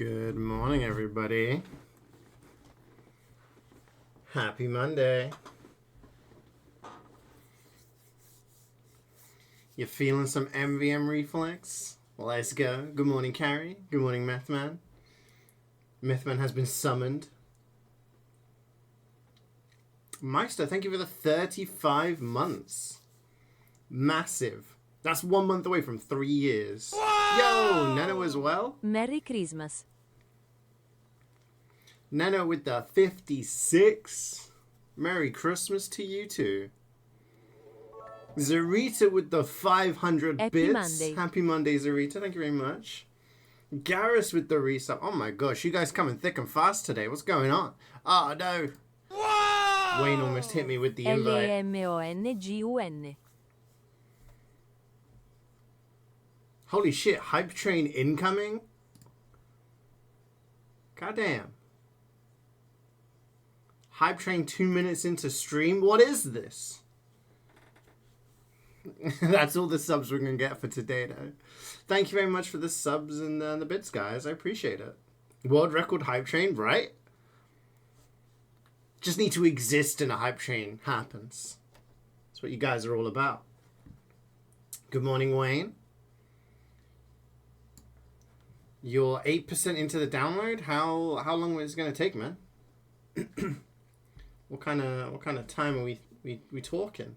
Good morning, everybody. Happy Monday. You feeling some MvM reflex? Let's go. Good morning, Carrie. Good morning, Methman. Methman has been summoned. Meister, thank you for the 35 months. Massive. That's 1 month away from 3 years. Whoa! Yo, Nano as well. Merry Christmas. Nano with the 56. Merry Christmas to you too. Zarita with the 500 Happy bits. Monday. Happy Monday, Zarita. Thank you very much. Garrus with the resub. Oh my gosh, you guys coming thick and fast today. What's going on? Oh no. Whoa! Wayne almost hit me with the invite. L-E-M-O-N-G-U-N. Holy shit, hype train incoming? Goddamn. Hype train 2 minutes into stream? What is this? That's all the subs we're going to get for today, though. Thank you very much for the subs and the bits, guys. I appreciate it. World record hype train, right? Just need to exist in a hype train. Happens. That's what you guys are all about. Good morning, Wayne. You're 8% into the download? How long is it going to take, man? What kind of time are we talking?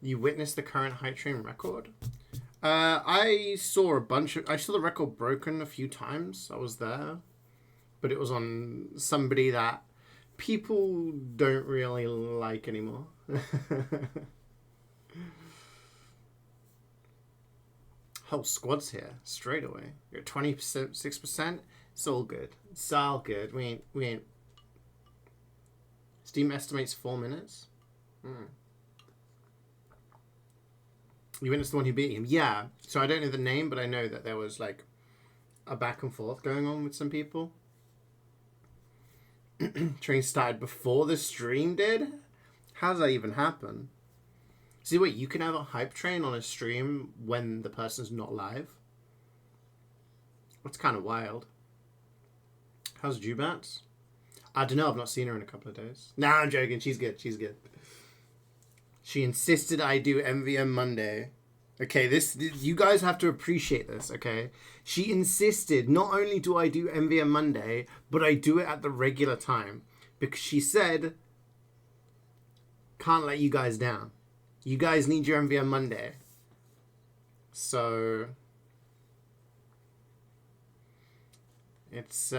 You witnessed the current hype train record? I saw I saw the record broken a few times. I was there, but it was on somebody that people don't really like anymore. Whole squad's here straight away. You're at 20%, 6%. It's all good. It's all good. We ain't. Steam estimates 4 minutes. You witnessed the one who beat him? Yeah. So I don't know the name, but I know that there was like a back and forth going on with some people. Train started before the stream did? How does that even happen? See, wait, you can have a hype train on a stream when the person's not live? That's kind of wild. How's Jubats? I don't know, I've not seen her in a couple of days. Nah, I'm joking, she's good, she's good. She insisted I do MvM Monday. Okay, this you guys have to appreciate this, okay? She insisted not only do I do MvM Monday, but I do it at the regular time. Because she said, can't let you guys down. You guys need your MvM Monday. So it's she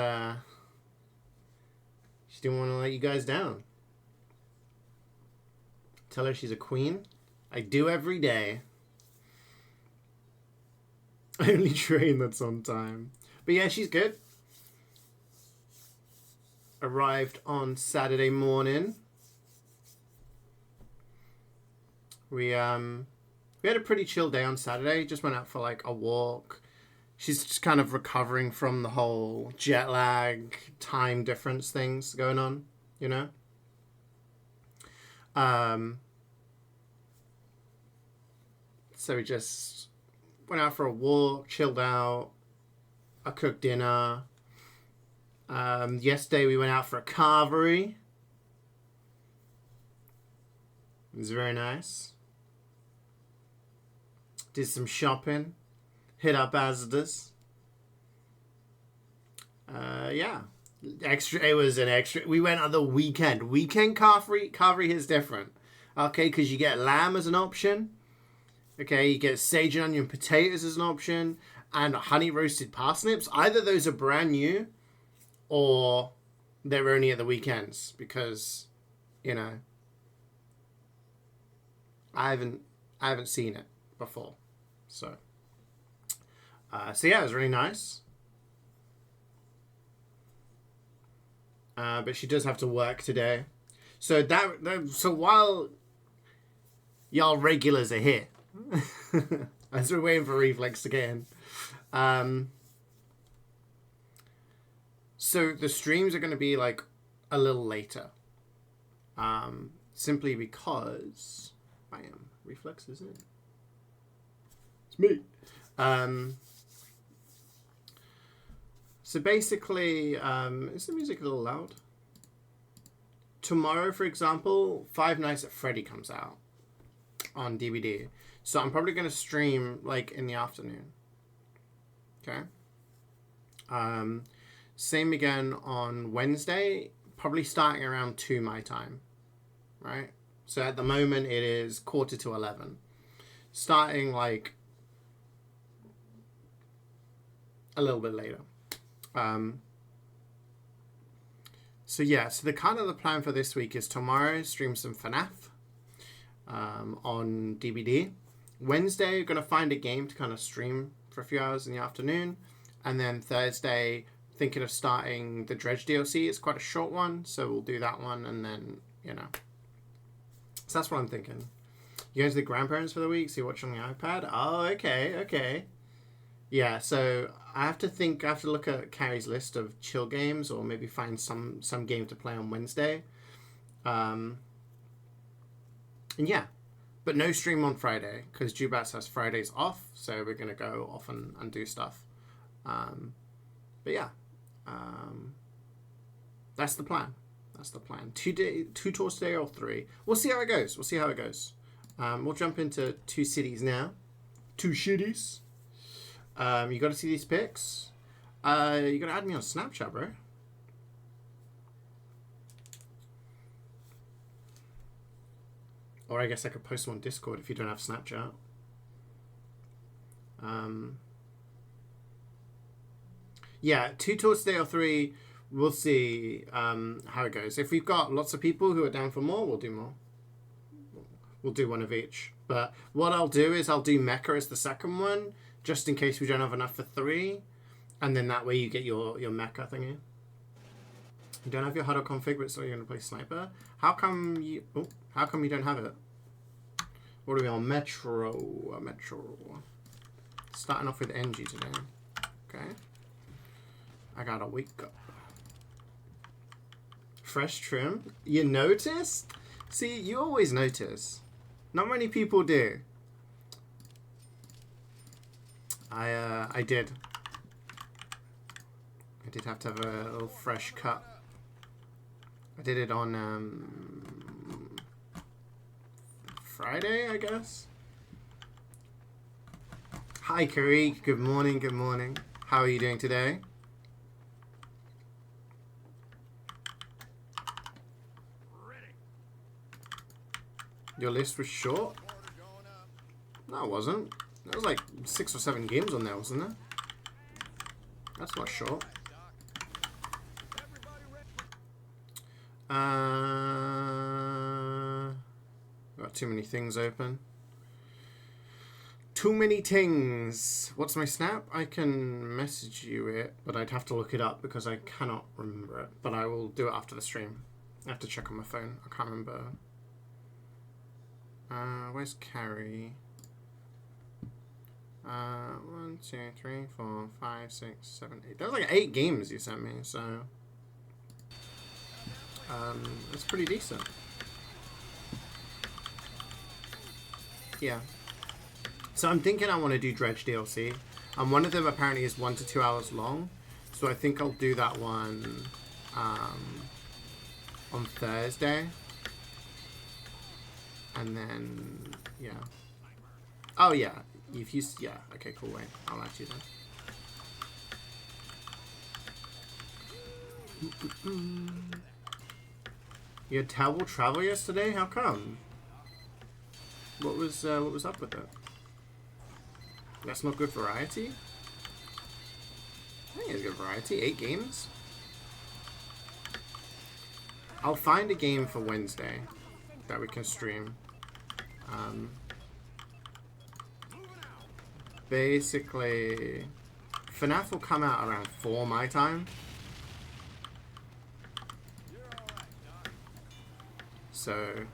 didn't want to let you guys down. Tell her she's a queen. I do every day. Only train that's on time. But yeah, she's good. Arrived on Saturday morning. We had a pretty chill day on Saturday. Just went out for like a walk. She's just kind of recovering from the whole jet lag, time difference things going on, you know? So we just went out for a walk, chilled out. I cooked dinner. Yesterday we went out for a carvery. It was very nice. Did some shopping. Hit up Asda's. Yeah. It was an extra. We went on the weekend. Weekend carvery. Carvery is different. Okay, because you get lamb as an option. Okay, you get sage and onion potatoes as an option. And honey roasted parsnips. Either those are brand new. Or they're only at the weekends. Because, you know, I haven't seen it before. So yeah, it was really nice. But she does have to work today. So so while y'all regulars are here, as we're waiting for Reflex to get in, so the streams are going to be like a little later. Simply because I am Reflex, isn't it? Me. So basically, is the music a little loud? Tomorrow, for example, Five Nights at Freddy comes out on DVD. So I'm probably going to stream like in the afternoon. Okay. Same again on Wednesday, probably starting around 2 my time. Right? So at the moment it is 11:45. Starting like a little bit later. So yeah, so the plan for this week is tomorrow stream some FNAF on DVD. Wednesday, going to find a game to kind of stream for a few hours in the afternoon. And then Thursday, thinking of starting the Dredge DLC. It's quite a short one, so we'll do that one. And then, you know. So that's what I'm thinking. You going to the grandparents for the week? So you watch on the iPad? Oh, okay. Yeah, so I have to look at Carrie's list of chill games, or maybe find some game to play on Wednesday. And yeah, but no stream on Friday, because Jubats has Fridays off, so we're going to go off and do stuff. But yeah, that's the plan. Two tours today or 3. We'll see how it goes. We'll jump into 2 cities now. 2 shitties. You got to see these pics. You got to add me on Snapchat, bro. Or I guess I could post them on Discord if you don't have Snapchat. Yeah, 2 tours today or 3. We'll see how it goes. If we've got lots of people who are down for more, we'll do more. We'll do one of each. But what I'll do is I'll do Mecha as the second one, just in case we don't have enough for 3. And then that way you get your Mecha thingy. You don't have your huddle config, but still you're going to play Sniper? How come you don't have it? What are we on? Metro. Starting off with NG today. Okay. I gotta wake up. Fresh trim? You noticed? See, you always notice. Not many people do. I did. I did have to have a little fresh cut. I did it on Friday, I guess. Hi, Curry. Good morning. How are you doing today? Your list was short? No, it wasn't. There was like 6 or 7 games on there, wasn't there? That's not short. Got too many things open. Too many things. What's my snap? I can message you it, but I'd have to look it up because I cannot remember it. But I will do it after the stream. I have to check on my phone. I can't remember. Where's Carrie? 1, 2, 3, 4, 5, 6, 7, 8. That was like 8 games you sent me, so it's pretty decent. Yeah. So I'm thinking I want to do Dredge DLC, and one of them apparently is 1 to 2 hours long. So I think I'll do that one on Thursday. And then, yeah. Oh, yeah. If you, yeah. Okay, cool. Wait. I'll add you then. You had terrible travel yesterday? How come? What was up with it? That's not good variety? I think it's good variety. 8 games? I'll find a game for Wednesday that we can stream. Basically, FNAF will come out around 4 my time. So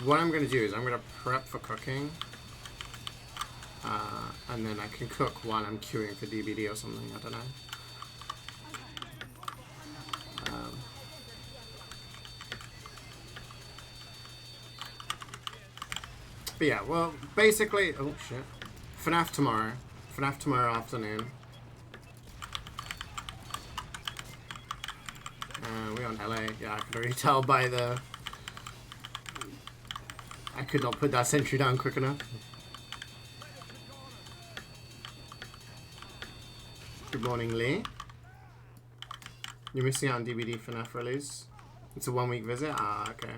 what I'm going to do is I'm going to prep for cooking. And then I can cook while I'm queuing for DVD or something. I don't know. But yeah, well, basically, oh shit. FNAF tomorrow. FNAF tomorrow afternoon. We're on LA. Yeah, I could already tell by the... I could not put that sentry down quick enough. Good morning, Lee. You're missing out on DVD FNAF release. It's a 1-week visit? Ah, okay.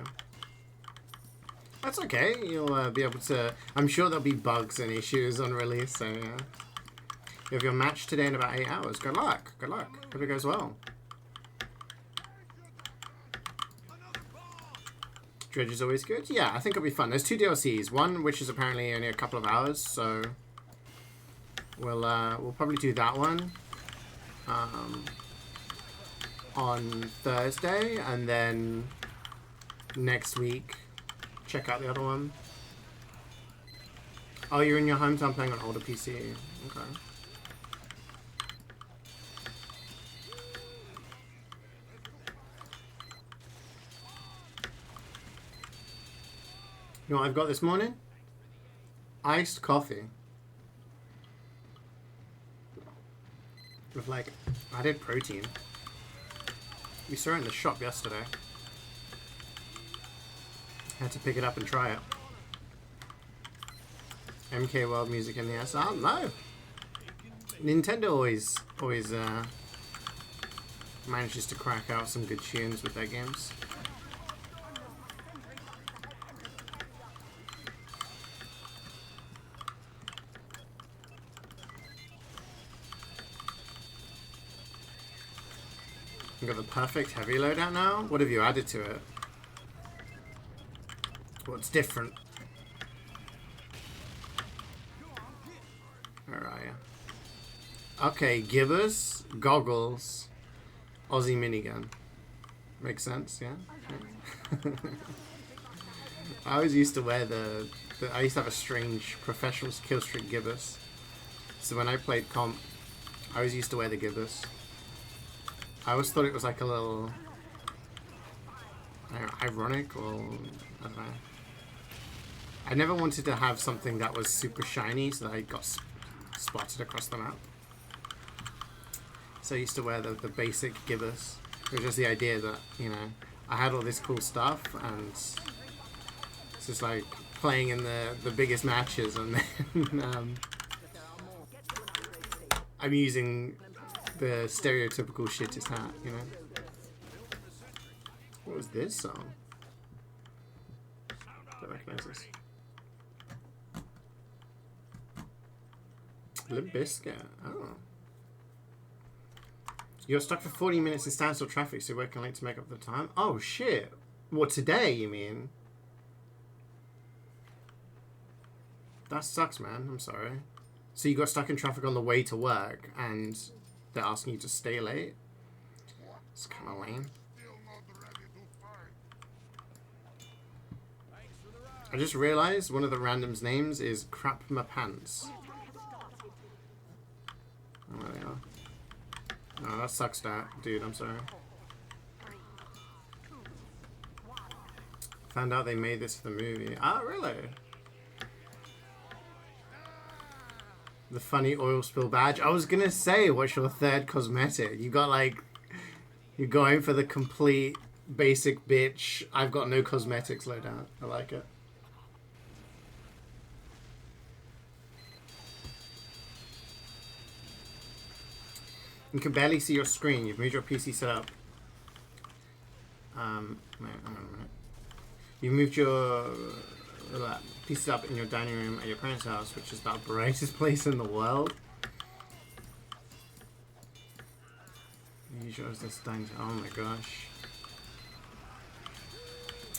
That's okay. You'll be able to... I'm sure there'll be bugs and issues on release, so yeah. You have your match today in about 8 hours. Good luck. Good luck. Hope it goes well. Dredge is always good. Yeah, I think it'll be fun. There's 2 DLCs. One, which is apparently only a couple of hours, so... We'll probably do that one. On Thursday, and then next week check out the other one. Oh, you're in your hometown playing on older PC. Okay. You know what I've got this morning? Iced coffee. With like added protein. We saw it in the shop yesterday. Had to pick it up and try it. MK World Music in the S. Oh no! Nintendo always manages to crack out some good tunes with their games. You got the perfect heavy loadout now? What have you added to it? What's different? Where are you? Okay, gibbers, goggles, Aussie minigun. Makes sense, yeah? Okay. I always used to wear I used to have a strange professional killstreak gibbers. So when I played comp, I always used to wear the gibbers. I always thought it was like a little, I don't know, ironic, or I don't know. I never wanted to have something that was super shiny so that I got spotted across the map. So I used to wear the basic gibbers. It was just the idea that, you know, I had all this cool stuff, and it's just like playing in the biggest matches, and then I'm using the stereotypical shittest hat, you know. What was this song? I don't recognize this. Limp Bizkit. Oh. You're stuck for 40 minutes in standstill traffic, so you're working late to make up the time. Oh shit! What, today, you mean? That sucks, man. I'm sorry. So you got stuck in traffic on the way to work, and they're asking you to stay late? It's kind of lame. I just realized one of the random's names is Crap My Pants. Oh, there they are. Oh, that sucks, dude. I'm sorry. Found out they made this for the movie. Ah, really? The funny oil spill badge. I was gonna say, what's your third cosmetic? You got like, you're going for the complete basic bitch. I've got no cosmetics loadout. I like it. You can barely see your screen. You've moved your PC setup. Wait, hang on a minute. You've moved your PC setup in your dining room at your parents' house, which is the brightest place in the world. You chose this dining. Oh my gosh.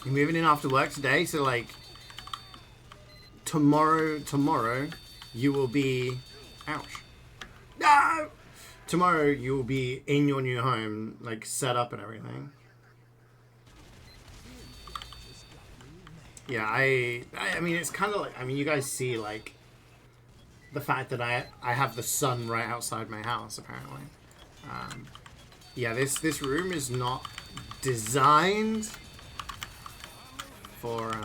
You're moving in after work today, so like tomorrow you will be. Ouch. No. Tomorrow you will be in your new home, like set up and everything. Yeah, I mean, it's kind of like, I mean, you guys see like the fact that I have the sun right outside my house apparently. Yeah, this room is not designed for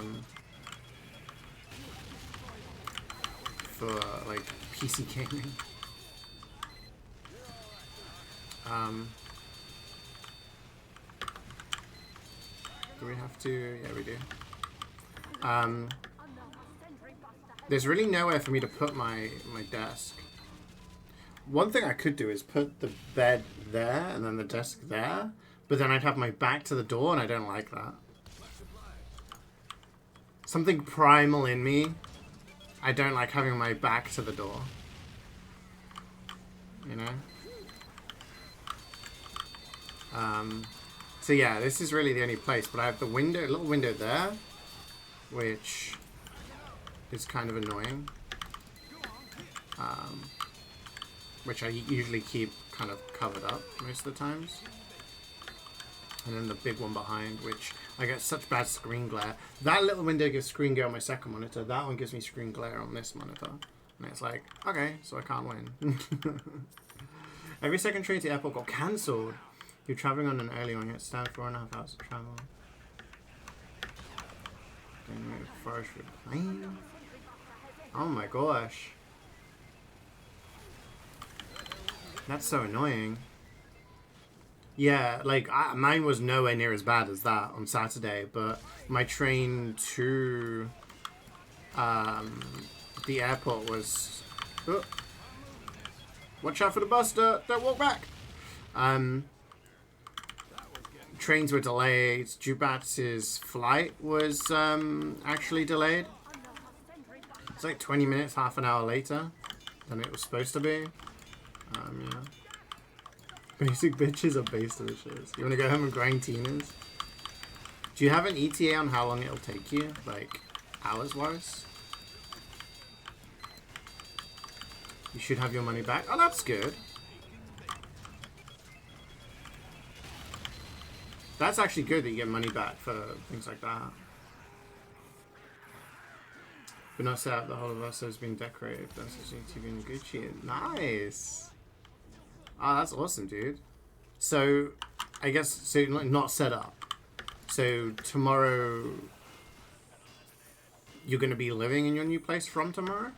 for like PC gaming. Do we have to? Yeah, we do. There's really nowhere for me to put my desk. One thing I could do is put the bed there and then the desk there, but then I'd have my back to the door, and I don't like that. Something primal in me, I don't like having my back to the door. You know? So yeah, this is really the only place, but I have the window, little window there, which is kind of annoying. Which I usually keep kind of covered up most of the times. And then the big one behind, which I get such bad screen glare. That little window gives screen glare on my second monitor. That one gives me screen glare on this monitor. And it's like, okay, so I can't win. Every second train to the airport got cancelled. You're traveling on an early one, yet stand 4.5 hours to travel. Forest plane. Oh my gosh. That's so annoying. Yeah, like, mine was nowhere near as bad as that on Saturday, but my train to the airport was... Oh, watch out for the buster! Don't walk back! Trains were delayed. Jubats's flight was actually delayed. It's like 20 minutes, half an hour later than it was supposed to be. Yeah. Basic bitches are base delicious. You want to go home and grind Tina's? Do you have an ETA on how long it'll take you? Like, hours-wise? You should have your money back. Oh, that's good. That's actually good that you get money back for things like that. But not set up the whole of us has been decorated. That's TV and Gucci. Nice. Oh, that's awesome, dude. So, I guess, so not set up. So, tomorrow, you're going to be living in your new place from tomorrow?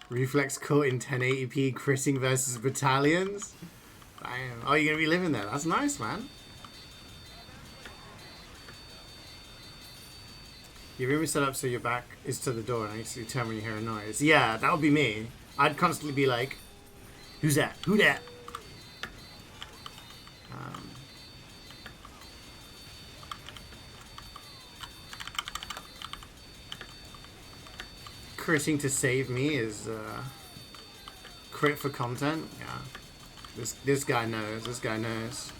Reflex caught in 1080p critting versus battalions? Damn. Oh, you're going to be living there. That's nice, man. Your room is set up so your back is to the door and you turn when you hear a noise. Yeah, that would be me. I'd constantly be like, who's that? Who that? Critting to save me is crit for content. Yeah, this guy knows. This guy knows.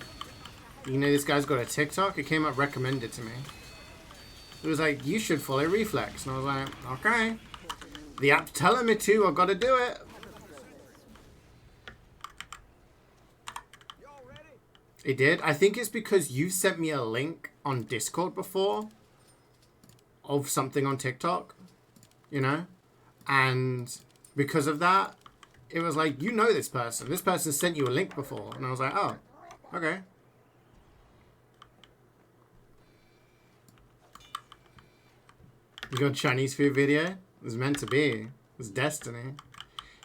You know, this guy's got a TikTok. It came up recommended to me. It was like, you should follow Reflex, and I was like, okay. The app's telling me to. I've got to do it. It did. I think it's because you sent me a link on Discord before of something on TikTok, you know? And because of that, it was like, you know this person. This person sent you a link before. And I was like, oh, okay. You got a Chinese food video? It was meant to be. It was destiny.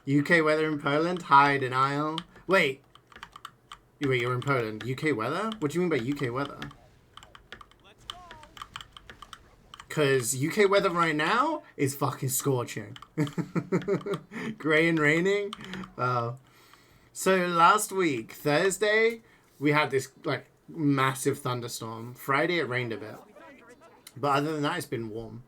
UK weather in Poland? High denial. Wait, you're in Poland. UK weather? What do you mean by UK weather? Because UK weather right now is fucking scorching. Grey and raining. Wow. So last week, Thursday, we had this like massive thunderstorm. Friday, it rained a bit. But other than that, it's been warm.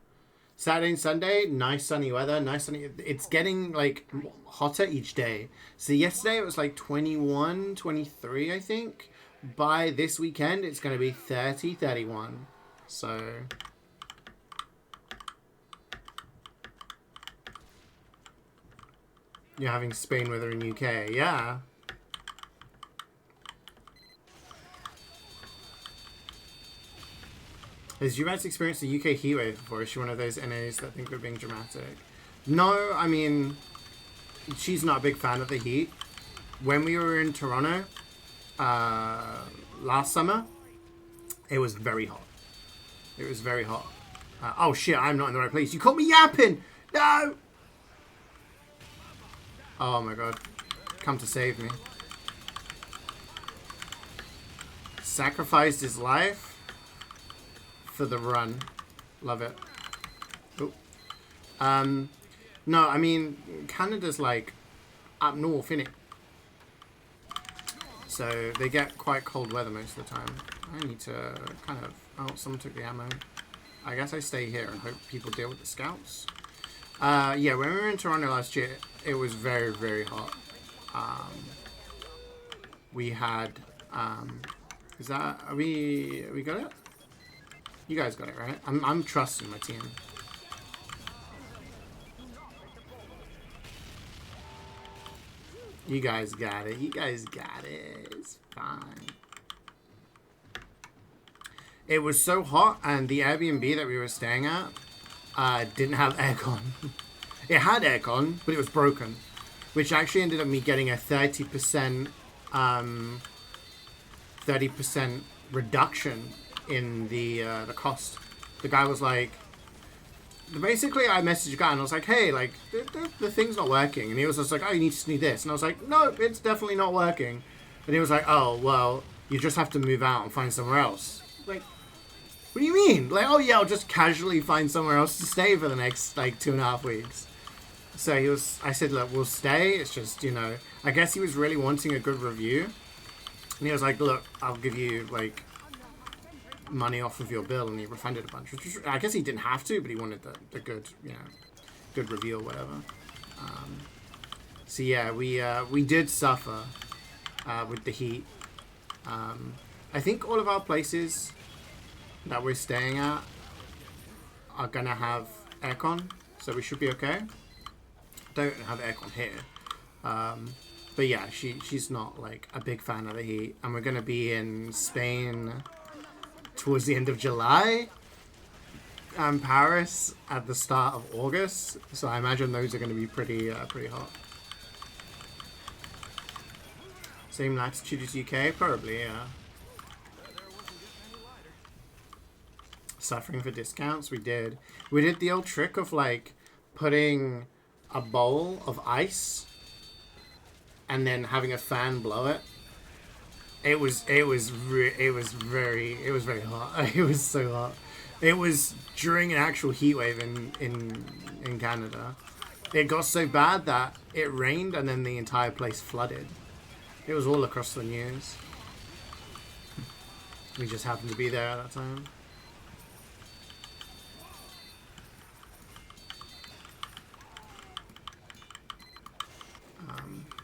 Saturday and Sunday, nice sunny weather, nice sunny. It's getting like hotter each day. So yesterday it was like 21, 23, I think. By this weekend, it's going to be 30, 31. So you're having Spain weather in UK. Yeah. Has Juventus experienced a UK heatwave before? Is she one of those NAs that think we're being dramatic? No, I mean, she's not a big fan of the heat. When we were in Toronto last summer, it was very hot. It was very hot. Oh shit, I'm not in the right place. You caught me yapping! No! Oh my god. Come to save me. Sacrificed his life for the run. Love it. Oh. No, I mean, Canada's like up north, innit? So they get quite cold weather most of the time. I need to kind of... Oh, someone took the ammo. I guess I stay here and hope people deal with the scouts. Yeah, when we were in Toronto last year, it was very, very hot. We had... is that... Are we got it? You guys got it, right? I'm trusting my team. You guys got it. You guys got it. It's fine. It was so hot, and the Airbnb that we were staying at didn't have aircon. It had aircon, but it was broken, which actually ended up me getting a 30% reduction in the cost. The guy was like, basically, I messaged a guy and I was like, hey, like, the thing's not working. And he was just like, oh, you need to need this. And I was like, no, it's definitely not working. And he was like, oh, well, you just have to move out and find somewhere else. Like, what do you mean? Like, oh, yeah, I'll just casually find somewhere else to stay for the next, like, 2.5 weeks. So I said, look, we'll stay. It's just, you know, I guess he was really wanting a good review. And he was like, look, I'll give you, like, money off of your bill, and he refunded a bunch. Which was, I guess he didn't have to, but he wanted the good, you know, good review or whatever. So yeah, we did suffer with the heat. I think all of our places that we're staying at are gonna have aircon, so we should be okay. Don't have aircon here. But yeah, she's not like a big fan of the heat, and we're gonna be in Spain towards the end of July, and Paris at the start of August. So I imagine those are going to be pretty hot. Same latitude as UK, probably, yeah. Suffering for discounts, we did the old trick of like putting a bowl of ice and then having a fan blow it. It was very hot. It was so hot. It was during an actual heat wave in Canada. It got so bad that it rained and then the entire place flooded. It was all across the news. We just happened to be there at that time.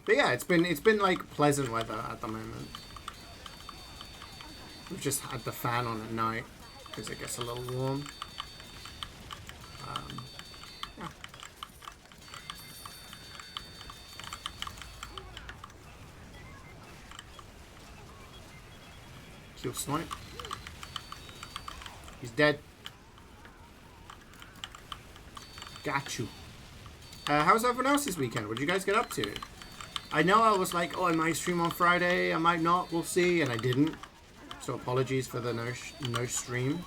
But yeah, it's been like pleasant weather at the moment. We've just had the fan on at night because it gets a little warm. Yeah. Kill Snipe. He's dead. Got you. How's everyone else this weekend? What did you guys get up to? I know I was like, oh, I might stream on Friday. I might not. We'll see. And I didn't. So apologies for the no stream,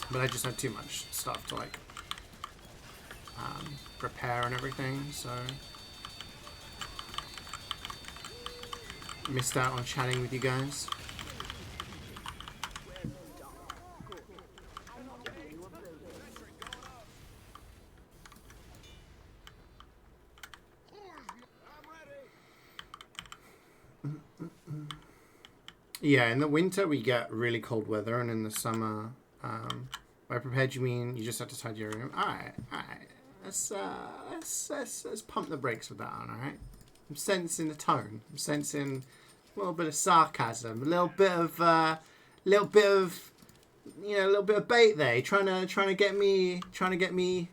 but I just had too much stuff to like prepare and everything, so missed out on chatting with you guys. Yeah, in the winter we get really cold weather, and in the summer, by prepared you mean you just have to tidy your room. All right. Let's pump the brakes with that on. All right. I'm sensing the tone. I'm sensing a little bit of sarcasm, a little bit of you know, a little bit of bait there. Trying to get me aggroed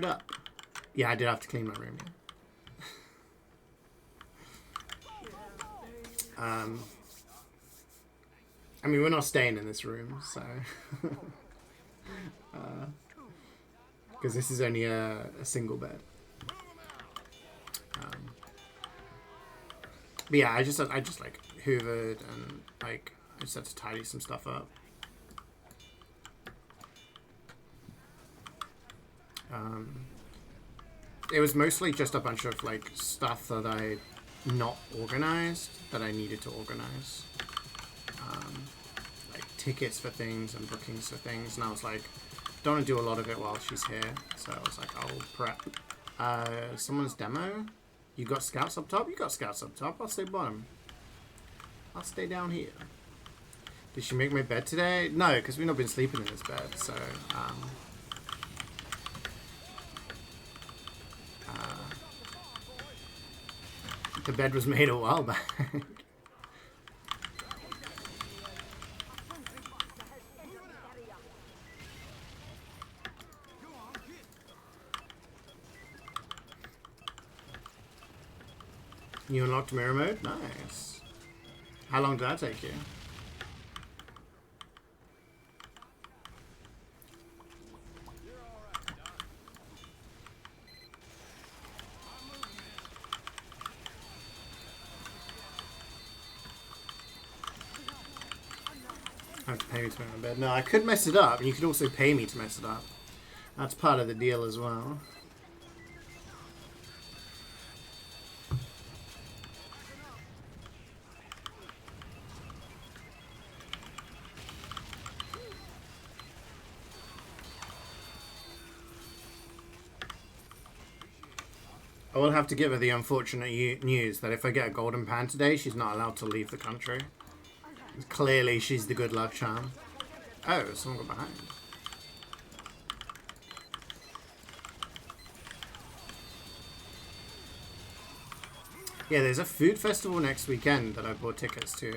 up. Yeah, I did have to clean my room. Yeah. I mean, we're not staying in this room, so because this is only a single bed. But yeah, I just like hoovered and like I just had to tidy some stuff up. It was mostly just a bunch of like stuff that I not organized that I needed to organize. Like tickets for things and bookings for things, and I was like, don't want to do a lot of it while she's here, so I was like, I'll prep. Someone's demo? You got scouts up top? You got scouts up top. I'll stay bottom. I'll stay down here. Did she make my bed today? No, because we've not been sleeping in this bed, so the bed was made a while back. You unlocked mirror mode? Nice. How long did that take you? I have to pay me to make my bed. No, I could mess it up, and you could also pay me to mess it up. That's part of the deal as well. I will have to give her the unfortunate news that if I get a golden pan today, she's not allowed to leave the country. Clearly, she's the good luck charm. Oh, someone got behind. Yeah, there's a food festival next weekend that I bought tickets to.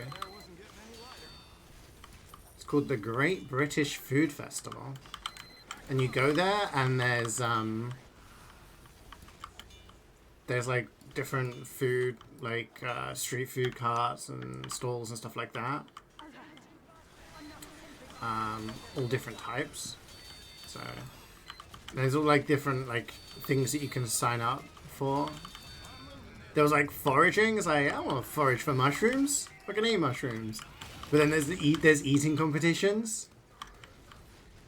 It's called the Great British Food Festival. And you go there and there's like different food, like street food carts and stalls and stuff like that. All different types. So there's all like different like things that you can sign up for. There was like foraging. It's like, I want to forage for mushrooms. I can eat mushrooms. But then there's eating competitions.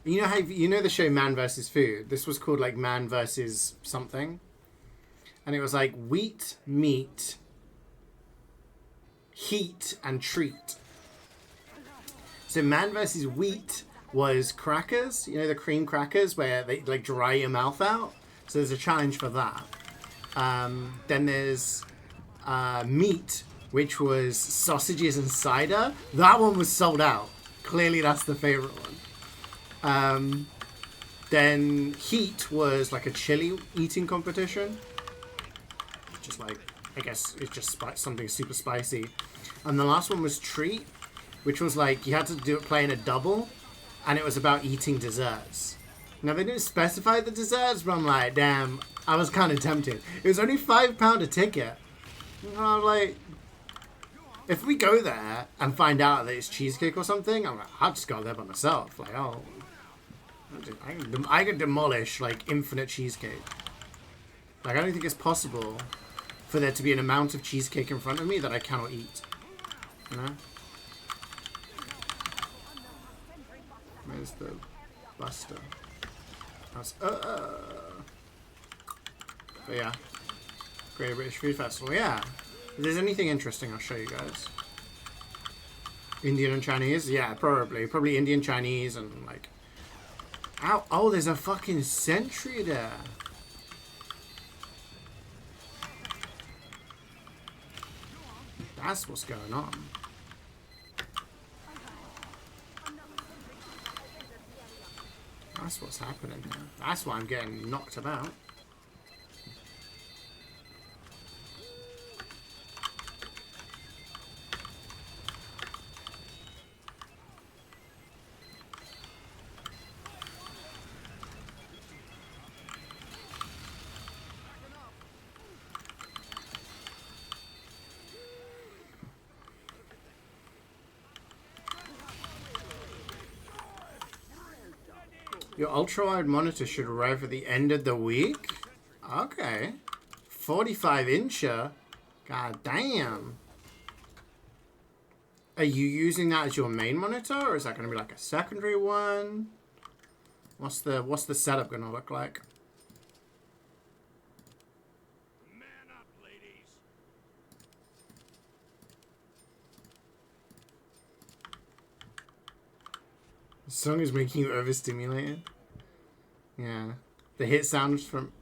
You know how the show Man vs. Food? This was called like Man vs. something. And it was like wheat, meat, heat, and treat. So Man vs. Wheat was crackers. You know the cream crackers where they like dry your mouth out? So there's a challenge for that. Then there's meat, which was sausages and cider. That one was sold out. Clearly that's the favorite one. Then heat was like a chili eating competition. Just like, I guess it's just something super spicy. And the last one was treat, which was like you had to play in a double, and it was about eating desserts. Now they didn't specify the desserts, but I'm like, damn, I was kind of tempted. It was only £5 a ticket. And I'm like, if we go there and find out that it's cheesecake or something, I'm like, I'll just go there by myself. Like, oh, I can demolish like infinite cheesecake. Like, I don't think it's possible for there to be an amount of cheesecake in front of me that I cannot eat. You know? Where's the buster? But yeah. Great British Food Festival. Yeah. If there's anything interesting, I'll show you guys. Indian and Chinese? Yeah, probably. Probably Indian, Chinese, and like... Ow! Oh, there's a fucking sentry there. That's what's going on. That's what's happening here. That's why I'm getting knocked about. Your ultra-wide monitor should arrive at the end of the week? Okay. 45-incher? God damn. Are you using that as your main monitor, or is that going to be like a secondary one? What's the setup going to look like? The song is making you overstimulated. Yeah. The hit sounds from...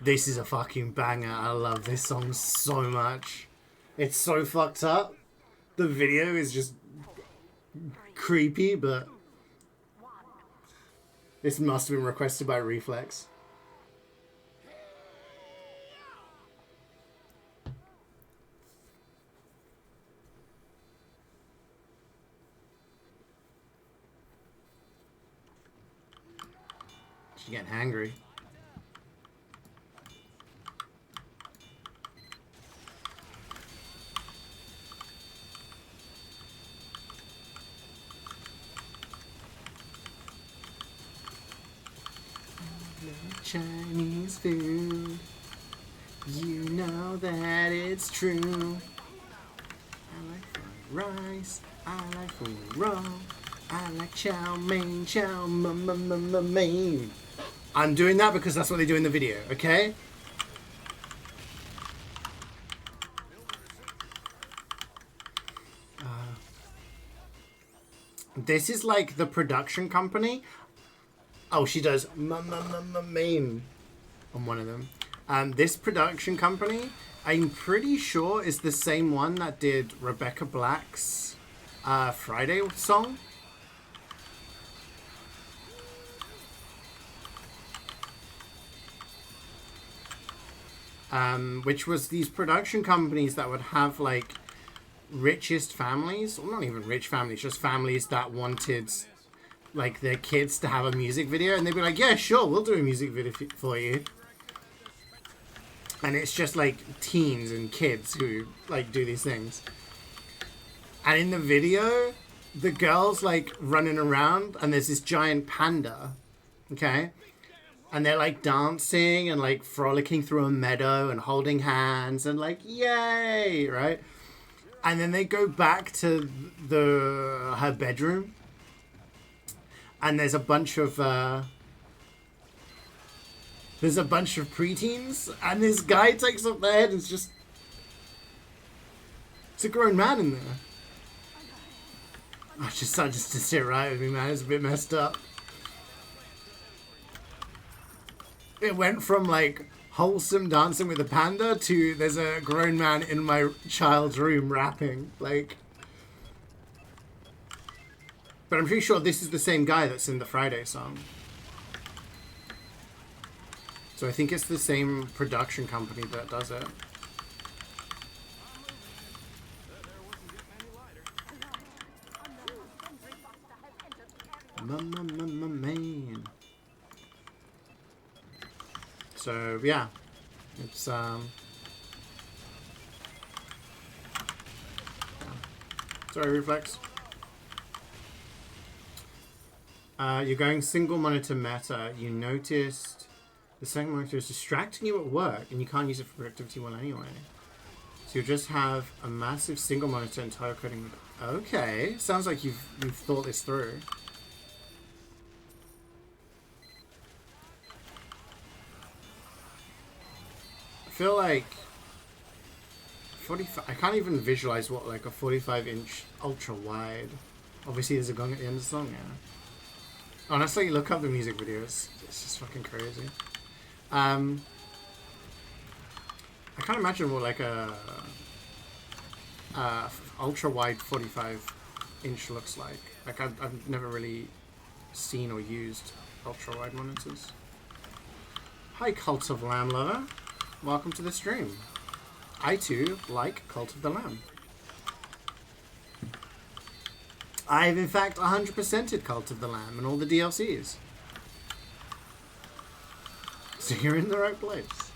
This is a fucking banger. I love this song so much. It's so fucked up. The video is just creepy, but... This must have been requested by Reflex. She's getting hangry. Chinese food, you know that it's true. I like fried rice, I like food roll, I like chow mein, chow mein. I'm doing that because that's what they do in the video, okay? This is like the production company. Oh, she does main on one of them. This production company, I'm pretty sure, is the same one that did Rebecca Black's Friday song. Which was these production companies that would have like richest families, or not even rich families, just families that wanted like their kids to have a music video, and they'd be like, yeah, sure, we'll do a music video for you. And it's just like teens and kids who like do these things. And in the video, the girl's like running around and there's this giant panda, okay? And they're like dancing and like frolicking through a meadow and holding hands and like, yay, right? And then they go back to her bedroom. And there's a bunch of preteens, and this guy takes up their head and it's just... It's a grown man in there. Oh, just started to sit right with me, man. It's a bit messed up. It went from, like, wholesome dancing with a panda to there's a grown man in my child's room rapping. Like... But I'm pretty sure this is the same guy that's in the Friday song. So I think it's the same production company that does it. Man. So yeah, it's sorry, Reflex. You're going single monitor meta. You noticed the second monitor is distracting you at work, and you can't use it for productivity one anyway. So you just have a massive single monitor entire coding. Okay, sounds like you've thought this through. I feel like 45. I can't even visualize what like a 45-inch ultra wide. Obviously, there's a gong at the end of the song. Yeah. Honestly, look up the music videos. It's just fucking crazy. I can't imagine what like a ultra wide 45-inch looks like. Like I've never really seen or used ultra wide monitors. Hi, Cult of Lamb lover. Welcome to the stream. I too like Cult of the Lamb. I've in fact 100%ed Cult of the Lamb and all the DLCs. So you're in the right place.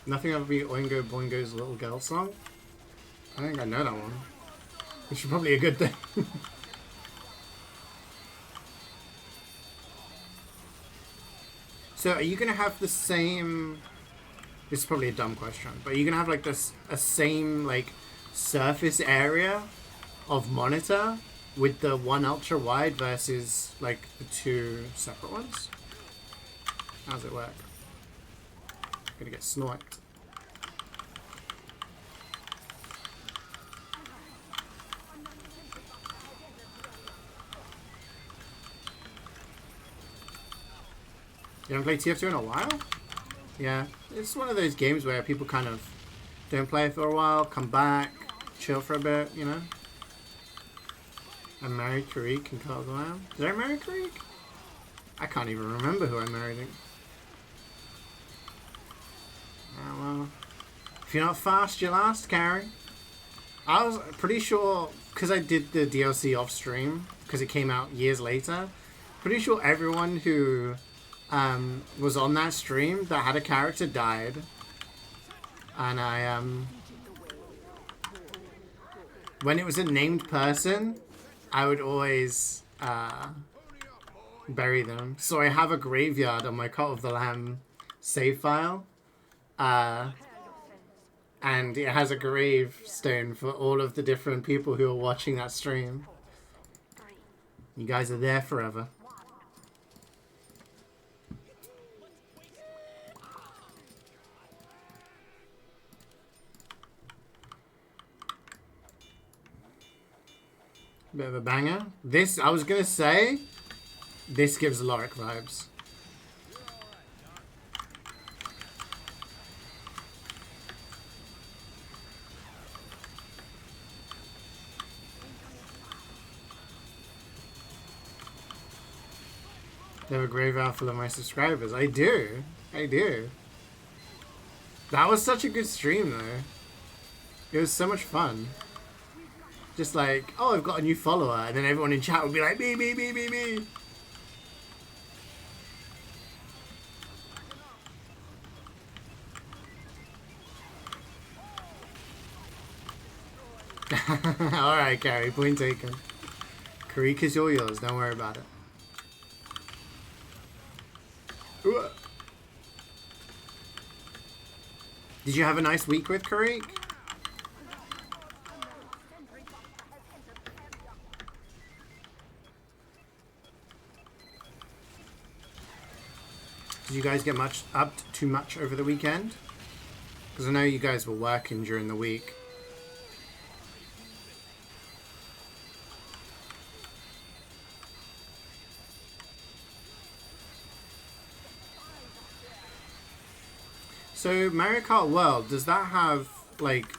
Nothing ever beat Oingo Boingo's Little Girl song. I think I know that one. Which is probably a good thing. So are you going to have the same... This is probably a dumb question. But are you going to have like this a same like surface area of monitor with the one ultra wide versus like the two separate ones? How does it work? I'm gonna get sniped. You haven't played TF2 in a while? Yeah. It's one of those games where people kind of don't play it for a while, come back, chill for a bit, you know? I married Karik and Carl Lamb. Did I marry Karik? I can't even remember who I married. Oh, well. If you're not fast, you're last, Carrie. I was pretty sure, because I did the DLC off stream, because it came out years later, pretty sure everyone who was on that stream that had a character died. And I, when it was a named person, I would always bury them. So I have a graveyard on my Cult of the Lamb save file. And it has a gravestone for all of the different people who are watching that stream. You guys are there forever. Bit of a banger. This, I was gonna say, this gives Lorik vibes. They have a graveyard full of my subscribers. I do. I do. That was such a good stream, though. It was so much fun. Just like, oh, I've got a new follower. And then everyone in chat would be like, me, me, me, me, me. Alright, Carrie. Point taken. Karik is all yours. Don't worry about it. Ooh. Did you have a nice week with Karik? Did you guys get up too much over the weekend? Because I know you guys were working during the week. So Mario Kart World, does that have like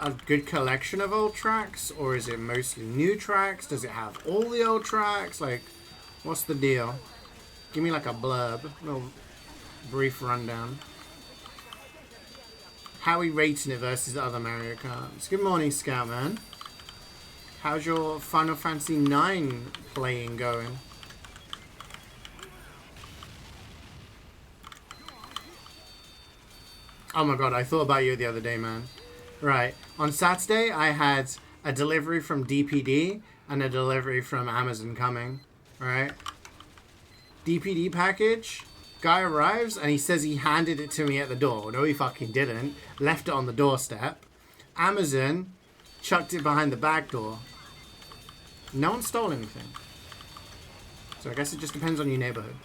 a good collection of old tracks, or is it mostly new tracks? Does it have all the old tracks? Like, what's the deal? Give me like a blurb, a little brief rundown. How are we rating it versus the other Mario Karts? Good morning, Scoutman. How's your Final Fantasy IX playing going? Oh my god, I thought about you the other day, man. Right. On Saturday, I had a delivery from DPD and a delivery from Amazon coming. Right? DPD package. Guy arrives and he says he handed it to me at the door. No, he fucking didn't. Left it on the doorstep. Amazon chucked it behind the back door. No one stole anything. So I guess it just depends on your neighborhood.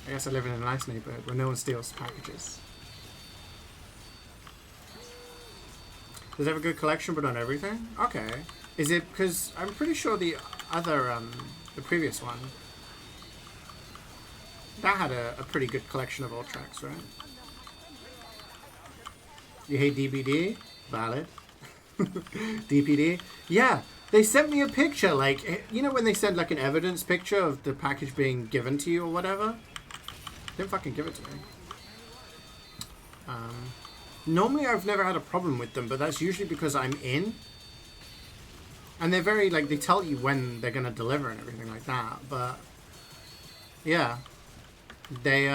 I guess I live in a nice neighborhood where no one steals packages. Does it have a good collection but not everything? Okay. Is it because I'm pretty sure the other, the previous one, that had a pretty good collection of old tracks, right? You hate DBD? Valid. DPD? Yeah, they sent me a picture, like, you know when they send like an evidence picture of the package being given to you or whatever? They didn't fucking give it to me. Normally I've never had a problem with them, but that's usually because I'm in. And they're very, like, they tell you when they're gonna deliver and everything like that, but yeah. They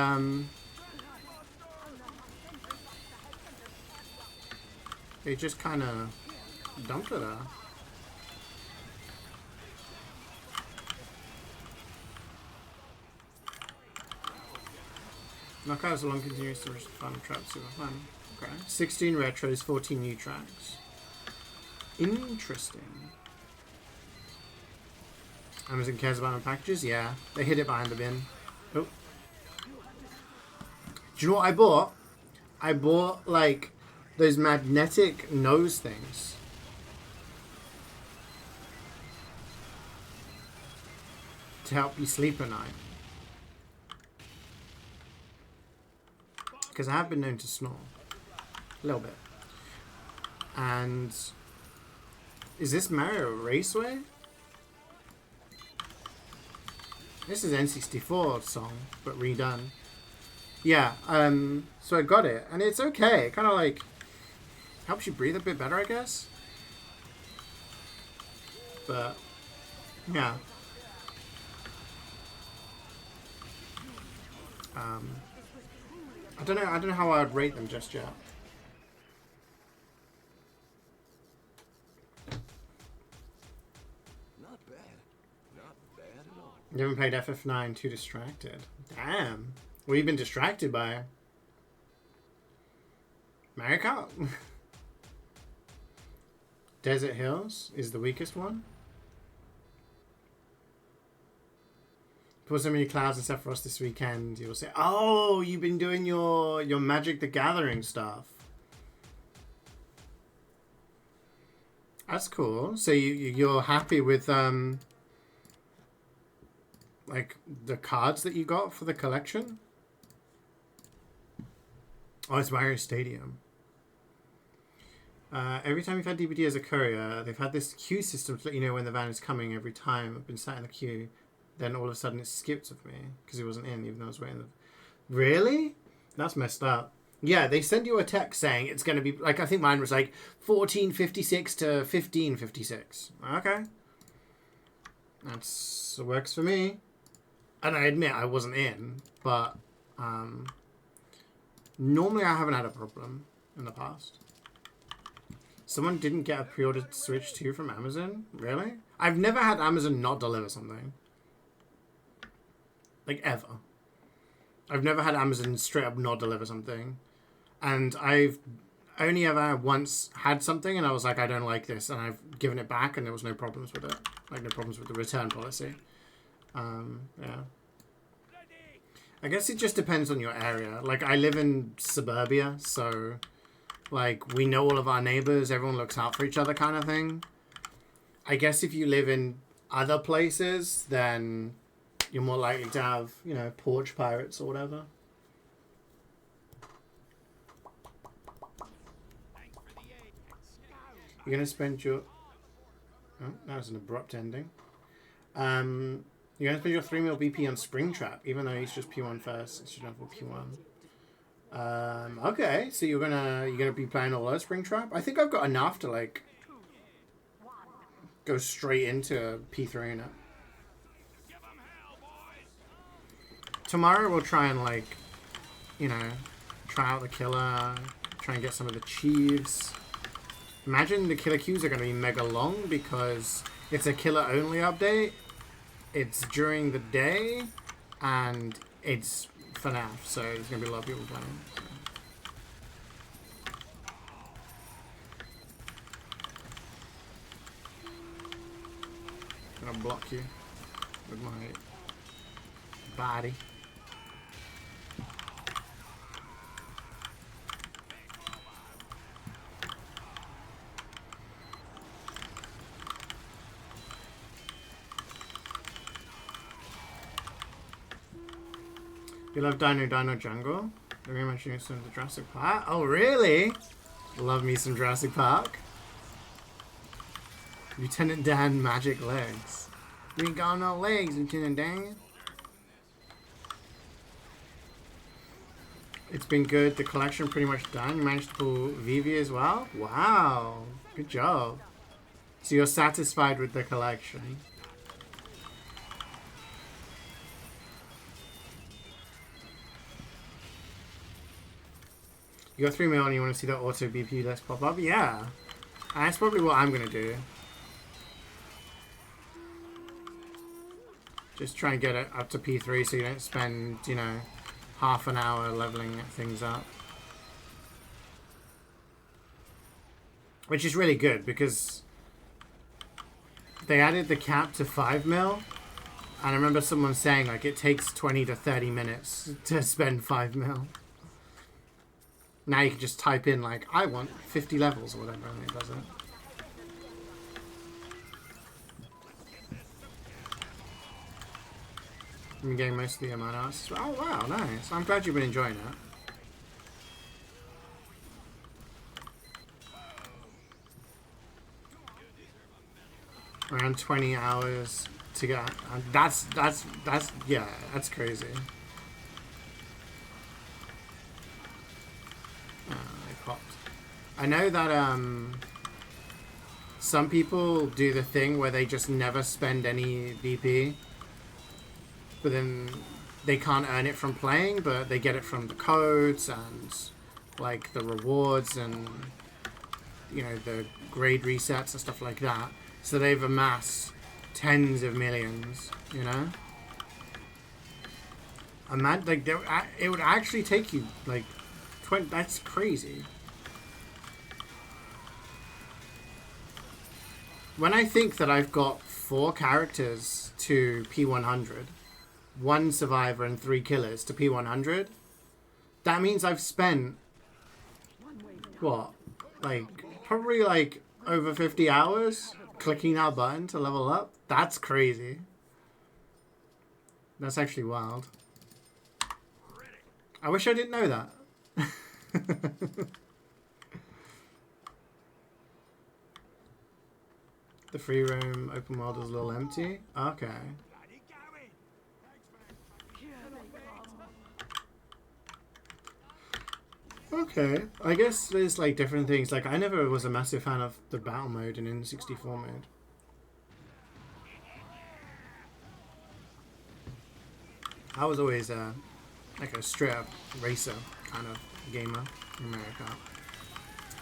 just kind of dumped it there. Knockouts along continues to fun trap super fun. Okay. 16 retros, 14 new tracks. Interesting. Amazon cares about my packages? Yeah. They hid it behind the bin. Oh. Do you know what I bought? I bought, like, those magnetic nose things. To help you sleep at night. because I have been known to snore. A little bit. And is this Mario Raceway? This is N64 song, but redone. Yeah, so I got it, and it's okay. It kind of like helps you breathe a bit better, I guess. But yeah. I don't know how I would rate them just yet. Not bad. Not bad at all. You haven't played FF9, too distracted. Damn. What have you been distracted by? Mario Kart? Desert Hills is the weakest one. Put so many clouds and stuff for us this weekend. You'll say, oh, you've been doing your Magic the Gathering stuff. That's cool. So you're happy with like the cards that you got for the collection? Oh, it's Mario Stadium. Every time you've had DBD as a courier, they've had this queue system to let you know when the van is coming every time. I've been sat in the queue. Then all of a sudden it skipped with me because he wasn't in, even though I was waiting. Really? That's messed up. Yeah, they send you a text saying it's going to be, like, I think mine was like 14:56 to 15:56. Okay. That works for me. And I admit I wasn't in, but normally I haven't had a problem in the past. Someone didn't get a pre-ordered Switch 2 from Amazon? Really? I've never had Amazon not deliver something. Like, ever. I've never had Amazon straight up not deliver something. And I've only ever once had something and I was like, I don't like this. And I've given it back and there was no problems with it. Like, no problems with the return policy. Yeah. I guess it just depends on your area. Like, I live in suburbia, so, like, we know all of our neighbors. Everyone looks out for each other kind of thing. I guess if you live in other places, then you're more likely to have, you know, porch pirates or whatever. You're going to spend your... Oh, that was an abrupt ending. You're going to spend your 3 mil BP on Springtrap, even though he's just P1 first. It's just P1. Okay, so you're gonna be playing all those Springtrap? I think I've got enough to, like, go straight into P3 in it. Tomorrow we'll try and, like, you know, try out the killer, try and get some of the Chiefs. Imagine the killer queues are going to be mega long because it's a killer only update. It's during the day and it's FNAF, so there's going to be a lot of people playing. I'm going to block you with my body. You love Dino Jungle? They're very much into the Jurassic Park. Oh, really? Love me some Jurassic Park. Lieutenant Dan Magic Legs. We ain't got no legs, Lieutenant Dan. It's been good. The collection pretty much done. You managed to pull Vivi as well? Wow. Good job. So you're satisfied with the collection. You got 3 mil and you want to see the auto BP list pop up? Yeah. And that's probably what I'm going to do. Just try and get it up to P3 so you don't spend, you know, half an hour leveling things up. Which is really good because they added the cap to 5 mil. And I remember someone saying, like, it takes 20 to 30 minutes to spend 5 mil. Now you can just type in, like, I want 50 levels or whatever, and it does it. I'm getting most of the amount of us. Oh, wow, nice. I'm glad you've been enjoying it. Around 20 hours to get. That's yeah, that's crazy. They popped. I know that some people do the thing where they just never spend any BP, but then they can't earn it from playing, but they get it from the codes and like the rewards and you know the grade resets and stuff like that. So they've amassed tens of millions, you know. Like it would actually take you like 20. That's crazy. When I think that I've got 4 characters to P100, 1 survivor and 3 killers to P100, that means I've spent what, like probably like over 50 hours clicking that button to level up. That's crazy. That's actually wild. I wish I didn't know that. The free roam open world is a little empty. Okay. Okay. I guess there's like different things. Like I never was a massive fan of the battle mode in N64 mode. I was always like a straight up racer kind of gamer in America.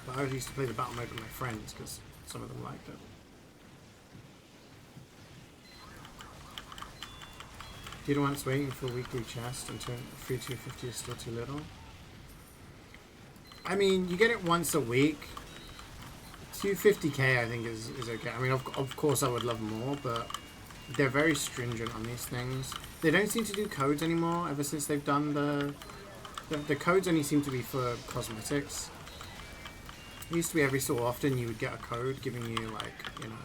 But I always used to play the battle mode with my friends because some of them liked it. Did once waiting for weekly chest until free 250 is still too little. I mean, you get it once a week. 250k I think is okay. I mean, of course I would love more, but they're very stringent on these things. They don't seem to do codes anymore ever since they've done the codes only seem to be for cosmetics. It used to be every so often you would get a code giving you like, you know,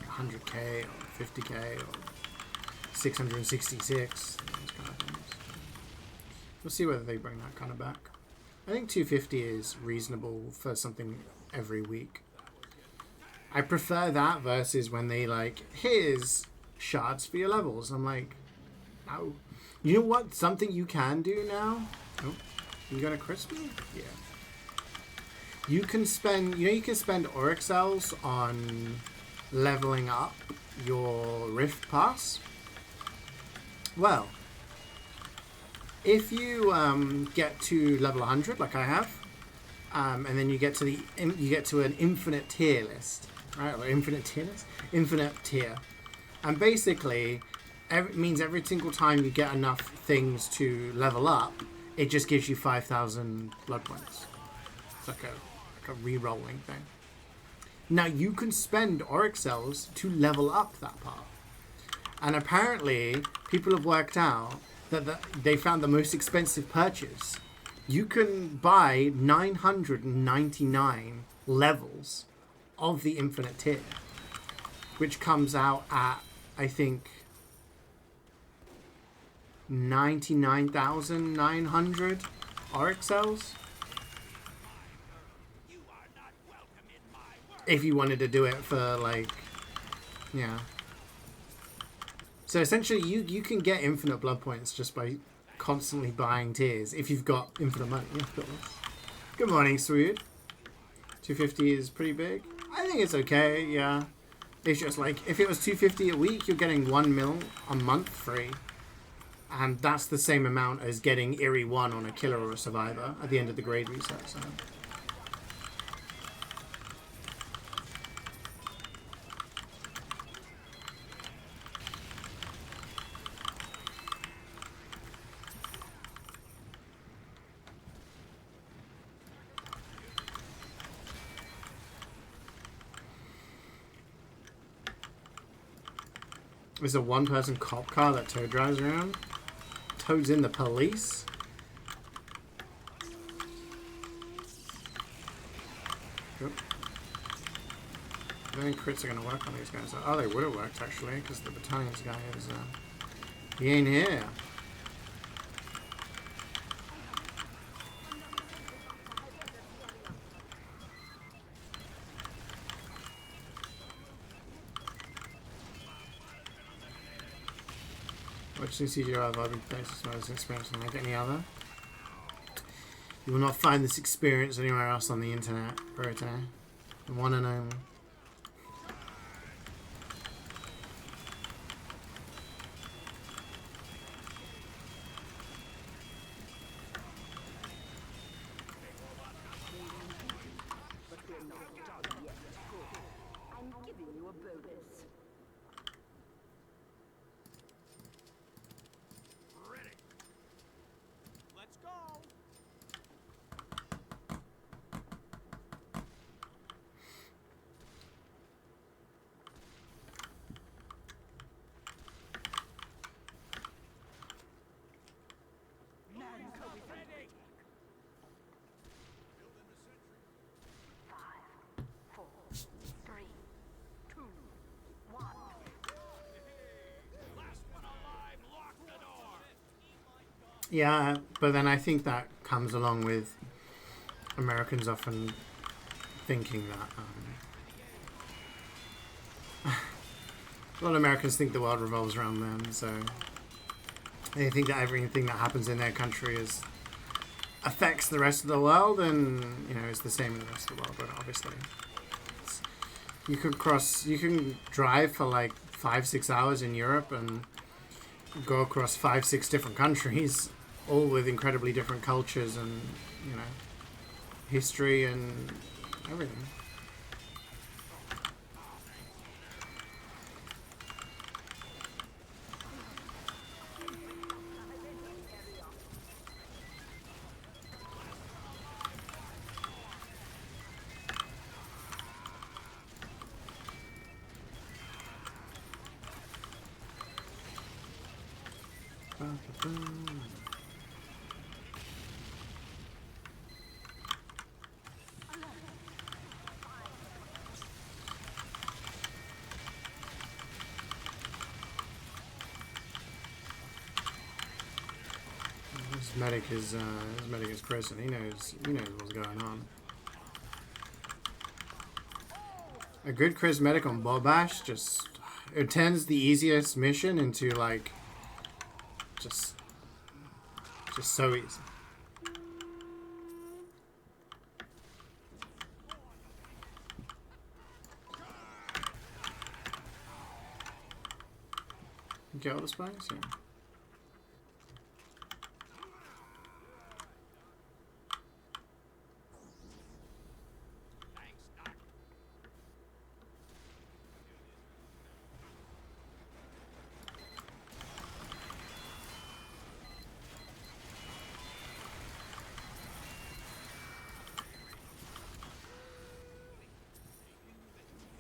100k or 50k or 666, those kind of things. We'll see whether they bring that kind of back. I think 250 is reasonable for something every week. I prefer that versus when they like, here's shards for your levels. I'm like, no. You know what? Something you can do now? Oh, you gonna crisp me? Yeah. You can spend, you know, you can spend Auric cells on leveling up your Rift Pass. Well, if you get to level 100, like I have, and then you get to an infinite tier list, right? Or infinite tier list, infinite tier, and basically, it means every single time you get enough things to level up, it just gives you 5,000 blood points. It's like a re-rolling thing. Now you can spend Auric cells to level up that part. And apparently, people have worked out that they found the most expensive purchase. You can buy 999 levels of the infinite tier, which comes out at, I think, 99,900 Auric cells. If you wanted to do it for, like, yeah. So essentially, you can get infinite blood points just by constantly buying tiers if you've got infinite money. Yeah, of course. Good morning, Swood. 250 is pretty big. I think it's okay, yeah. It's just like, if it was 250 a week, you're getting 1 mil a month free. And that's the same amount as getting Eerie 1 on a killer or a survivor at the end of the grade reset, so... There's a one-person cop car that Toad drives around. Toad's in the police. Yep. I don't think crits are going to work on these guys. Oh, they would have worked, actually, because the battalions guy is... he ain't here. Watching CeeJaey vibing places as an experience unlike any other. You will not find this experience anywhere else on the internet, Rote. The one and only. Yeah, but then I think that comes along with Americans often thinking that a lot of Americans think the world revolves around them, so they think that everything that happens in their country affects the rest of the world, and you know it's the same in the rest of the world. But obviously, you can drive for like 5-6 hours in Europe and go across 5-6 different countries, all with incredibly different cultures and you know history and everything. His medic is Chris, and he knows what's going on. A good Chris medic on Bobash just it turns the easiest mission into like just so easy. Get all the spies? Yeah.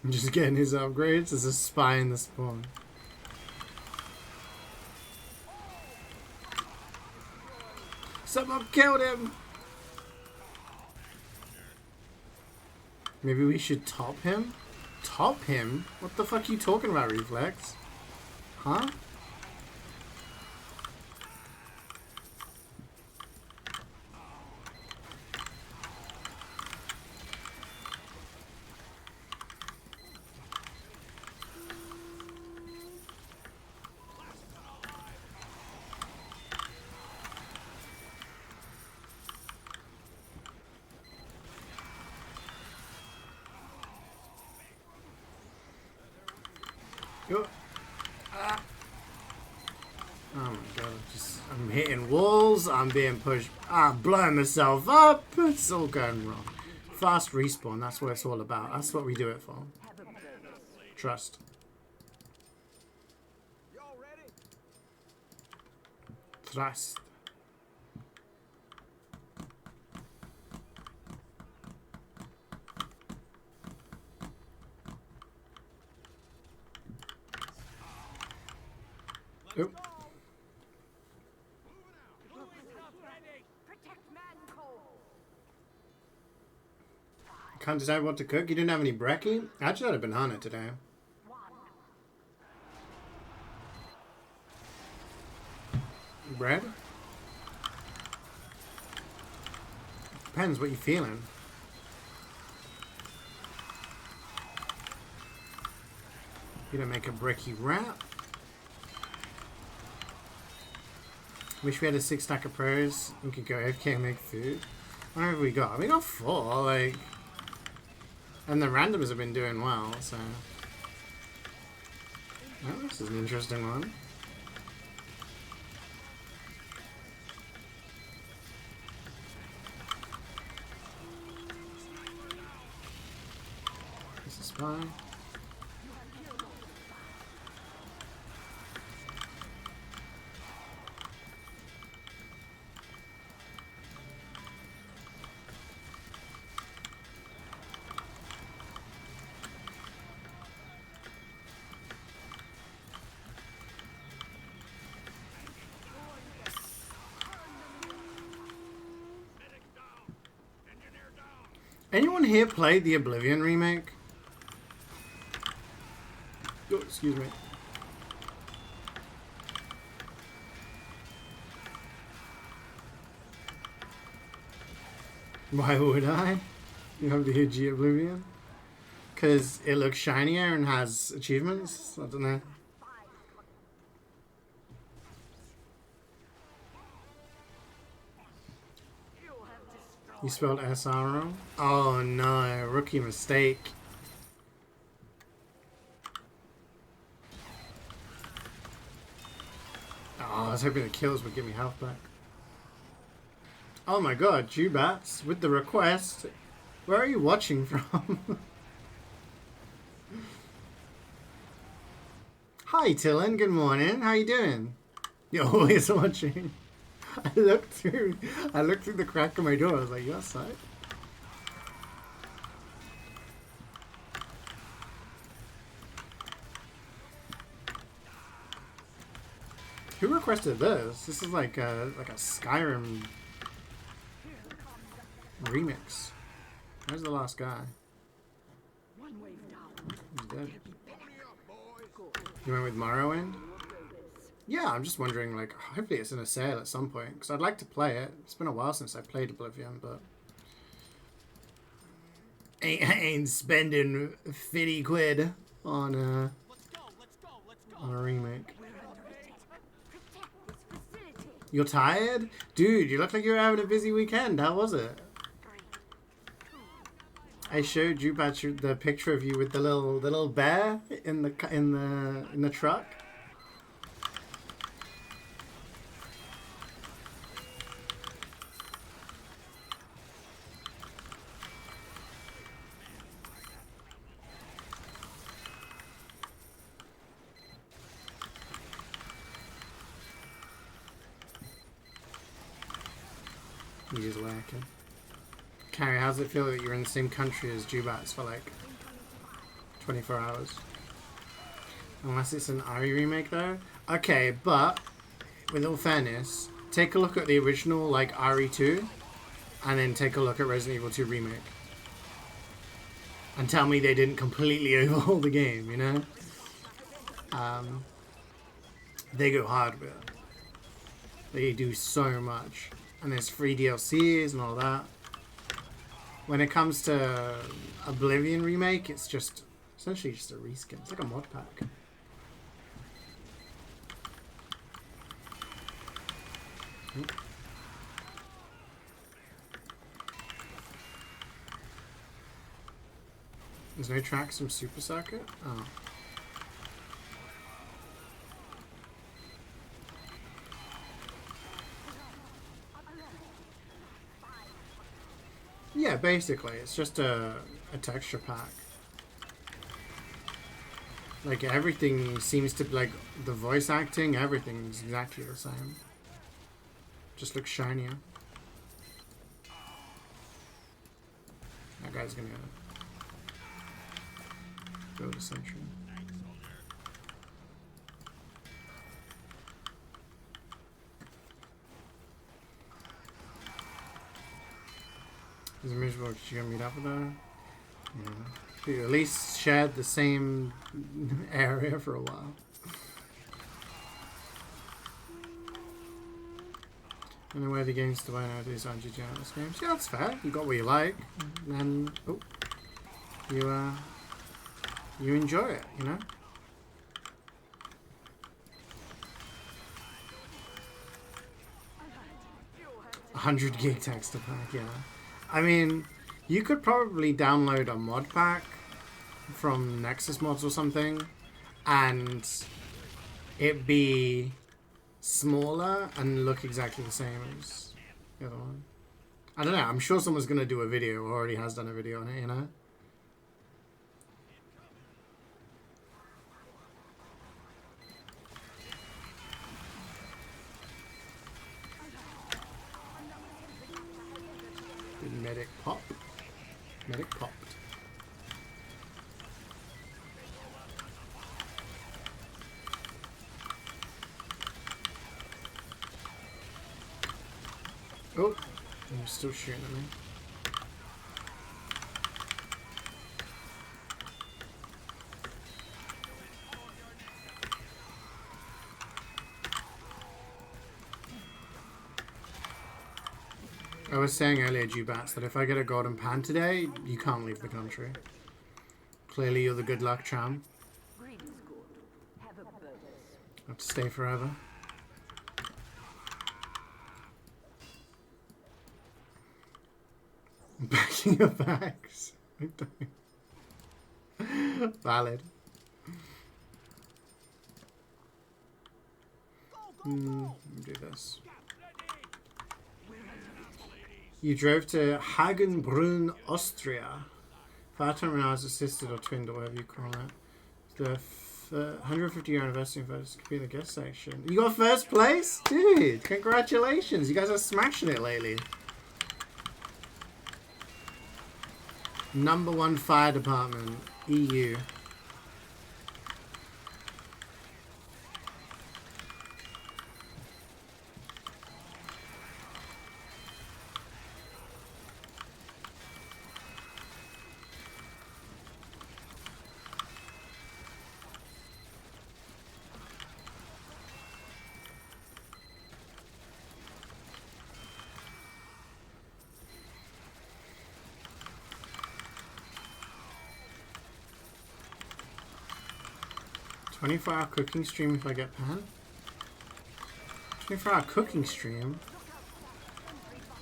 I'm just getting his upgrades as a spy in the spawn. Someone killed him! Maybe we should top him? Top him? What the fuck are you talking about, Reflex? Huh? Ah. Oh my god, I'm hitting walls, I'm being pushed, I'm blowing myself up, it's all going wrong. Fast respawn, that's what it's all about, that's what we do it for. Trust. Trust. Oop. Can't decide what to cook? You didn't have any brekkie? I actually had a banana today. Bread? Depends what you're feeling. You don't make a brekkie wrap. Wish we had a 6 stack of pros and could go AFK and make food. What have we got? We got 4, like... And the randoms have been doing well, so... Oh, this is an interesting one. This is fine. Anyone here played the Oblivion remake? Oh, excuse me. Why would I? You have the OG Oblivion? Because it looks shinier and has achievements? I don't know. You spelled SR wrong? Oh no, rookie mistake. Oh, I was hoping the kills would give me health back. Oh my god, Jubats, with the request. Where are you watching from? Hi Tillen, good morning. How you doing? You're always watching. I looked through the crack of my door. I was like, you outside? Who requested this? This is like a Skyrim remix. Where's the last guy? He's dead. You went with Morrowind? Yeah, I'm just wondering, like, hopefully it's in a sale at some point, because I'd like to play it. It's been a while since I played Oblivion, but... ain't spending 50 quid on a remake. You're tired? Dude, you look like you're having a busy weekend. How was it? I showed you about the picture of you with the little bear in the truck. He's working. Carrie, how's it feel that you're in the same country as Jubats for like 24 hours? Unless it's an Ari remake though. Okay, but with all fairness, take a look at the original like Ari 2 and then take a look at Resident Evil 2 remake. And tell me they didn't completely overhaul the game, you know? They go hard with it. They do so much. And there's free DLCs and all that. When it comes to Oblivion remake, it's just essentially just a reskin. It's like a mod pack. There's no tracks from Super Circuit? Oh. Yeah, basically, it's just a texture pack. Like, everything seems to be, like, the voice acting, everything's exactly the same. Just looks shinier. That guy's gonna build a sentry. Is it miserable because you're gonna meet up with her? Yeah. You at least shared the same area for a while. And where the games to buy nowadays on GGNS games. Yeah, that's fair. You got what you like. And oh, you enjoy it, you know? 100 gig texture pack, yeah. I mean, you could probably download a mod pack from Nexus Mods or something, and it be smaller and look exactly the same as the other one. I don't know. I'm sure someone's going to do a video or already has done a video on it, you know? Did medic pop? Medic popped. Oh, you're still shooting at me. I was saying earlier, Jubats, that if I get a golden pan today, you can't leave the country. Clearly you're the good luck charm. Have to stay forever. Backing your bags. Valid. Let me do this. You drove to Hagenbrunn, Austria. 5 terminals assisted or twinned or whatever you call it. The 150-year anniversary of this could be the guest section. You got first place? Dude, congratulations. You guys are smashing it lately. #1 fire department, EU. $24-hour cooking stream if I get pan. 24-hour cooking stream?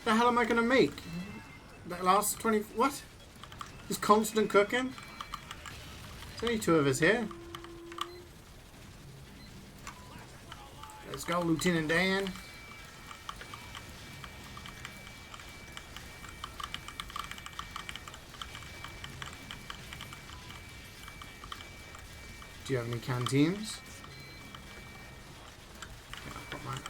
The hell am I gonna make? That last 20... What? Just constant cooking? There's only 2 of us here. Let's go, Lieutenant Dan. Do you have any canteens? Yeah, I've got mine.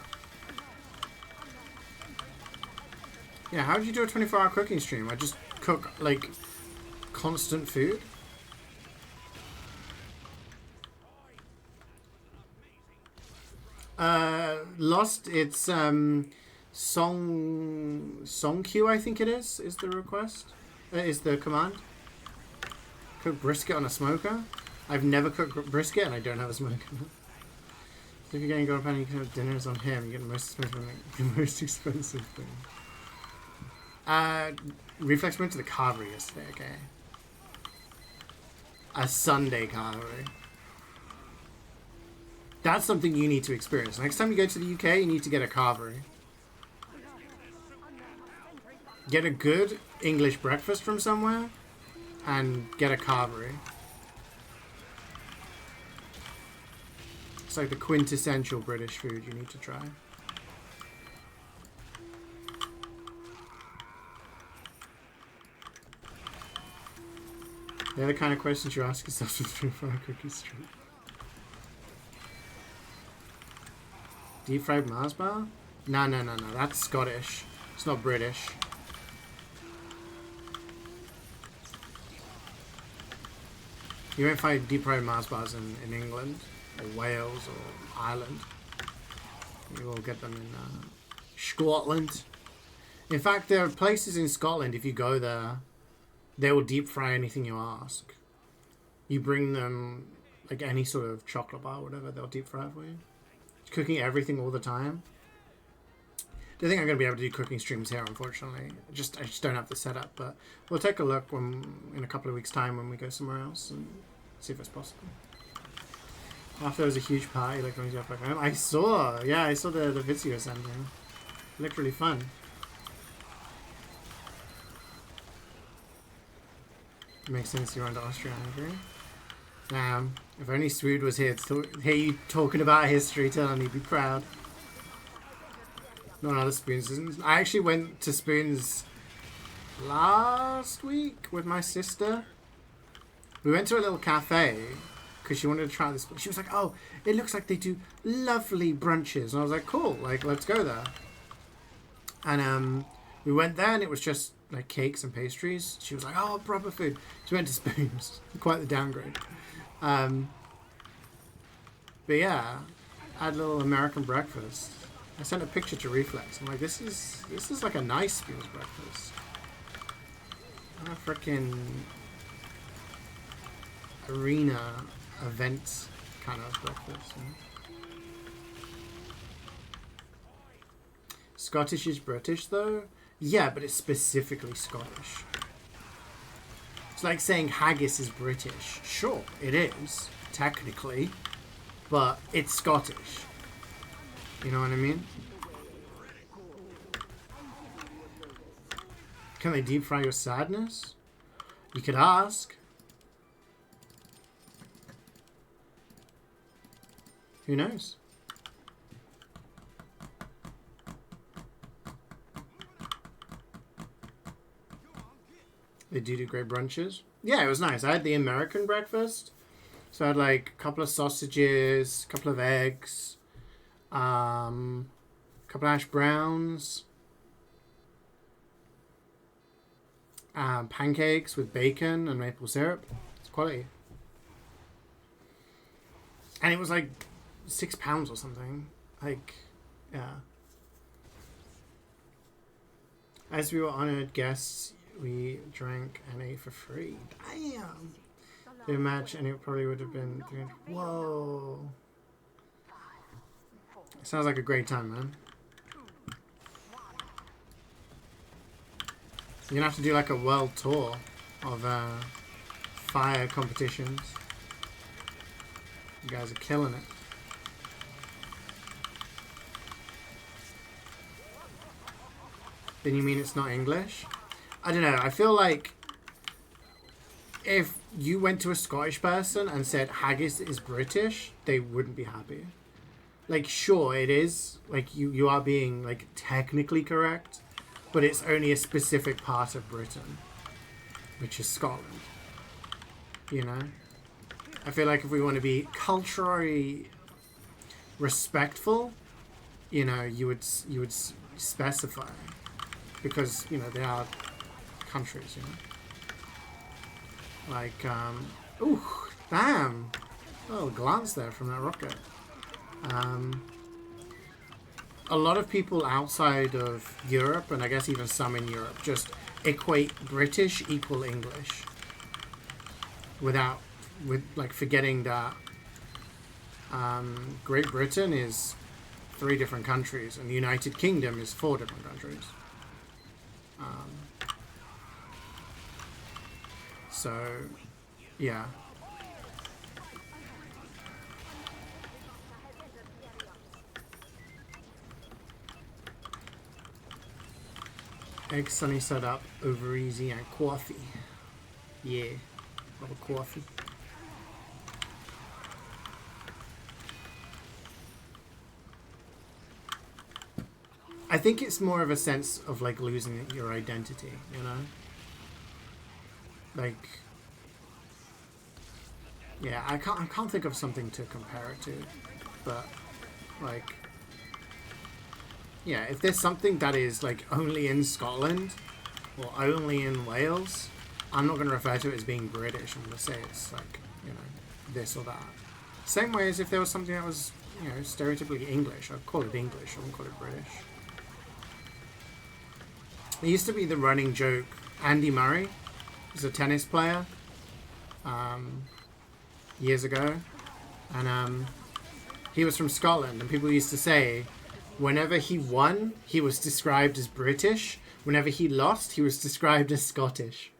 Yeah, how do you do a 24-hour cooking stream? I just cook, like, constant food? Lost, it's, song queue, I think it is the request. Is the command. Cook brisket on a smoker? I've never cooked brisket and I don't have a smoker. If you're getting golden pan, you can have dinners on him. You get the most expensive thing. Reflex went to the carvery yesterday, okay. A Sunday carvery. That's something you need to experience. Next time you go to the UK, you need to get a carvery. Get a good English breakfast from somewhere and get a carvery. It's like the quintessential British food you need to try. They're the kind of questions you ask yourself with 3-5 Cookie Street. Deep fried Mars bar? No. That's Scottish. It's not British. You won't find deep fried Mars bars in England, or Wales, or Ireland. You will get them in Scotland. In fact, there are places in Scotland, if you go there, they will deep fry anything you ask. You bring them, like, any sort of chocolate bar or whatever, they'll deep fry it for you. Cooking everything all the time. Don't think I'm going to be able to do cooking streams here, unfortunately. I just don't have the setup, but we'll take a look in a couple of weeks' time when we go somewhere else and see if it's possible. After there was a huge party, like when you got back home. I saw the video sent in. It looked really fun. Makes sense you're under Austria-Hungary. If only Swood was here to hear you talking about history, tell him he'd be proud. Not another Spoons. I actually went to Spoons last week with my sister. We went to a little cafe because she wanted to try this. She was like, oh, it looks like they do lovely brunches. And I was like, cool, like, let's go there. And we went there and it was just like cakes and pastries. She was like, oh, proper food. She went to Spoons. Quite the downgrade. But yeah, I had a little American breakfast. I sent a picture to Reflex. I'm like, this is like a nice Spoons breakfast. Not a freaking arena event kind of breakfast. You know? Scottish is British though? Yeah, but it's specifically Scottish. It's like saying haggis is British. Sure, it is, technically, but it's Scottish. You know what I mean? Can they deep fry your sadness? You could ask. Who knows? They do great brunches. Yeah, it was nice. I had the American breakfast. So I had like a couple of sausages, a couple of eggs, a couple of hash browns, pancakes with bacon and maple syrup. It's quality. And it was like £6 or something. Like, yeah. As we were honoured guests, we drank and ate for free. Damn. The match, and it probably would have been 300. Whoa. Sounds like a great time, man. You're gonna have to do like a world tour of fire competitions. You guys are killing it. Then you mean it's not English? I don't know. I feel like if you went to a Scottish person and said haggis is British, they wouldn't be happy. Like, sure, it is. Like, you are being, like, technically correct, but it's only a specific part of Britain, which is Scotland. You know? I feel like if we want to be culturally respectful, you know, you would specify, because, you know, they are countries, you know? Like, ooh, damn. Oh, glance there from that rocket. A lot of people outside of Europe, and I guess even some in Europe, just equate British equal English. With like forgetting that Great Britain is 3 different countries, and the United Kingdom is 4 different countries. So, yeah. Egg sunny set up, over easy, and coffee. Yeah, a little coffee. I think it's more of a sense of like losing your identity, you know? Like, yeah, I can't think of something to compare it to, but like, yeah, if there's something that is like only in Scotland or only in Wales, I'm not going to refer to it as being British. I'm going to say it's like, you know, this or that. Same way as if there was something that was, you know, stereotypically English, I'd call it English, I wouldn't call it British. There used to be the running joke, Andy Murray was a tennis player years ago, and he was from Scotland, and people used to say whenever he won, he was described as British. Whenever he lost, he was described as Scottish.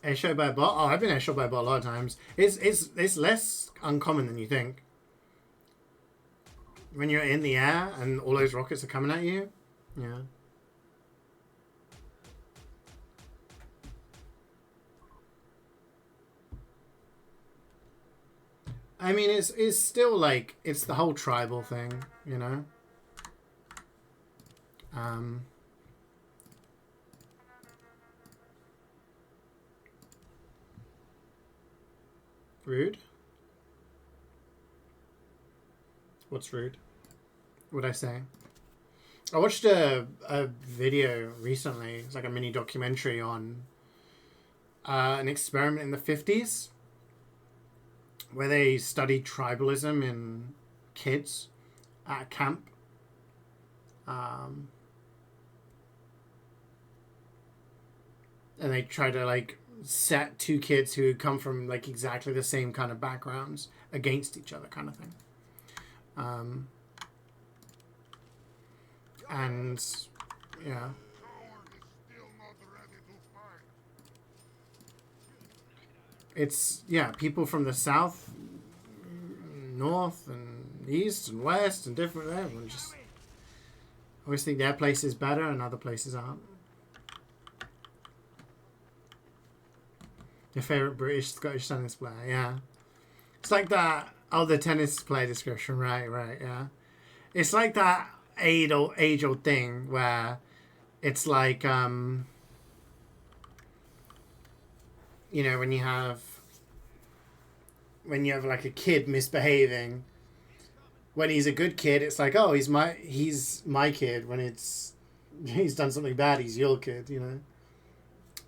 Airshot by a bot? Oh, I've been airshot by a bot a lot of times. It's less uncommon than you think. When you're in the air and all those rockets are coming at you. Yeah. I mean, it's still like, it's the whole tribal thing, you know? Rude? What's rude? What'd I say? I watched a video recently. It's like a mini documentary on an experiment in the 50s where they studied tribalism in kids at a camp. And they try to like set two kids who come from like exactly the same kind of backgrounds against each other, kind of thing. And yeah, it's people from the south, north, and east, and west, and different. Everyone just always think their place is better and other places aren't. Your favorite British Scottish tennis player, yeah. It's like that. Oh, the tennis player description, right, yeah. It's like that age-old thing where it's like, you know, when you have like a kid misbehaving. When he's a good kid, it's like, oh, he's my kid. When he's done something bad, he's your kid, you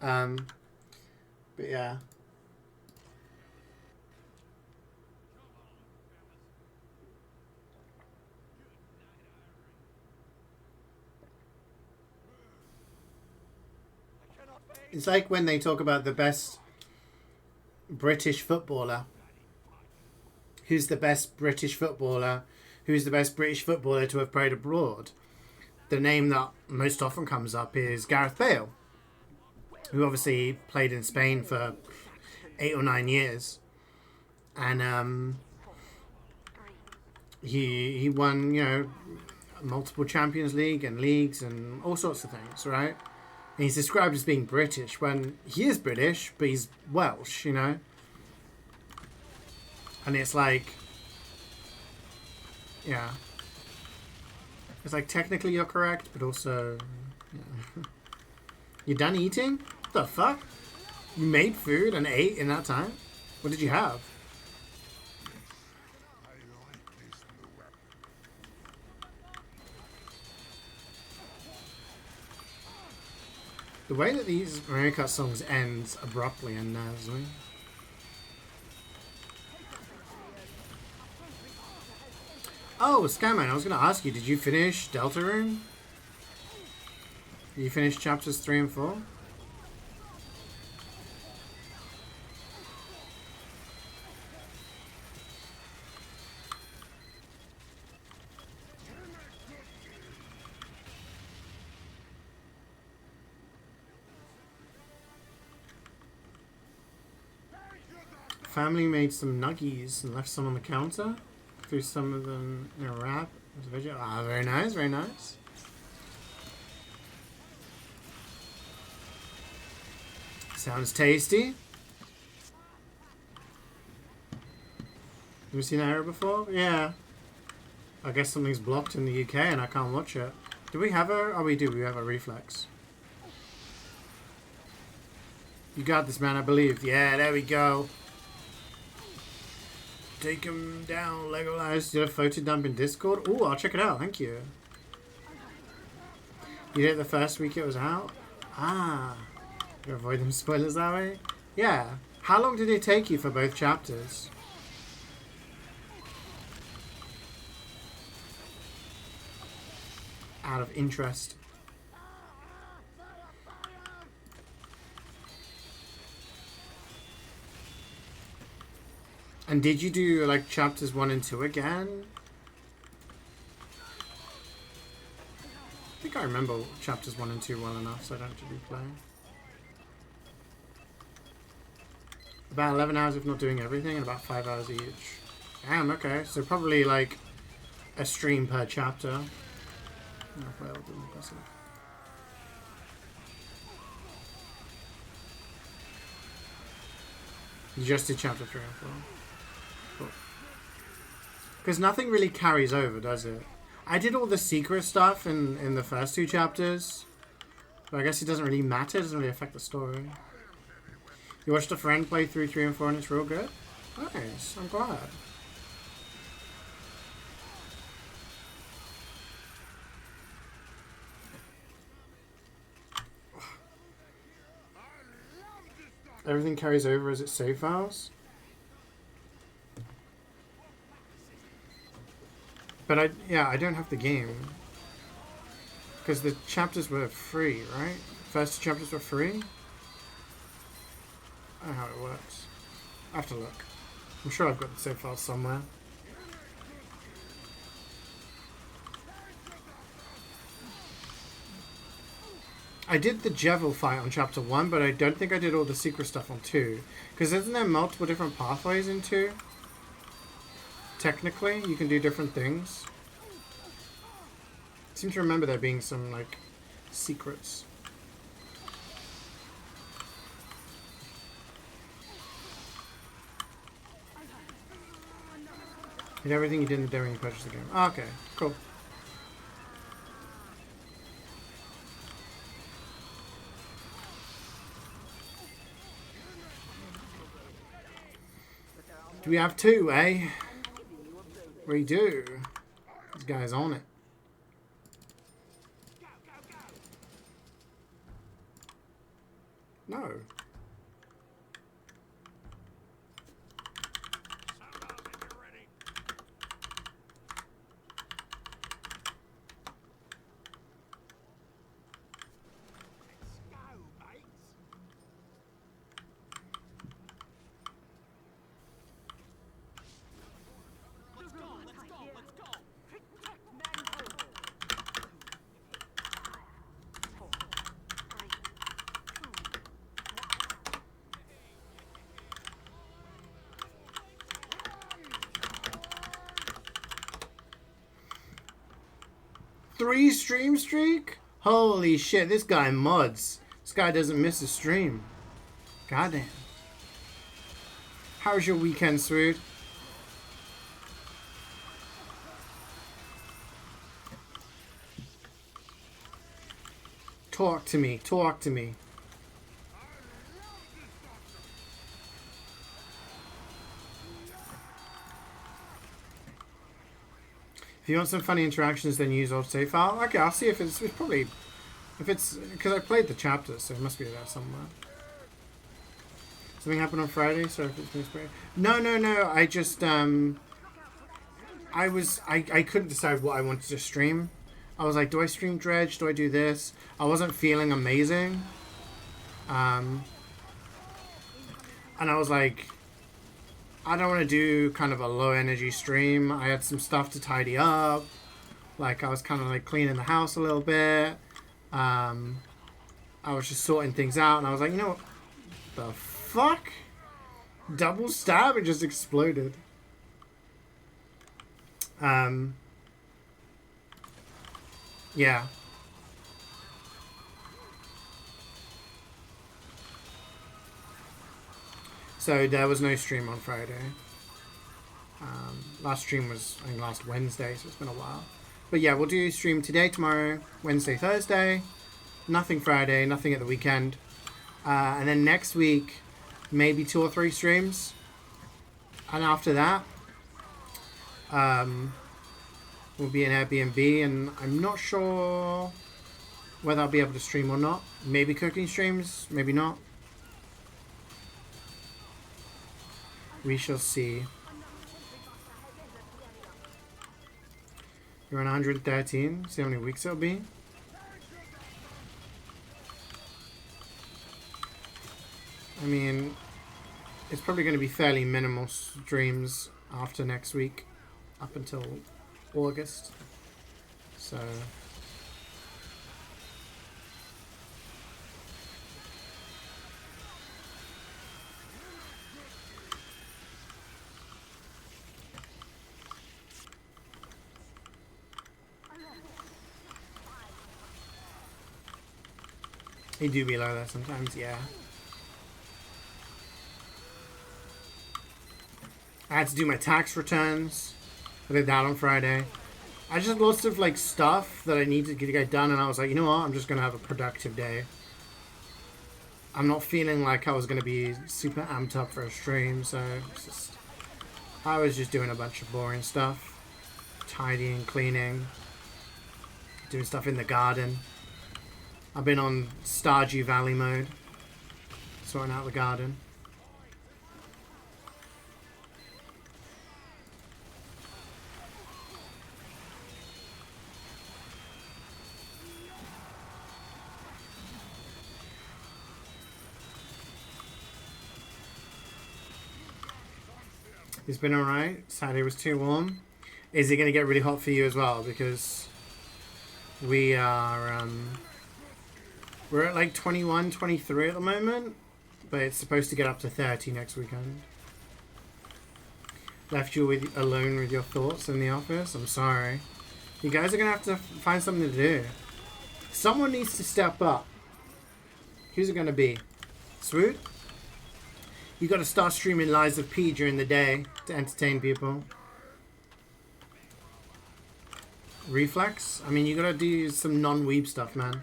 know. But yeah. It's like when they talk about the best British footballer. Who's the best British footballer? Who's the best British footballer to have played abroad? The name that most often comes up is Gareth Bale, who obviously played in Spain for 8 or 9 years. And he won, you know, multiple Champions League and leagues and all sorts of things, right? And he's described as being British when he is British, but he's Welsh, you know? And it's like, yeah. It's like technically you're correct, but also, yeah. You done eating? What the fuck? You made food and ate in that time? What did you have? The way that these Mario Kart songs end abruptly unnerves me. Oh, Skyman, I was going to ask you, did you finish Deltarune? Did you finish chapters 3 and 4? Family made some nuggies and left some on the counter. Threw some of them in a wrap. Ah, very nice, very nice. Sounds tasty. Have you seen that error before? Yeah. I guess something's blocked in the UK and I can't watch it. Do we have a... Oh, we do. We have a reflex. You got this, man, I believe. Yeah, there we go. Take him down, Legolas. Did a photo dump in Discord? Oh, I'll check it out. Thank you. You did it the first week it was out? Ah. You avoid them spoilers that way? Yeah. How long did it take you for both chapters? Out of interest. And did you do like chapters 1 and 2 again? I think I remember chapters 1 and 2 well enough, so I don't have to replay. About 11 hours if not doing everything, and about 5 hours each. Damn, okay. So probably like a stream per chapter. Oh, well, impressive. You just did chapter 3 and 4. Cool. Because nothing really carries over, does it? I did all the secret stuff in the first 2 chapters. But I guess it doesn't really matter. It doesn't really affect the story. You watched a friend play through 3 and 4 and it's real good? Nice. I'm glad. Everything carries over as it save files? But I don't have the game. Because the chapters were free, right? First 2 chapters were free? I don't know how it works. I have to look. I'm sure I've got the save files somewhere. I did the Jevil fight on chapter 1, but I don't think I did all the secret stuff on 2. Because isn't there multiple different pathways in 2? Technically, you can do different things. I seem to remember there being some, like, secrets. Did everything you did in the day when you purchased the game. Oh, okay, cool. Do we have 2, eh? We do. This guy's on it. No. Three stream streak? Holy shit, this guy mods. This guy doesn't miss a stream. Goddamn. How was your weekend, Swoot? Talk to me. Talk to me. If you want some funny interactions, then use old save file. Okay, I'll see if it's probably... If it's... Because I played the chapters, so it must be there somewhere. Something happened on Friday? Sorry if it's been sprayed. No. I just... I couldn't decide what I wanted to stream. I was like, do I stream Dredge? Do I do this? I wasn't feeling amazing. And I was like... I don't want to do kind of a low energy stream. I had some stuff to tidy up. Like I was kind of like cleaning the house a little bit. I was just sorting things out and I was like, you know what the fuck? Double stab, it just exploded. Yeah. So there was no stream on Friday. Last stream was, I think, last Wednesday, so it's been a while. But yeah, we'll do stream today, tomorrow, Wednesday, Thursday. Nothing Friday, nothing at the weekend. And then next week, maybe 2 or 3 streams. And after that, we'll be in Airbnb, and I'm not sure whether I'll be able to stream or not. Maybe cooking streams, maybe not. We shall see. You're on 113. See how many weeks it'll be. I mean, it's probably going to be fairly minimal streams after next week, up until August. So... They do be like that sometimes, yeah. I had to do my tax returns. I did that on Friday. I just had lots of like stuff that I needed to get done, and I was like, you know what? I'm just gonna have a productive day. I'm not feeling like I was gonna be super amped up for a stream, so it's just, I was just doing a bunch of boring stuff, tidying, cleaning, doing stuff in the garden. I've been on Stardew Valley mode, sorting out the garden. It's been alright. Saturday was too warm. Is it going to get really hot for you as well? Because we are, we're at like 21, 23 at the moment. But it's supposed to get up to 30 next weekend. Left you alone with your thoughts in the office? I'm sorry. You guys are going to have to find something to do. Someone needs to step up. Who's it going to be? Swoot? You got to start streaming Lies of P during the day to entertain people. Reflex? I mean, you got to do some non-weeb stuff, man.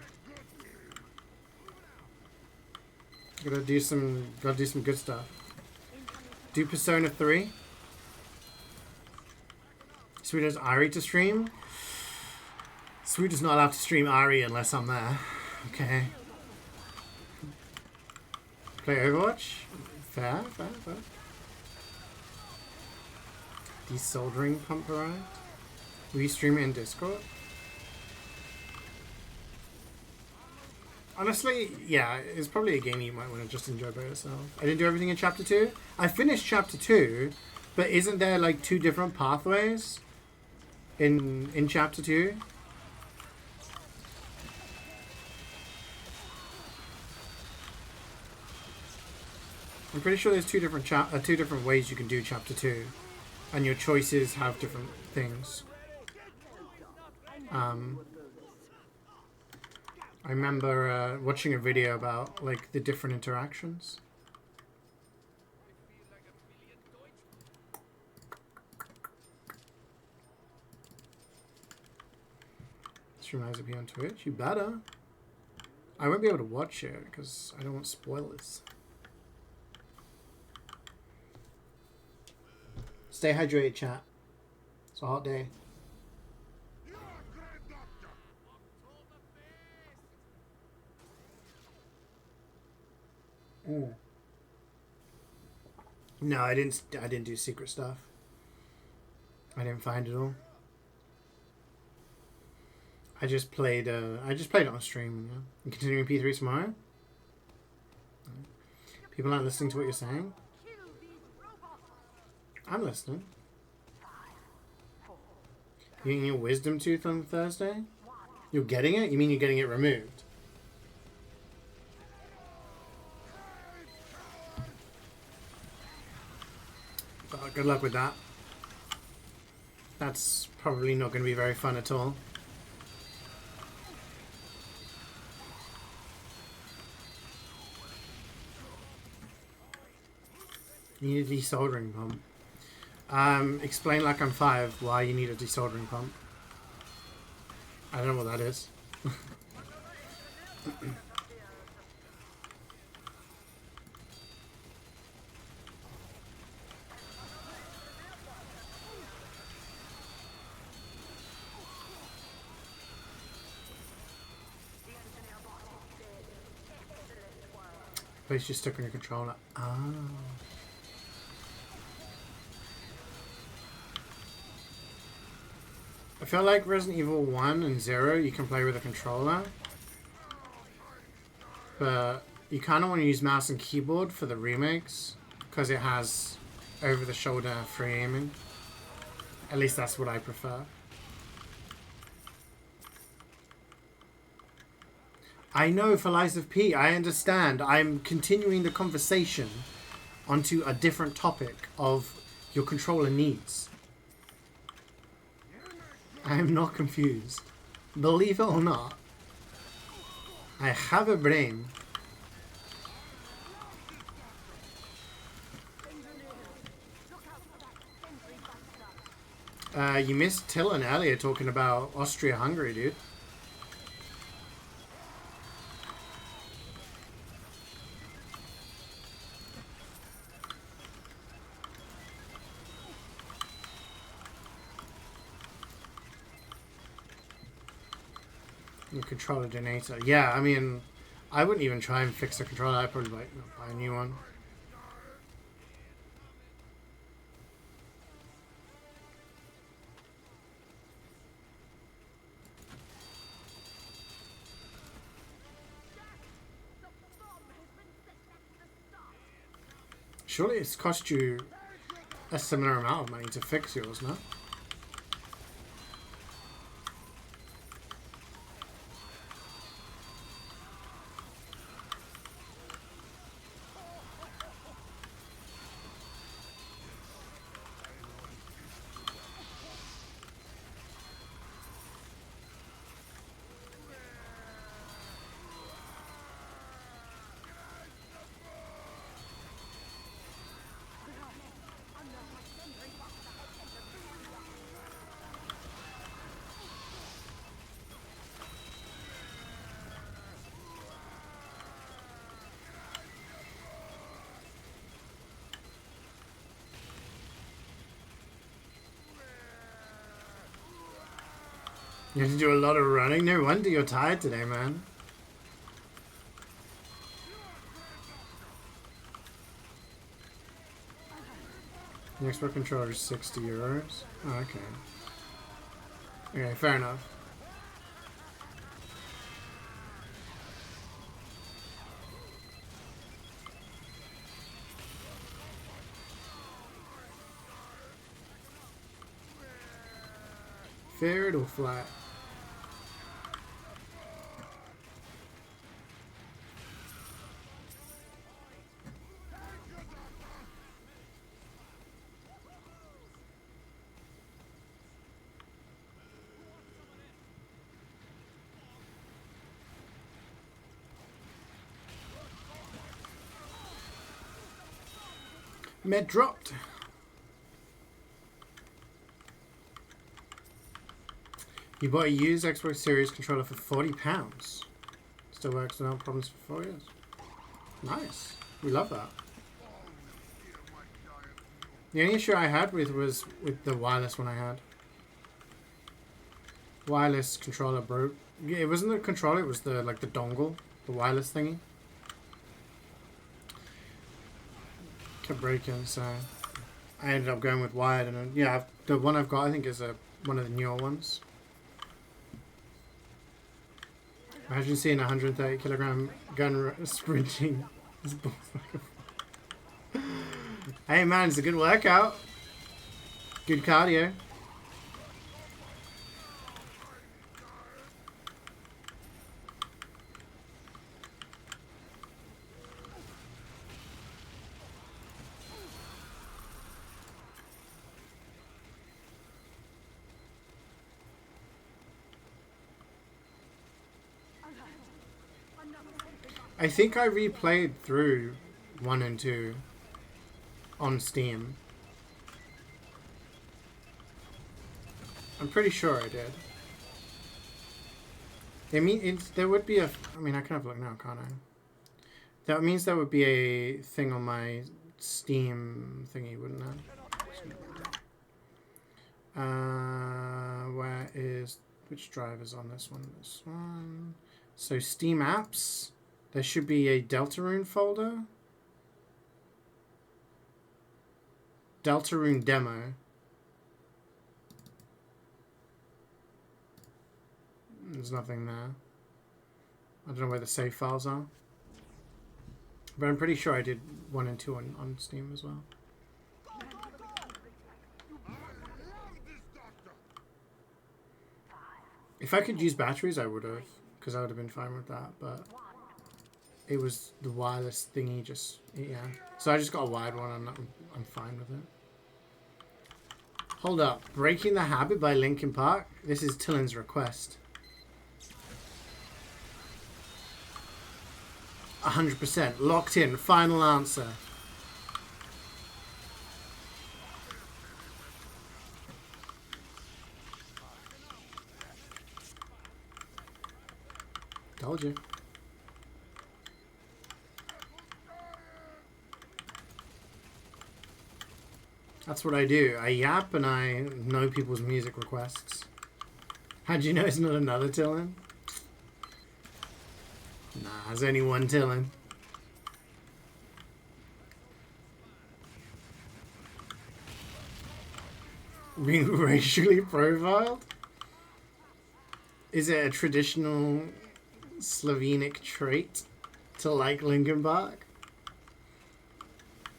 You got to do some good stuff. Do Persona 3. Swoot has Ari to stream. Swoot is not allowed to stream Ari unless I'm there. Okay. Play Overwatch? Fair. Desoldering pump arrived. Will you stream it in Discord? Honestly, yeah, it's probably a game you might want to just enjoy by yourself. I didn't do everything in Chapter 2. I finished Chapter 2, but isn't there like 2 different pathways in Chapter 2? I'm pretty sure there's two different ways you can do Chapter 2, and your choices have different things. I remember watching a video about like the different interactions. Stream Lies of P on Twitch. You better. I won't be able to watch it because I don't want spoilers. Stay hydrated, chat. It's a hot day. Ooh. No, I didn't do secret stuff. I didn't find it all. I just played it on stream. Yeah. You continuing P3 tomorrow? People aren't listening to what you're saying? I'm listening. You getting your wisdom tooth on Thursday? You're getting it? You mean you're getting it removed? Well, good luck with that. That's probably not going to be very fun at all. You need a desoldering pump. Explain like I'm 5 why you need a desoldering pump. I don't know what that is. Place you stuck on your controller. Ah. I feel like Resident Evil 1 and 0 you can play with a controller. But you kind of want to use mouse and keyboard for the remakes. Because it has over-the-shoulder free aiming. At least that's what I prefer. I know for Lies of P, I understand. I'm continuing the conversation onto a different topic of your controller needs. I am not confused. Believe it or not. I have a brain. You missed Tillin earlier talking about Austria-Hungary, dude. You control a donator. Yeah, I mean, I wouldn't even try and fix the controller. I'd probably like buy a new one. Surely it's cost you a similar amount of money to fix yours, no? You have to do a lot of running. No wonder you're tired today, man. The Xbox controller is €60. Oh, okay. Okay, fair enough. Fair or flat? Med dropped. You bought a used Xbox Series controller for £40. Still works without problems for 4 years. Nice. We love that. The only issue I had was with the wireless one I had. Wireless controller broke. Yeah, it wasn't the controller, it was the the dongle, the wireless thingy. Kept breaking, so I ended up going with wired, and yeah, the one I've got I think is one of the newer ones. Imagine seeing a 130-kilogram gun sprinting. Hey man, it's a good workout. Good cardio. I think I replayed through 1 and 2 on Steam. I'm pretty sure I did. There would be a... I mean, I can have a look now, can't I? That means there would be a thing on my Steam thingy, wouldn't it? Where is... Which drive is on this one? This one. So Steam apps. There should be a Deltarune folder. Deltarune demo. There's nothing there. I don't know where the save files are. But I'm pretty sure I did 1 and 2 on Steam as well. If I could use batteries, I would have. Because I would have been fine with that. But it was the wireless thingy just... Yeah. So I just got a wired one and I'm fine with it. Hold up. Breaking the Habit by Linkin Park? This is Tillin's request. 100%. Locked in. Final answer. Told you. That's what I do. I yap and I know people's music requests. How'd you know it's not another Tillin? Nah, there's only one Tillin. Being racially profiled? Is it a traditional Slovenic trait to like Linkin Park?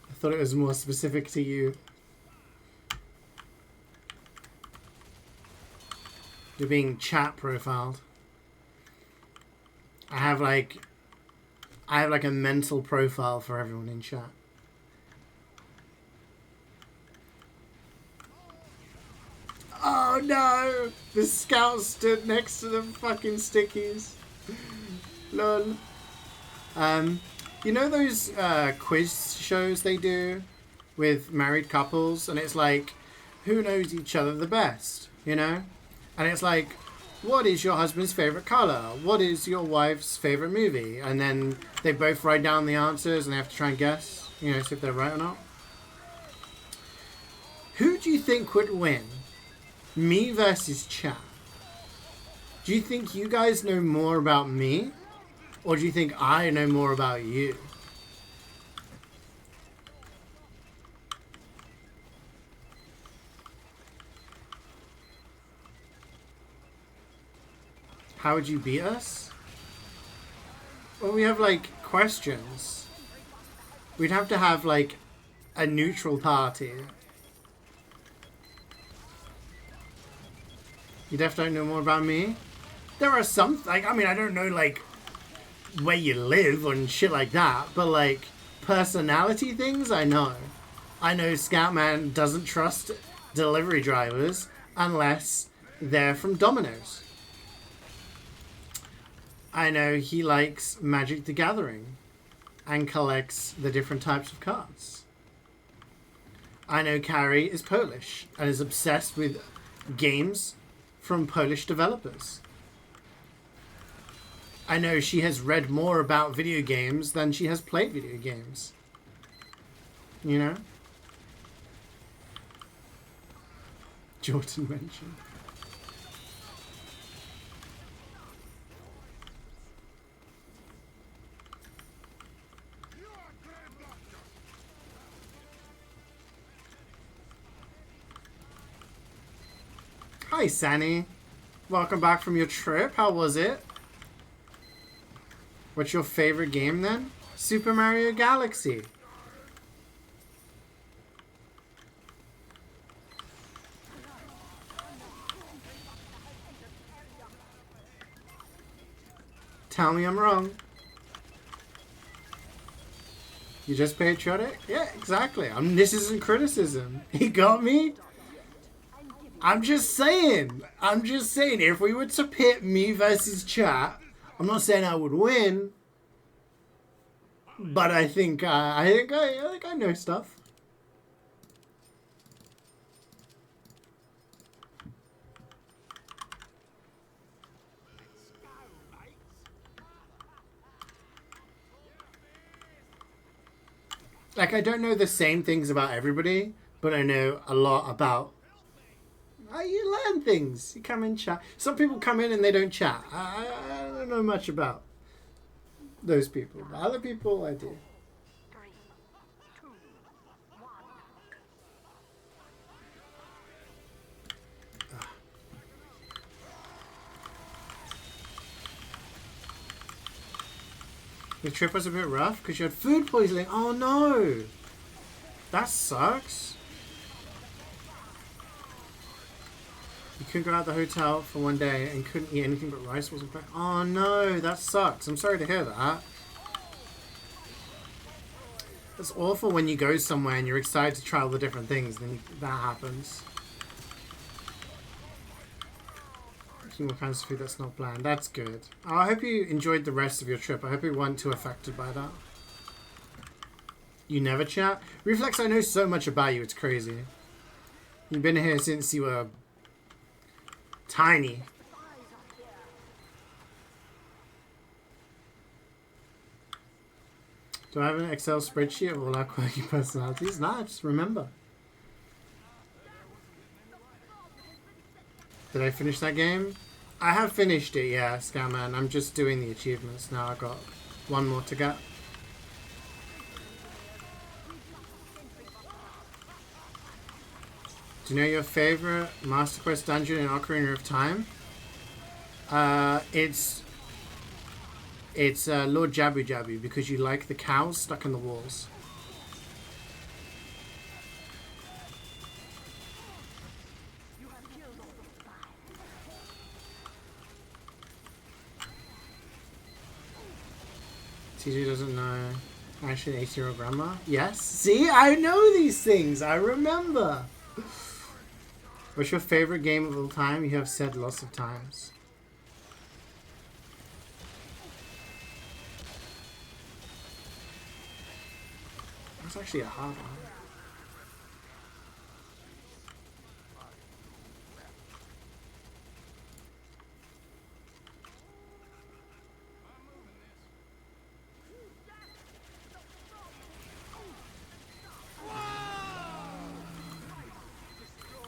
I thought it was more specific to you. You're being chat profiled. I have like a mental profile for everyone in chat. Oh no! The scout stood next to the fucking stickies. Lol. You know those quiz shows they do with married couples, and it's like, who knows each other the best, you know? And it's like, what is your husband's favorite color? What is your wife's favorite movie? And then they both write down the answers and they have to try and guess, you know, see if they're right or not. Who do you think would win? Me versus chat? Do you think you guys know more about me? Or do you think I know more about you? How would you beat us? Well, we have, like, questions. We'd have to have, like, a neutral party. You definitely know more about me? There are some, like, I mean, I don't know, like, where you live and shit like that, but, like, personality things, I know. I know Scoutman doesn't trust delivery drivers unless they're from Domino's. I know he likes Magic the Gathering and collects the different types of cards. I know Carrie is Polish and is obsessed with games from Polish developers. I know she has read more about video games than she has played video games. You know? Jordan mentioned. Hi, Sani. Welcome back from your trip. How was it? What's your favorite game then? Super Mario Galaxy. Tell me I'm wrong. You just patriotic? Yeah, exactly. This isn't criticism. He got me? I'm just saying. If we were to pit me versus chat, I'm not saying I would win, but I think I know stuff. Like, I don't know the same things about everybody, but I know a lot about. You learn things. You come in chat. Some people come in and they don't chat. I don't know much about those people. But other people, I do. The trip was a bit rough because you had food poisoning. Oh no! That sucks. You couldn't go out of the hotel for one day and couldn't eat anything but rice. Wasn't back. Oh no, that sucks. I'm sorry to hear that. It's awful when you go somewhere and you're excited to try all the different things, then that happens. Eating all kinds of food that's not bland. That's good. I hope you enjoyed the rest of your trip. I hope you weren't too affected by that. You never chat? Reflex, I know so much about you. It's crazy. You've been here since you were tiny. Do I have an Excel spreadsheet of all our quirky personalities? Nah, just remember. Did I finish that game? I have finished it, yeah, Scamman. I'm just doing the achievements now. I've got one more to get. Do you know your favorite Master Quest dungeon in Ocarina of Time? It's Lord Jabu Jabu, because you like the cows stuck in the walls. CeeJaey doesn't know. Actually, an 80-year-old grandma? Yes. See, I know these things. I remember. What's your favorite game of all time? You have said lots of times. That's actually a hard one.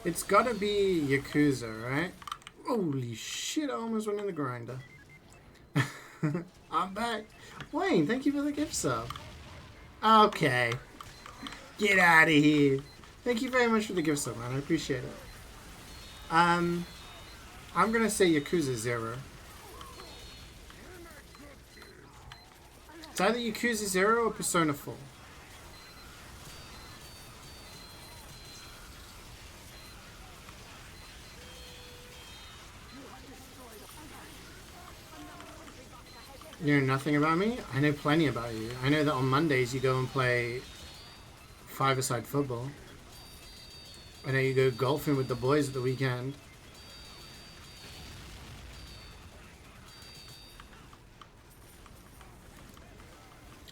It's gotta be Yakuza, right? Holy shit, I almost went in the grinder. I'm back. Wayne, thank you for the gift sub. Okay. Get out of here. Thank you very much for the gift sub, man. I appreciate it. I'm gonna say Yakuza 0. It's either Yakuza 0 or Persona 4. You know nothing about me? I know plenty about you. I know that on Mondays you go and play five-a-side football. I know you go golfing with the boys at the weekend.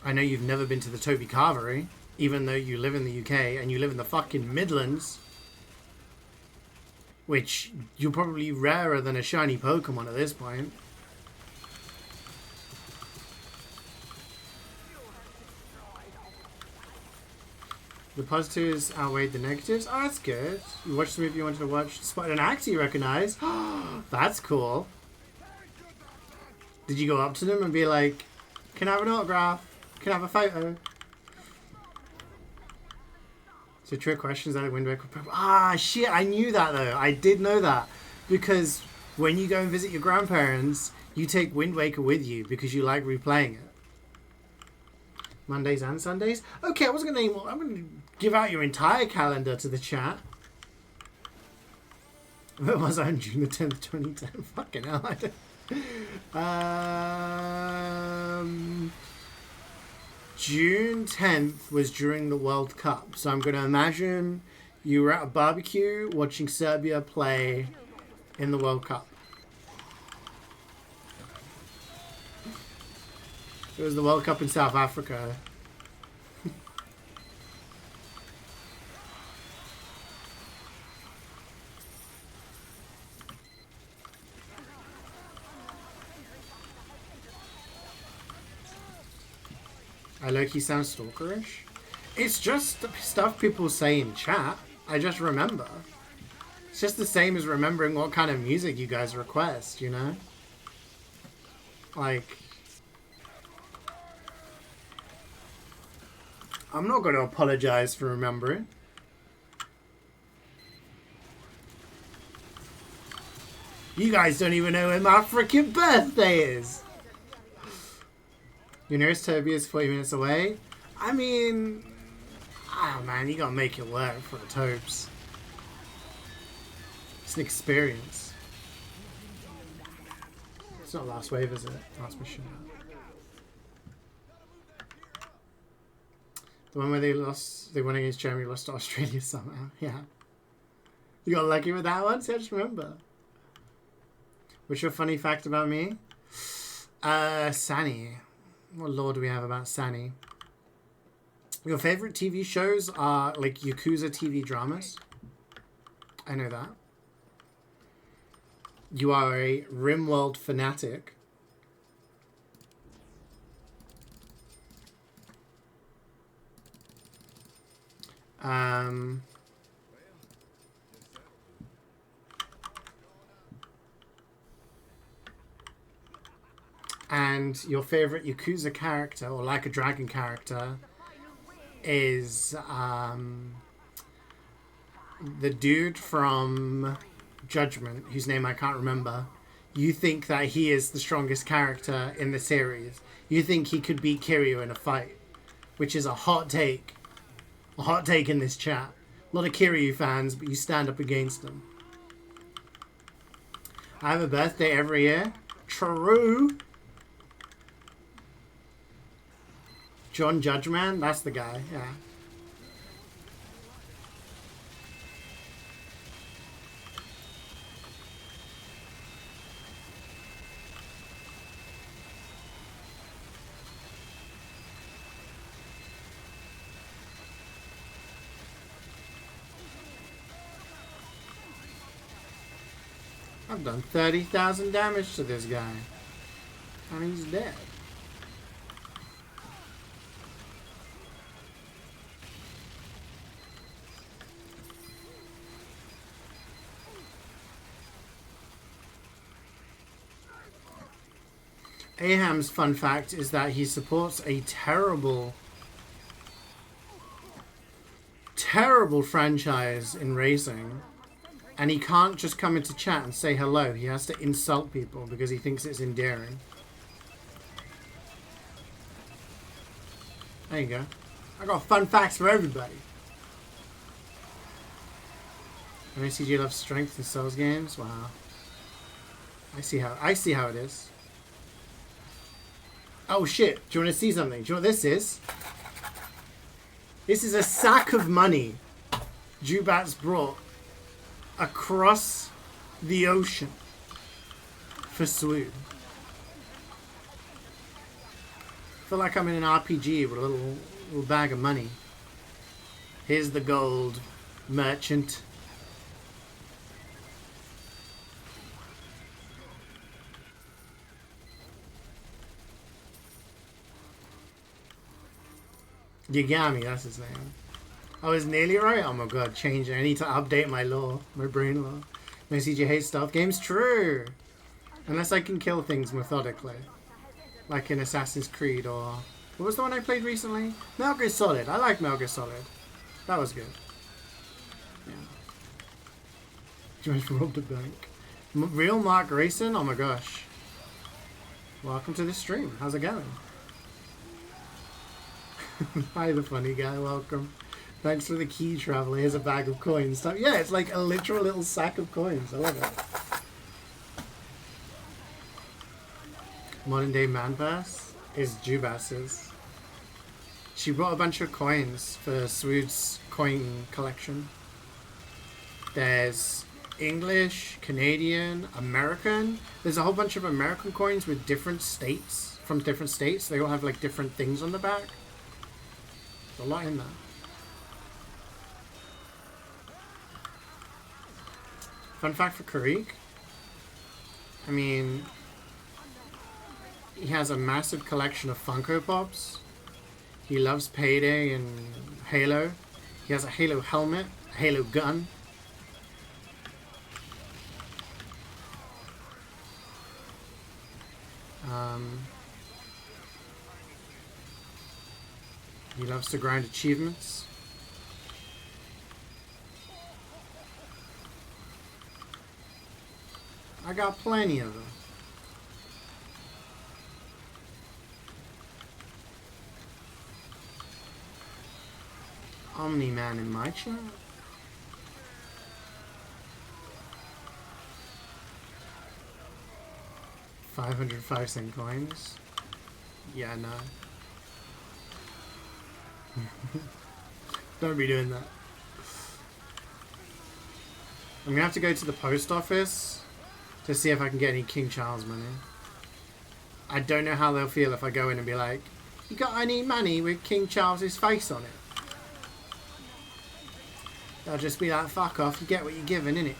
I know you've never been to the Toby Carvery, even though you live in the UK and you live in the fucking Midlands. Which, you're probably rarer than a shiny Pokemon at this point. The positives outweighed the negatives. Oh, that's good. You watched the movie you wanted to watch. Spotted an actor you recognize. That's cool. Did you go up to them and be like, can I have an autograph? Can I have a photo? So trick questions out of Wind Waker. Ah, shit. I knew that, though. I did know that. Because when you go and visit your grandparents, you take Wind Waker with you because you like replaying it. Mondays and Sundays? Okay, I wasn't going to name... I'm going to give out your entire calendar to the chat. When was I on June the 10th, 2010? Fucking hell, I don't... June 10th was during the World Cup. So I'm going to imagine you were at a barbecue watching Serbia play in the World Cup. It was the World Cup in South Africa. I low-key sound stalkerish. It's just stuff people say in chat. I just remember. It's just the same as remembering what kind of music you guys request, you know? Like... I'm not going to apologize for remembering. You guys don't even know when my freaking birthday is. Your nearest Toby is 40 minutes away. I mean... Oh man, you gotta make it work for the Tobes. It's an experience. It's not last wave, is it? Last mission. The one where they won against Germany, lost to Australia somehow. Yeah. You got lucky with that one? See, I just remember. What's your funny fact about me? Sani. What lore do we have about Sani? Your favorite TV shows are like Yakuza TV dramas. I know that. You are a RimWorld fanatic. And your favorite Yakuza character, or Like a Dragon character, is the dude from Judgment, whose name I can't remember. You think that he is the strongest character in the series. You think he could beat Kiryu in a fight, which is a hot take. A hot take in this chat. A lot of Kiryu fans, but you stand up against them. I have a birthday every year. True. John Judgeman? That's the guy, yeah. I've done 30,000 damage to this guy. And he's dead. Aham's fun fact is that he supports a terrible franchise in racing, and he can't just come into chat and say hello. He has to insult people because he thinks it's endearing. There you go. I got fun facts for everybody. I know CeeJaey loves strength in Souls games. Wow. I see how it is. Oh shit, do you want to see something? Do you know what this is? This is a sack of money Jubat's brought across the ocean for Swoon. I feel like I'm in an RPG with a little bag of money. Here's the gold, merchant. Yagami, that's his name. I was nearly right. Oh my god, change it. I need to update my lore, my brain lore. No CeeJaey hates stealth games? True. Unless I can kill things methodically. Like in Assassin's Creed or... What was the one I played recently? Metal Gear Solid. I like Metal Gear Solid. That was good. Yeah. Just robbed a bank. Real Mark Grayson? Oh my gosh. Welcome to the stream. How's it going? Hi, the funny guy. Welcome. Thanks for the key travel. Here's a bag of coins. Yeah, it's like a literal little sack of coins. I love it. Modern day man pass is Jubass's. She brought a bunch of coins for Swood's coin collection. There's English, Canadian, American. There's a whole bunch of American coins with different states, from different states. They all have like different things on the back. There's a lot in there. Fun fact for Karik. I mean, he has a massive collection of Funko Pops. He loves Payday and Halo. He has a Halo helmet, a Halo gun. He loves to grind achievements. I got plenty of them. Omni-Man in my chat? $505 coins? Yeah, no. Don't be doing that. I'm gonna have to go to the post office to see if I can get any King Charles money. I don't know how they'll feel if I go in and be like, you got any money with King Charles's face on it? They'll just be like, fuck off, you get what you're given, innit?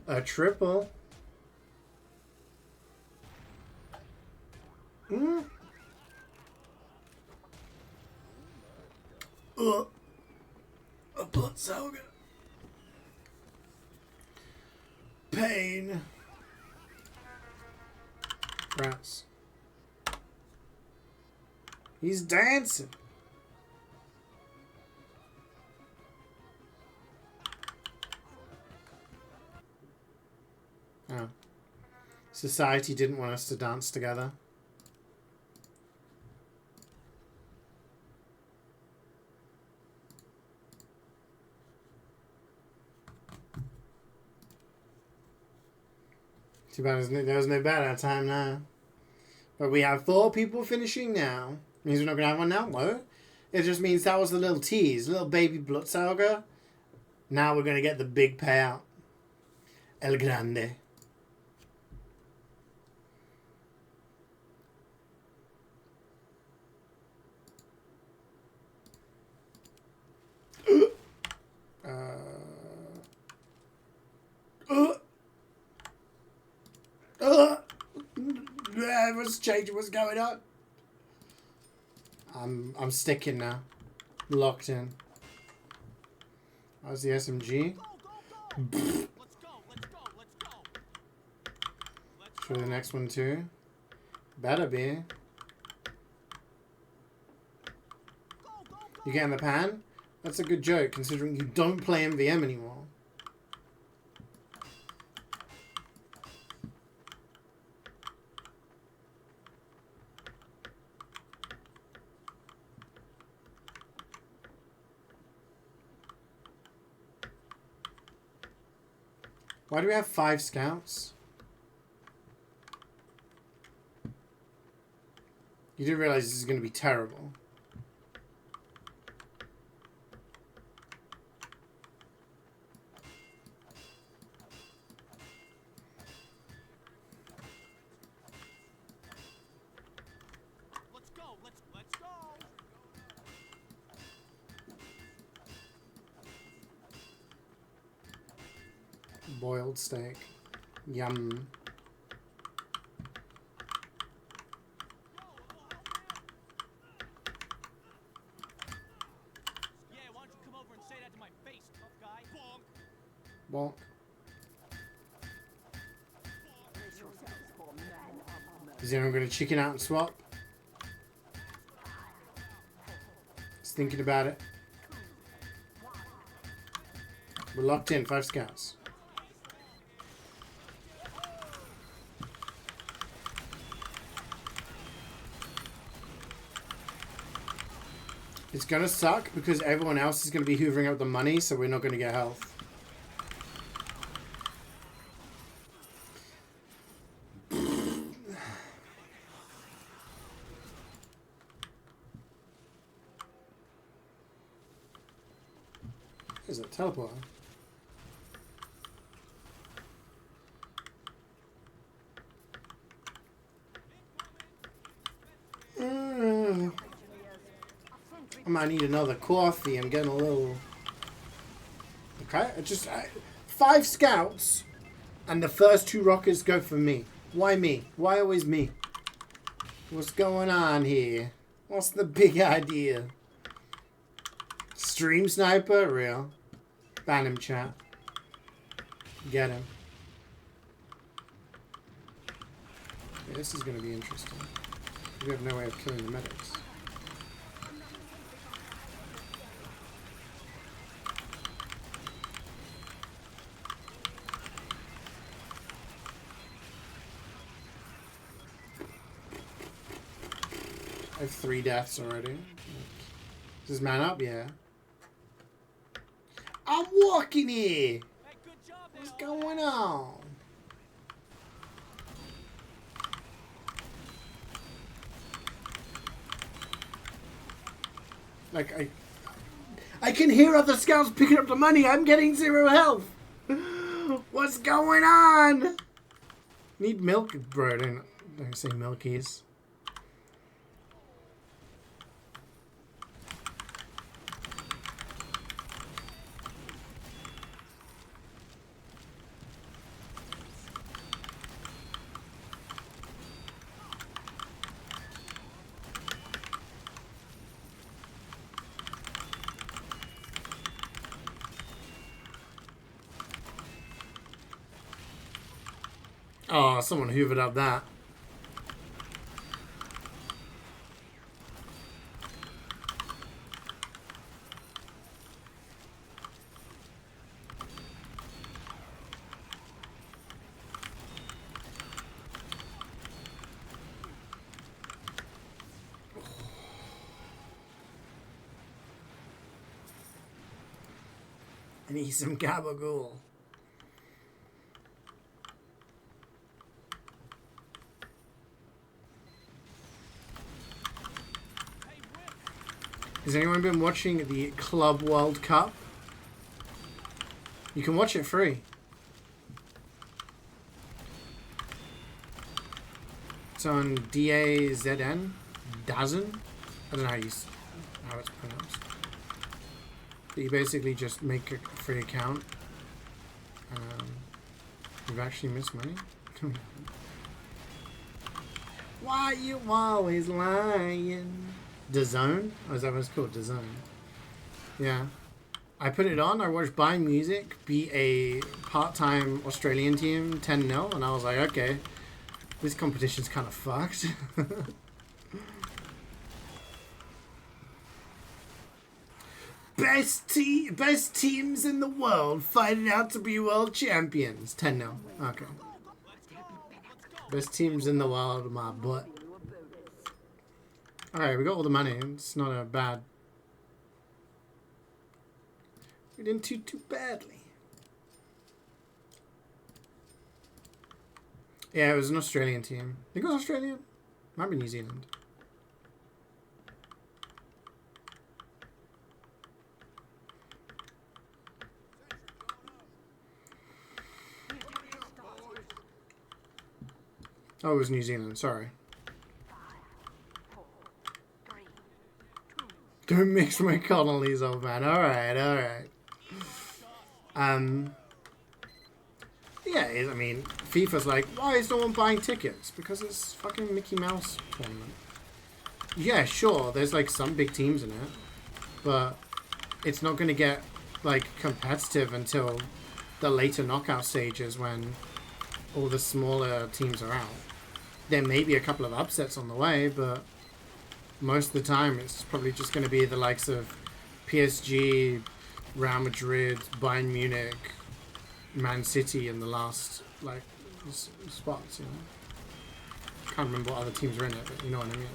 A triple. Mm. A blood saga. Pain. Rats. He's dancing. Oh. Society didn't want us to dance together. Too bad there was no bad at time now. But we have 4 people finishing now. Means we're not going to have one now? No. It just means that was the little tease. Little baby Bloodsaga. Now we're going to get the big payout. El Grande. Everyone's changing what's going on. I'm sticking now. Locked in. How's the SMG? For the next one too. Better be. You getting the pan? That's a good joke considering you don't play MvM anymore. Why do we have 5 scouts? You do realize this is going to be terrible. Let's go. Boiled steak. Yum. Yeah, why don't you come over and say that to my face, tough guy? Bonk. Bonk. Is anyone going to chicken out and swap? Just thinking about it. We're locked in. 5 scouts. It's gonna suck because everyone else is gonna be hoovering up the money, so we're not gonna get health. Is it teleporter? I might need another coffee. I'm getting a little... Okay, 5 scouts, and the first 2 rockets go for me. Why me? Why always me? What's going on here? What's the big idea? Stream sniper? Real. Ban him, chat. Get him. Yeah, this is going to be interesting. We have no way of killing the medics. I have 3 deaths already. Is this man up? Yeah. I'm walking here! Hey, good job there. What's going on? Like, I can hear other scouts picking up the money. I'm getting 0 health. What's going on? Need milk, bro. Don't say milkies. Oh, someone hoovered up that. I need some gabagool. Has anyone been watching the Club World Cup? You can watch it free. It's on DAZN. DAZN? I don't know how it's pronounced. But you basically just make a free account. You've actually missed money? Why you always lying? DAZN? Oh, is that what it's called? DAZN. Yeah. I put it on. I watched Bayern Music beat a part-time Australian team 10-0, and I was like, okay, this competition's kind of fucked. Best teams in the world fighting out to be world champions. 10-0. Okay. Best teams in the world, my butt. Alright, we got all the money. It's not a bad... We didn't do too badly. Yeah, it was an Australian team. I think it was Australian? Might be New Zealand. Oh, it was New Zealand. Sorry. Don't mix my colonies, old man. Alright, alright. Yeah, I mean, FIFA's like, why is no one buying tickets? Because it's fucking Mickey Mouse tournament. Yeah, sure, there's like some big teams in it, but it's not going to get like competitive until the later knockout stages when all the smaller teams are out. There may be a couple of upsets on the way, but most of the time it's probably just going to be the likes of PSG, Real Madrid, Bayern Munich, Man City in the last like spots, you know. Can't remember what other teams are in it, but you know what I mean.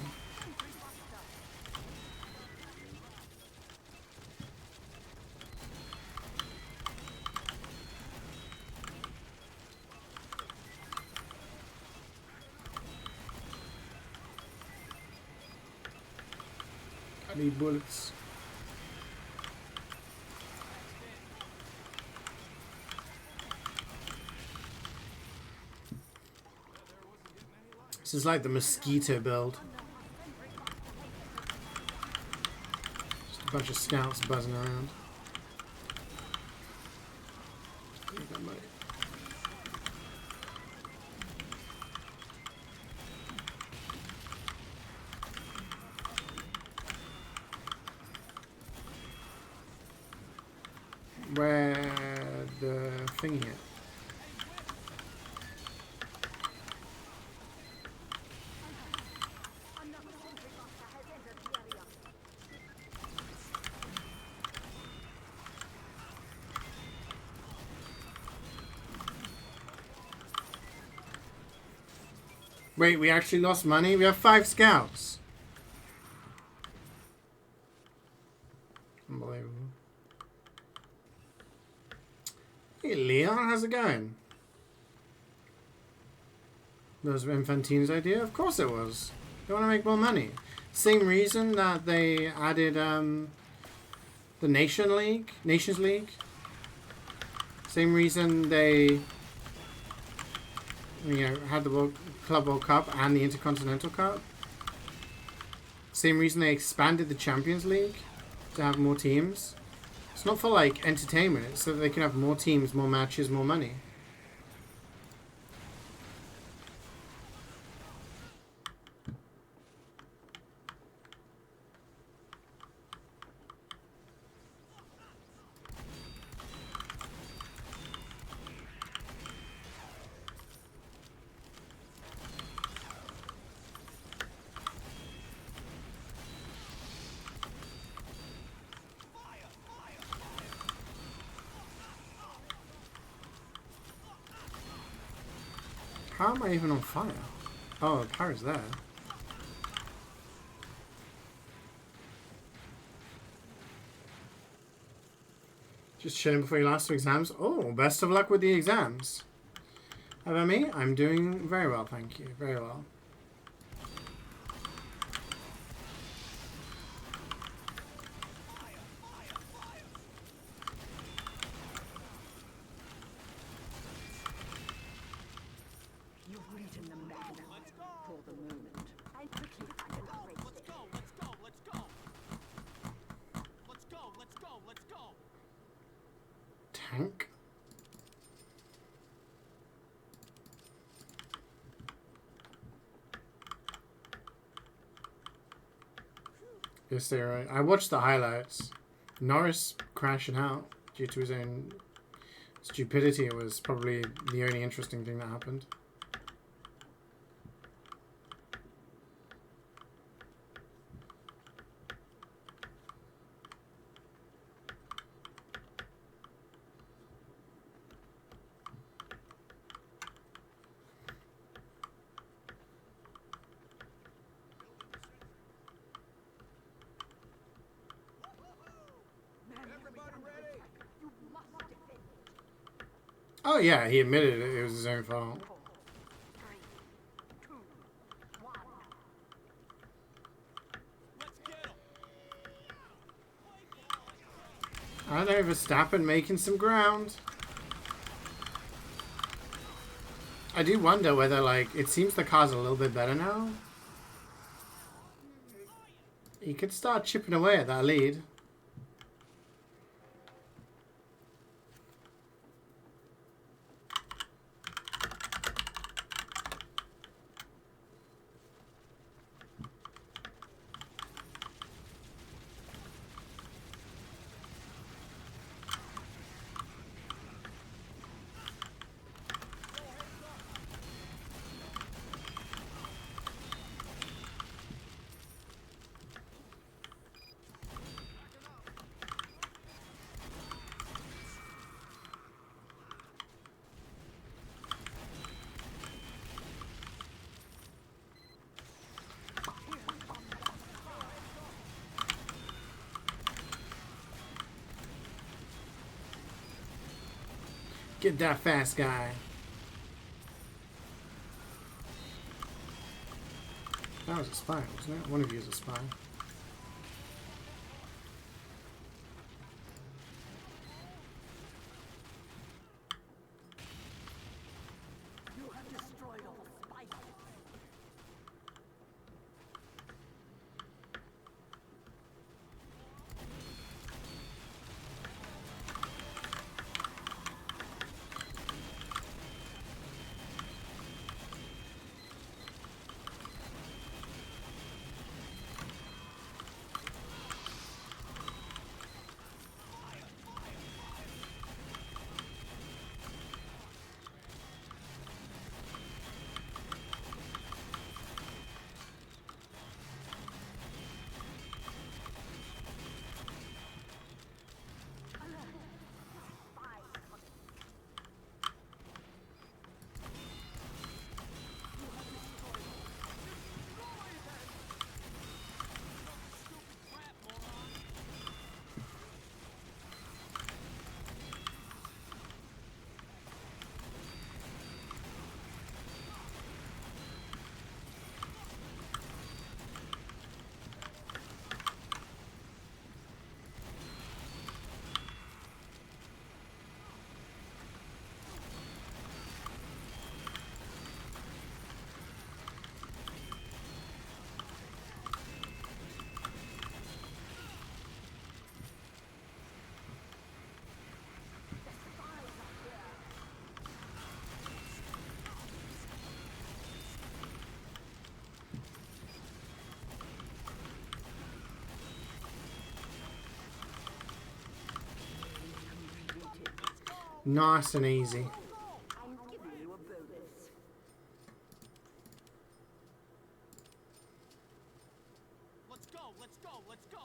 I need bullets. This is like the mosquito build. Just a bunch of scouts buzzing around. Where the thingy at? Wait, we actually lost money? We have 5 scouts. Leon, how's it going? That was Infantino's idea? Of course it was. They want to make more money. Same reason that they added the Nations League. Same reason they had the Club World Cup and the Intercontinental Cup. Same reason they expanded the Champions League to have more teams. It's not for like entertainment, it's so that they can have more teams, more matches, more money. How am I even on fire? Oh, the power's there. Just chilling before your last two exams. Oh, best of luck with the exams. How about me? I'm doing very well, thank you. Very well. Tank. Yes, they're right. I watched the highlights. Norris crashing out due to his own stupidity was probably the only interesting thing that happened. Oh yeah, he admitted it was his own fault. I know, Verstappen making some ground. I do wonder whether, like, it seems the car's a little bit better now. He could start chipping away at that lead. Get that fast guy. That was a spy, wasn't it? One of you is a spy. Nice and easy. I'm giving you a bonus. Let's go, let's go, let's go.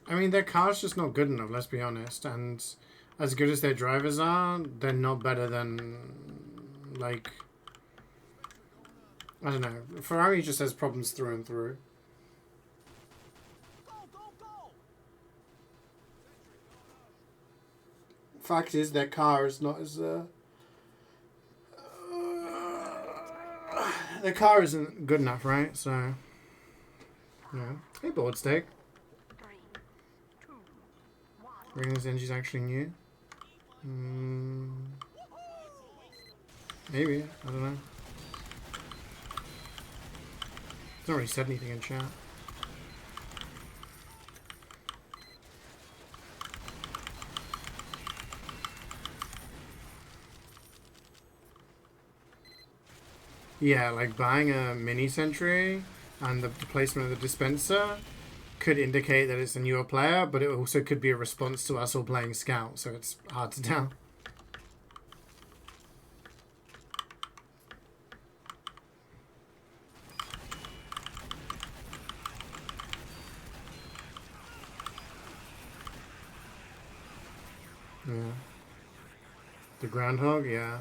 I mean, their car's just not good enough, let's be honest. And as good as their drivers are, they're not better than, like, I don't know. Ferrari just has problems through and through. Go, go, go. Fact is, their car is not as, their car isn't good enough, right? So, yeah. Hey, board steak. 3, 2, 1. Reckon engine's actually new. Maybe. I don't know. He's not really said anything in chat. Yeah, like buying a mini sentry and the placement of the dispenser could indicate that it's a newer player, but it also could be a response to us all playing Scout, so it's hard to tell. Yeah. The groundhog, yeah.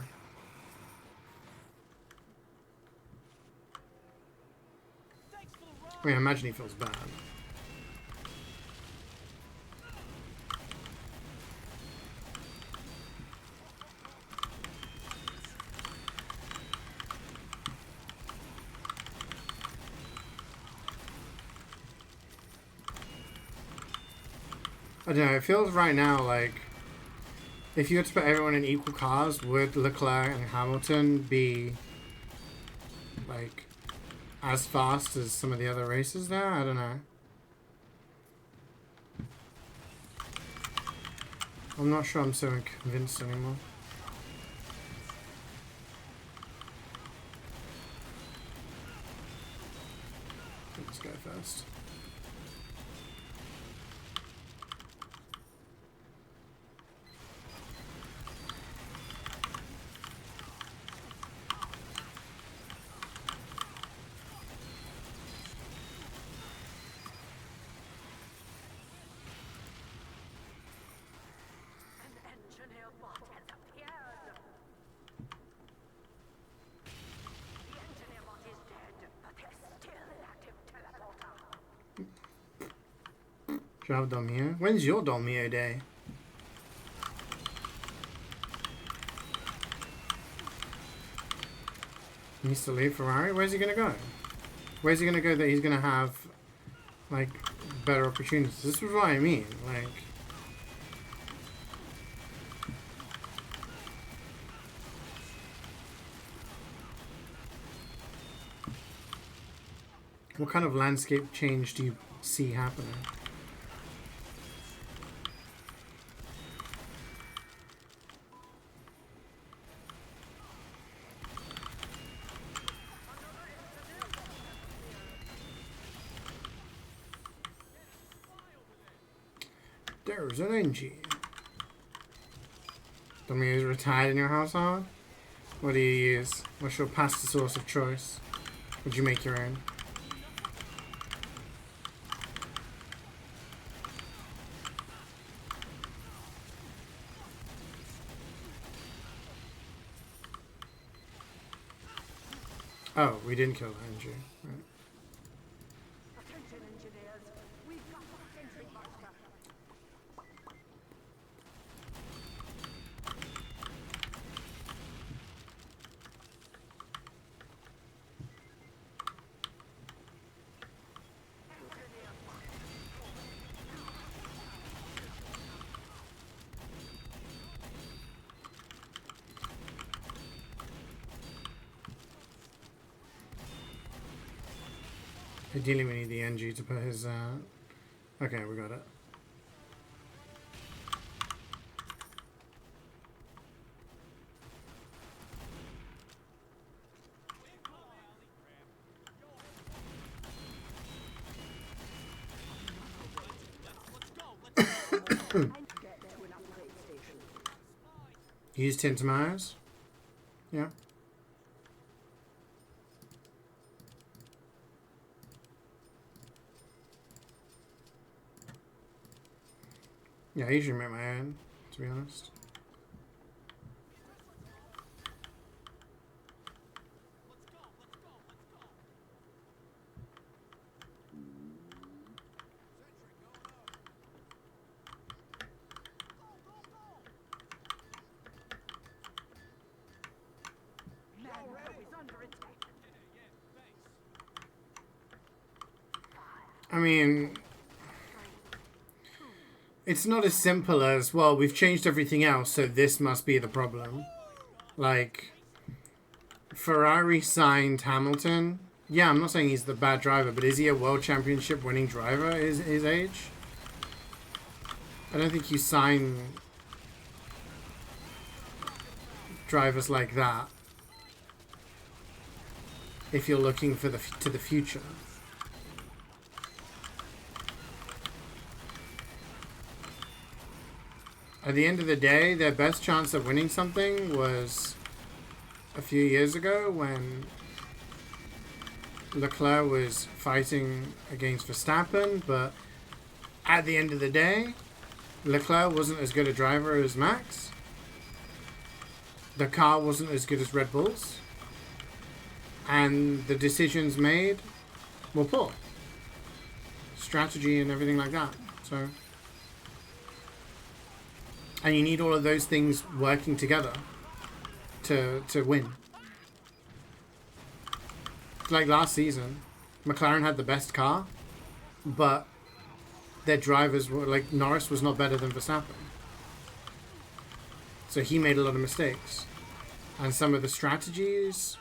Thanks for the ride. I mean, I imagine he feels bad. I don't know, it feels right now like if you had to put everyone in equal cars, would Leclerc and Hamilton be like as fast as some of the other races there? I don't know. I'm not sure I'm so convinced anymore. Let's go first. An engineer bot has appeared. The engineer bot is dead, but there's still an active teleporter. Do you have Dolmio? When's your Dolmio day? He needs to leave Ferrari? Where's he gonna go? Where's he gonna go that he's gonna have like better opportunities? This is what I mean. Like, what kind of landscape change do you see happening? There's an engine. Dummy is retired in your household? What do you use? What's your pasta sauce of choice? Would you make your own? Oh, we didn't kill the engine. Right. Attention, engineers. We've got a sentry buster. Ideally, we need the NG to put his. Okay, we got it. Get to an upgrade station. Use tin tomatoes. Yeah. Yeah, I usually make my own, to be honest. Mango is under attack. I mean, it's not as simple as, well, we've changed everything else, so this must be the problem. Like, Ferrari signed Hamilton. Yeah, I'm not saying he's the bad driver, but is he a world championship winning driver at his age? I don't think you sign drivers like that if you're looking for the future. At the end of the day, their best chance of winning something was a few years ago when Leclerc was fighting against Verstappen, but at the end of the day, Leclerc wasn't as good a driver as Max. The car wasn't as good as Red Bull's. And the decisions made were poor. Strategy and everything like that. So, and you need all of those things working together to win. Like last season, McLaren had the best car, but their drivers were like, Norris was not better than Verstappen. So he made a lot of mistakes. And some of the strategies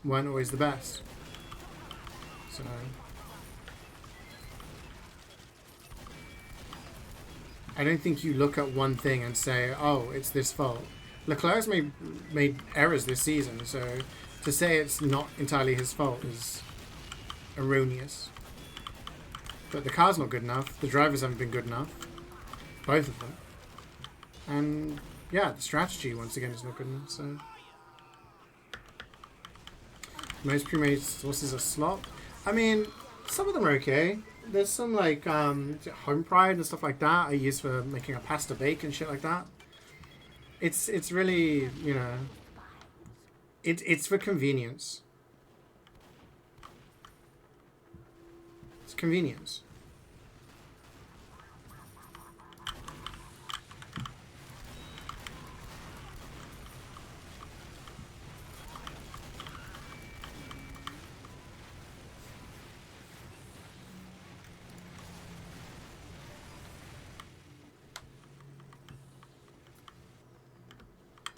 weren't always the best. So I don't think you look at one thing and say, oh, it's this fault. Leclerc's made errors this season, so to say it's not entirely his fault is erroneous. But the car's not good enough. The drivers haven't been good enough. Both of them. And yeah, the strategy, once again, is not good enough, so... Most pre-made sauces are slop. I mean, some of them are okay. There's some like home pride and stuff like that I use for making a pasta bake and shit like that. It's really, you know, it's for convenience. It's convenience.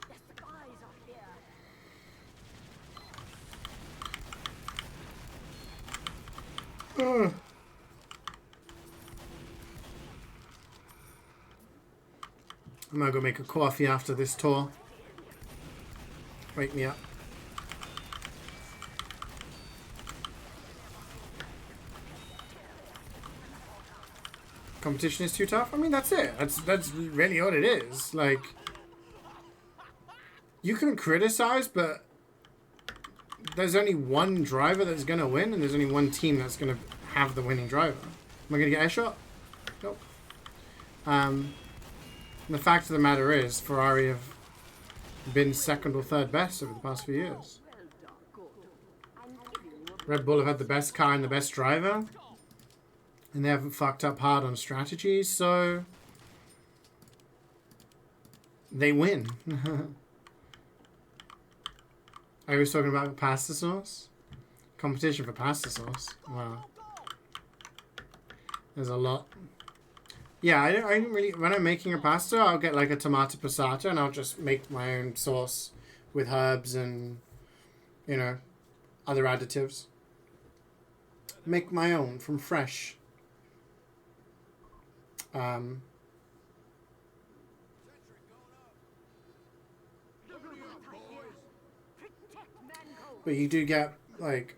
The spies are here. I'm gonna go make a coffee after this tour. Wake me up. Competition is too tough? I mean, that's it. That's really all it is. Like, you can criticize, but there's only one driver that's going to win, and there's only one team that's going to have the winning driver. Am I going to get a shot? Nope. The fact of the matter is, Ferrari have been second or third best over the past few years. Red Bull have had the best car and the best driver, and they haven't fucked up hard on strategies, so they win. I was talking about pasta sauce. Competition for pasta sauce. Wow. There's a lot. Yeah, I don't really... When I'm making a pasta, I'll get like a tomato passata and I'll just make my own sauce with herbs and, you know, other additives. Make my own from fresh. But you do get like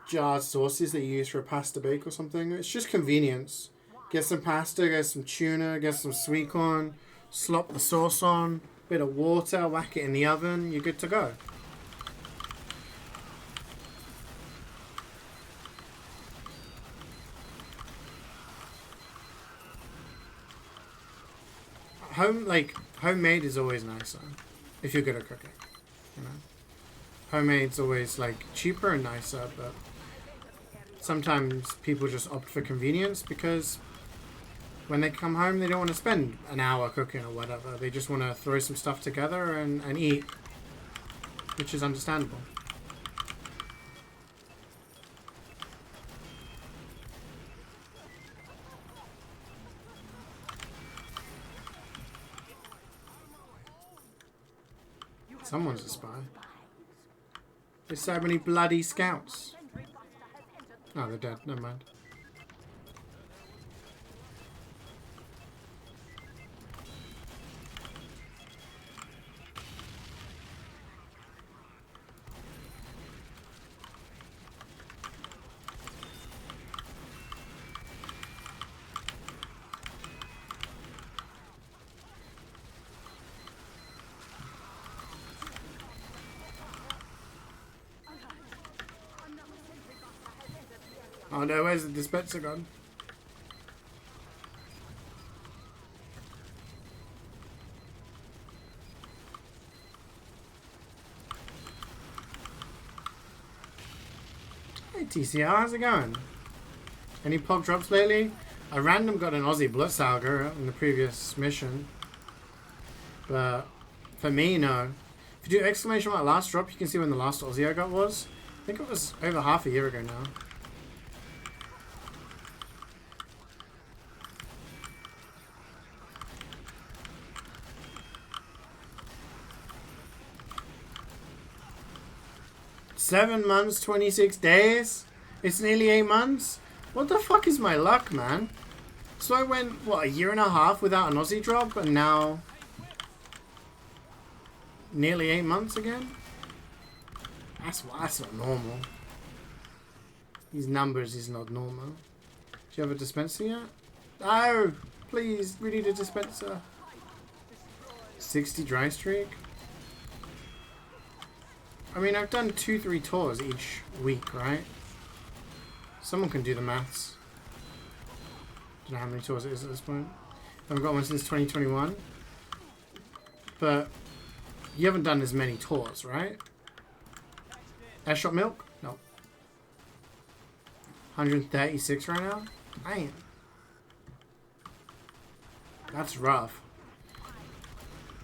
jarred sauces that you use for a pasta bake or something. It's just convenience. Get some pasta, get some tuna, get some sweet corn, slop the sauce on, bit of water, whack it in the oven, you're good to go. Homemade is always nicer if you're good at cooking, you know. Homemade's always like cheaper and nicer, but sometimes people just opt for convenience because when they come home they don't want to spend an hour cooking or whatever. They just want to throw some stuff together and eat, which is understandable. Someone's a spy. There's so many bloody scouts. Oh, they're dead. Never mind. Oh no, where's the dispenser gone? Hey TCR, how's it going? Any pog drops lately? I random got an Aussie Bloodsalger in the previous mission. But for me, no. If you do exclamation mark last drop, you can see when the last Aussie I got was. I think it was over half a year ago now. $7 months, 26 days? It's nearly 8 months? What the fuck is my luck, man? So I went, what, a year and a half without an Aussie drop, and now nearly 8 months again? That's not normal. These numbers is not normal. Do you have a dispenser yet? Oh, please, we need a dispenser. 60 dry streak? I mean, I've done 2-3 tours each week, right? Someone can do the maths. Don't know how many tours it is at this point. I haven't got one since 2021. But you haven't done as many tours, right? Airshot milk? No. 136 right now? Damn. That's rough.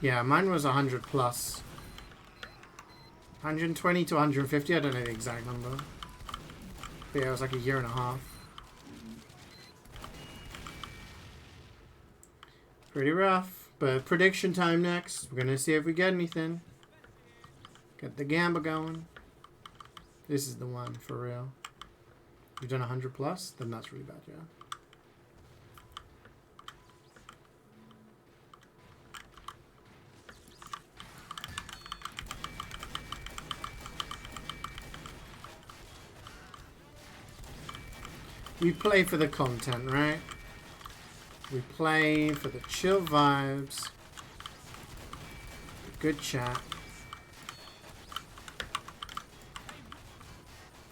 Yeah, mine was 100 plus. 120 to 150, I don't know the exact number. But yeah, it was like a year and a half. Pretty rough. But prediction time next. We're gonna see if we get anything. Get the gamba going. This is the one, for real. You've done 100 plus? Then that's really bad, yeah. We play for the content, right? We play for the chill vibes. Good chat.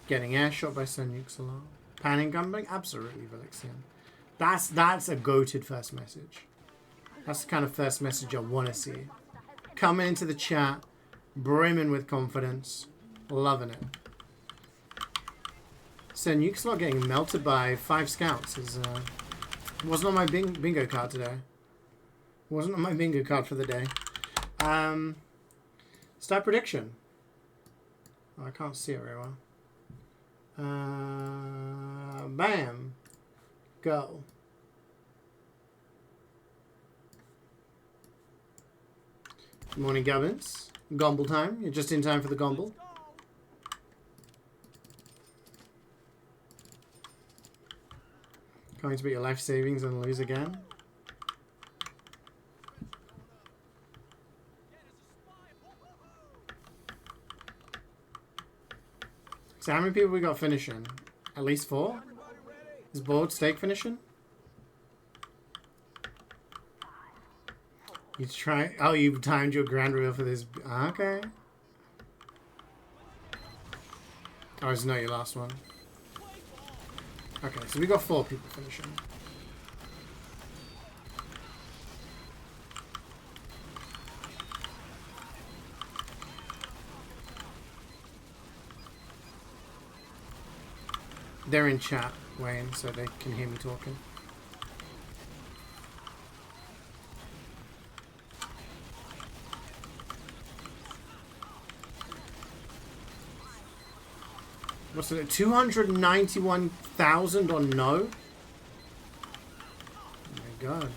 Getting airshot by Senyux a lot. Panning gumbling? Absolutely, Velixian. That's a goated first message. That's the kind of first message I want to see. Coming into the chat, brimming with confidence. Loving it. Senyux not getting melted by 5 scouts is wasn't on my bingo card today. Wasn't on my bingo card for the day. Start prediction. Oh, I can't see it very well. Bam. Go. Good morning, Gubbins. Gomble time. You're just in time for the gomble. Going to beat your life savings and lose again. So how many people we got finishing? At least 4? Is Bold Steak finishing? You try. Oh, you timed your grand reveal for this. Okay. Oh, it's not your last one. Okay, so we got 4 people finishing. They're in chat, Wayne, so they can hear me talking. What's it? 291,000 on no? Oh my god.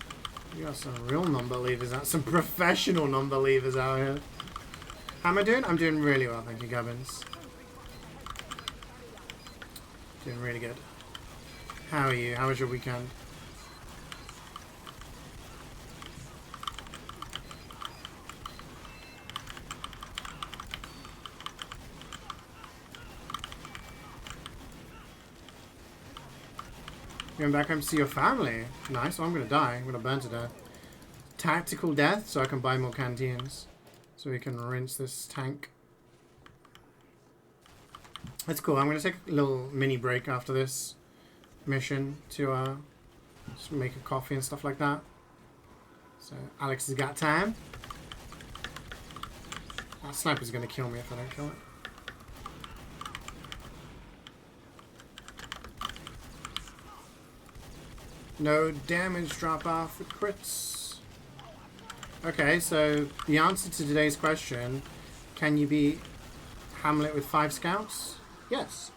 You got some real non-believers out. Some professional non-believers out here. How am I doing? I'm doing really well, thank you, Gubbins. Doing really good. How are you? How was your weekend? Going back home to see your family. Nice. Well, I'm gonna die. I'm gonna burn to death. Tactical death, so I can buy more canteens. So we can rinse this tank. That's cool. I'm gonna take a little mini break after this mission to just make a coffee and stuff like that. So Alex has got time. That sniper's gonna kill me if I don't kill it. No damage drop off with crits. Okay, so the answer to today's question, can you beat Hamlet with 5 scouts? Yes.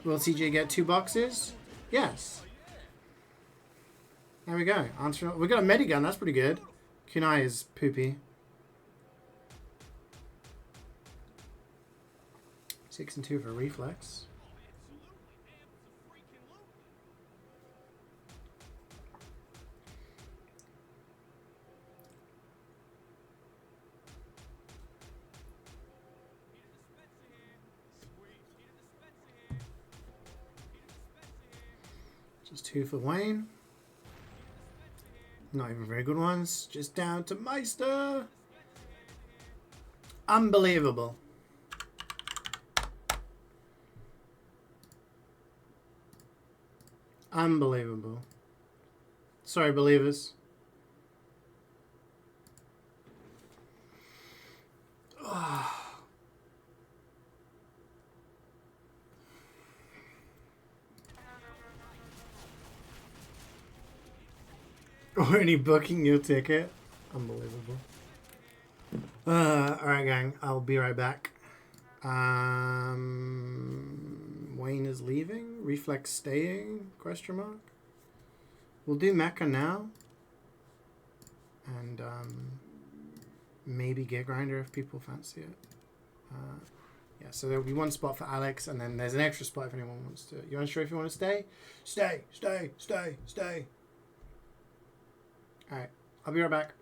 Will CeeJaey get 2 boxes? Yes. There we go. Answer. We got a medigun, that's pretty good. Kunai is poopy. 6 and 2 for reflex. Just 2 for Wayne. Not even very good ones. Just down to Meister. Unbelievable. Unbelievable. Sorry, believers. Already booking your ticket. Unbelievable. Alright, gang. I'll be right back. Wayne is leaving. Reflex staying? Question mark. We'll do Mecha now. And maybe Gear Grinder if people fancy it. Yeah, so there'll be 1 spot for Alex, and then there's an extra spot if anyone wants to. You unsure if you want to stay? Stay, stay, stay, stay. Alright, I'll be right back.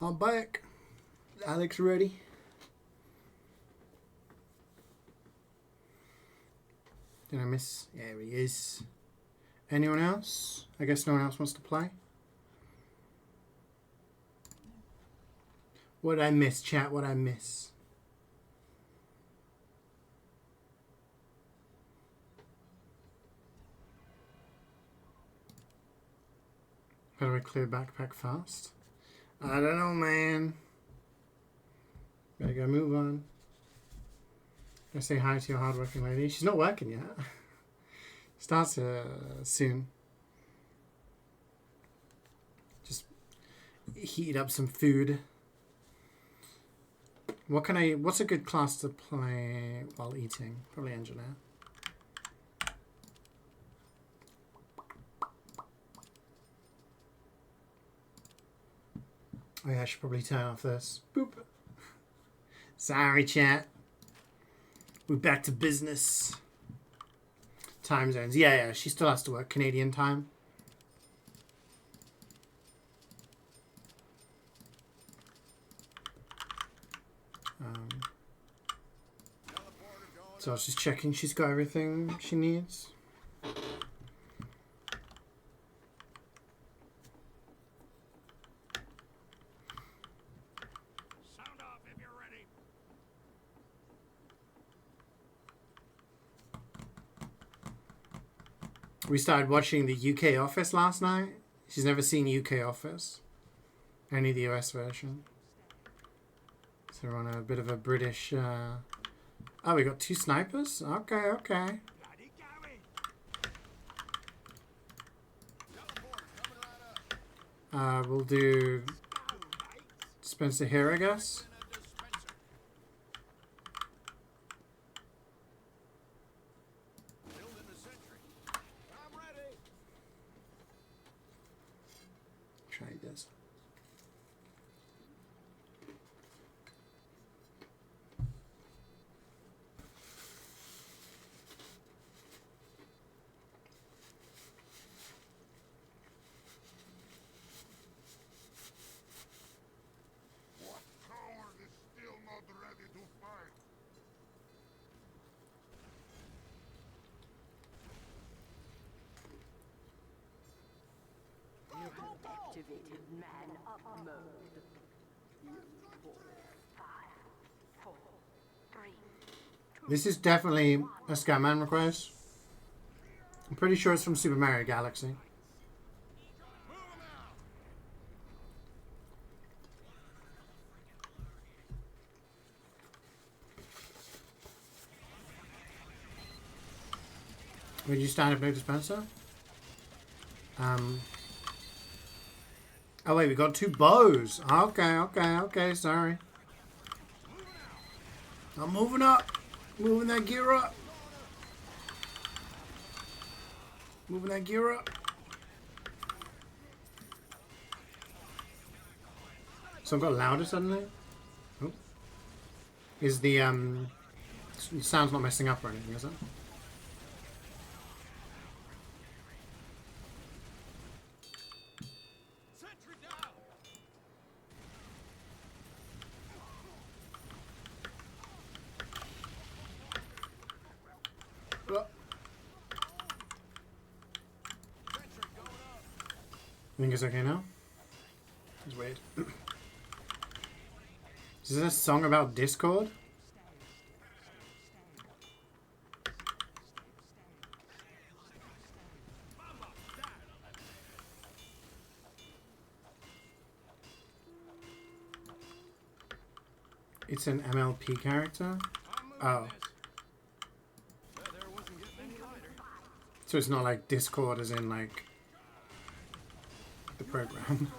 I'm back. Is Alex ready? Did I miss? Yeah, he is. Anyone else? I guess no one else wants to play. What did I miss, chat? What did I miss? How do I clear backpack fast? I don't know, man. Better go move on. I say hi to your hardworking lady. She's not working yet. Starts soon. Just heat up some food. What's a good class to play while eating? Probably engineer. Oh yeah, I should probably turn off this. Boop. Sorry, chat. We're back to business. Time zones. Yeah, she still has to work Canadian time. So I was just checking she's got everything she needs. Sound off if you're ready. We started watching the UK Office last night. She's never seen UK Office. Only the US version. So we're on a bit of a British... Oh, we got 2 snipers? Okay. We'll do Spencer here, I guess. Try this. What coward is still not ready to fight? Activated man up mode. 5, 4, 3. This is definitely a Scatman request. I'm pretty sure it's from Super Mario Galaxy. Would you stand up no dispenser? Oh wait, we got 2 bows. Okay, sorry. I'm moving up. Moving that gear up. Moving that gear up. So I've got louder suddenly. Oh. Is the sound's not messing up or anything, is it? Sentry down! Oh. I think it's okay now. It's weird. Is this a song about Discord? It's an MLP character? Oh. So it's not like Discord as in like the program.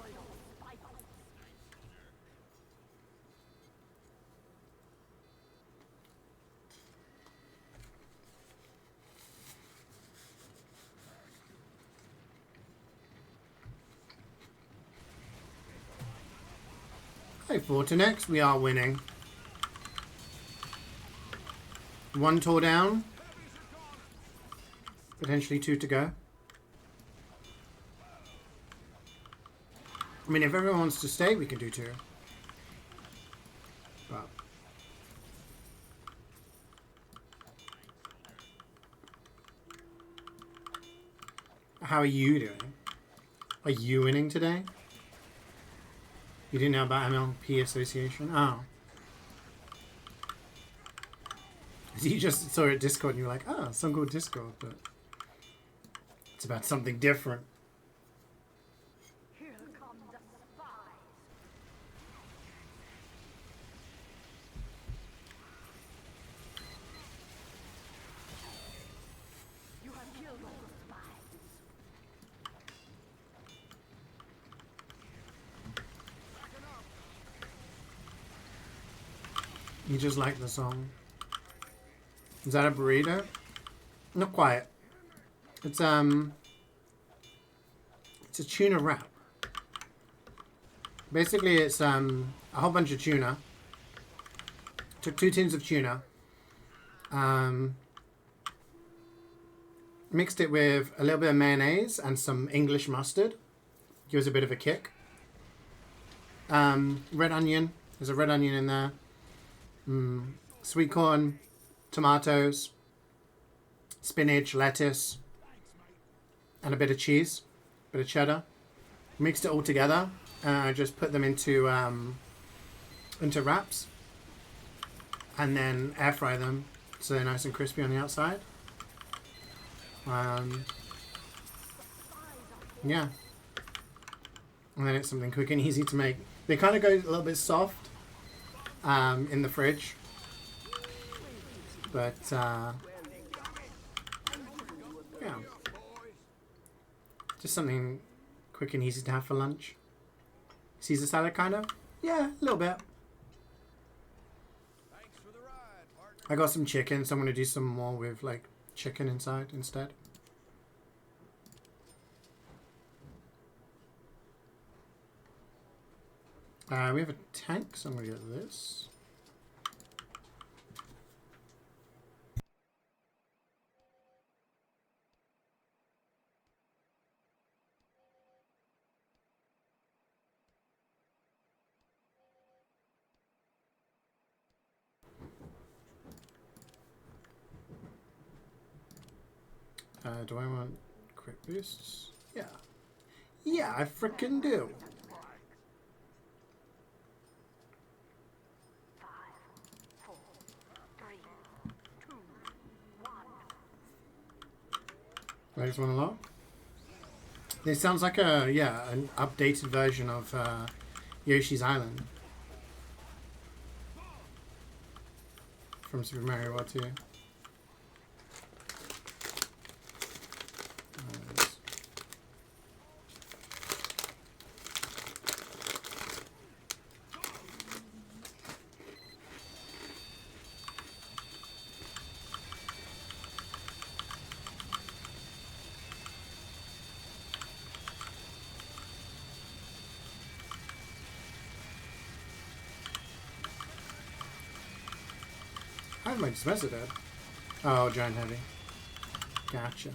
Hey, Fortinex, we are winning. 1 tour down. Potentially 2 to go. I mean, if everyone wants to stay, we can do 2. How are you doing? Are you winning today? You didn't know about MLP Association? Oh. You just saw it Discord and you were like, oh, some cool Discord, but it's about something different. Here come the spies. You have killed all the spies. You just like the song. Is that a burrito? Not quite. It's a tuna wrap. Basically, it's a whole bunch of tuna. Took 2 tins of tuna. Mixed it with a little bit of mayonnaise and some English mustard. Gives a bit of a kick. Red onion. There's a red onion in there. Sweet corn. Tomatoes, spinach, lettuce, and a bit of cheese, a bit of cheddar. Mixed it all together, and I just put them into wraps, and then air fry them so they're nice and crispy on the outside. Yeah, and then it's something quick and easy to make. They kind of go a little bit soft in the fridge. But, yeah. Just something quick and easy to have for lunch. Caesar salad, kind of? Yeah, a little bit. I got some chicken, so I'm going to do some more with, like, chicken inside instead. We have a tank, so I'm going to get this. Do I want quick boosts? Yeah. Yeah, I frickin' do. 5, 4, 3, 2, 1. I just want to lock. This sounds like an updated version of Yoshi's Island from Super Mario World 2. I have my dispenser dead. Oh, giant heavy. Gotcha.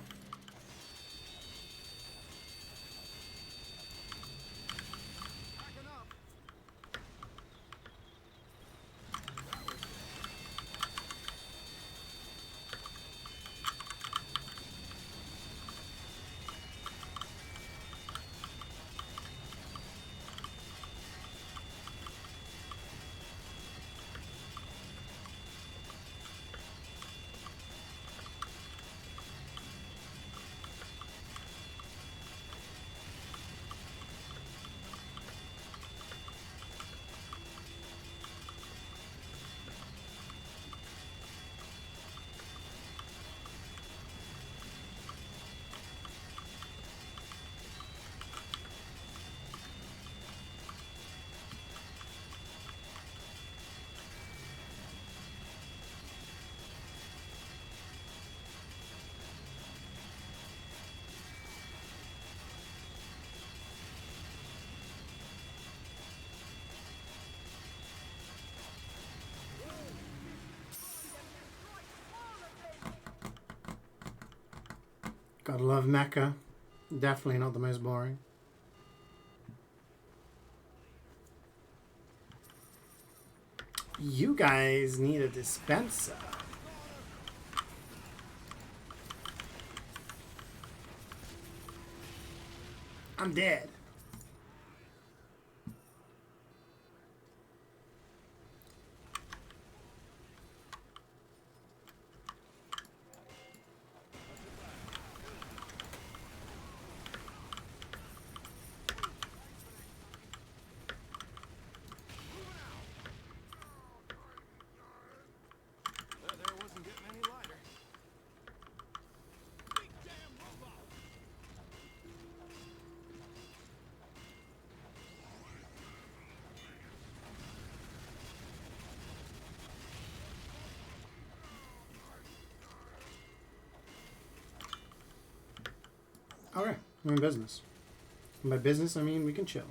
Gotta love Mecha. Definitely not the most boring. You guys need a dispenser. I'm dead. That there wasn't getting any lighter. Big damn robot! Okay, we're in business. And by business, I mean we can chill.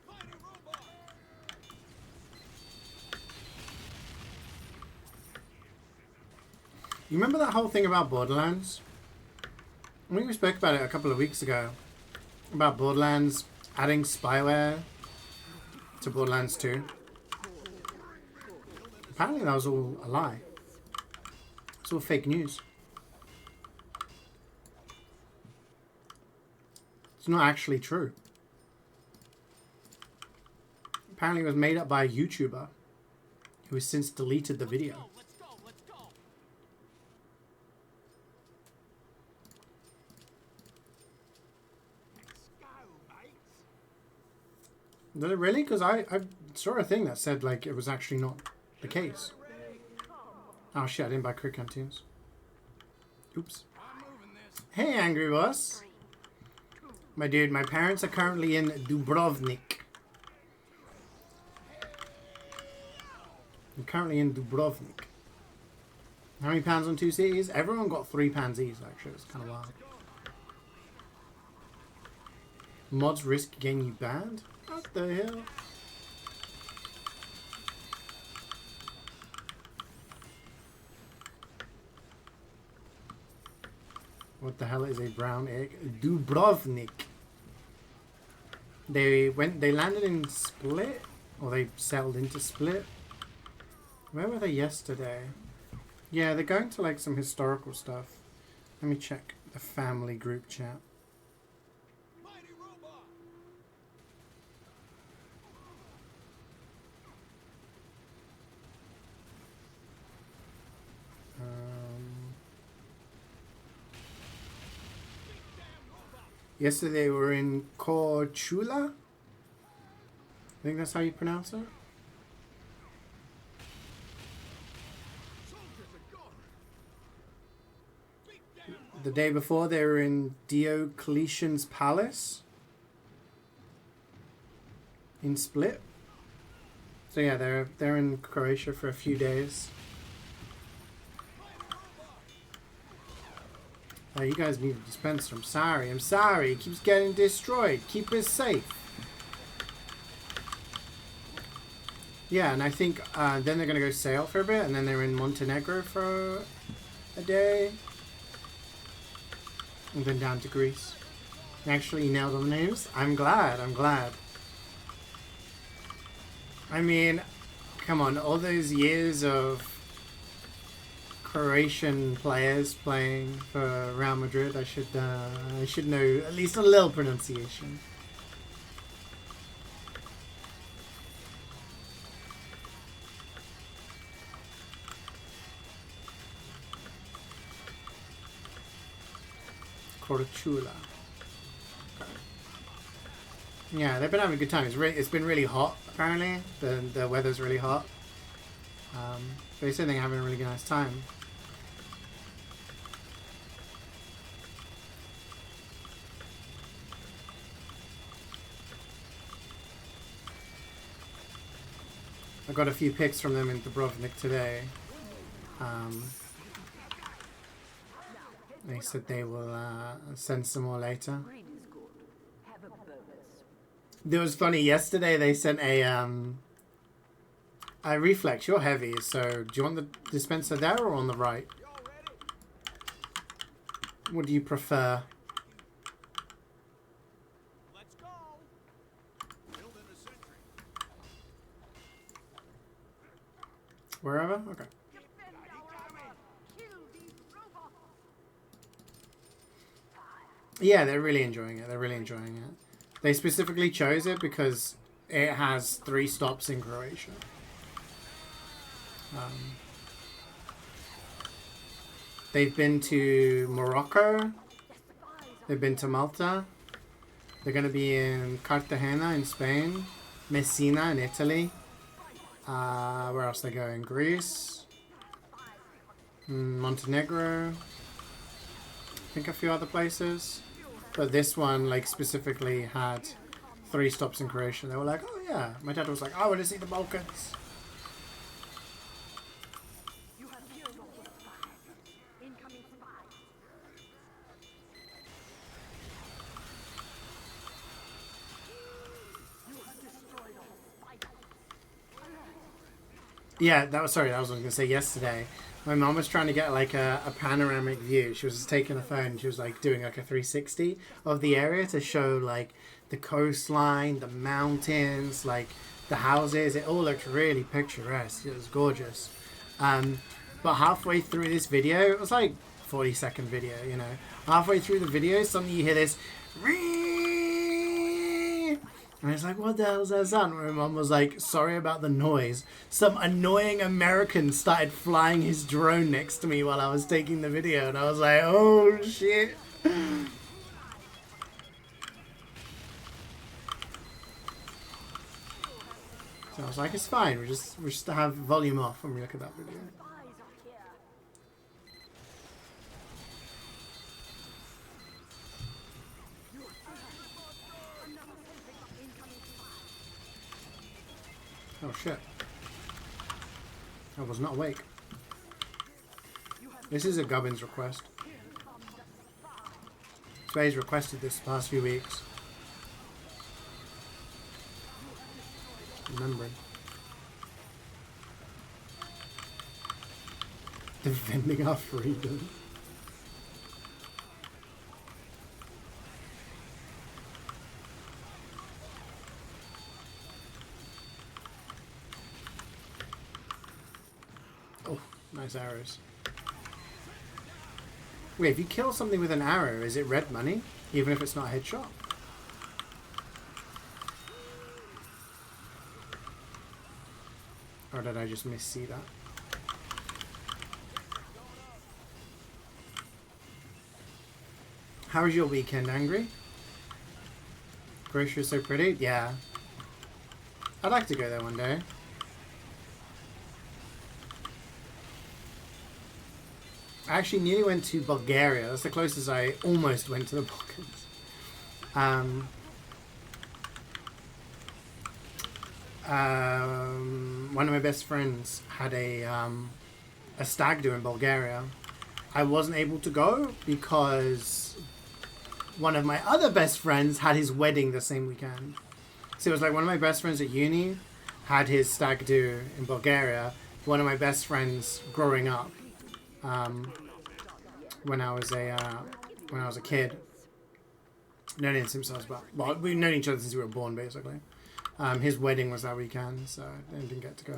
Mighty robot! You remember that whole thing about Borderlands? I think we spoke about it a couple of weeks ago. About Borderlands adding spyware to Borderlands 2. Apparently that was all a lie. It's all fake news. It's not actually true. Apparently it was made up by a YouTuber who has since deleted the video. Let's go, let's go! Did it really? Because I saw a thing that said like it was actually not the case. Oh shit, I didn't buy quick canteens. Oops. I'm moving this. Hey, Angry Boss. My dude, my parents are currently in Dubrovnik. I'm currently in Dubrovnik. How many pounds on 2 Cs? Everyone got 3 pounds each, actually. It's kind of wild. Mods risk getting you banned? What the hell? What the hell is a brown egg? Dubrovnik. They landed in Split, or they settled into Split. Where were they yesterday? Yeah, they're going to like some historical stuff. Let me check the family group chat. Mighty robot! Yesterday we were in Korchula. I think that's how you pronounce it. The day before they were in Diocletian's Palace in Split. So yeah, they're in Croatia for a few days. Oh, you guys need a dispenser. I'm sorry. It keeps getting destroyed. Keep it safe. Yeah, and I think then they're going to go sail for a bit, and then they're in Montenegro for a day. And then down to Greece. Actually, you nailed all the names. I'm glad. I mean, come on. All those years of Croatian players playing for Real Madrid, I should know at least a little pronunciation. Korchula. Yeah, they've been having a good time. It's been really hot. Apparently, the weather's really hot. They say they're having a really nice time. I got a few pics from them in Dubrovnik today. They said they will send some more later. Greed is good. Have a bonus. It was funny. Yesterday they sent a Reflex. You're heavy, so do you want the dispenser there or on the right? Y'all ready? What do you prefer? Let's go. Building a sentry. Wherever? Okay. Defend our armor. Kill these robots. Yeah, they're really enjoying it. They're really enjoying it. They specifically chose it because it has 3 stops in Croatia. They've been to Morocco. They've been to Malta. They're going to be in Cartagena in Spain. Messina in Italy. Where else they go? In Greece. Montenegro. I think a few other places. But this one, like, specifically had 3 stops in Croatia. They were like, oh yeah. My dad was like, I want to see the Balkans. You have killed all the spies. Incoming spies. You have destroyed all spiders. Yeah, that was, sorry, that was what I was going to say yesterday. My mom was trying to get like a panoramic view. She was just taking a phone. She was like doing like a 360 of the area to show like the coastline, the mountains, like the houses. It all looked really picturesque. It was gorgeous. But halfway through this video, it was like 40-second video, you know. Halfway through the video, suddenly you hear this. And it's like, what the hell's that sound? My mum was like, sorry about the noise. Some annoying American started flying his drone next to me while I was taking the video. And I was like, oh, shit. So I was like, it's fine. We just have volume off when we look at that video. Spies are here. Oh, shit. I was not awake. This is a Gubbins request. CeeJaey's requested this the past few weeks. Remembering. Defending our freedom. Oh, nice arrows. Wait, if you kill something with an arrow, is it red money? Even if it's not a headshot? Or did I just miss-see that? How was your weekend, Angry? Croatia is so pretty? Yeah. I'd like to go there one day. I actually nearly went to Bulgaria. That's the closest I almost went to the Balkans. One of my best friends had a stag do in Bulgaria. I wasn't able to go because one of my other best friends had his wedding the same weekend. So it was like one of my best friends at uni had his stag do in Bulgaria. One of my best friends growing up, when I was a kid, known him since I was about, well, we've known each other since we were born, basically. His wedding was that weekend, so I didn't get to go.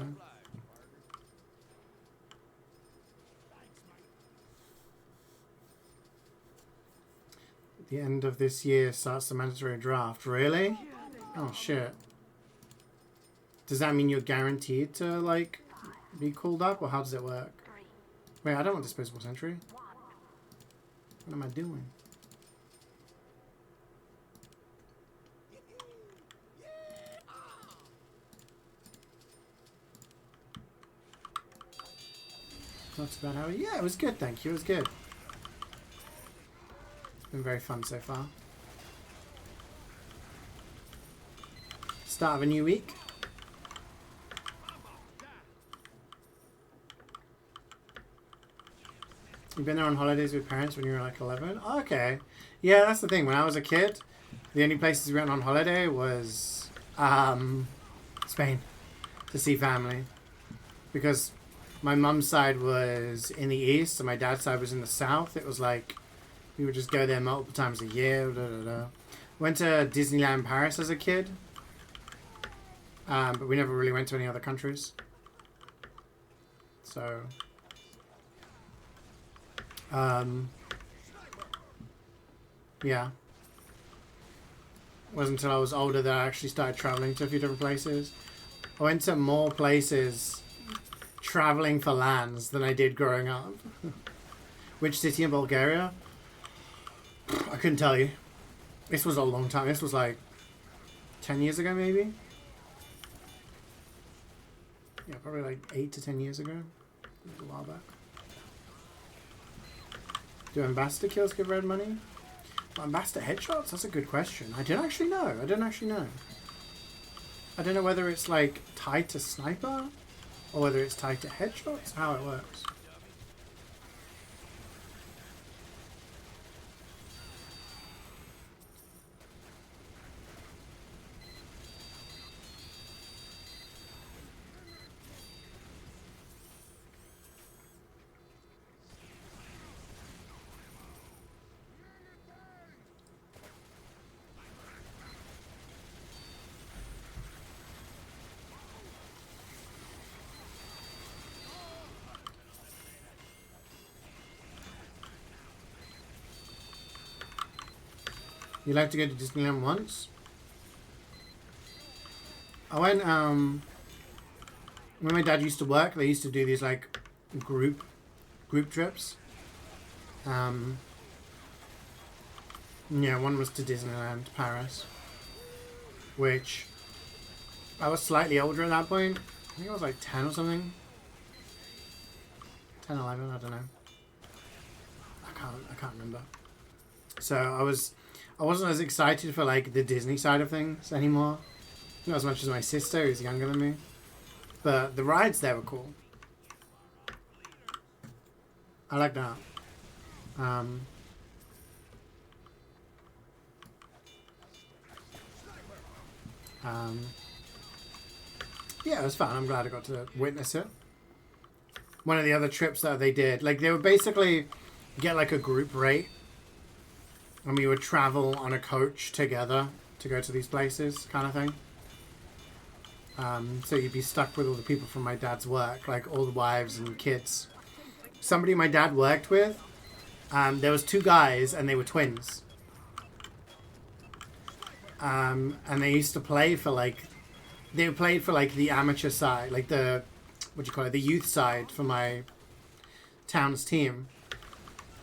At the end of this year starts the mandatory draft. Really? Oh shit. Does that mean you're guaranteed to like be called up, or how does it work? Wait, I don't want disposable sentry. What am I doing? Not too bad, how? Yeah, it was good, thank you. It was good. It's been very fun so far. Start of a new week. You've been there on holidays with parents when you were like 11? Oh, okay. Yeah, that's the thing. When I was a kid, the only places we went on holiday was Spain to see family. Because my mum's side was in the east and my dad's side was in the south. It was like We would just go there multiple times a year. Da, da, da. Went to Disneyland Paris as a kid. But we never really went to any other countries. So... yeah. It wasn't until I was older that I actually started traveling to a few different places. I went to more places traveling for lands than I did growing up. Which city in Bulgaria? I couldn't tell you. This was a long time. This was like 10 years ago, maybe? Yeah, probably like 8 to 10 years ago. It was a while back. Do ambassador kills give red money? Well, ambassador headshots? That's a good question. I don't actually know. I don't know whether it's like tied to sniper or whether it's tied to headshots. How it works. You like to go to Disneyland once? I went, when my dad used to work, they used to do these, like, group trips. Yeah, one was to Disneyland, Paris. Which, I was slightly older at that point. I think I was like 10 or something. 10, 11, I don't know. I can't remember. So, I wasn't as excited for like the Disney side of things anymore. Not as much as my sister, who's younger than me. But the rides there were cool. I like that. Yeah, it was fun. I'm glad I got to witness it. One of the other trips that they did, like they would basically get like a group rate. And we would travel on a coach together to go to these places, kind of thing. So you'd be stuck with all the people from my dad's work, like all the wives and kids. Somebody my dad worked with, there was 2 guys and they were twins. And they used to play for like, they played for like the amateur side, like the, what do you call it, the youth side for my town's team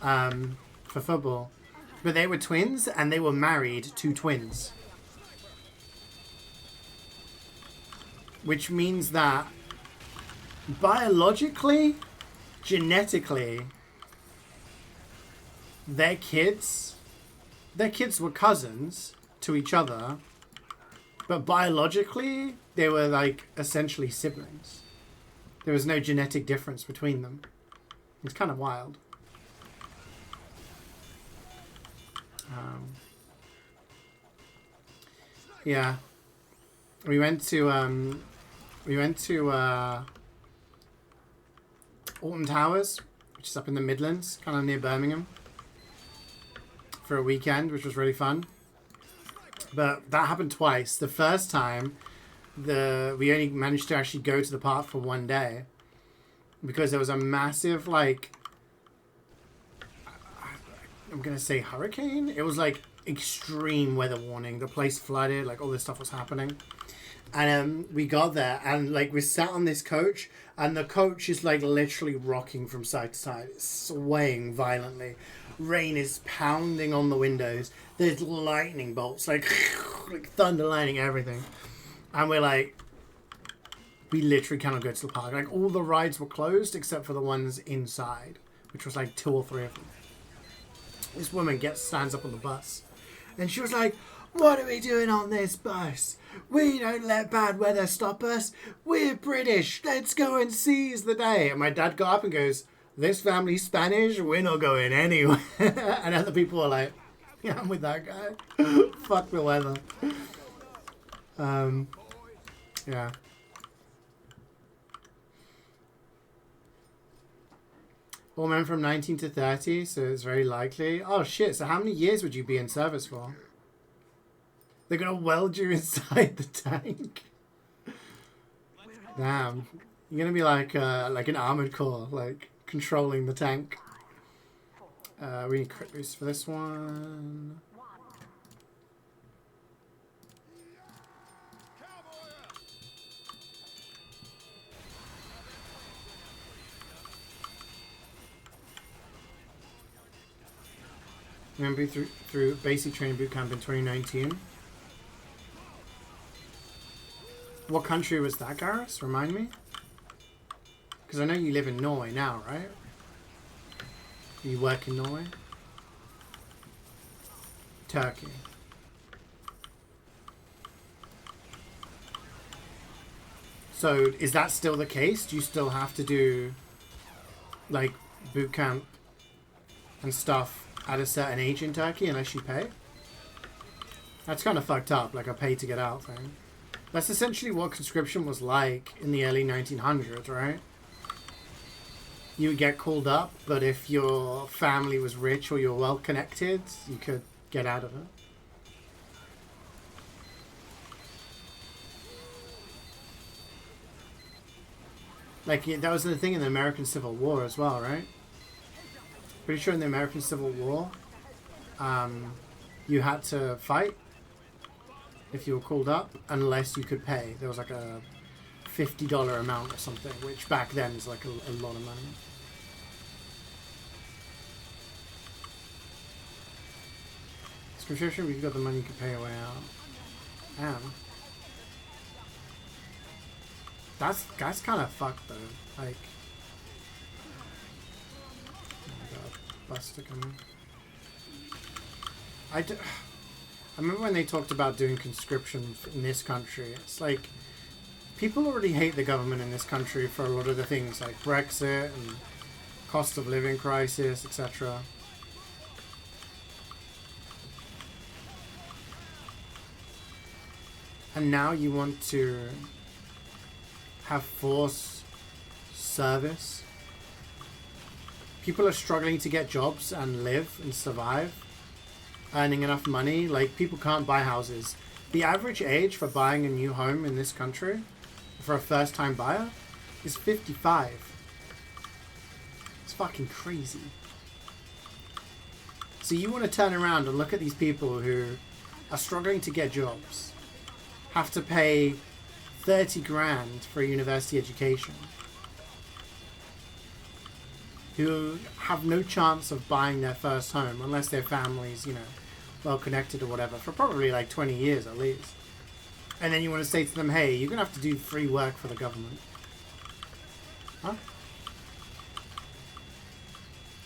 for football. But they were twins, and they were married to twins. Which means that biologically, genetically, their kids were cousins to each other. But biologically, they were like essentially siblings. There was no genetic difference between them. It's kind of wild. Yeah, we went to Alton Towers, which is up in the Midlands, kind of near Birmingham, for a weekend, which was really fun. But that happened twice. The first time, we only managed to actually go to the park for one day because there was a massive like, I'm gonna say hurricane. It was like extreme weather warning. The place flooded, like all this stuff was happening. And we got there and like we sat on this coach and the coach is like literally rocking from side to side. It's swaying violently. Rain is pounding on the windows. There's lightning bolts, like thunder lightning, everything. And we're like, we literally cannot go to the park. Like all the rides were closed except for the ones inside, which was like 2 or 3 of them. This woman stands up on the bus and she was like, what are we doing on this bus? We don't let bad weather stop us. We're British. Let's go and seize the day. And my dad got up and goes, this family's Spanish. We're not going anywhere. And other people were like, yeah, I'm with that guy. Fuck the weather. Yeah. All men from 19 to 30, so it's very likely. Oh shit, so how many years would you be in service for? They're gonna weld you inside the tank. Damn. You're gonna be like an armored core, like controlling the tank. We need crit boost for this one. Remember through basic training boot camp in 2019. What country was that, Garrus? Remind me. Because I know you live in Norway now, right? You work in Norway? Turkey. So is that still the case? Do you still have to do like boot camp and stuff at a certain age in Turkey unless you pay? That's kind of fucked up, like a pay to get out thing. That's essentially what conscription was like in the early 1900s, right? You would get called up, but if your family was rich or you're well connected, you could get out of it. Like, that was the thing in the American Civil War as well, right? Pretty sure in the American Civil War, you had to fight if you were called up, unless you could pay. There was like a $50 amount or something, which back then is like a lot of money. Subscription, we got the money you could pay away out. Damn. That's kind of fucked though. Like, oh my god, Buster coming. I remember when they talked about doing conscription in this country. It's like, people already hate the government in this country for a lot of the things like Brexit and cost of living crisis, etc. And now you want to have forced service. People are struggling to get jobs and live and survive, earning enough money. Like, people can't buy houses. The average age for buying a new home in this country for a first-time buyer is 55. It's fucking crazy. So you want to turn around and look at these people who are struggling to get jobs, have to pay 30 grand for a university education, who have no chance of buying their first home unless their family's, you know, well connected or whatever, for probably like 20 years at least. And then you want to say to them, hey, you're going to have to do free work for the government. Huh?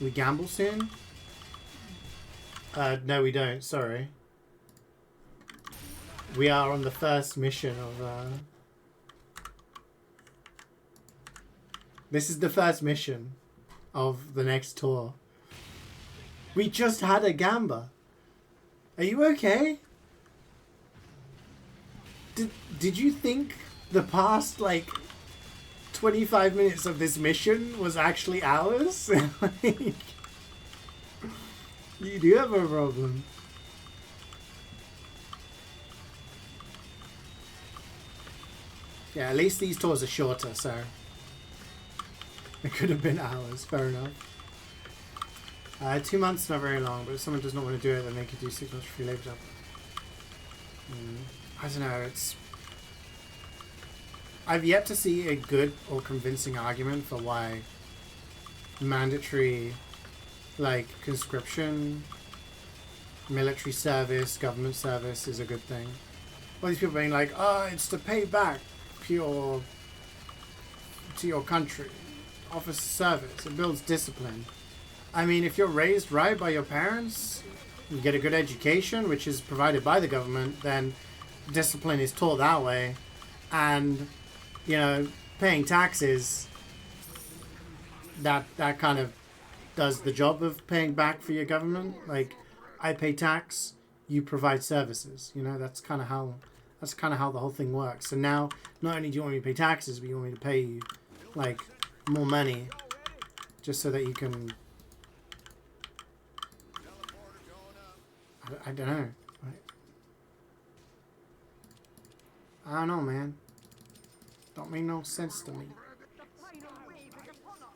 We gamble soon? No, we don't. Sorry. We are on the first mission of... This is the first mission of the next tour. We just had a gamba. Are you okay? Did you think the past, like, 25 minutes of this mission was actually ours? Like, you do have a problem. Yeah, at least these tours are shorter, so it could have been hours. Fair enough. 2 months is not very long, but if someone does not want to do it, then they could do 6 months for free labour job. I don't know, it's... I've yet to see a good or convincing argument for why mandatory, like, conscription, military service, government service is a good thing. All these people being like, oh, it's to pay back to your country, offers service, it builds discipline. I mean, if you're raised right by your parents, you get a good education, which is provided by the government, then discipline is taught that way. And, you know, paying taxes, that kind of does the job of paying back for your government. Like, I pay tax, you provide services. You know, that's kind of how the whole thing works. So now, not only do you want me to pay taxes, but you want me to pay you, like, more money just so that you can. I don't know. I don't know, man. Don't make no sense to me. The final wave is upon us.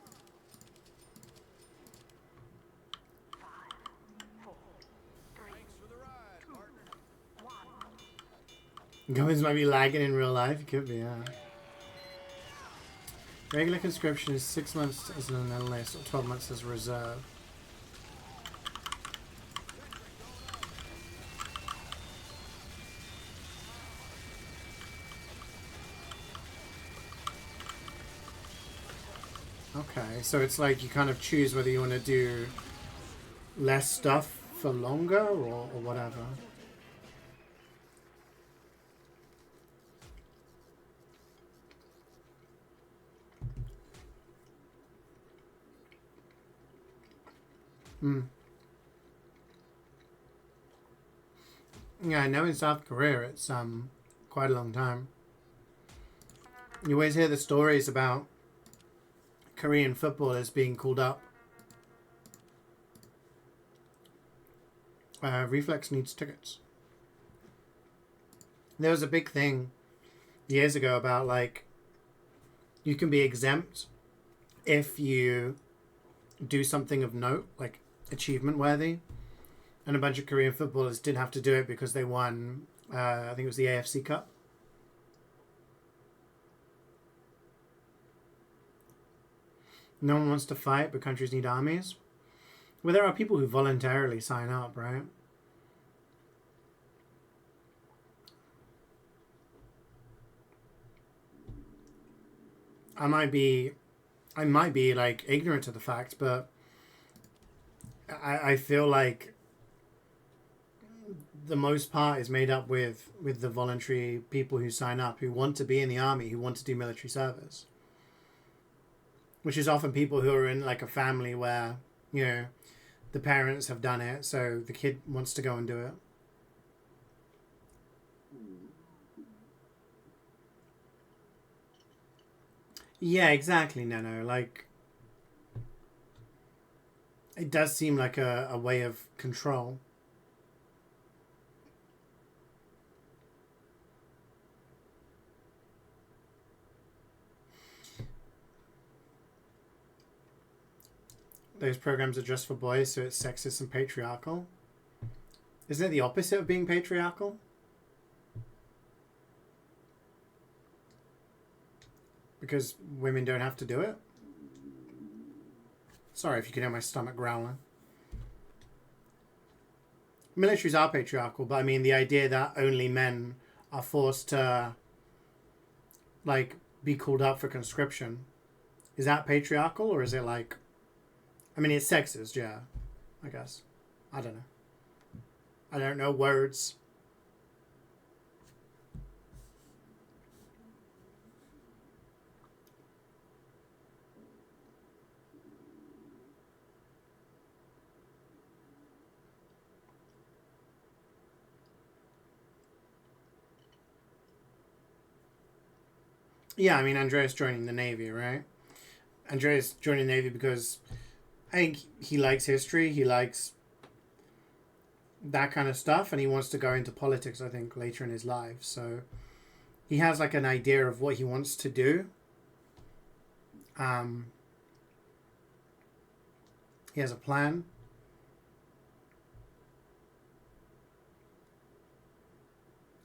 5, 4, 3, 2, 1. Guns might be lagging in real life. It could be, yeah. Regular conscription is 6 months as an enlist or 12 months as reserve. Okay, so it's like you kind of choose whether you want to do less stuff for longer or whatever. Yeah, I know in South Korea it's quite a long time. You always hear the stories about Korean footballers being called up. Reflex needs tickets. There was a big thing years ago about like you can be exempt if you do something of note, like achievement worthy. And a bunch of Korean footballers didn't have to do it because they won, I think it was the AFC Cup. No one wants to fight, but countries need armies. Well, there are people who voluntarily sign up, right? I might be like ignorant to the fact, but I feel like the most part is made up with the voluntary people who sign up, who want to be in the army, who want to do military service. Which is often people who are in like a family where, you know, the parents have done it, so the kid wants to go and do it. Yeah, exactly, Nano. Like, it does seem like a way of control. Those programs are just for boys, so it's sexist and patriarchal. Isn't it the opposite of being patriarchal? Because women don't have to do it? Sorry if you can hear my stomach growling. Militaries are patriarchal, but I mean the idea that only men are forced to, like, be called up for conscription. Is that patriarchal, or is it like... I mean, it's sexist, yeah, I guess. I don't know. I don't know words. Yeah, I mean, Andreas joining the Navy, right? Andreas joining the Navy because... I think he likes history, he likes that kind of stuff, and he wants to go into politics, I think, later in his life. So he has like an idea of what he wants to do. He has a plan.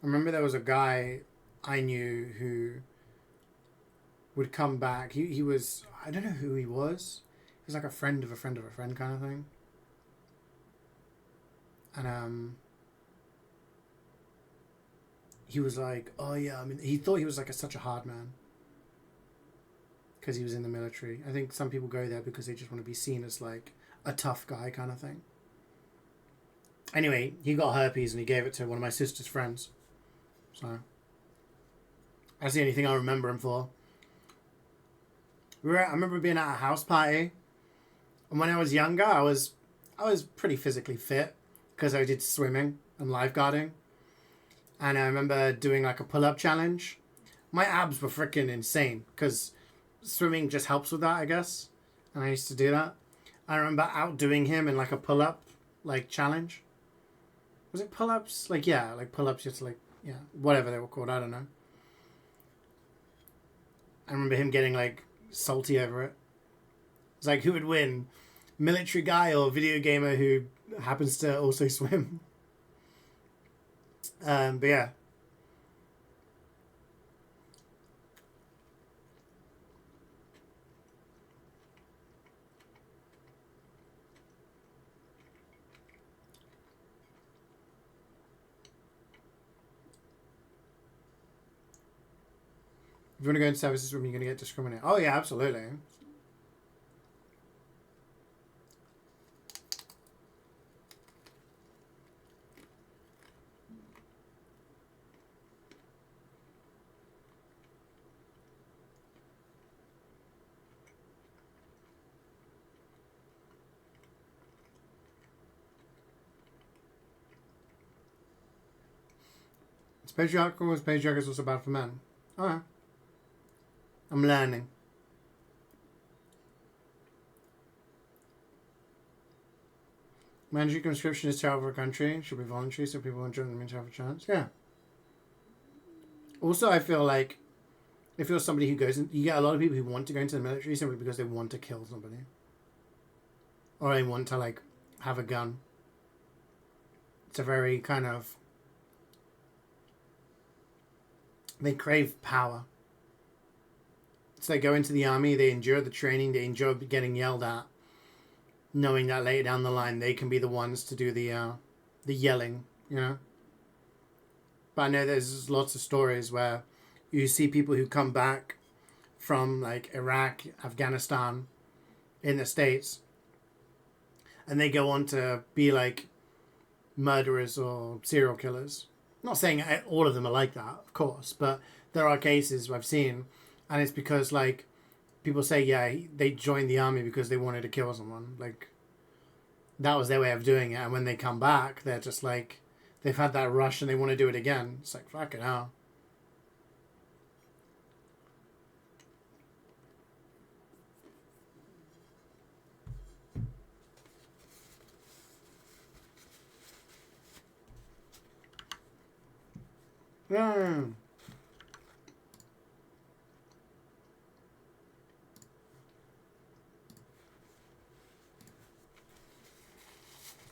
I remember there was a guy I knew who would come back. He was, I don't know who he was. He was like a friend of a friend of a friend kind of thing. And he was like, oh yeah, I mean, he thought he was like such a hard man because he was in the military. I think some people go there because they just want to be seen as like a tough guy kind of thing. Anyway, he got herpes and he gave it to one of my sister's friends. So that's the only thing I remember him for. I remember being at a house party. And when I was younger, I was pretty physically fit because I did swimming and lifeguarding. And I remember doing like a pull-up challenge. My abs were freaking insane because swimming just helps with that, I guess. and I used to do that. I remember outdoing him in like a pull-up like challenge. Was it pull-ups? Like yeah, like pull-ups. Just like yeah, whatever they were called. I don't know. I remember him getting like salty over it. It's like who would win, military guy or video gamer who happens to also swim. But yeah. If you want to go into services room, you're going to get discriminated. Oh, yeah, absolutely. It's patriarchal, it's patriarchal is also bad for men. Alright. I'm learning. Mandatory conscription is terrible for a country. It should be voluntary so people won't join the military have a chance. Yeah. Also, I feel like if you're somebody who goes in, you get a lot of people who want to go into the military simply because they want to kill somebody. Or they want to, like, have a gun. It's a very kind of... They crave power. So they go into the army, they endure the training, they enjoy getting yelled at, knowing that later down the line they can be the ones to do the yelling, you know? But I know there's lots of stories where you see people who come back from, like, Iraq, Afghanistan, in the States, and they go on to be, like, murderers or serial killers. I'm not saying all of them are like that, of course, but there are cases I've seen, and it's because, like, people say, yeah, they joined the army because they wanted to kill someone. Like, that was their way of doing it, and when they come back, they're just, like, they've had that rush and they want to do it again. It's like, fucking hell. Yeah.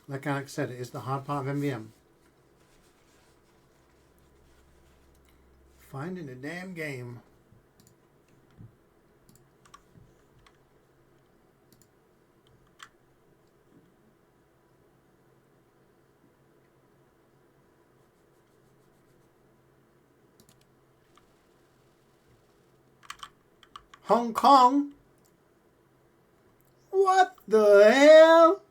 Like Alex said, it is the hard part of MvM. Finding a damn game. Hong Kong? What the hell?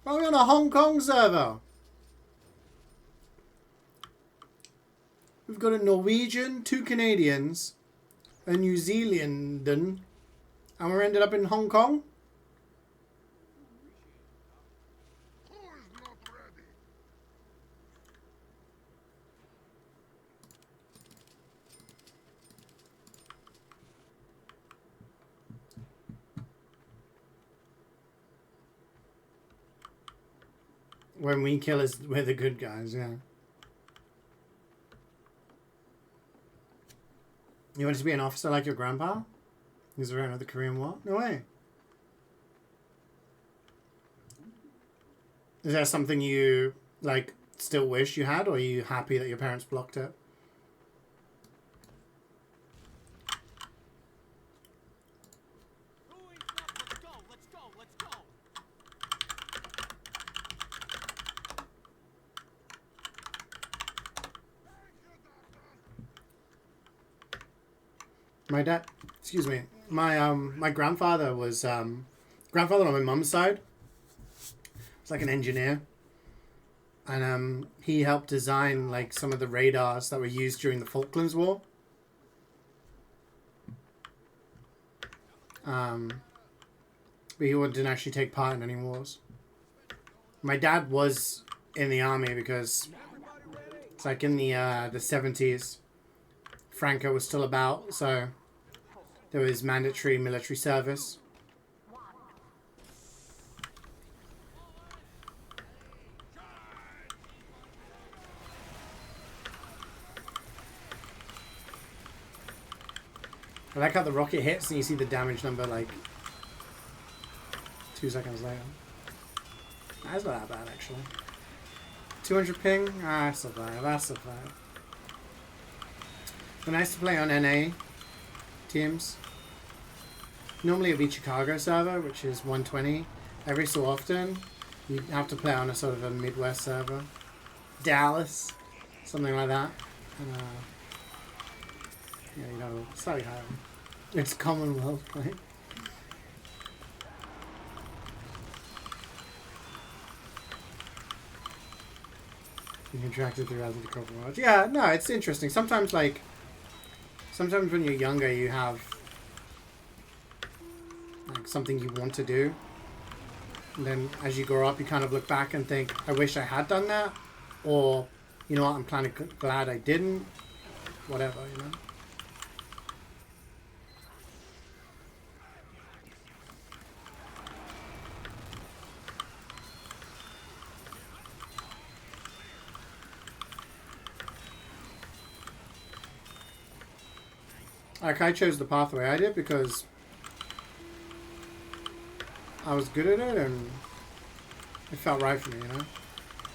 Are we on a Hong Kong server? We've got a Norwegian, 2 Canadians, a New Zealand, and we're ended up in Hong Kong? Who is not ready? When we kill us, we're the good guys, yeah. You want to be an officer like your grandpa? He's around with the Korean War? No way. Is that something you, like, still wish you had, or are you happy that your parents blocked it? Who eats up? Let's go, let's go, let's go. My dad, excuse me, my grandfather was, grandfather on my mum's side was like an engineer. And he helped design like some of the radars that were used during the Falklands War. But he didn't actually take part in any wars. My dad was in the army because it's like in the 70s, Franco was still about, so there was mandatory military service. I like how the rocket hits and you see the damage number like 2 seconds later. That's not that bad actually. 200 ping? Ah, I survive. I survive. But nice to play on NA teams. Normally it'd be Chicago server, which is 120. Every so often, you have to play on a sort of a Midwest server. Dallas, something like that. And, yeah, you know, slightly higher. It's Commonwealth, right? You contracted throughout the couple worlds. Yeah, no, it's interesting. Sometimes, like, sometimes when you're younger, you have like something you want to do, and then as you grow up, you kind of look back and think, "I wish I had done that," or, "You know what? I'm kind of glad I didn't." Whatever, you know. Like, I chose the pathway I did because I was good at it and it felt right for me, you know?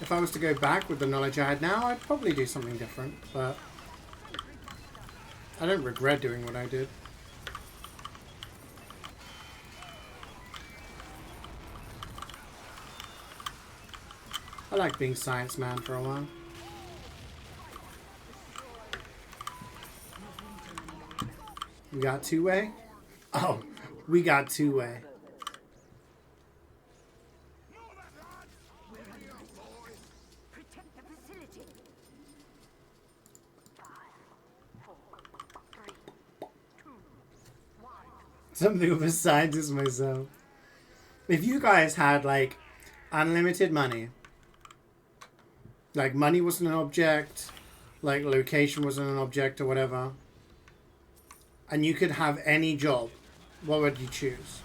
If I was to go back with the knowledge I had now, I'd probably do something different, but I don't regret doing what I did. I like being science man for a while. We got two-way? Oh, we got two-way. Protect the facility. 5, 4, 3, 2, 1. Something of a scientist myself. If you guys had, like, unlimited money, like money wasn't an object, like location wasn't an object or whatever, and you could have any job, what would you choose?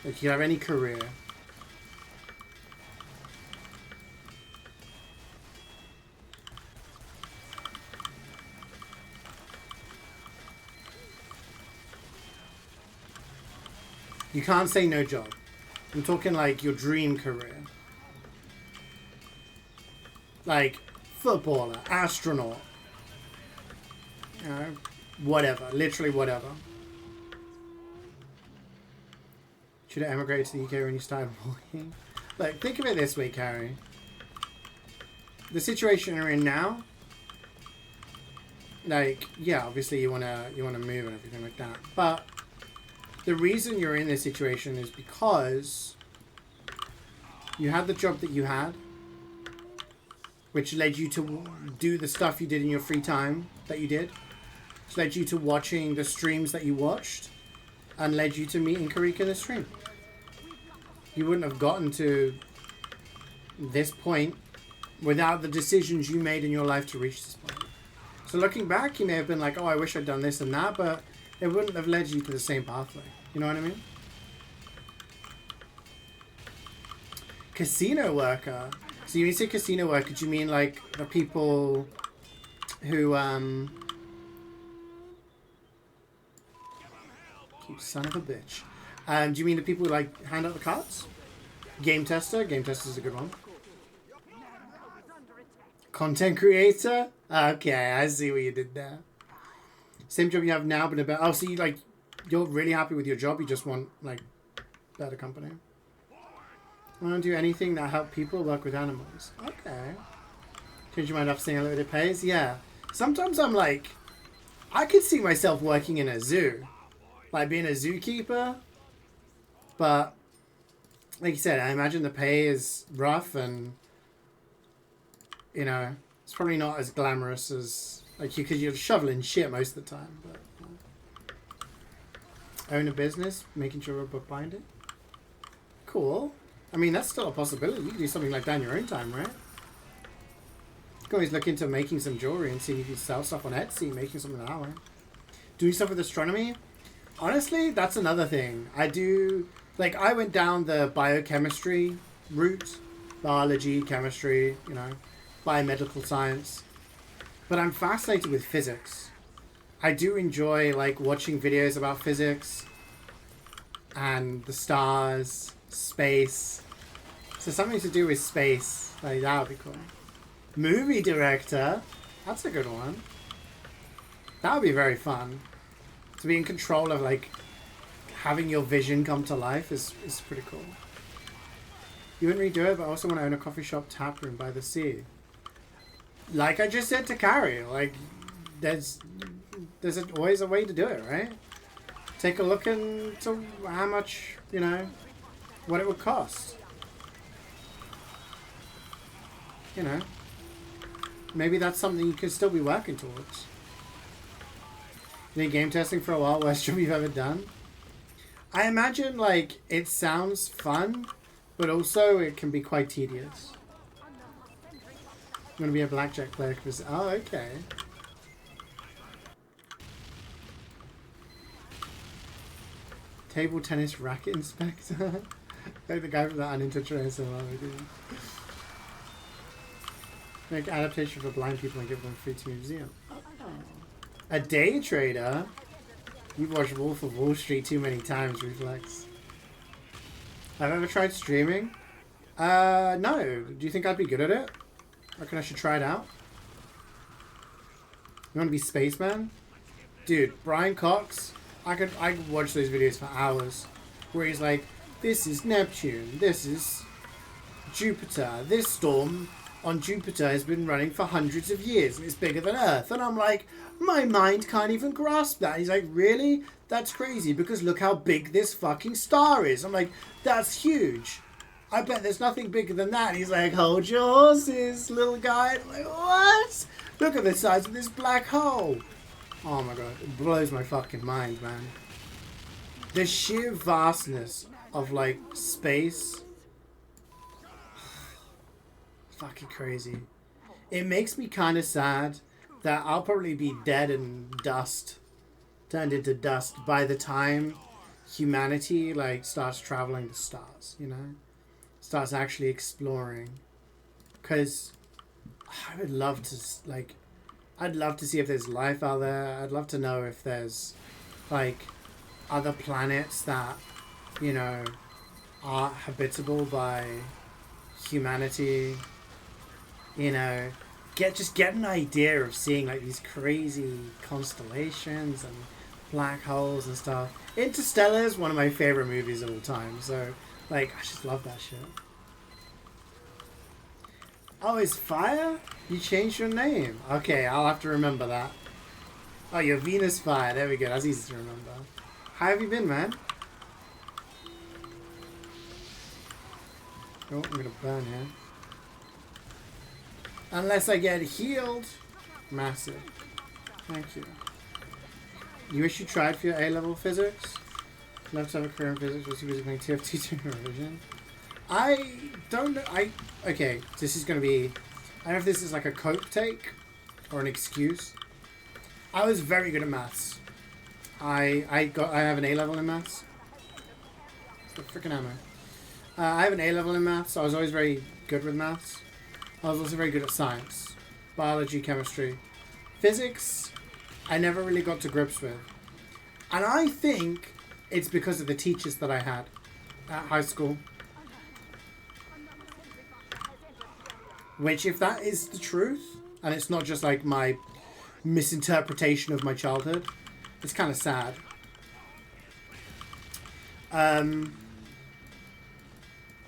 Like, you have any career. You can't say no job. I'm talking like your dream career. Like footballer, astronaut, you know, whatever, literally whatever. Should have emigrated to the UK when you started walking. Like, think of it this way, Carrie. The situation you're in now, like, yeah, obviously you wanna move and everything like that. But the reason you're in this situation is because you had the job that you had, which led you to do the stuff you did in your free time that you did. Which led you to watching the streams that you watched, and led you to meeting Karika in the stream. You wouldn't have gotten to this point without the decisions you made in your life to reach this point. So looking back, you may have been like, oh, I wish I'd done this and that, but it wouldn't have led you to the same pathway. You know what I mean? Casino worker. So you say casino worker, do you mean like the people who, you son of a bitch. Do you mean the people who like hand out the cards? Game tester? Game tester is a good one. Content creator? Okay, I see what you did there. Same job you have now, but about, oh, so you like, you're really happy with your job, you just want like better company. I want to do anything that help people work with animals. Okay. Change your mind after seeing a little bit of pays? Yeah. Sometimes I'm like, I could see myself working in a zoo. Like being a zookeeper. But, like you said, I imagine the pay is rough and, you know, it's probably not as glamorous as, like, because you're shoveling shit most of the time. But own a business, making sure we're bookbinding. Cool. I mean, that's still a possibility. You can do something like that in your own time, right? can always look into making some jewelry and see if you can sell stuff on Etsy, making something that way. Doing stuff with astronomy. Honestly, that's another thing. I do, like, I went down the biochemistry route. Biology, chemistry, you know, biomedical science. But I'm fascinated with physics. I do enjoy, like, watching videos about physics and the stars, space. So something to do with space, like, that would be cool. Movie director. That's a good one. That would be very fun. To be in control of, like, having your vision come to life is pretty cool. You wouldn't redo it, but I also want to own a coffee shop tap room by the sea. Like I just said to Carrie, like, there's always a way to do it, right? Take a look into how much, you know, what it would cost. You know, maybe that's something you could still be working towards. Any game testing for a while, worst job you've ever done? I imagine, like, it sounds fun, but also it can be quite tedious. I'm going to be a blackjack player. Oh, okay. Table tennis racket inspector. Like the guy from the unintentional ASMR video. Make adaptation for blind people and give them free to museum. Oh. A day trader? You've watched Wolf of Wall Street too many times, Reflex. Have I ever tried streaming? No. Do you think I'd be good at it? I reckon I should try it out. You want to be Spaceman? Dude, Brian Cox, I could watch those videos for hours. Where he's like, this is Neptune, this is Jupiter, this storm on Jupiter has been running for hundreds of years and it's bigger than Earth. And I'm like, my mind can't even grasp that. He's like, really? That's crazy because look how big this fucking star is. I'm like, that's huge. I bet there's nothing bigger than that. And he's like, hold your horses, little guy. I'm like, what? Look at the size of this black hole. Oh my god, it blows my fucking mind, man. The sheer vastness of, like, space. Fucking crazy. It makes me kind of sad that I'll probably be dead and dust. Turned into dust by the time humanity, like, starts traveling the stars, you know? Starts actually exploring. Because I would love to, like, I'd love to see if there's life out there. I'd love to know if there's, like, other planets that, you know, are habitable by humanity. You know, just get an idea of seeing, like, these crazy constellations and black holes and stuff. Interstellar is one of my favorite movies of all time, so, like, I just love that shit. Oh, is Fire? You changed your name. Okay, I'll have to remember that. Oh, you're Venus Fire. There we go. That's easy to remember. How have you been, man? Oh, I'm gonna burn here. Unless I get healed. Massive. Thank you. You wish you tried for your A-level physics? Love to have a career in physics. Was you busy playing TFT2 revision? I don't know. Okay, this is going to be... I don't know if this is like a cope take or an excuse. I was very good at maths. I have an A-level in maths. It's the freaking ammo. I have an A-level in maths, so I was always very good with maths. I was also very good at science. Biology, chemistry. Physics, I never really got to grips with. And I think it's because of the teachers that I had at high school. Which, if that is the truth, and it's not just like my misinterpretation of my childhood, it's kind of sad.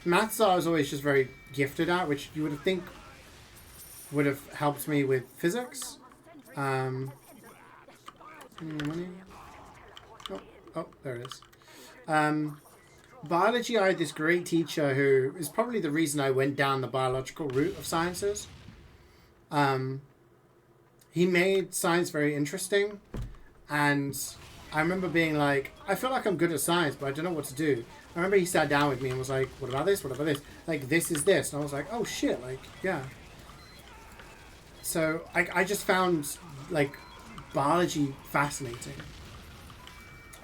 Maths I was always just very gifted at, which you would think would have helped me with physics. Money. Oh, there it is. Biology, I had this great teacher who is probably the reason I went down the biological route of sciences. He made science very interesting, and I remember being like, I feel like I'm good at science, but I don't know what to do. I remember he sat down with me and was like, what about this? What about this? Like, this is this. And I was like, oh shit, like, yeah. So I just found like biology fascinating.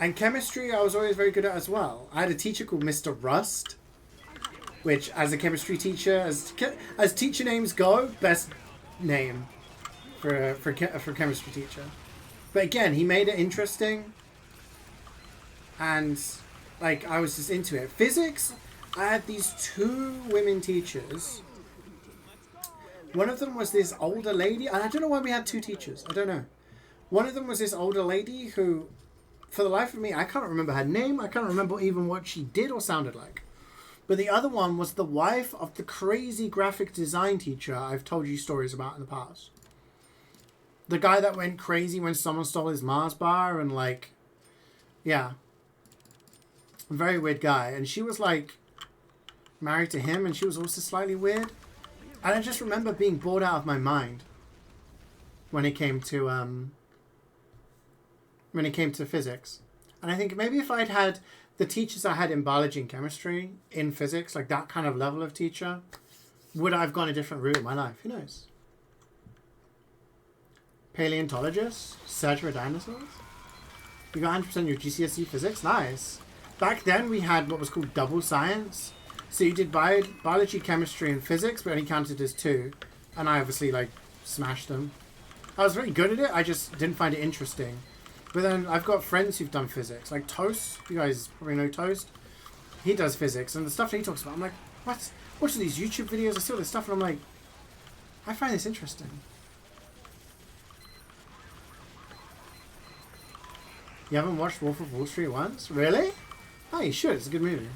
And chemistry I was always very good at as well. I had a teacher called Mr. Rust, which as a chemistry teacher, as teacher names go, best name for chemistry teacher. But again, he made it interesting. And like I was just into it. Physics, I had these two women teachers. One of them was this older lady, and I don't know why we had two teachers. I don't know. One of them was this older lady who, for the life of me, I can't remember her name. I can't remember even what she did or sounded like. But the other one was the wife of the crazy graphic design teacher I've told you stories about in the past. The guy that went crazy when someone stole his Mars bar and like, yeah. A very weird guy. And she was like married to him, and she was also slightly weird. And I just remember being bored out of my mind when it came to physics. And I think maybe if I'd had the teachers I had in biology and chemistry in physics, like that kind of level of teacher, would I have gone a different route in my life? Who knows? Paleontologist, search for dinosaurs. You got 100% your GCSE physics. Nice. Back then we had what was called double science. So you did biology, chemistry, and physics, but only counted as 2. And I obviously, like, smashed them. I was very good at it, I just didn't find it interesting. But then I've got friends who've done physics. Like Toast, you guys probably know Toast. He does physics, and the stuff that he talks about, I'm like, what? Watching these YouTube videos, I see all this stuff, and I'm like, I find this interesting. You haven't watched Wolf of Wall Street once? Really? Oh, you should. It's a good movie.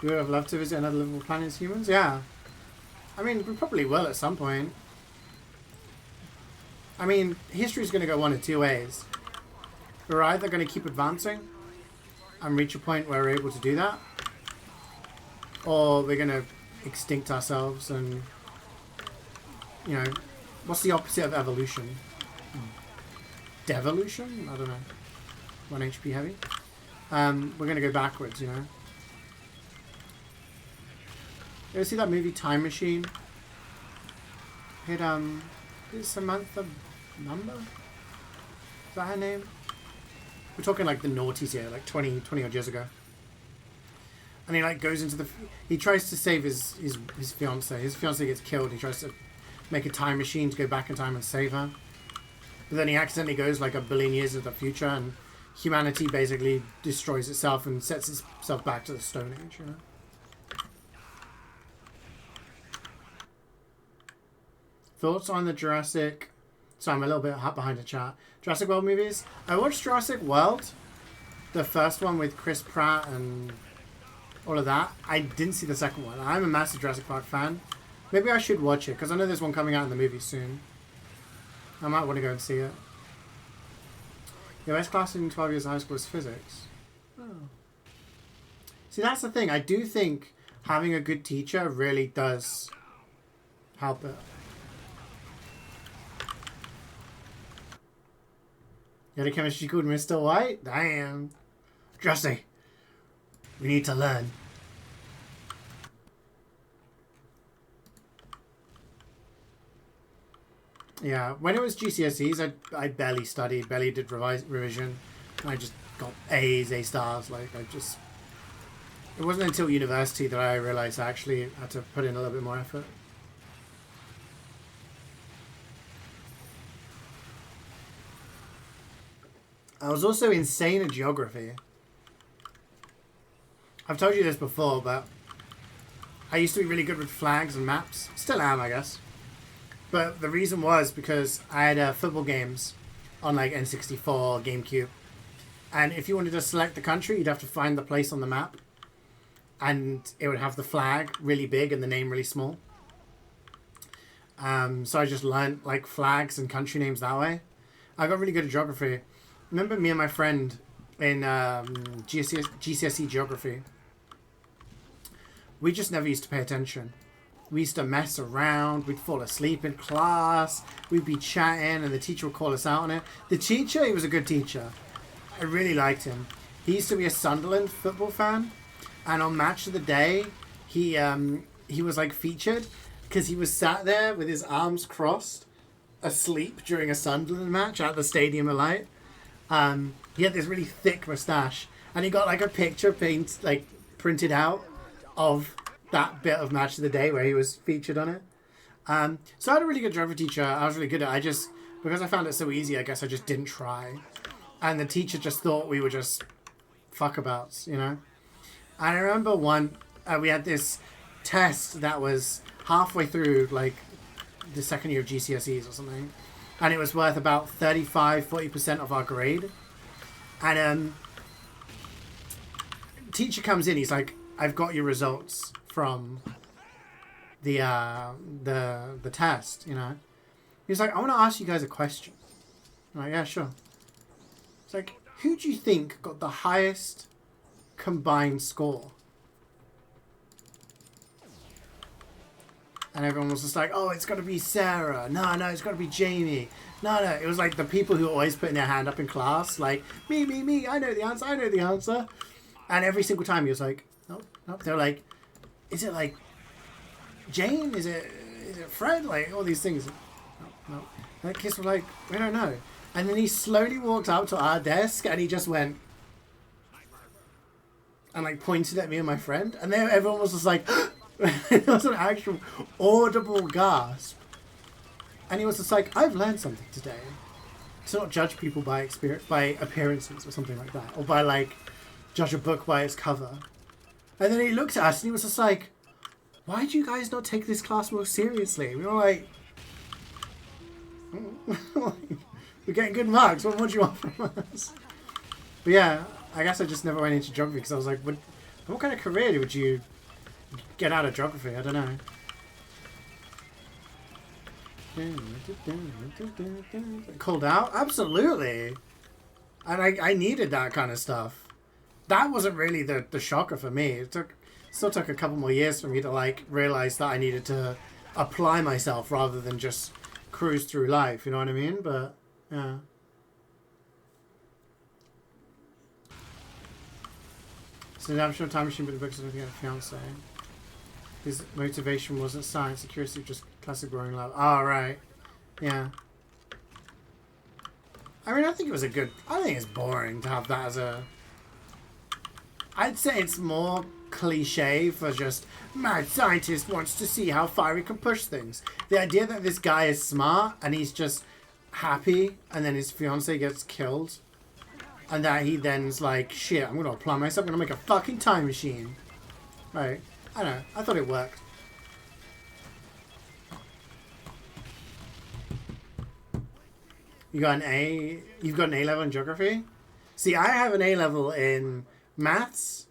We would have loved to visit another livable planet as humans? Yeah. I mean, we probably will at some point. I mean, history's going to go one of two ways. We're either going to keep advancing and reach a point where we're able to do that, or we're going to extinct ourselves and, you know, what's the opposite of evolution? Devolution? I don't know. 1 HP heavy. We're going to go backwards, you know. You ever see that movie Time Machine? It is Samantha Number? Is that her name? We're talking like the noughties here, like 20 odd years ago. And he like goes into the, he tries to save his fiance. His fiance gets killed. He tries to make a time machine to go back in time and save her. But then he accidentally goes like 1 billion years into the future, and humanity basically destroys itself and sets itself back to the Stone Age, you know? Thoughts on the Jurassic... Sorry, I'm a little bit behind the chat. Jurassic World movies. I watched Jurassic World. The first one with Chris Pratt and all of that. I didn't see the second one. I'm a massive Jurassic Park fan. Maybe I should watch it, because I know there's one coming out in the movie soon. I might want to go and see it. Your best class in 12 years of high school is physics. Oh. See, that's the thing. I do think having a good teacher really does help it. You had a chemistry called Mr. White? Damn. Jesse, we need to learn. Yeah, when it was GCSEs, I barely studied, barely did revision. I just got A's, A stars. Like, it wasn't until university that I realized I actually had to put in a little bit more effort. I was also insane at geography. I've told you this before, but I used to be really good with flags and maps. Still am, I guess. But the reason was because I had football games on like N64, GameCube. And if you wanted to select the country, you'd have to find the place on the map. And it would have the flag really big and the name really small. So I just learned like flags and country names that way. I got really good at geography. Remember me and my friend in GCSE geography? We just never used to pay attention. We used to mess around. We'd fall asleep in class. We'd be chatting and the teacher would call us out on it. The teacher, he was a good teacher. I really liked him. He used to be a Sunderland football fan. And on Match of the Day, he was like featured because he was sat there with his arms crossed, asleep during a Sunderland match at the Stadium of Light. He had this really thick mustache, and he got like a picture printed out of that bit of Match of the Day where he was featured on it. So I had a really good geography teacher. I was really good at it. Because I found it so easy, I guess I just didn't try. And the teacher just thought we were just fuckabouts, you know? And I remember we had this test that was halfway through, like, the second year of GCSEs or something. And it was worth about 35-40% of our grade. And teacher comes in, he's like, I've got your results from the test, you know? He's like, I want to ask you guys a question. I'm like, yeah, sure. It's like, who do you think got the highest combined score? And everyone was just like, oh, it's got to be Sarah. No, it's got to be Jamie. No. It was like the people who were always putting their hand up in class, like, me, I know the answer. And every single time he was like, nope. They're like, is it like Jane? Is it Fred? Like, all these things. No. That kids were like, we don't know. And then he slowly walked up to our desk and he just went and like pointed at me and my friend. And then everyone was just like, it was an actual audible gasp. And he was just like, I've learned something today. To not judge people by appearances or something like that. Or by like, judge a book by its cover. And then he looked at us and he was just like, why do you guys not take this class more seriously? We were like, we're getting good marks. What more do you want from us? But yeah, I guess I just never went into geography because I was like, what kind of career would you get out of geography? I don't know. Called out? Absolutely. And I needed that kind of stuff. That wasn't really the shocker for me. It still took a couple more years for me to like realize that I needed to apply myself rather than just cruise through life, you know what I mean? But yeah. So I'm sure Time Machine, but the book's looking at a fiance. His motivation wasn't science, accuracy, just classic growing love. Oh, right. Yeah. I mean, I think it's boring to have that as a... I'd say it's more cliche for just mad scientist wants to see how far he can push things. The idea that this guy is smart and he's just happy and then his fiance gets killed and that he then's like, shit, I'm gonna apply myself, I'm gonna make a fucking time machine. Right. I don't know. I thought it worked. You've got an A level in geography? See, I have an A level in maths,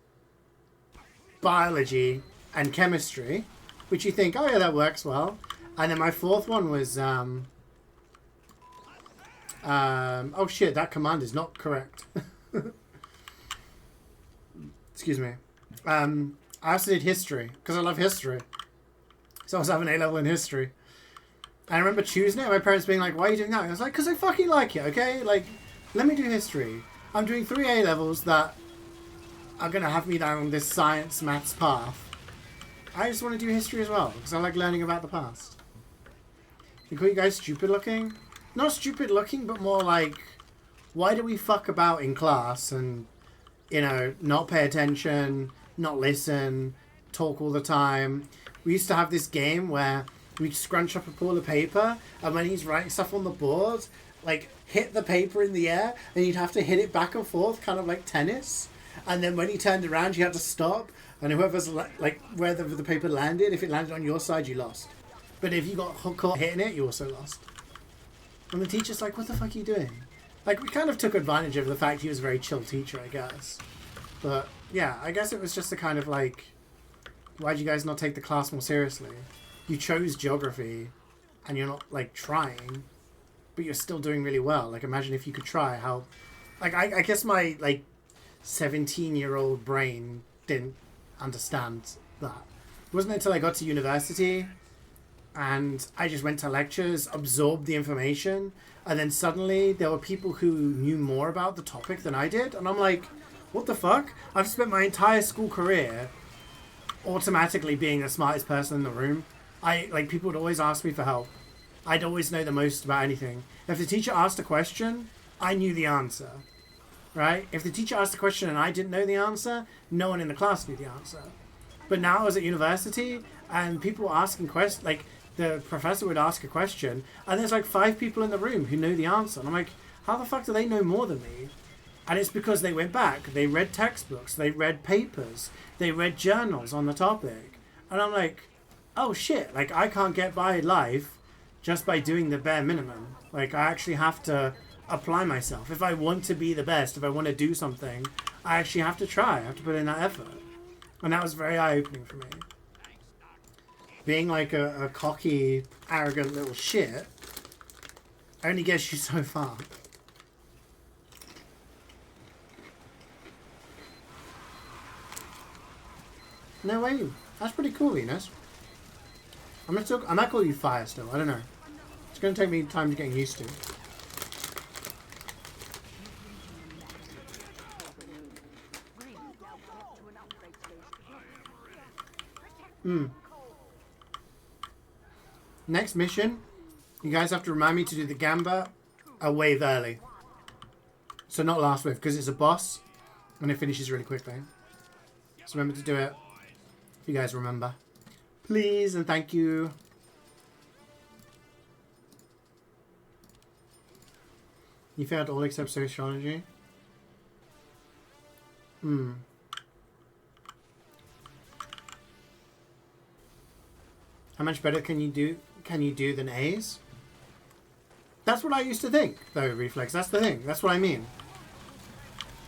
biology, and chemistry, which you think, oh yeah, that works well. And then my fourth one was, oh shit, that command is not correct. Excuse me. I also did history, because I love history. So I was having A level in history. And I remember choosing it, and my parents being like, why are you doing that? And I was like, because I fucking like it, okay? Like, let me do history. I'm doing 3 A levels that are going to have me down this science maths path. I just want to do history as well, because I like learning about the past. You call you guys stupid looking? Not stupid looking, but more like, why do we fuck about in class and, you know, not pay attention, not listen, talk all the time? We used to have this game where we'd scrunch up a pool of paper, and when he's writing stuff on the board, like, hit the paper in the air, and you'd have to hit it back and forth, kind of like tennis. And then when he turned around, you had to stop, and whoever's, like, where the paper landed, if it landed on your side, you lost. But if you got caught hitting it, you also lost. And the teacher's like, what the fuck are you doing? Like, we kind of took advantage of the fact he was a very chill teacher, I guess. But, yeah, I guess it was just a kind of like, why'd you guys not take the class more seriously? You chose geography, and you're not, like, trying, but you're still doing really well. Like, imagine if you could try how... Like, I guess my, like, 17-year-old brain didn't understand that. It wasn't until I got to university, and I just went to lectures, absorbed the information, and then suddenly there were people who knew more about the topic than I did, and I'm like, what the fuck? I've spent my entire school career automatically being the smartest person in the room. People would always ask me for help. I'd always know the most about anything. If the teacher asked a question, I knew the answer. Right? If the teacher asked a question and I didn't know the answer, no one in the class knew the answer. But now I was at university and people were asking questions, like the professor would ask a question and there's like 5 people in the room who know the answer. And I'm like, how the fuck do they know more than me? And it's because they went back, they read textbooks, they read papers, they read journals on the topic. And I'm like, oh shit, like I can't get by life just by doing the bare minimum. Like I actually have to apply myself. If I want to be the best, if I want to do something, I actually have to try. I have to put in that effort. And that was very eye-opening for me. Being like a cocky, arrogant little shit only gets you so far. No way. That's pretty cool, Venus. I might call you Fire still. I don't know. It's going to take me time to get used to. Next mission, you guys have to remind me to do the Gamba a wave early. So not last wave, because it's a boss, and it finishes really quickly. So remember to do it, if you guys remember. Please, and thank you. You failed all except sociology? How much better can you do than A's? That's what I used to think, though, Reflex. That's the thing. That's what I mean.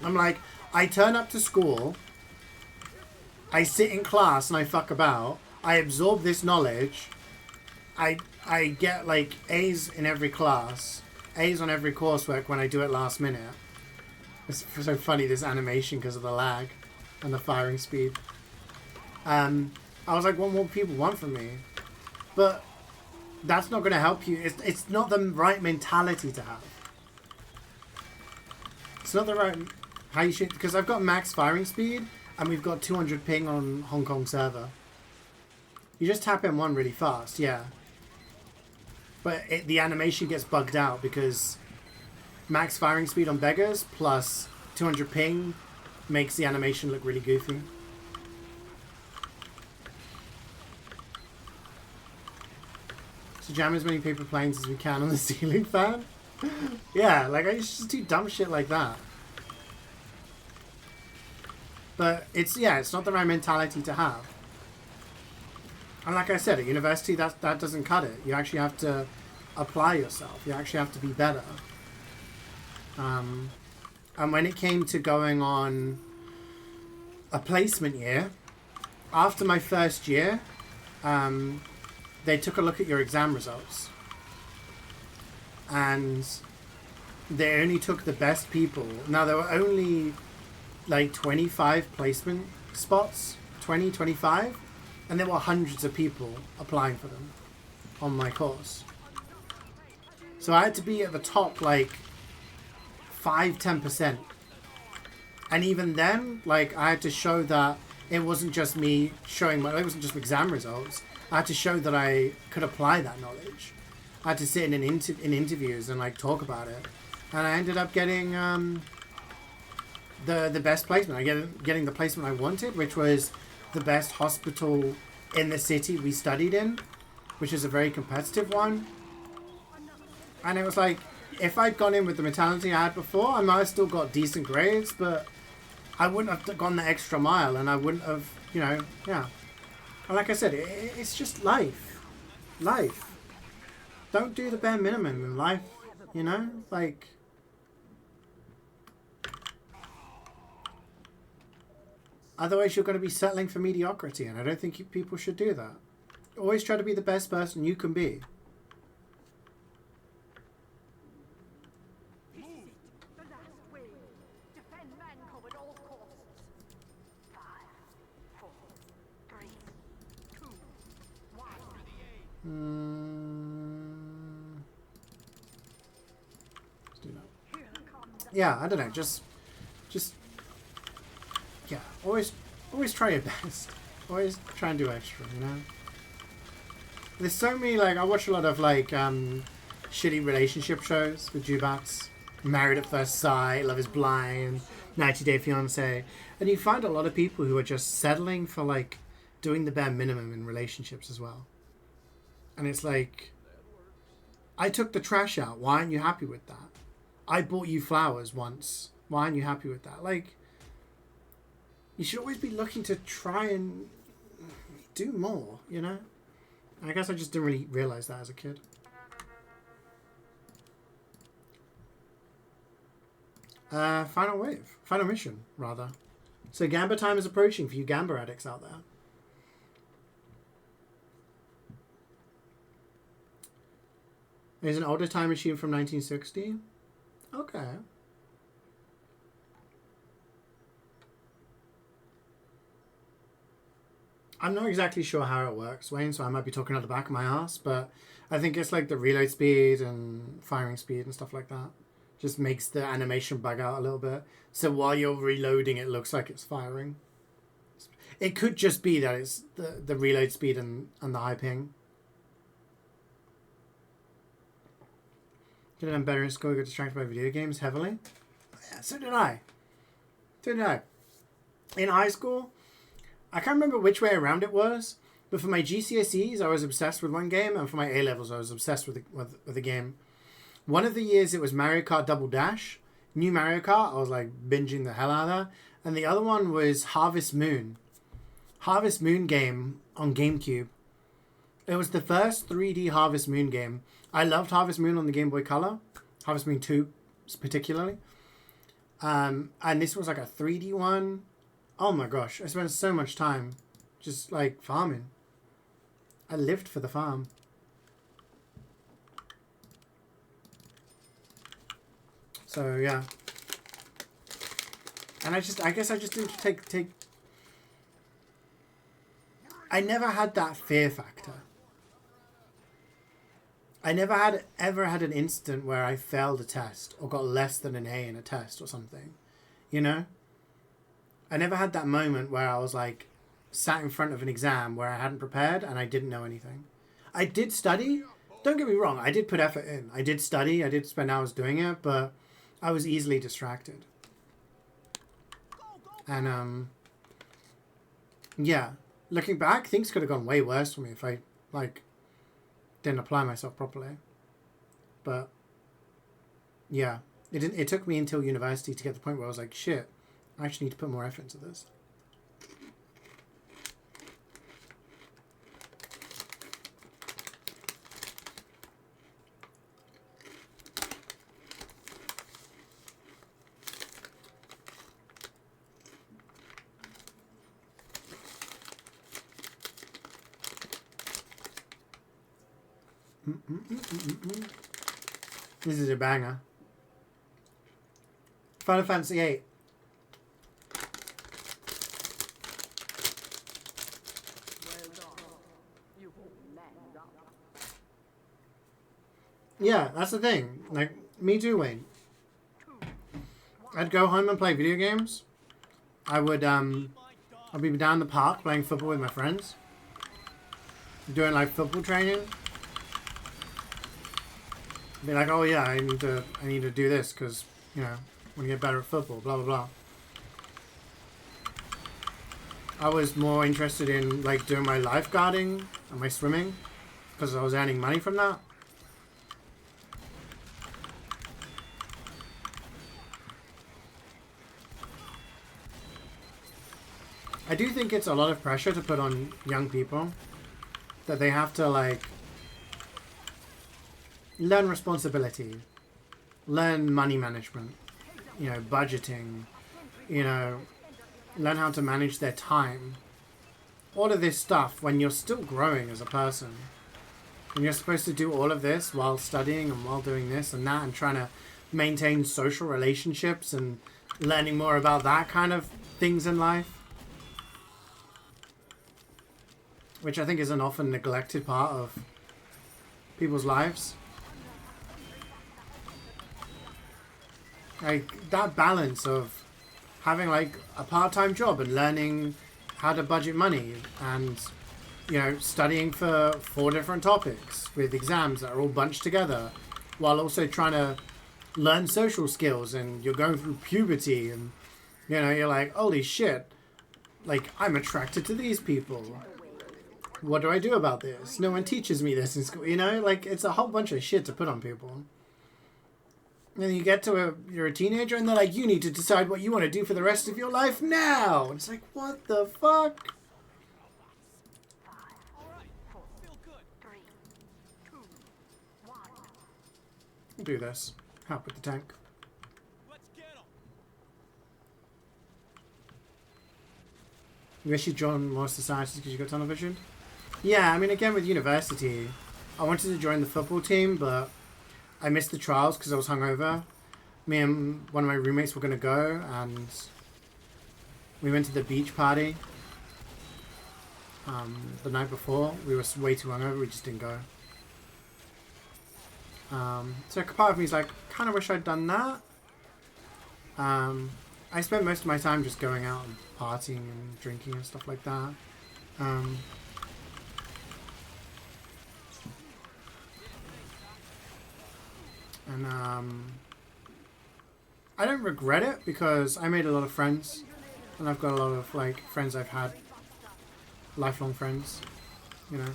I'm like, I turn up to school, I sit in class and I fuck about, I absorb this knowledge, I get like A's in every class, A's on every coursework when I do it last minute. It's so funny, this animation, because of the lag and the firing speed. I was like, what more people want from me? But that's not going to help you. It's not the right mentality to have. It's not the right... How you should... Because I've got max firing speed, and we've got 200 ping on Hong Kong server. You just tap M1 really fast, yeah. But the animation gets bugged out, because max firing speed on beggars plus 200 ping makes the animation look really goofy. So jam as many paper planes as we can on the ceiling fan. Yeah, like I used to just do dumb shit like that. But it's not the right mentality to have. And like I said, at university that doesn't cut it. You actually have to apply yourself. You actually have to be better. And when it came to going on a placement year, after my first year, they took a look at your exam results. And they only took the best people. Now, there were only like 25 placement spots, 20, 25, and there were hundreds of people applying for them on my course. So I had to be at the top like 5-10%. And even then, like, I had to show that it wasn't just me showing it wasn't just exam results. I had to show that I could apply that knowledge. I had to sit in interviews and like talk about it, and I ended up getting the best placement. Getting the placement I wanted, which was the best hospital in the city we studied in, which is a very competitive one. And it was like, if I'd gone in with the mentality I had before, I might have still got decent grades, but I wouldn't have gone the extra mile, and I wouldn't have, yeah. And like I said, it's just life. Life. Don't do the bare minimum in life, Like... Otherwise, you're going to be settling for mediocrity, and I don't think people should do that. Always try to be the best person you can be. The last wave. Defend Manco at all costs. 5, 4, 3, 2, 1. Let's do that. Here comes Yeah, I don't know. Just yeah. Always try your best. Always try and do extra, you know? There's so many, like, I watch a lot of, like, shitty relationship shows with Jubats. Married at First Sight, Love is Blind, 90 Day Fiancé. And you find a lot of people who are just settling for, like, doing the bare minimum in relationships as well. And it's like, I took the trash out. Why aren't you happy with that? I bought you flowers once. Why aren't you happy with that? Like, you should always be looking to try and do more, you know? I guess I just didn't really realize that as a kid. Final wave. Final mission, rather. So Gamba time is approaching for you Gamba addicts out there. There's an older time machine from 1960. Okay. I'm not exactly sure how it works, Wayne, so I might be talking out the back of my ass, but I think it's like the reload speed and firing speed and stuff like that. Just makes the animation bug out a little bit. So while you're reloading, it looks like it's firing. It could just be that it's the reload speed and the high ping. Could have done better in school, got distracted by video games heavily. Yeah, so did I. So did I. In high school, I can't remember which way around it was, but for my GCSEs, I was obsessed with one game, and for my A-levels, I was obsessed with the game. One of the years, it was Mario Kart Double Dash. New Mario Kart, I was like binging the hell out of that. And the other one was Harvest Moon. Harvest Moon game on GameCube. It was the first 3D Harvest Moon game. I loved Harvest Moon on the Game Boy Color. Harvest Moon 2, particularly. And this was like a 3D one. Oh my gosh, I spent so much time just like farming. I lived for the farm. So yeah. And I guess I just didn't take I never had that fear factor. I never ever had an instant where I failed a test or got less than an A in a test or something. You know? I never had that moment where I was like sat in front of an exam where I hadn't prepared and I didn't know anything. I did study. Don't get me wrong. I did put effort in. I did study. I did spend hours doing it, but I was easily distracted. And, yeah. Looking back, things could have gone way worse for me if I, like, didn't apply myself properly. But, yeah. It took me until university to get to the point where I was like, shit, I actually need to put more effort into this. This is a banger. Final Fantasy VIII. Yeah, that's the thing. Like, me too, Wayne. I'd go home and play video games. I'd be down the park playing football with my friends. Doing, like, football training. Be like, oh yeah, I need to do this because, you know, I want to get better at football, blah, blah, blah. I was more interested in, like, doing my lifeguarding and my swimming because I was earning money from that. I do think it's a lot of pressure to put on young people that they have to, like, learn responsibility, learn money management, you know, budgeting, you know, learn how to manage their time. All of this stuff when you're still growing as a person. And you're supposed to do all of this while studying and while doing this and that and trying to maintain social relationships and learning more about that kind of things in life. Which I think is an often neglected part of people's lives. Like, that balance of having, like, a part-time job and learning how to budget money and, you know, studying for 4 different topics with exams that are all bunched together while also trying to learn social skills, and you're going through puberty and, you know, you're like, holy shit, like, I'm attracted to these people. What do I do about this? No one teaches me this in school, you know? Like, it's a whole bunch of shit to put on people. And then you get to you're a teenager and they're like, you need to decide what you want to do for the rest of your life now. It's like, what the fuck? All right. Feel good. 3, 2, 1. I'll do this. Help with the tank. Let's get him. You wish you'd join more societies because you got tunnel vision? Yeah, I mean, again, with university, I wanted to join the football team, but I missed the trials because I was hungover. Me and one of my roommates were going to go, and we went to the beach party the night before. We were way too hungover, we just didn't go. So part of me is like, kind of wish I'd done that. I spent most of my time just going out and partying and drinking and stuff like that. And I don't regret it because I made a lot of friends, and I've got a lot of like friends I've had, lifelong friends, you know.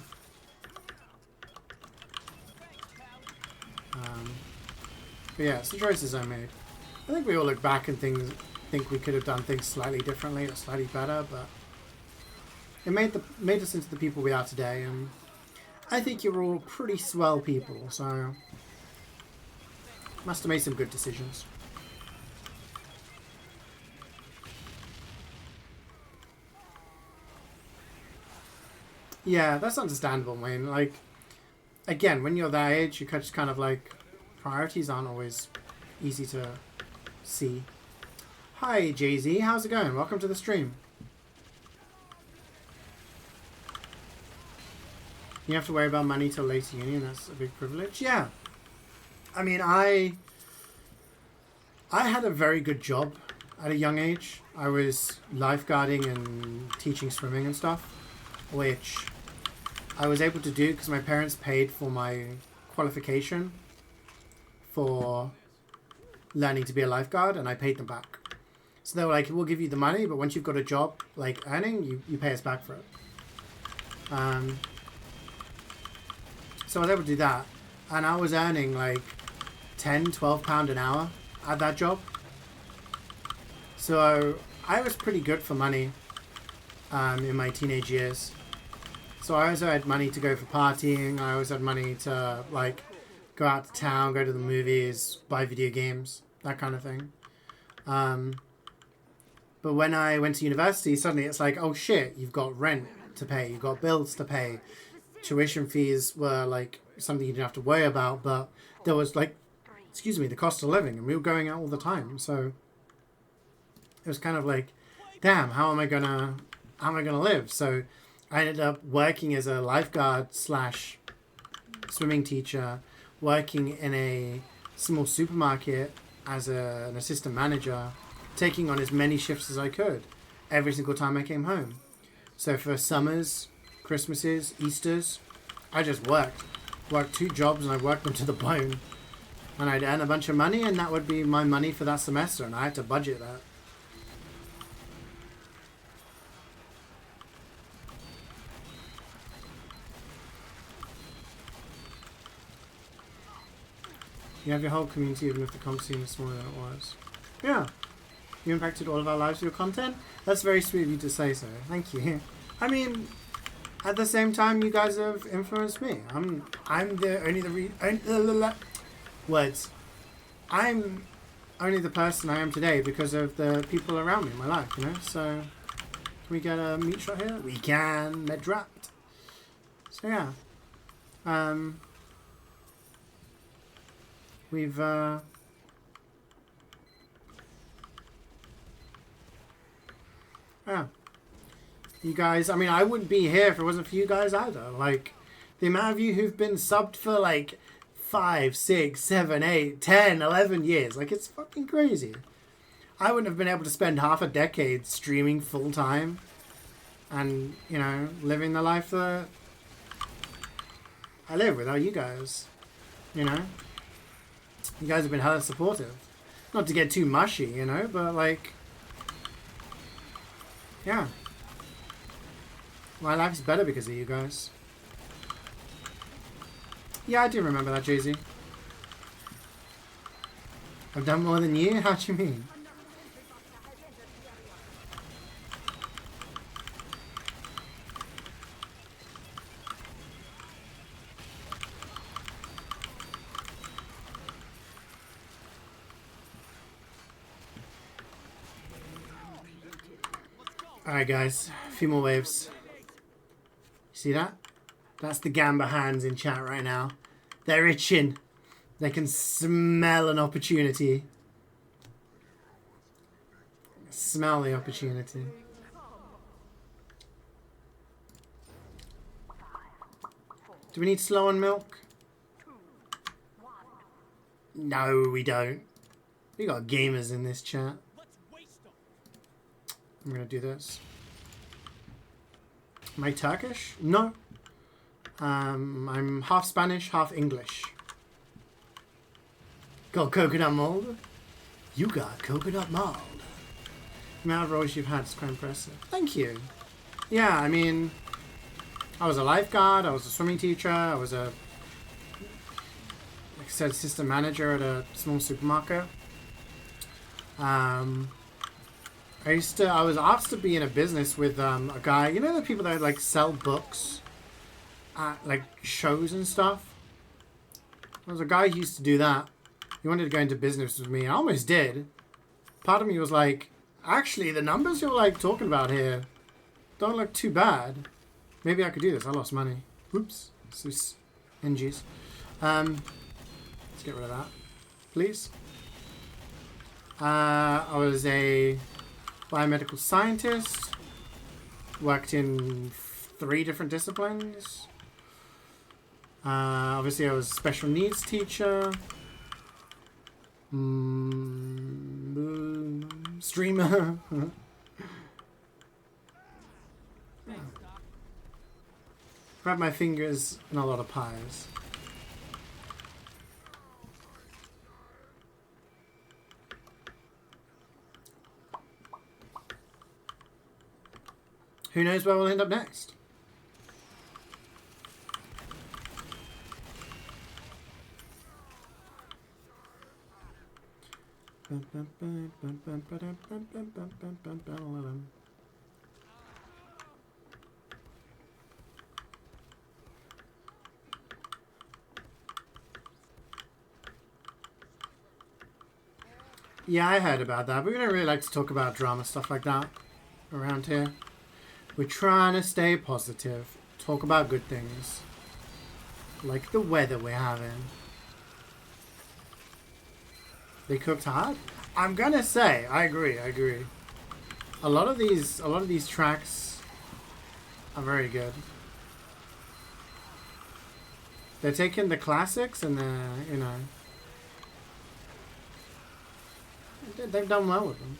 But yeah, it's the choices I made. I think we all look back and think we could have done things slightly differently or slightly better, but it made us into the people we are today, and I think you're all pretty swell people, so must have made some good decisions. Yeah, that's understandable, Wayne. Like, again, when you're that age, you just kind of like, priorities aren't always easy to see. Hi, Jay-Z. How's it going? Welcome to the stream. You have to worry about money till later uni, and that's a big privilege. Yeah. I mean, I had a very good job at a young age. I was lifeguarding and teaching swimming and stuff, which I was able to do because my parents paid for my qualification for learning to be a lifeguard, and I paid them back. So they were like, we'll give you the money, but once you've got a job, like, earning, you pay us back for it. So I was able to do that, and I was earning like £10-12 an hour at that job. So I was pretty good for money in my teenage years. So I also had money to go for partying. I always had money to like go out to town, go to the movies, buy video games, that kind of thing. But when I went to university, suddenly it's like, oh shit, you've got rent to pay, you've got bills to pay. Tuition fees were like something you didn't have to worry about, but there was like, the cost of living, and we were going out all the time. So it was kind of like, damn, how am I gonna live? So I ended up working as a lifeguard / swimming teacher, working in a small supermarket as an assistant manager, taking on as many shifts as I could every single time I came home. So for summers, Christmases, Easters, I just worked 2 jobs, and I worked them to the bone. And I'd earn a bunch of money, and that would be my money for that semester, and I had to budget that. You have your whole community, even if the comp scene is smaller than it was. Yeah. You impacted all of our lives with your content? That's very sweet of you to say so. Thank you. I mean, at the same time, you guys have influenced me. I'm only the person I am today because of the people around me in my life, you know? So, can we get a meat shot here? We can. Med wrapped. So, yeah. We've, yeah. You guys, I mean, I wouldn't be here if it wasn't for you guys either. Like, the amount of you who've been subbed for like 5, 6, 7, 8, 10, 11 years. Like, it's fucking crazy. I wouldn't have been able to spend half a decade streaming full time and, you know, living the life that I live without you guys. You know? You guys have been hella supportive. Not to get too mushy, you know, but like, yeah. My life's better because of you guys. Yeah, I do remember that, Jay-Z. I've done more than you? How do you mean? Alright guys, a few more waves. See that? That's the Gamba hands in chat right now. They're itching. They can smell an opportunity. Smell the opportunity. Do we need slow on milk? No, we don't. We got gamers in this chat. I'm gonna do this. Am I Turkish? No. I'm half Spanish, half English. Got coconut mold? You got coconut mold. The amount of roles you've had is quite impressive. Thank you. Yeah, I mean, I was a lifeguard, I was a swimming teacher, I was a, like I said, assistant manager at a small supermarket. I was asked to be in a business with a guy, you know the people that like sell books at like shows and stuff? There was a guy who used to do that. He wanted to go into business with me. I almost did. Part of me was like, actually the numbers you're like talking about here don't look too bad. Maybe I could do this. I lost money. Oops. Sus. NGs. Let's get rid of that. Please. I was a biomedical scientist, worked in 3 different disciplines. Obviously I was a special needs teacher, streamer. I've had my fingers in a lot of pies. Who knows where we'll end up next? Yeah, I heard about that, but we don't really like to talk about drama stuff like that around here. We're trying to stay positive, talk about good things, like the weather we're having. They cooked hard? I'm gonna say, I agree. A lot of these tracks are very good. They're taking the classics and they're, you know, they've done well with them.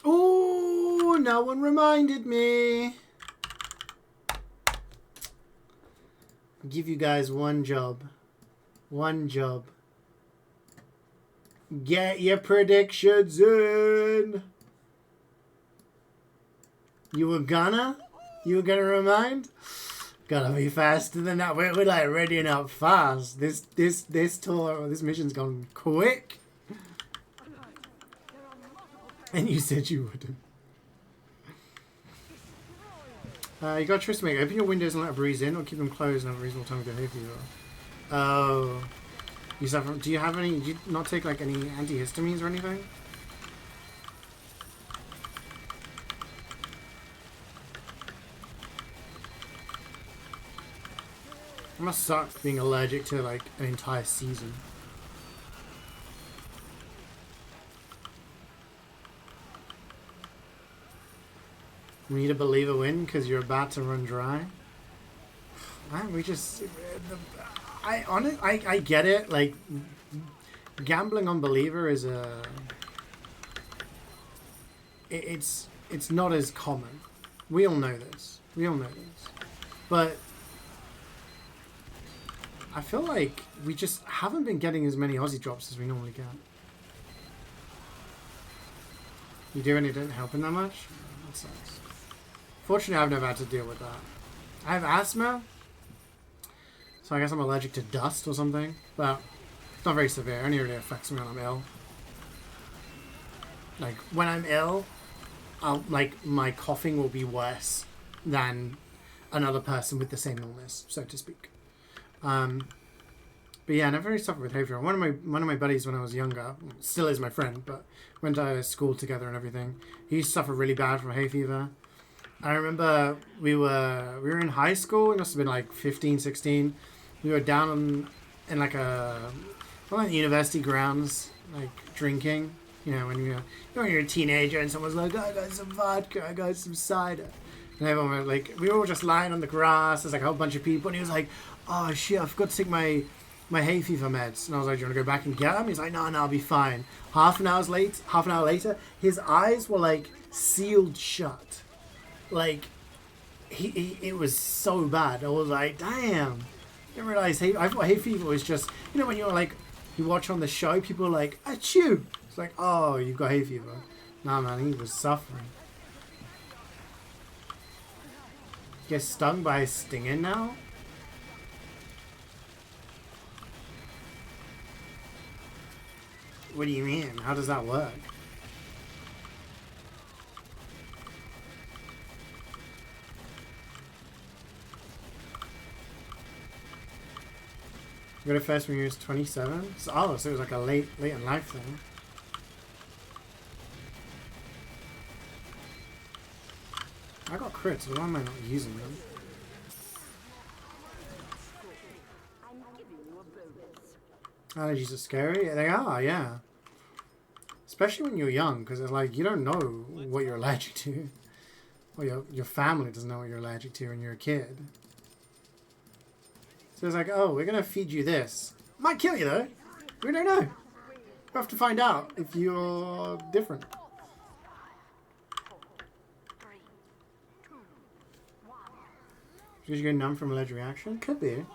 Ooh, no one reminded me. I'll give you guys one job. One job. Get your predictions in. You were gonna remind? Gotta be faster than that. We're like readying up fast. This tour, this mission's gone quick. And you said you wouldn't. You got trust me. Open your windows and let a breeze in, or keep them closed and have a reasonable time to behave for you. Oh. You suffer. Do you have any? Do you not take like any antihistamines or anything? It must suck being allergic to like an entire season. We need a believer win because you're about to run dry. We just, I get it. Like, gambling on Believer is it's not as common. We all know this. But I feel like we just haven't been getting as many Aussie drops as we normally get. You do and it didn't help in that much? That sucks. Fortunately, I've never had to deal with that. I have asthma, so I guess I'm allergic to dust or something, but it's not very severe. It only really affects me when I'm ill. Like, when I'm ill, my coughing will be worse than another person with the same illness, so to speak. But yeah, I never really suffered with hay fever. One of my buddies when I was younger, still is my friend, but went to school together and everything. He used to suffer really bad from hay fever. I remember we were in high school. It must have been like 15, 16. We were down in like one of the university grounds, like drinking. You know, when you're a teenager and someone's like, I got some vodka, I got some cider. And everyone was like, we were all just lying on the grass. There's like a whole bunch of people. And he was like, oh shit, I forgot to take my hay fever meds. And I was like, do you want to go back and get them? He's like, no, I'll be fine. Half an hour later, his eyes were like sealed shut. Like, it was so bad. I was like, damn. I didn't realize I thought hay fever was just, you know, when you're like, you watch on the show, people are like, achoo. It's like, oh, you've got hay fever. Nah, man, he was suffering. Get stung by a stinger now? What do you mean? How does that work? You got it first when you was 27? So it was like a late in life thing. I got crits, so why am I not using them? Allergies are scary? They are, yeah. Especially when you're young, because it's like, you don't know what you're allergic to. Or your family doesn't know what you're allergic to when you're a kid. So it's like, oh, we're going to feed you this. Might kill you, though. We don't know. We have to find out if you're different. Did you get numb from allergic reaction? Could be.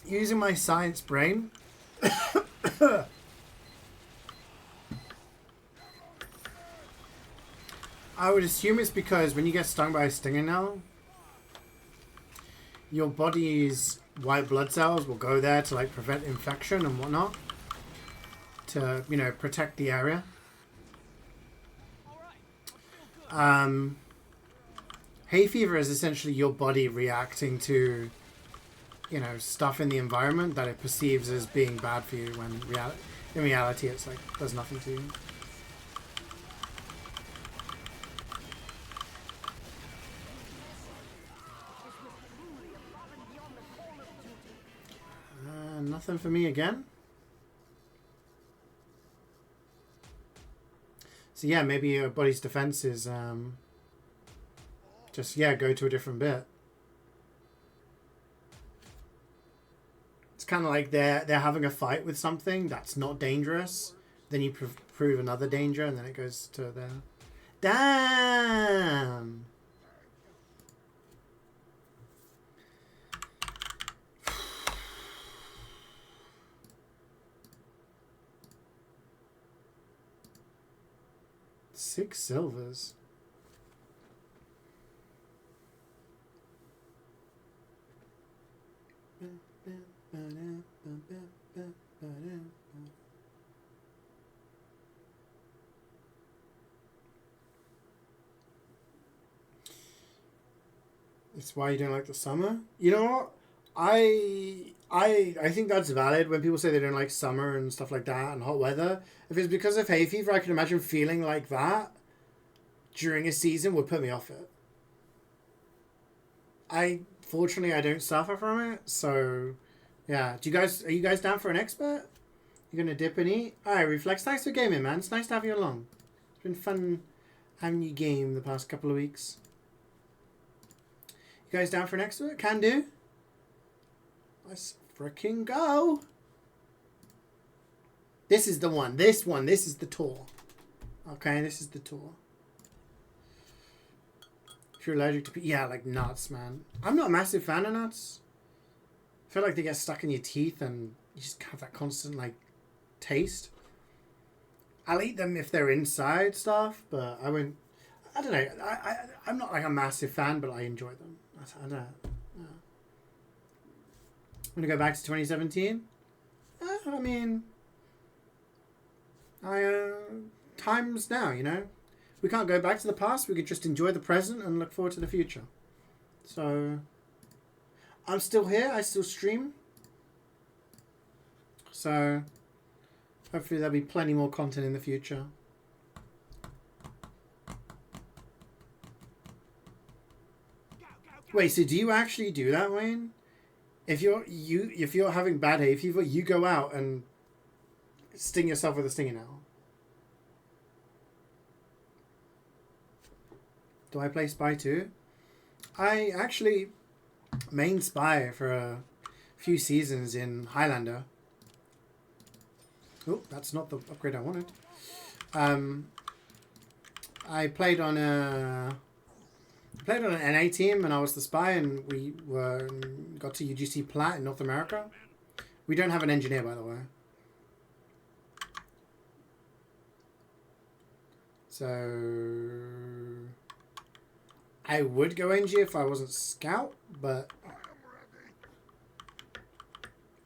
Using my science brain. I would assume it's because when you get stung by a stinger now, your body's white blood cells will go there to like prevent infection and whatnot. To, you know, protect the area. Hay fever is essentially your body reacting to, you know, stuff in the environment that it perceives as being bad for you when in reality it's like does nothing to you. Nothing for me again. So yeah, maybe your body's defense is just, yeah, go to a different bit. It's kind of like they're having a fight with something that's not dangerous. Then you prove another danger, and then it goes to there. Damn! $6 silvers. It's why you don't like the summer? You know what? I think that's valid when people say they don't like summer and stuff like that and hot weather. If it's because of hay fever, I can imagine feeling like that during a season would put me off it. Fortunately I don't suffer from it, so yeah. Are you guys down for an expert? You're gonna dip and eat? Alright, Reflex, thanks for gaming, man. It's nice to have you along. It's been fun having you game the past couple of weeks. You guys down for next week? Can do. Let's freaking go. This is the one. This is the tour. Okay, this is the tour. If you're allergic to... Yeah, like nuts, man. I'm not a massive fan of nuts. I feel like they get stuck in your teeth and you just have that constant, like, taste. I'll eat them if they're inside stuff, but I won't... I don't know. I'm not, like, a massive fan, but I enjoy them. I don't know. Yeah. I'm going to go back to 2017. I mean... time's now, you know? We can't go back to the past. We could just enjoy the present and look forward to the future. So... I'm still here. I still stream. So... hopefully there'll be plenty more content in the future. Wait, so do you actually do that, Wayne? If you're having bad hay fever, you go out and sting yourself with a stinging arrow. Do I play Spy too? I actually main Spy for a few seasons in Highlander. Oh, that's not the upgrade I wanted. I played on an NA team and I was the Spy, and we got to UGC Plat in North America. We don't have an engineer, by the way. So I would go NG if I wasn't Scout, but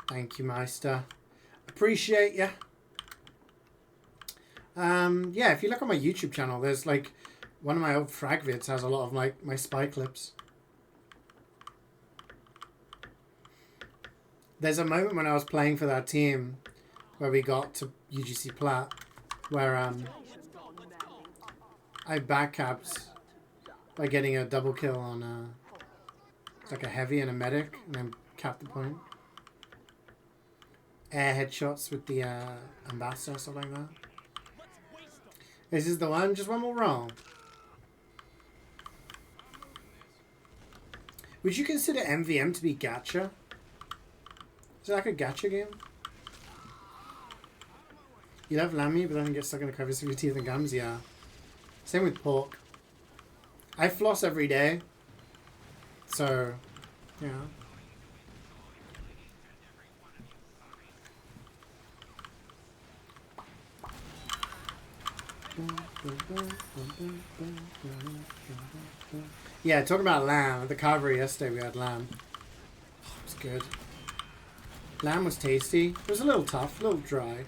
thank you, Meister. Appreciate ya. Yeah, if you look on my YouTube channel, there's like one of my old frag vids has a lot of my Spy clips. There's a moment when I was playing for that team where we got to UGC Plat where I backcapped by getting a double kill on it's like a heavy and a medic, and then capped the point. Air headshots with the ambassador, stuff like that. This is the one. Just one more roll. Would you consider MvM to be gacha? Is it like a gacha game? You love lammy, but then get stuck in the crevice with your teeth and gums? Yeah. Same with pork. I floss every day. So, yeah. Yeah, talking about lamb. At the carvery yesterday we had lamb. Oh, it was good. Lamb was tasty. It was a little tough, a little dry.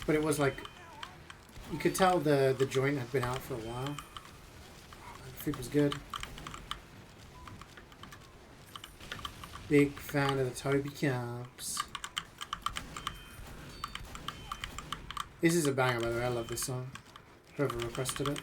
But it was like... you could tell the joint had been out for a while. The food was good. Big fan of the Toby Caps. This is a banger, by the way. I love this song. Whoever requested it.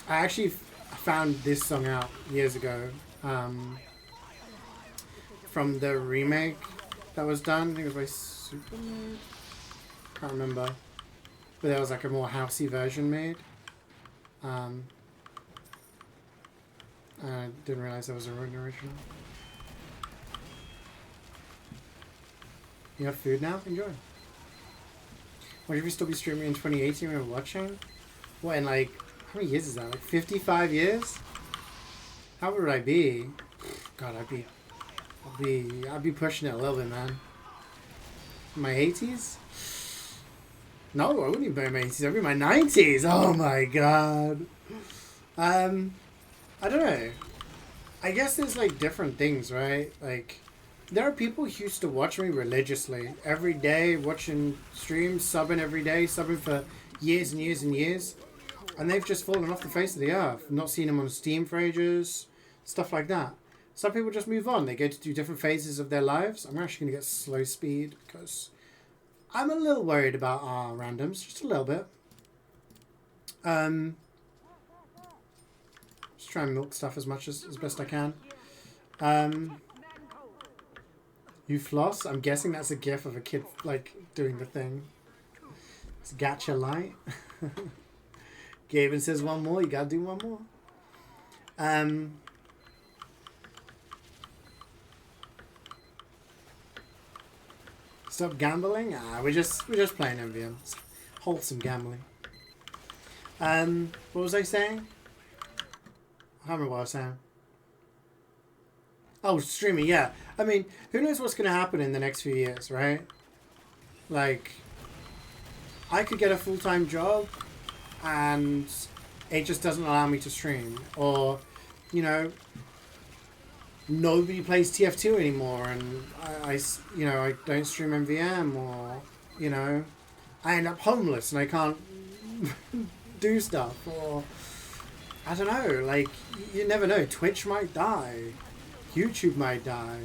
I actually found this song out years ago from the remake that was done. I think it was by Superman. Can't remember. But there was like a more housey version made. I didn't realize that was an original. You have food now? Enjoy. What if you still be streaming in 2018 when we're watching? What, in like, how many years is that? Like 55 years? How old would I be? God, I'd be pushing it a little bit, man. In my 80s? No, I wouldn't even be in my 80s. I'd be in my 90s. Oh my god. I don't know. I guess there's like different things, right? Like, there are people who used to watch me religiously. Every day, watching streams, subbing every day, subbing for years and years and years. And they've just fallen off the face of the earth. Not seen them on Steam for ages. Stuff like that. Some people just move on. They go to do different phases of their lives. I'm actually going to get slow speed because I'm a little worried about our randoms. Just a little bit. Just try and milk stuff as much as best I can. You floss? I'm guessing that's a gif of a kid like doing the thing. It's Gacha Light. Gaben says one more, you gotta do one more. Stop gambling? We're just playing MvM. It's wholesome gambling. What was I saying? I can't remember what I was saying. Oh, streaming, yeah. I mean, who knows what's going to happen in the next few years, right? Like, I could get a full-time job and it just doesn't allow me to stream. Or, you know, nobody plays TF2 anymore and I don't stream MvM, or, you know, I end up homeless and I can't do stuff, or I don't know, like, you never know. Twitch might die. YouTube might die.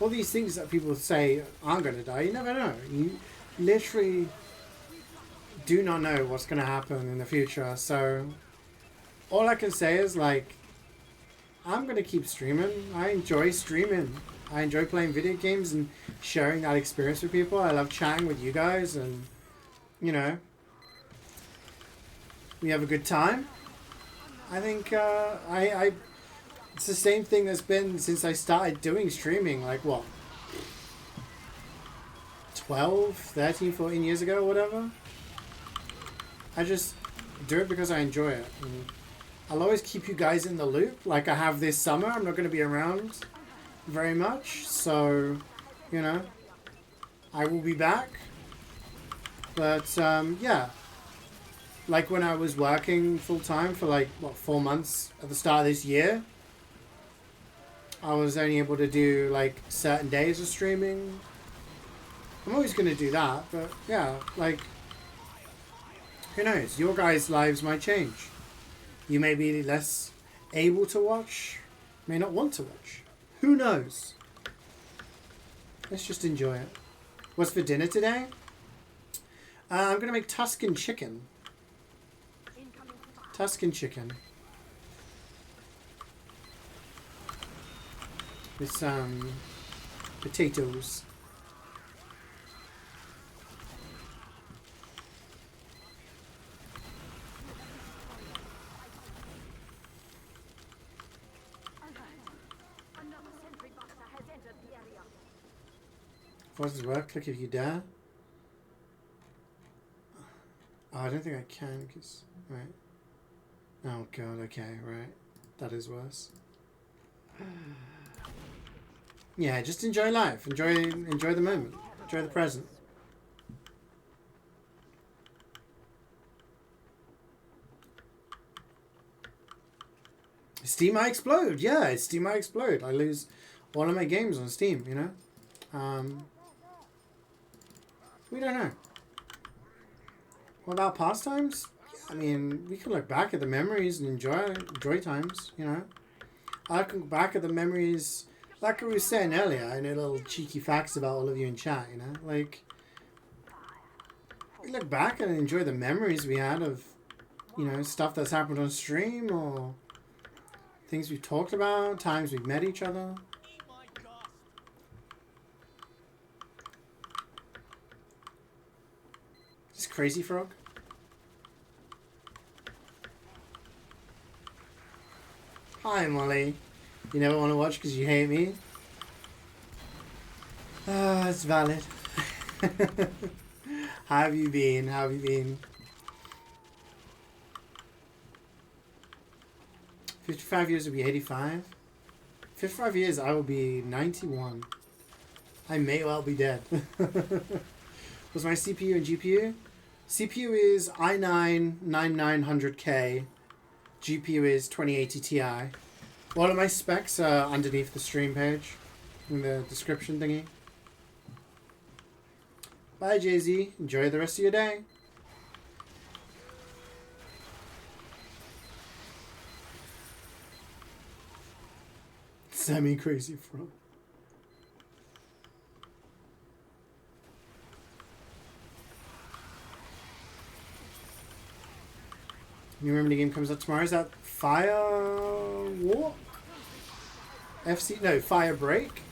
All these things that people say aren't going to die, you never know. You literally do not know what's going to happen in the future. So all I can say is, like, I'm going to keep streaming. I enjoy streaming. I enjoy playing video games and sharing that experience with people. I love chatting with you guys, and, you know, we have a good time. I think it's the same thing that's been since I started doing streaming, like, what, 12, 13, 14 years ago, or whatever. I just do it because I enjoy it. And I'll always keep you guys in the loop. Like I have this summer, I'm not going to be around very much, so, you know, I will be back. But, yeah. Like when I was working full-time for like, what, 4 months at the start of this year, I was only able to do like certain days of streaming. I'm always going to do that, but yeah, like, who knows? Your guys' lives might change. You may be less able to watch, may not want to watch. Who knows? Let's just enjoy it. What's for dinner today? I'm going to make Tuscan chicken. Tuscan chicken. With some potatoes. Forces work, click if you dare. Oh, I don't think I can, because, right. Oh god, okay, right. That is worse. Yeah, just enjoy life. Enjoy the moment. Enjoy the present. Steam might explode. Yeah, Steam might explode. I lose all of my games on Steam, you know? We don't know. What about pastimes? I mean, we can look back at the memories and enjoy times, you know? I can look back at the memories, like we were saying earlier, I know little cheeky facts about all of you in chat, you know? Like, we look back and enjoy the memories we had of, you know, stuff that's happened on stream, or things we've talked about, times we've met each other. This crazy frog. Hi, Molly. You never want to watch because you hate me? Ah, it's valid. How have you been? How have you been? 55 years will be 85. 55 years, I will be 91. I may well be dead. Was my CPU and GPU? CPU is i9-9900K. GPU is 2080 Ti. All of my specs are underneath the stream page in the description thingy. Bye, Jay-Z. Enjoy the rest of your day. Semi-crazy frog. New remedy game comes out tomorrow. Is that Fire Walk? FC? No, Fire Break.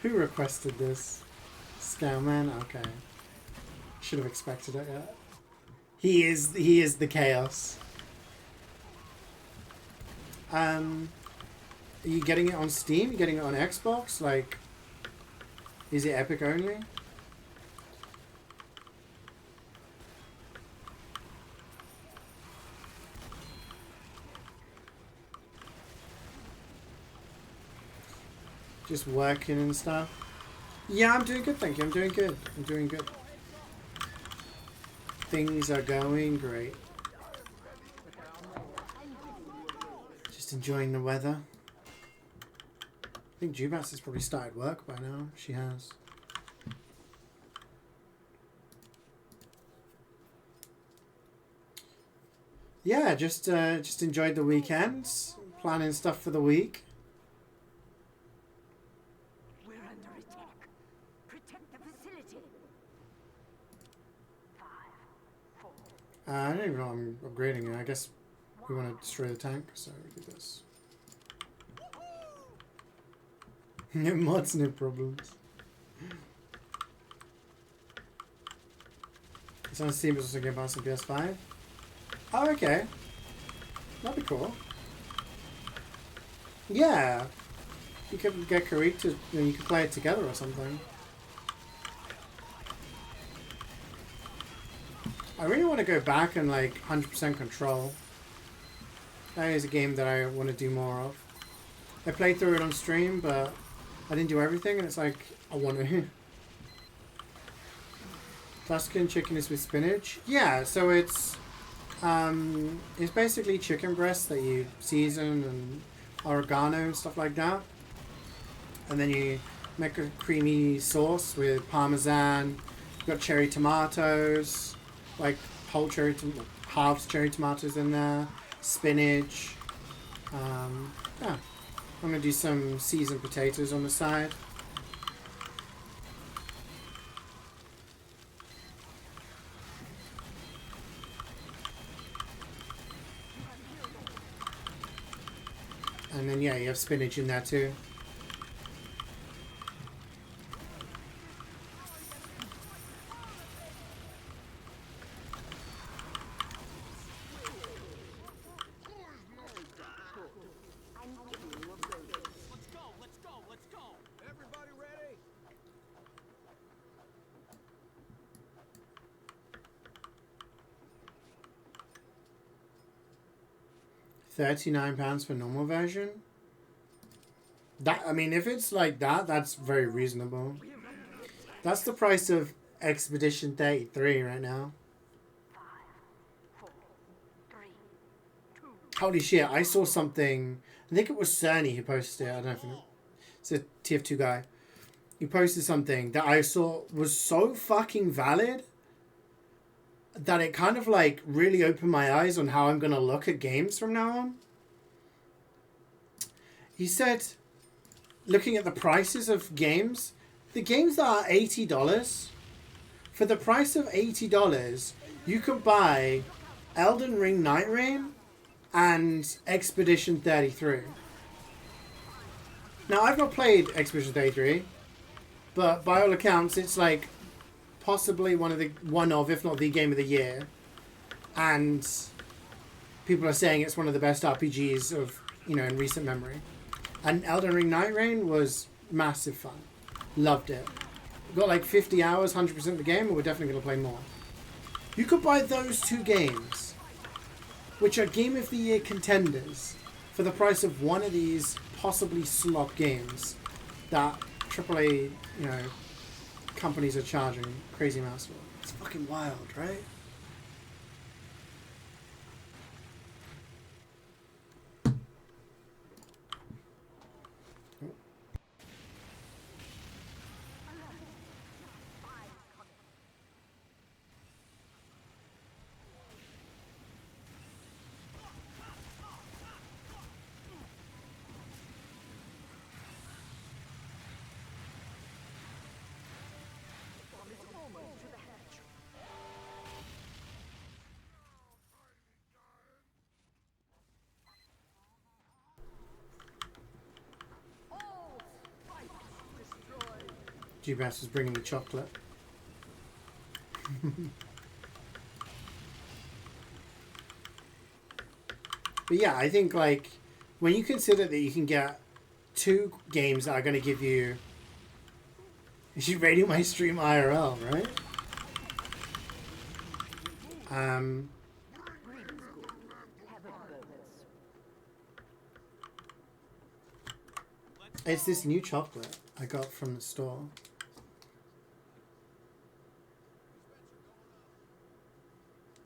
Who requested this? Scowman? Okay. Should have expected it, yeah. He is the chaos. Are you getting it on Steam? You getting it on Xbox? Like, is it Epic only? Just working and stuff. Yeah, I'm doing good, thank you. I'm doing good. I'm doing good. Things are going great. Just enjoying the weather. I think Jubats has probably started work by now. She has. Yeah, just enjoyed the weekends. Planning stuff for the week. We're under attack. Protect the facility. 5, 4. I don't even know I'm upgrading it. I guess we want to destroy the tank, so we do this. Mods, no problems. It's on Steam, but it's also Game Pass on PS5. Oh, okay. That'd be cool. Yeah. You could get Karik to, you could play it together or something. I really want to go back and like 100% Control. That is a game that I want to do more of. I played through it on stream, but I didn't do everything, and it's like, I want to. Tuscan chicken is with spinach? Yeah, so it's basically chicken breasts that you season and oregano and stuff like that. And then you make a creamy sauce with parmesan. You've got cherry tomatoes, like whole cherry, halves cherry tomatoes in there, spinach. Yeah, I'm gonna do some seasoned potatoes on the side. And then, yeah, you have spinach in there too. Let's go. Everybody ready? £39 for normal version. That, I mean, if it's like that, that's very reasonable. That's the price of Expedition 33 right now. 5, 4, 3, 2. Holy shit, I saw something. I think it was Cerny who posted it. I don't know if it's a TF2 guy. He posted something that I saw was so fucking valid that it kind of like really opened my eyes on how I'm going to look at games from now on. He said, looking at the prices of games, the games that are $80, for the price of $80, you can buy Elden Ring Night Rain and Expedition 33. Now, I've not played Expedition 33, but by all accounts, it's like possibly one of, if not the game of the year. And people are saying it's one of the best RPGs of, in recent memory. And Elden Ring Night Rain was massive fun. Loved it. Got like 50 hours, 100% of the game, and we're definitely going to play more. You could buy those two games, which are Game of the Year contenders, for the price of one of these possibly slop games that AAA, companies are charging crazy amounts for. It's fucking wild, right? G-Bass is bringing me chocolate. But yeah, I think like when you consider that you can get 2 games that are going to give you... She's rating my stream IRL, right? It's this new chocolate I got from the store.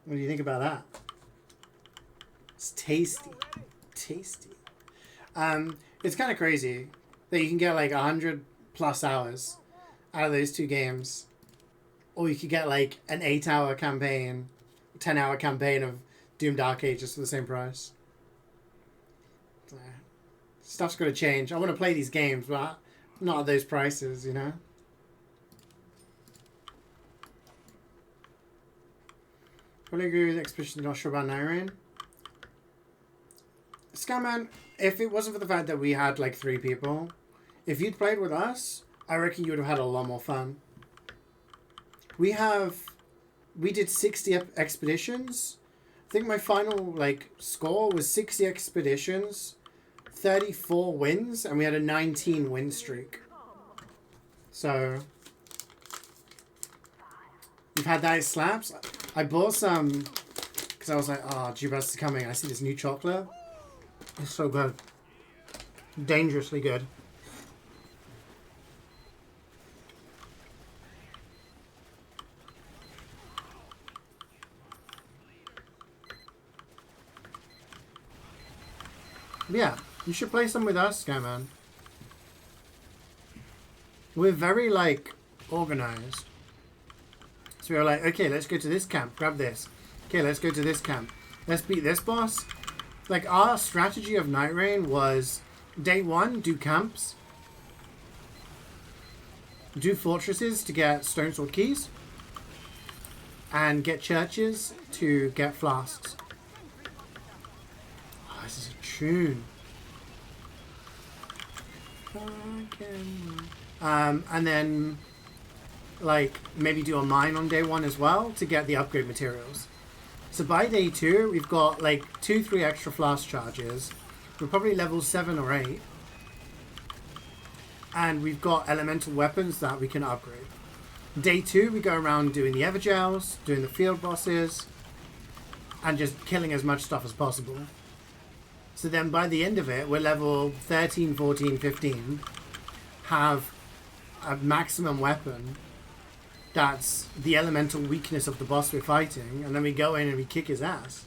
What do you think about that? It's tasty. Tasty. It's kind of crazy that you can get like 100+ hours out of those 2 games. Or you could get like an 8-hour campaign, 10-hour campaign of Doom Dark Ages for the same price. Stuff's got to change. I want to play these games, but not at those prices, you know? Probably agree with Expedition, not sure about Nyrane. Scamman, if it wasn't for the fact that we had like 3 people, if you'd played with us, I reckon you would have had a lot more fun. We did 60 expeditions. I think my final like score was 60 expeditions, 34 wins, and we had a 19 win streak. So you've had that slaps. I bought some because I was like, oh, G-Bass is coming. I see this new chocolate. It's so good. Dangerously good. Yeah, you should play some with us, Skyman. We're very, like, organized. So we were like, okay, let's go to this camp. Grab this. Okay, let's go to this camp. Let's beat this boss. Like, our strategy of Night Rain was day 1, do camps. Do fortresses to get stone sword keys. And get churches to get flasks. Oh, this is a tune. And then, like, maybe do a mine on day 1 as well to get the upgrade materials. So by day 2, we've got like 2-3 extra flask charges. We're probably level 7 or 8. And we've got elemental weapons that we can upgrade. Day 2, we go around doing the Evergels, doing the field bosses, and just killing as much stuff as possible. So then by the end of it, we're level 13, 14, 15, have a maximum weapon that's the elemental weakness of the boss we're fighting, and then we go in and we kick his ass.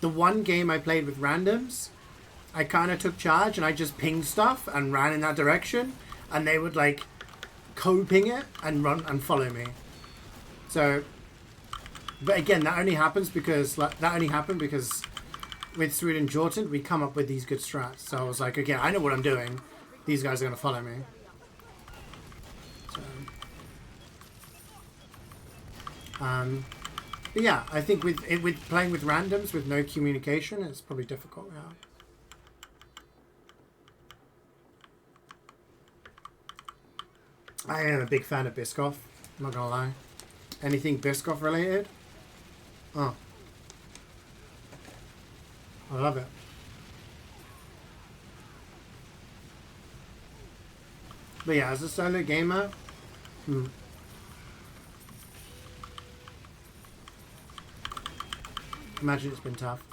The one game I played with randoms, I kind of took charge and I just pinged stuff and ran in that direction, and they would like co-ping it and run and follow me. So, but again, that only happens because with Sweet and Jordan, we come up with these good strats. So I was like, okay, I know what I'm doing. These guys are going to follow me. So, but yeah, I think with playing with randoms with no communication, it's probably difficult now. I am a big fan of Biscoff. I'm not gonna lie. Anything Biscoff related? Oh, I love it. But yeah, as a solo gamer, imagine it's been tough.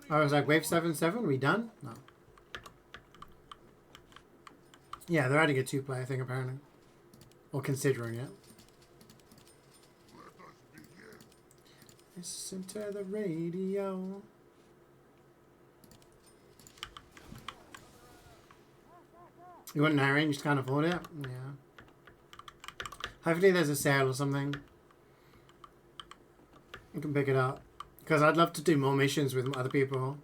I was like, wave 7-7, we done? No. Yeah, they're adding a 2-player thing apparently. Or considering it. Listen to the radio. You want an range, can't afford it? Yeah. Hopefully there's a sale or something. You can pick it up. Because I'd love to do more missions with other people.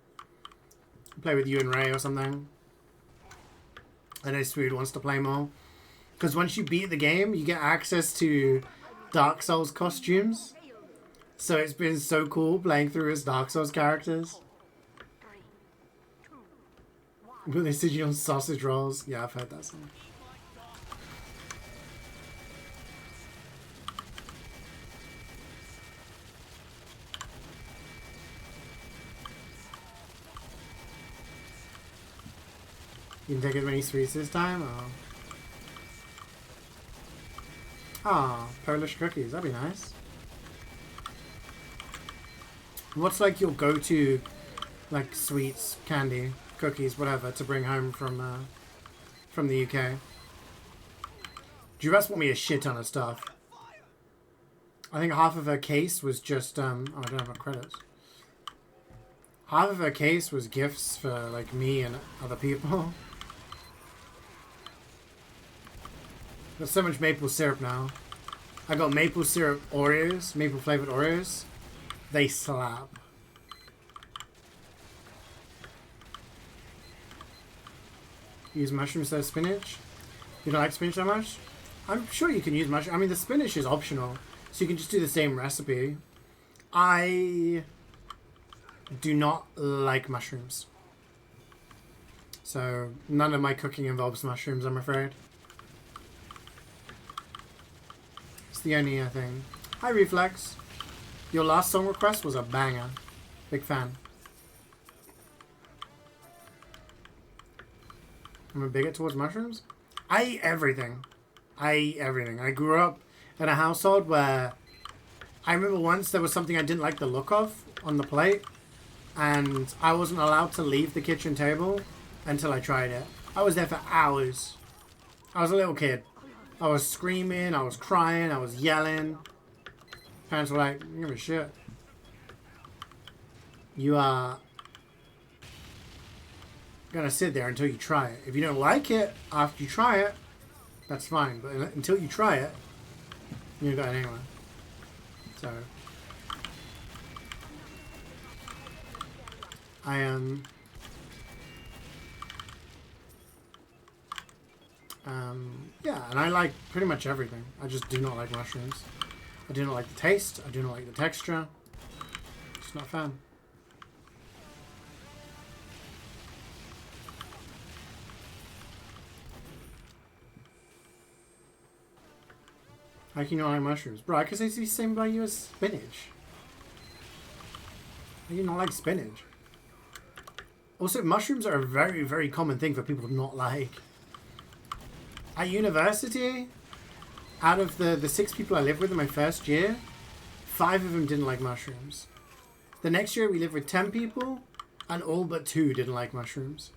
Play with you and Ray or something. I know Swede wants to play more. Because once you beat the game, you get access to Dark Souls costumes. So it's been so cool playing through as Dark Souls characters. But they said you on sausage rolls. Yeah, I've heard that song. You can take as many sweets this time? Oh. Ah, Polish cookies. That'd be nice. What's like your go-to, like sweets, candy, cookies, whatever, to bring home from the UK? Juvas bought me a shit ton of stuff. I think half of her case was just oh, I don't have my credits. Half of her case was gifts for like me and other people. There's so much maple syrup now. I got maple syrup Oreos, maple flavored Oreos. They slap. Use mushrooms instead of spinach. You don't like spinach that much? I'm sure you can use mushroom. I mean, the spinach is optional, so you can just do the same recipe. I do not like mushrooms. So none of my cooking involves mushrooms, I'm afraid. It's the only thing. Hi, Reflex. Your last song request was a banger. Big fan. I'm a bigot towards mushrooms. I eat everything. I eat everything. I grew up in a household where I remember once there was something I didn't like the look of on the plate, and I wasn't allowed to leave the kitchen table until I tried it. I was there for hours. I was a little kid. I was screaming, I was crying, I was yelling. Parents were like, "You give a shit. You are gonna sit there until you try it. If you don't like it after you try it, that's fine. But until you try it, you ain't got it anyway." So I am yeah, and I like pretty much everything. I just do not like mushrooms. I do not like the taste. I do not like the texture. Just not a fan. How can you not like mushrooms? Bro, I can say the same about you as spinach. How can you not like spinach? Also, mushrooms are a very, very common thing for people to not like. At university, out of the 6 people I lived with in my first year, 5 of them didn't like mushrooms. The next year we lived with 10 people, and all but 2 didn't like mushrooms.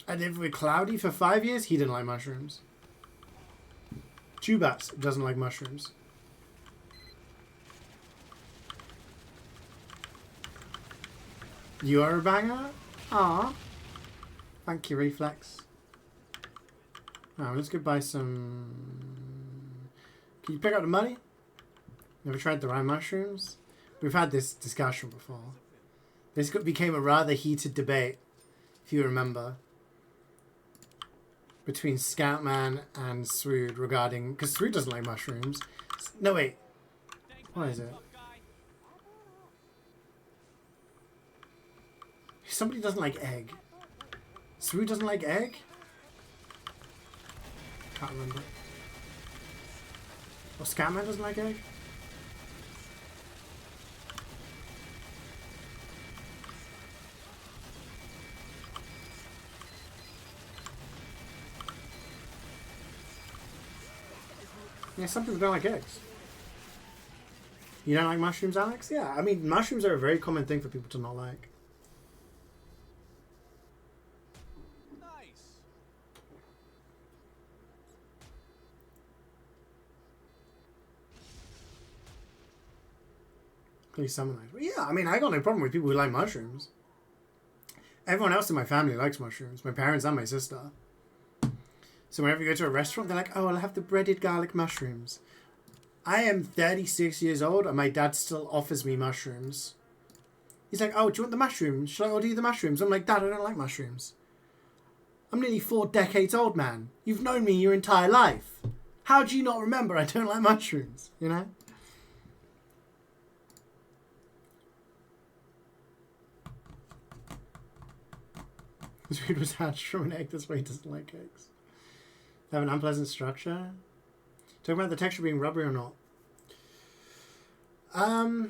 I lived with Cloudy for 5 years, he didn't like mushrooms. Chubats doesn't like mushrooms. You are a banger? Ah, thank you, Reflex. Now let's go buy some. Can you pick up the money? Never tried the rye mushrooms? We've had this discussion before. This became a rather heated debate, if you remember, between Scoutman and Swood regarding, because Swood doesn't like mushrooms. No, wait. What is it? Somebody doesn't like egg. Swood doesn't like egg? Can't remember. Or Scoutman doesn't like egg? Yeah, some people don't like eggs. You don't like mushrooms, Alex? Yeah, I mean, mushrooms are a very common thing for people to not like. Nice. Please summon those. Well, yeah, I mean, I got no problem with people who like mushrooms. Everyone else in my family likes mushrooms. My parents and my sister. So whenever you go to a restaurant, they're like, "Oh, I'll have the breaded garlic mushrooms." I am 36 years old and my dad still offers me mushrooms. He's like, "Oh, do you want the mushrooms? Should I order you the mushrooms?" I'm like, "Dad, I don't like mushrooms. I'm nearly 4 decades old, man. You've known me your entire life. How do you not remember I don't like mushrooms?" You know? This food was hatched from an egg. That's why he doesn't like eggs. They have an unpleasant structure. Talking about the texture being rubbery or not. I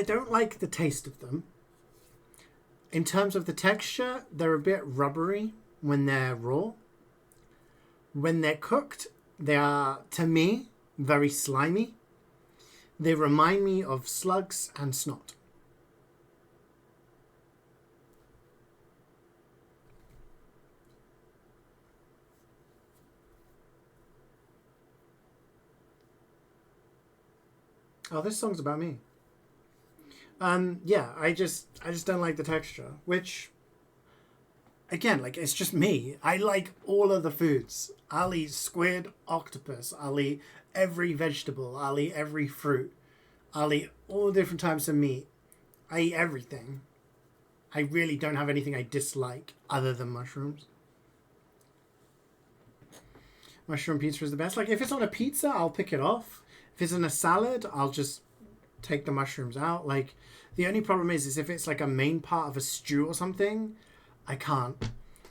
don't like the taste of them. In terms of the texture, they're a bit rubbery when they're raw. When they're cooked, they are, to me, very slimy. They remind me of slugs and snot. Oh, this song's about me. Yeah, I just don't like the texture, which, again, like, it's just me. I like all of the foods. I'll eat squid, octopus. I'll eat every vegetable. I'll eat every fruit. I'll eat all different types of meat. I eat everything. I really don't have anything I dislike other than mushrooms. Mushroom pizza is the best. Like, if it's on a pizza, I'll pick it off. If it's in a salad, I'll just take the mushrooms out. Like, the only problem is if it's like a main part of a stew or something, I can't.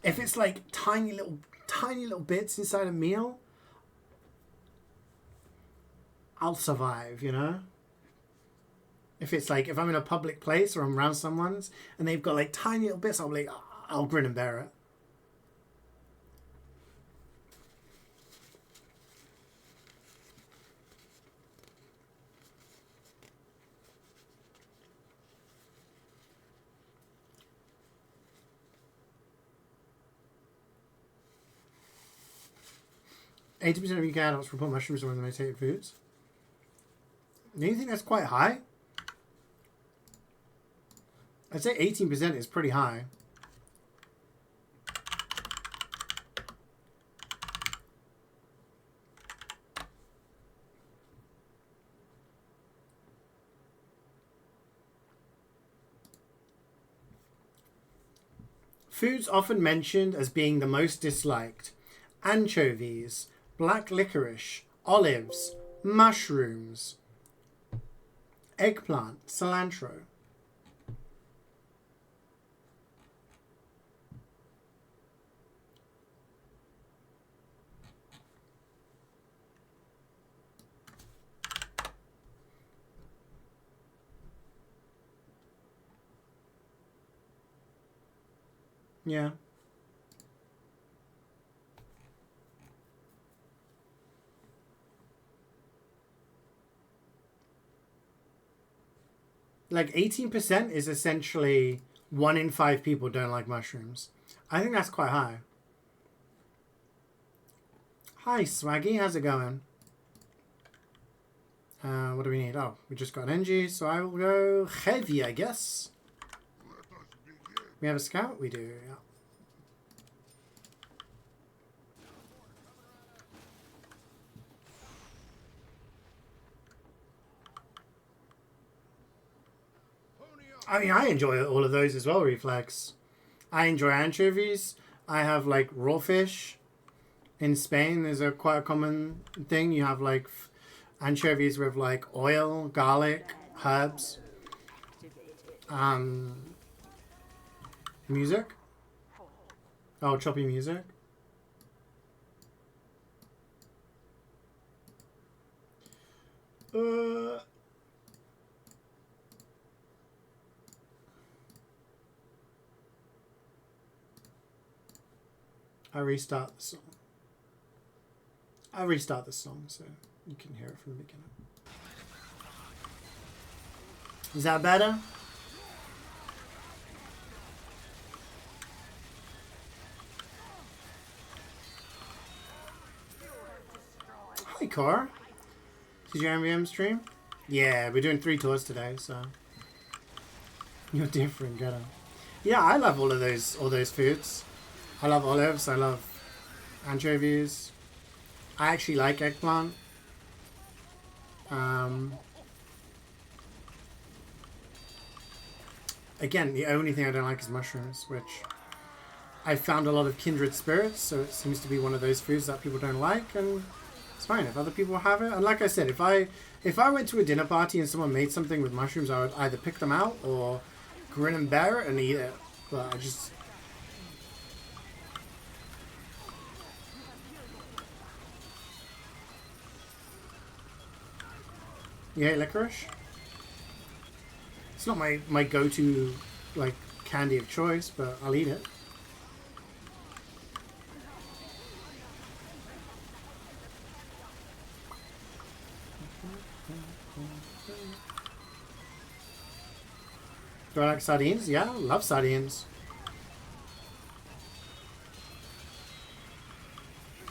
If it's like tiny little bits inside a meal, I'll survive, you know? If it's like, if I'm in a public place or I'm around someone's and they've got like tiny little bits, I'll grin and bear it. %% of UK adults report mushrooms are one of the most hated foods. Do you think that's quite high? I'd say 18% is pretty high. Foods often mentioned as being the most disliked: anchovies, black licorice, olives, mushrooms, eggplant, cilantro. Yeah. Like 18% is essentially 1 in 5 people don't like mushrooms. I think that's quite high. Hi, Swaggy. How's it going? What do we need? Oh, we just got an NG, so I will go heavy, I guess. Let us begin. We have a scout? We do, yeah. I mean, I enjoy all of those as well, Reflex. I enjoy anchovies. I have, like, raw fish. In Spain, there's quite a common thing. You have, like, anchovies with, like, oil, garlic, herbs. Music. Oh, choppy music. I restart the song so you can hear it from the beginning. Is that better? Hi, Cora. Is your MvM stream? Yeah, we're doing 3 tours today, so you're different, get it? Yeah, I love all those foods. I love olives. I love anchovies. I actually like eggplant. Again, the only thing I don't like is mushrooms, which I found a lot of kindred spirits, so it seems to be one of those foods that people don't like, and it's fine if other people have it. And like I said, if I went to a dinner party and someone made something with mushrooms, I would either pick them out or grin and bear it and eat it. but I just... You hate licorice? It's not my go-to, like, candy of choice, but I'll eat it. Do I like sardines? Yeah, I love sardines.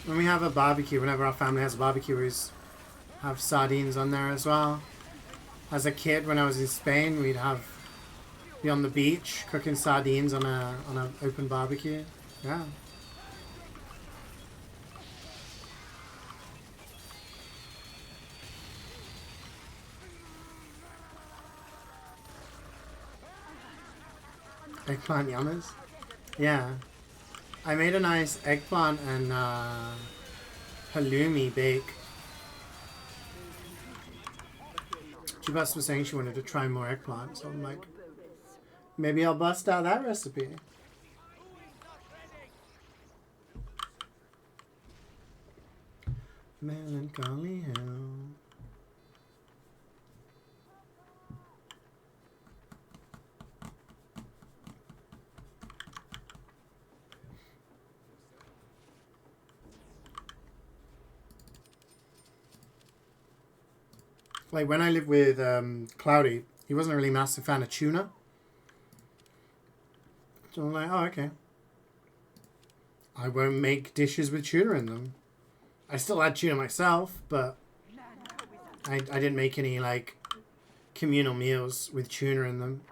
When we have a barbecue, whenever our family has a barbecue, we have sardines on there as well. As a kid, when I was in Spain, we'd be on the beach cooking sardines on a open barbecue. Yeah. Eggplant yummers? Yeah. I made a nice eggplant and halloumi bake. Jubas was saying she wanted to try more eggplant, so I'm like, maybe I'll bust out that recipe. Melancholy Hill. Like, when I lived with Cloudy, he wasn't really a massive fan of tuna. So I'm like, oh, okay. I won't make dishes with tuna in them. I still add tuna myself, but I didn't make any, like, communal meals with tuna in them.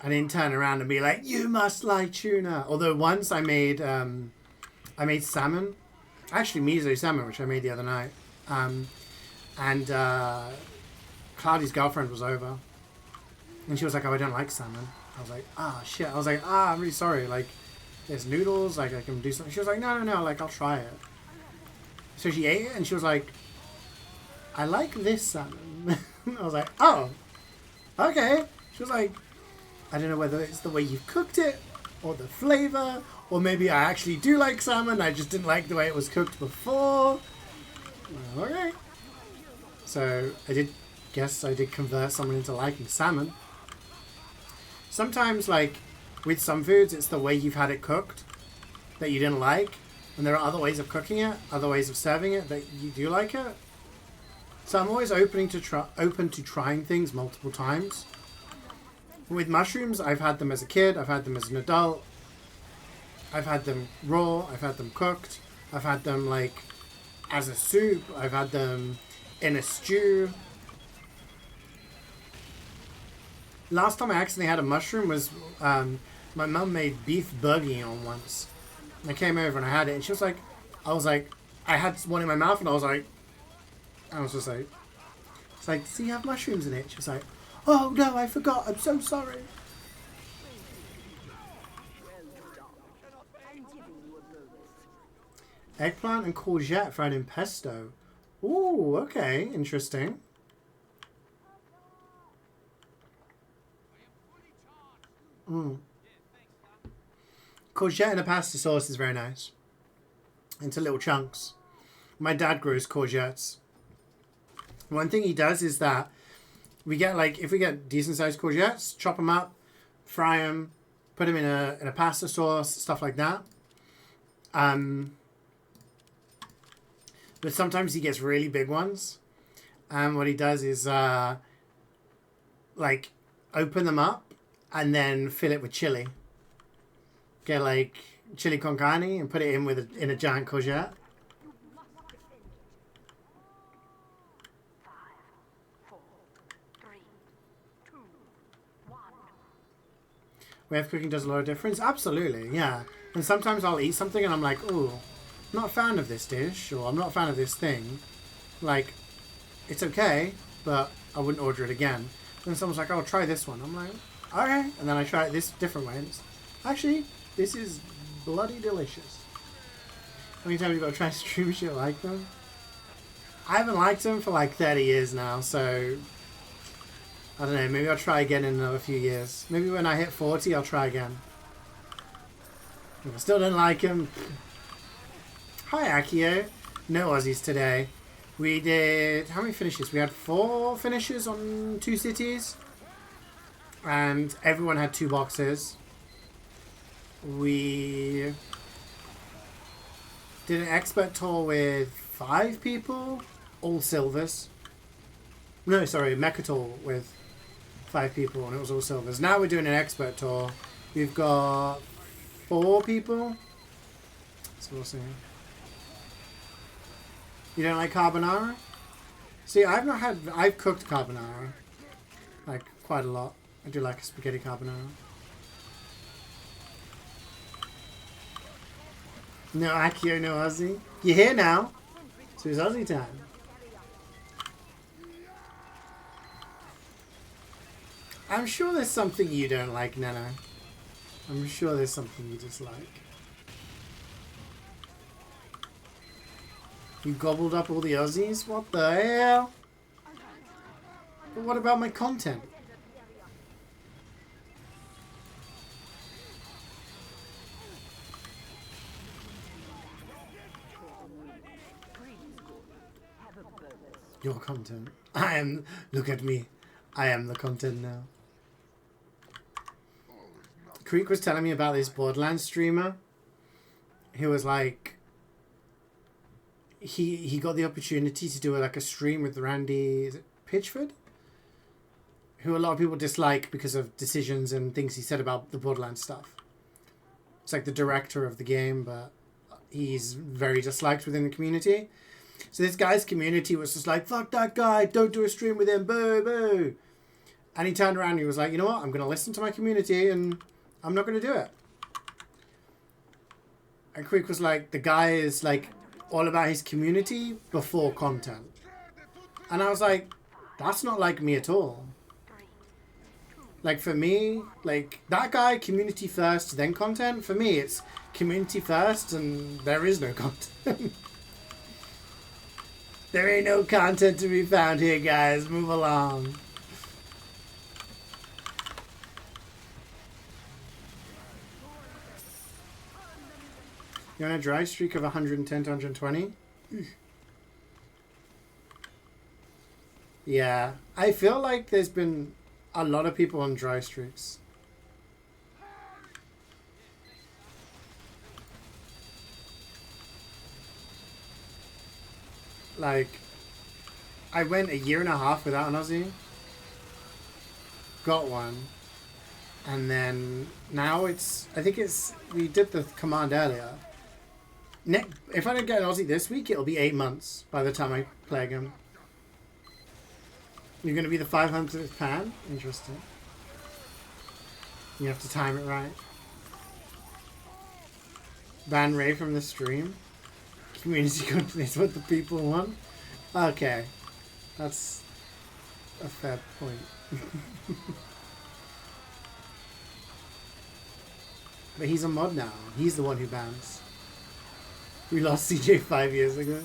I didn't turn around and be like, you must like tuna. Although once I made salmon. Actually, miso salmon, which I made the other night. And Cloudy's girlfriend was over. And she was like, oh, I don't like salmon. I was like, ah, shit. I was like, I'm really sorry. Like, there's noodles. Like, I can do something. She was like, no. Like, I'll try it. So she ate it, and she was like, I like this salmon. I was like, oh, okay. She was like, I don't know whether it's the way you cooked it, or the flavor, or maybe I actually do like salmon. I just didn't like the way it was cooked before. Okay. So I did convert someone into liking salmon. Sometimes, like, with some foods, it's the way you've had it cooked that you didn't like. And there are other ways of cooking it, other ways of serving it that you do like it. So I'm always open to trying things multiple times. With mushrooms, I've had them as a kid, I've had them as an adult. I've had them raw, I've had them cooked, I've had them, like, as a soup, I've had them in a stew. Last time I accidentally had a mushroom was, my mum made beef bourguignon once. And I came over and I had it, and she was like, I had one in my mouth, and I was just like, it's like, so you have mushrooms in it? She was like, oh no, I forgot, I'm so sorry. Eggplant and courgette fried in pesto. Ooh, okay, interesting. Courgette in a pasta sauce is very nice. Into little chunks. My dad grows courgettes. One thing he does is that we get, like, if we get decent sized courgettes, chop them up, fry them, put them in a pasta sauce, stuff like that. But sometimes he gets really big ones. And what he does is, like, open them up and then fill it with chili. Get, like, chili con carne and put it in a giant courgette. Way of cooking does a lot of difference? Absolutely, yeah. And sometimes I'll eat something and I'm like, ooh, I'm not a fan of this dish, or I'm not a fan of this thing. Like, it's okay, but I wouldn't order it again. Then someone's like, oh, try this one. I'm like, okay. And then I try it this different way. And it's, actually, this is bloody delicious. How many times have you got to try stream shit like them? I haven't liked them for like 30 years now, so I don't know, maybe I'll try again in another few years. Maybe when I hit 40, I'll try again. If I still don't like him... Hi, Akio. No Aussies today. We did... How many finishes? We had 4 finishes on 2 cities. And everyone had 2 boxes. We did an expert tour with 5 people. All silvers. No, sorry, Mecha tour with 5 people and it was all silvers. Now we're doing an expert tour. We've got 4 people. So we'll see. You don't like carbonara? See, I've cooked carbonara. Like, quite a lot. I do like a spaghetti carbonara. No Akio, no Aussie. You're here now. So it's Aussie time. I'm sure there's something you don't like, Nana. I'm sure there's something you dislike. You gobbled up all the Aussies? What the hell? But what about my content? Your content. I am... Look at me. I am the content now. Creek was telling me about this Borderlands streamer. He was like... He got the opportunity to do like a stream with Randy Pitchford, who a lot of people dislike because of decisions and things he said about the Borderlands stuff. It's like the director of the game, but he's very disliked within the community. So this guy's community was just like, fuck that guy, don't do a stream with him, boo, boo. And he turned around and he was like, you know what, I'm going to listen to my community and I'm not going to do it. And Creek was like, the guy is like all about his community before content. And I was like, that's not like me at all. Like for me, like that guy, community first, then content. For me, it's community first and there is no content. There ain't no content to be found here, guys. Move along. You're on a dry streak of 110 to 120? Yeah. I feel like there's been a lot of people on dry streaks. Like, I went a year and a half without an Aussie. Got one. And then now it's, I think it's, we did the command earlier. If I don't get an Aussie this week, it'll be 8 months by the time I play again. You're going to be the 500th fan? Interesting. You have to time it right. Ban Ray from the stream. Community content is what the people want. Okay. That's a fair point. But he's a mod now. He's the one who bans. We lost CeeJaey 5 years ago.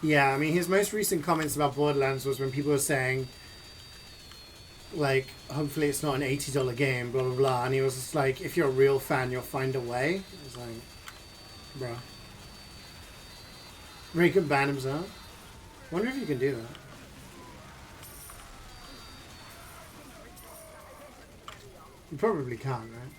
Yeah, I mean, his most recent comments about Borderlands was when people were saying, like, hopefully it's not an $80 game, blah, blah, blah. And he was just like, if you're a real fan, you'll find a way. I was like, bro. Ray could ban himself. Wonder if you can do that. You probably can't, right?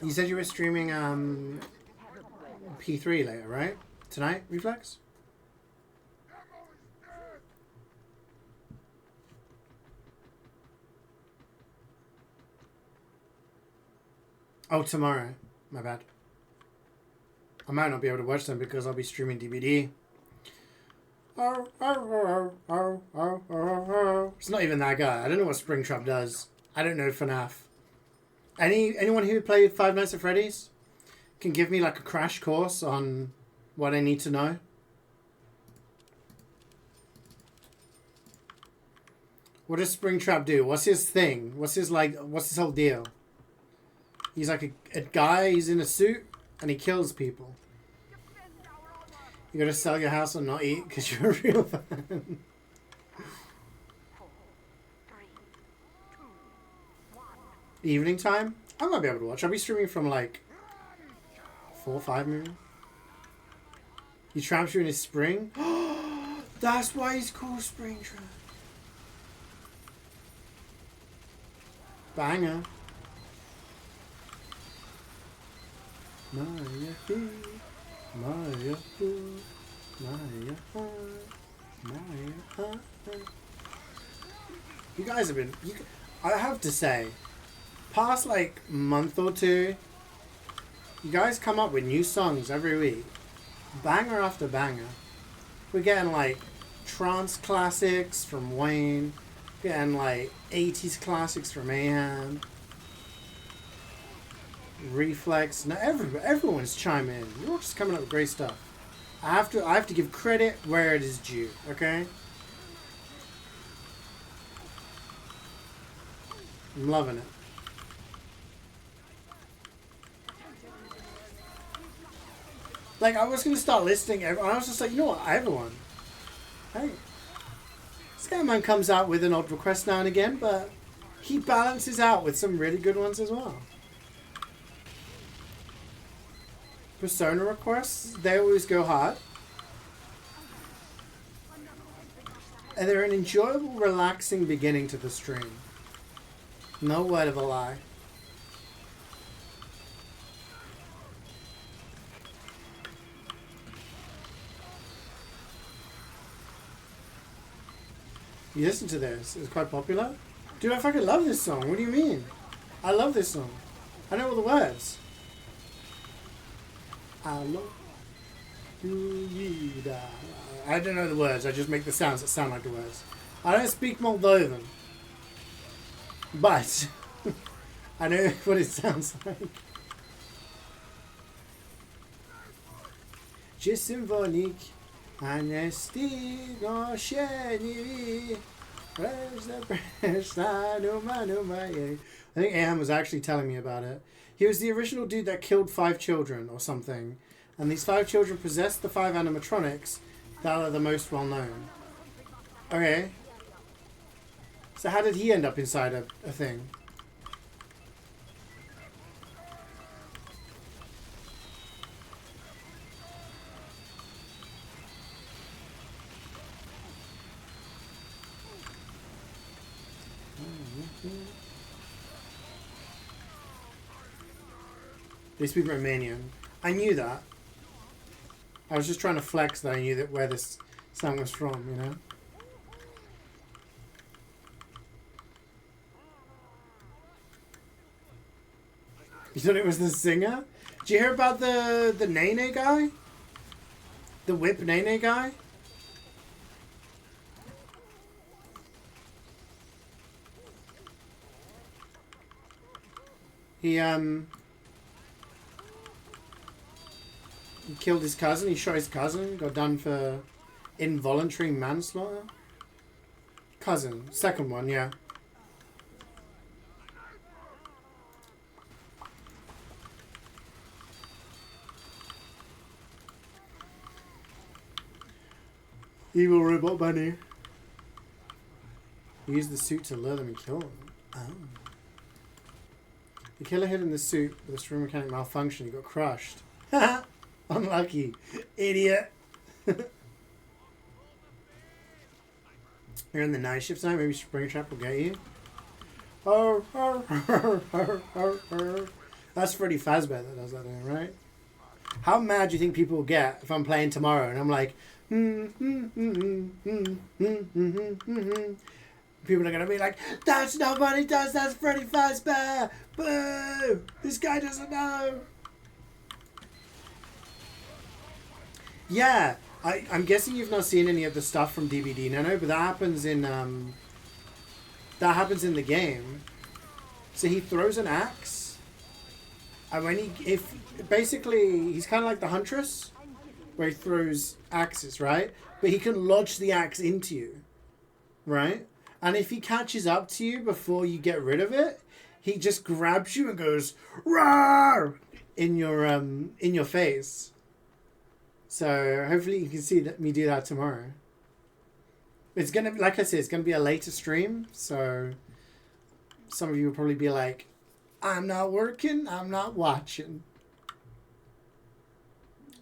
You said you were streaming P3 later, right? Tonight, Reflex? Oh, tomorrow. My bad. I might not be able to watch them because I'll be streaming DBD. It's not even that guy. I don't know what Springtrap does. I don't know FNAF. Anyone who played Five Nights at Freddy's can give me like a crash course on what I need to know. What does Springtrap do? What's his thing? What's his whole deal? He's like a guy, he's in a suit, and he kills people. You gotta sell your house and not eat because you're a real fan. 4, 3, 2, 1. Evening time? I might be able to watch. I'll be streaming from like 4 or 5 maybe. He traps you in his spring? That's why he's called Springtrap. Banger. Maya, Maya, Maya, Maya. You guys have been. I have to say, past like month or two, you guys come up with new songs every week, banger after banger. We're getting like trance classics from Wayne, getting like 80s classics from Mayhem. Reflex. Now everyone's chiming in. You're all just coming up with great stuff. I have to give credit where it is due, okay? I'm loving it. Like I was gonna start listing everyone. I was just like, you know what, everyone. Hey. This guy man comes out with an odd request now and again, but he balances out with some really good ones as well. Persona requests, they always go hard. And they're an enjoyable, relaxing beginning to the stream. No word of a lie. You listen to this, it's quite popular. Dude, I fucking love this song, what do you mean? I love this song. I know all the words. I don't know the words, I just make the sounds that sound like the words. I don't speak Moldovan, but I know what it sounds like. Je symphonique, Anesti Gosheni. I think Am was actually telling me about it. He was the original dude that killed 5 children or something. And these 5 children possessed the 5 animatronics that are the most well known. Okay. So how did he end up inside a thing? They speak Romanian. I knew that. I was just trying to flex that I knew that where this song was from, you know? You thought it was the singer? Did you hear about the Nene guy? The Whip Nene guy? He killed his cousin. He shot his cousin. Got done for involuntary manslaughter. Cousin. Second one, yeah. Evil robot bunny. He used the suit to lure them and kill them. Oh. The killer hid in the suit, but the stream mechanic malfunctioned. He got crushed. Haha! Unlucky. Idiot. You're in the night shift tonight. Maybe Springtrap will get you. That's Freddy Fazbear that does that, right? How mad do you think people will get if I'm playing tomorrow and I'm like, people are going to be like, that's nobody does, that's Freddy Fazbear. Boo! This guy doesn't know. Yeah, I'm guessing you've not seen any of the stuff from DBD, Nano, but that happens in the game. So he throws an axe, and when basically he's kind of like the Huntress, where he throws axes, right? But he can lodge the axe into you, right? And if he catches up to you before you get rid of it, he just grabs you and goes "Roar!" in your face. So hopefully you can see me do that tomorrow. It's gonna, like I said, it's gonna be a later stream, so some of you will probably be like, "I'm not working, I'm not watching."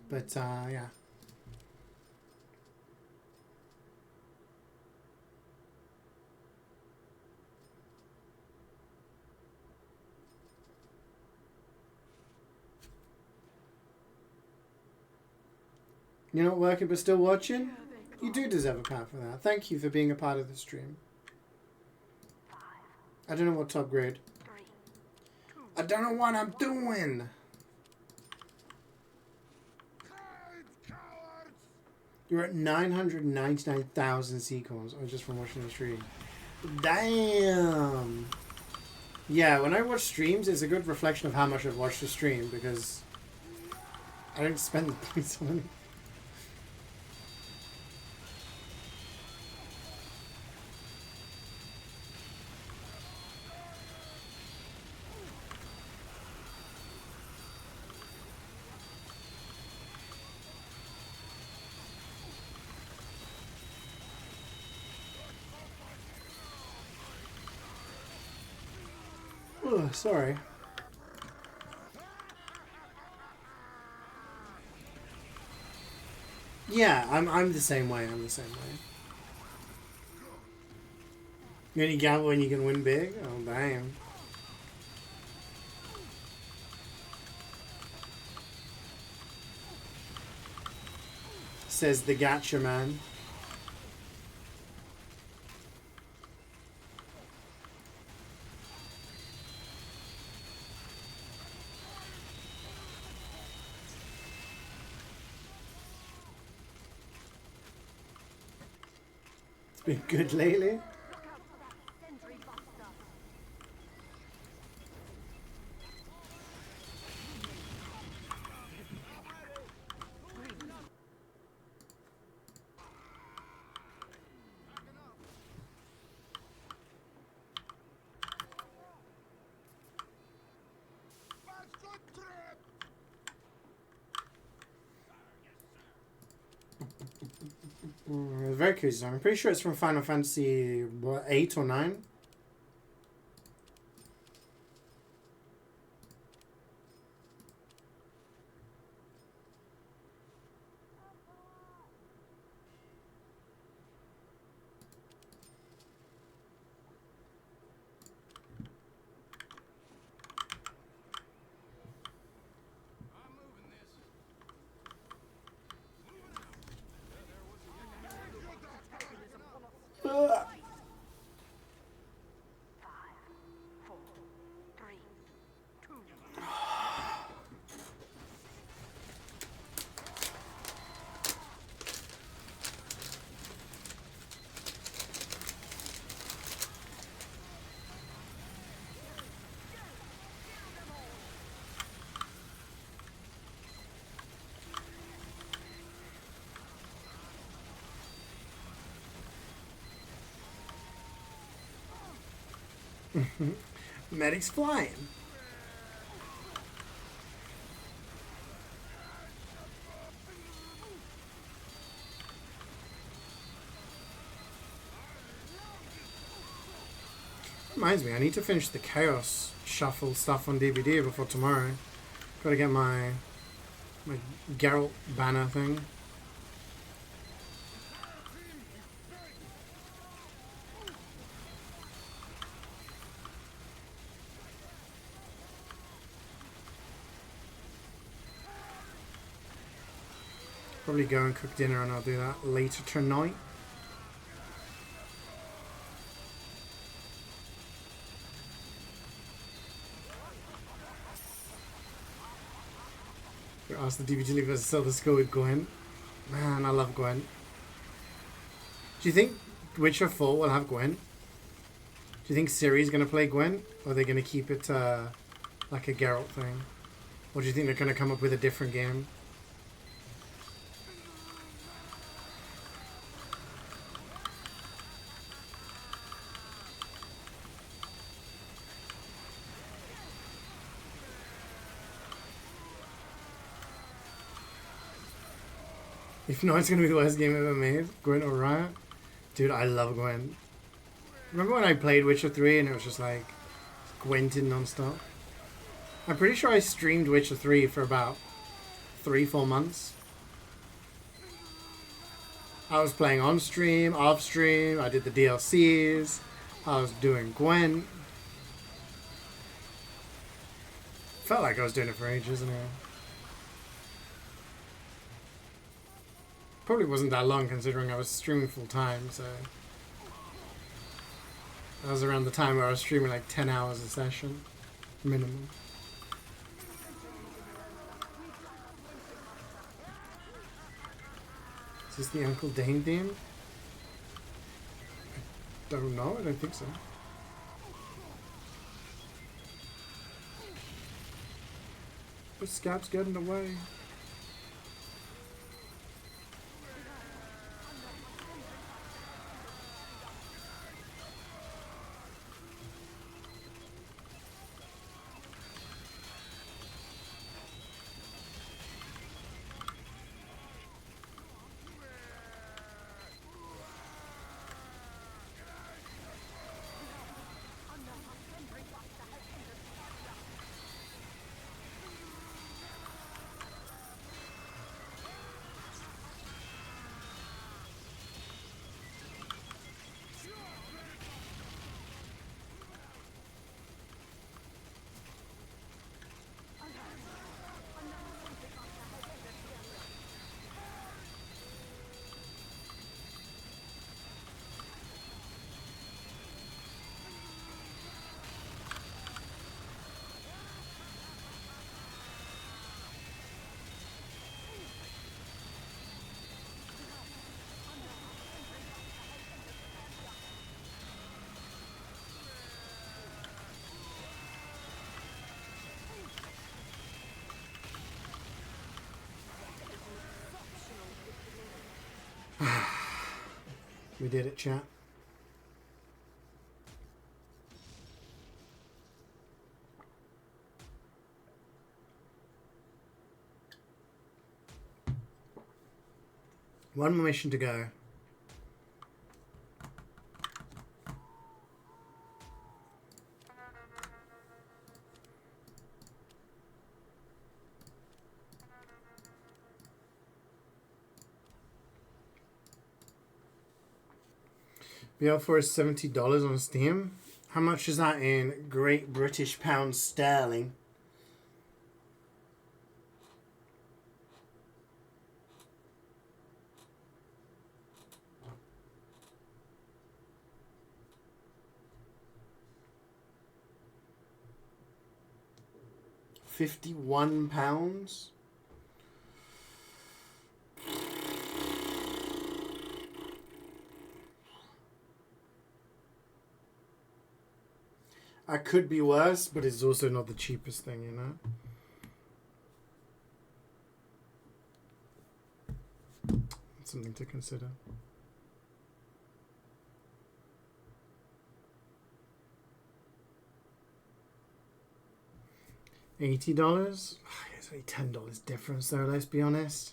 But yeah. You're not working but still watching? You do deserve a pound for that. Thank you for being a part of the stream. I don't know what top grade. I don't know what I'm doing. You're at 999,000 C-coins, or just from watching the stream. Damn. Yeah, when I watch streams, it's a good reflection of how much I've watched the stream, because I don't spend the points on it. Oh, sorry. Yeah, I'm the same way. I'm the same way. You only gamble when you can win big? Oh, damn. Says the gacha man. It's been good lately. Very curious. I'm pretty sure it's from Final Fantasy, what, 8 or 9? Medic's flying. Reminds me, I need to finish the Chaos Shuffle stuff on DVD before tomorrow. Gotta get my Geralt banner thing. Probably go and cook dinner and I'll do that later tonight. Ask the DVD leaver to sell the skull with Gwen. Man, I love Gwen. Do you think Witcher 4 will have Gwen? Do you think Ciri's going to play Gwen? Or are they going to keep it like a Geralt thing? Or do you think they're going to come up with a different game? If not, it's going to be the worst game ever made. Gwen or Riot. Dude, I love Gwen. Remember when I played Witcher 3 and it was just like Gwented non-stop? I'm pretty sure I streamed Witcher 3 for about 3-4 months. I was playing on stream, off stream, I did the DLCs, I was doing Gwen. Felt like I was doing it for ages anyway. Probably wasn't that long considering I was streaming full time, so that was around the time where I was streaming like 10 hours a session, minimum. Is this the Uncle Dane theme? I don't know, I don't think so. But Scap's getting away. We did it, chat. One more mission to go. BL4 is $70 on Steam. How much is that in Great British Pounds Sterling? £51? I could be worse, but it's also not the cheapest thing, you know? It's something to consider. $80? It's only $10 difference though, let's be honest.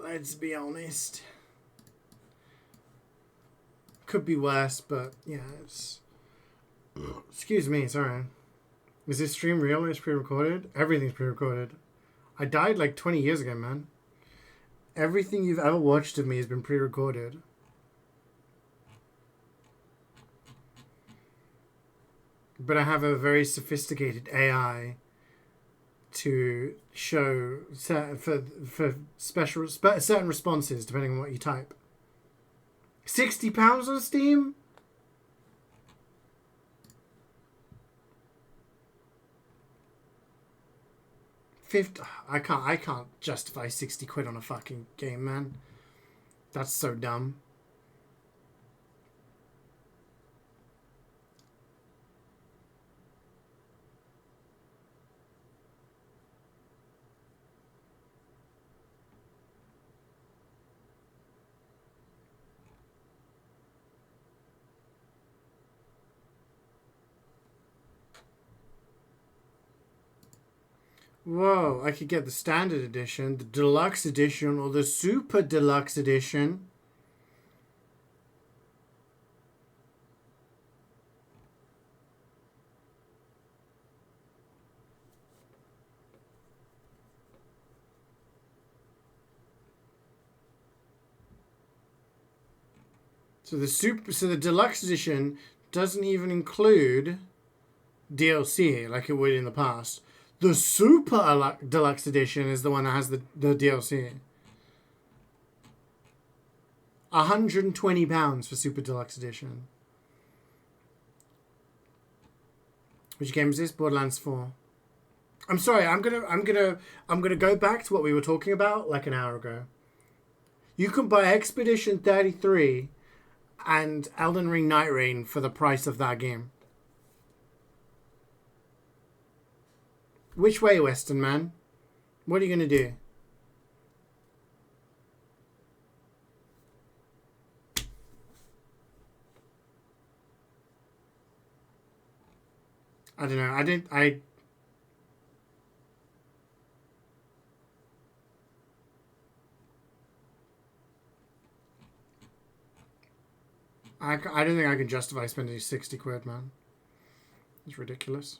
Let's be honest. Could be worse, but yeah, it's... Excuse me, sorry. Is this stream real or is it pre-recorded? Everything's pre-recorded. I died like 20 years ago, man. Everything you've ever watched of me has been pre-recorded. But I have a very sophisticated AI to show for certain responses depending on what you type. £60 on Steam? 50. I can't justify 60 quid on a fucking game, man. That's so dumb. Whoa, I could get the standard edition, the deluxe edition, or the super deluxe edition. So the deluxe edition doesn't even include DLC like it would in the past. The super deluxe edition is the one that has the DLC. £120 for super deluxe edition. Which game is this? Borderlands 4. I'm sorry. I'm gonna go back to what we were talking about like an hour ago. You can buy Expedition 33 and Elden Ring Night Rain for the price of that game. Which way, Western man? What are you going to do? I don't know. I don't think I can justify spending 60 quid, man. It's ridiculous.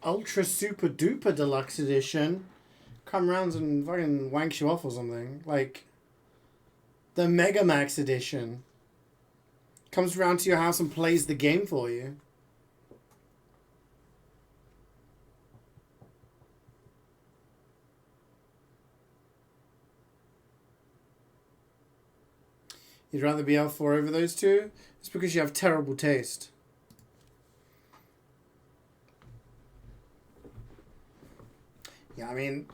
Ultra super duper deluxe edition come round and fucking wanks you off or something. Like the Mega Max edition comes round to your house and plays the game for you. You'd rather be L4 over those two? It's because you have terrible taste. Yeah, I mean,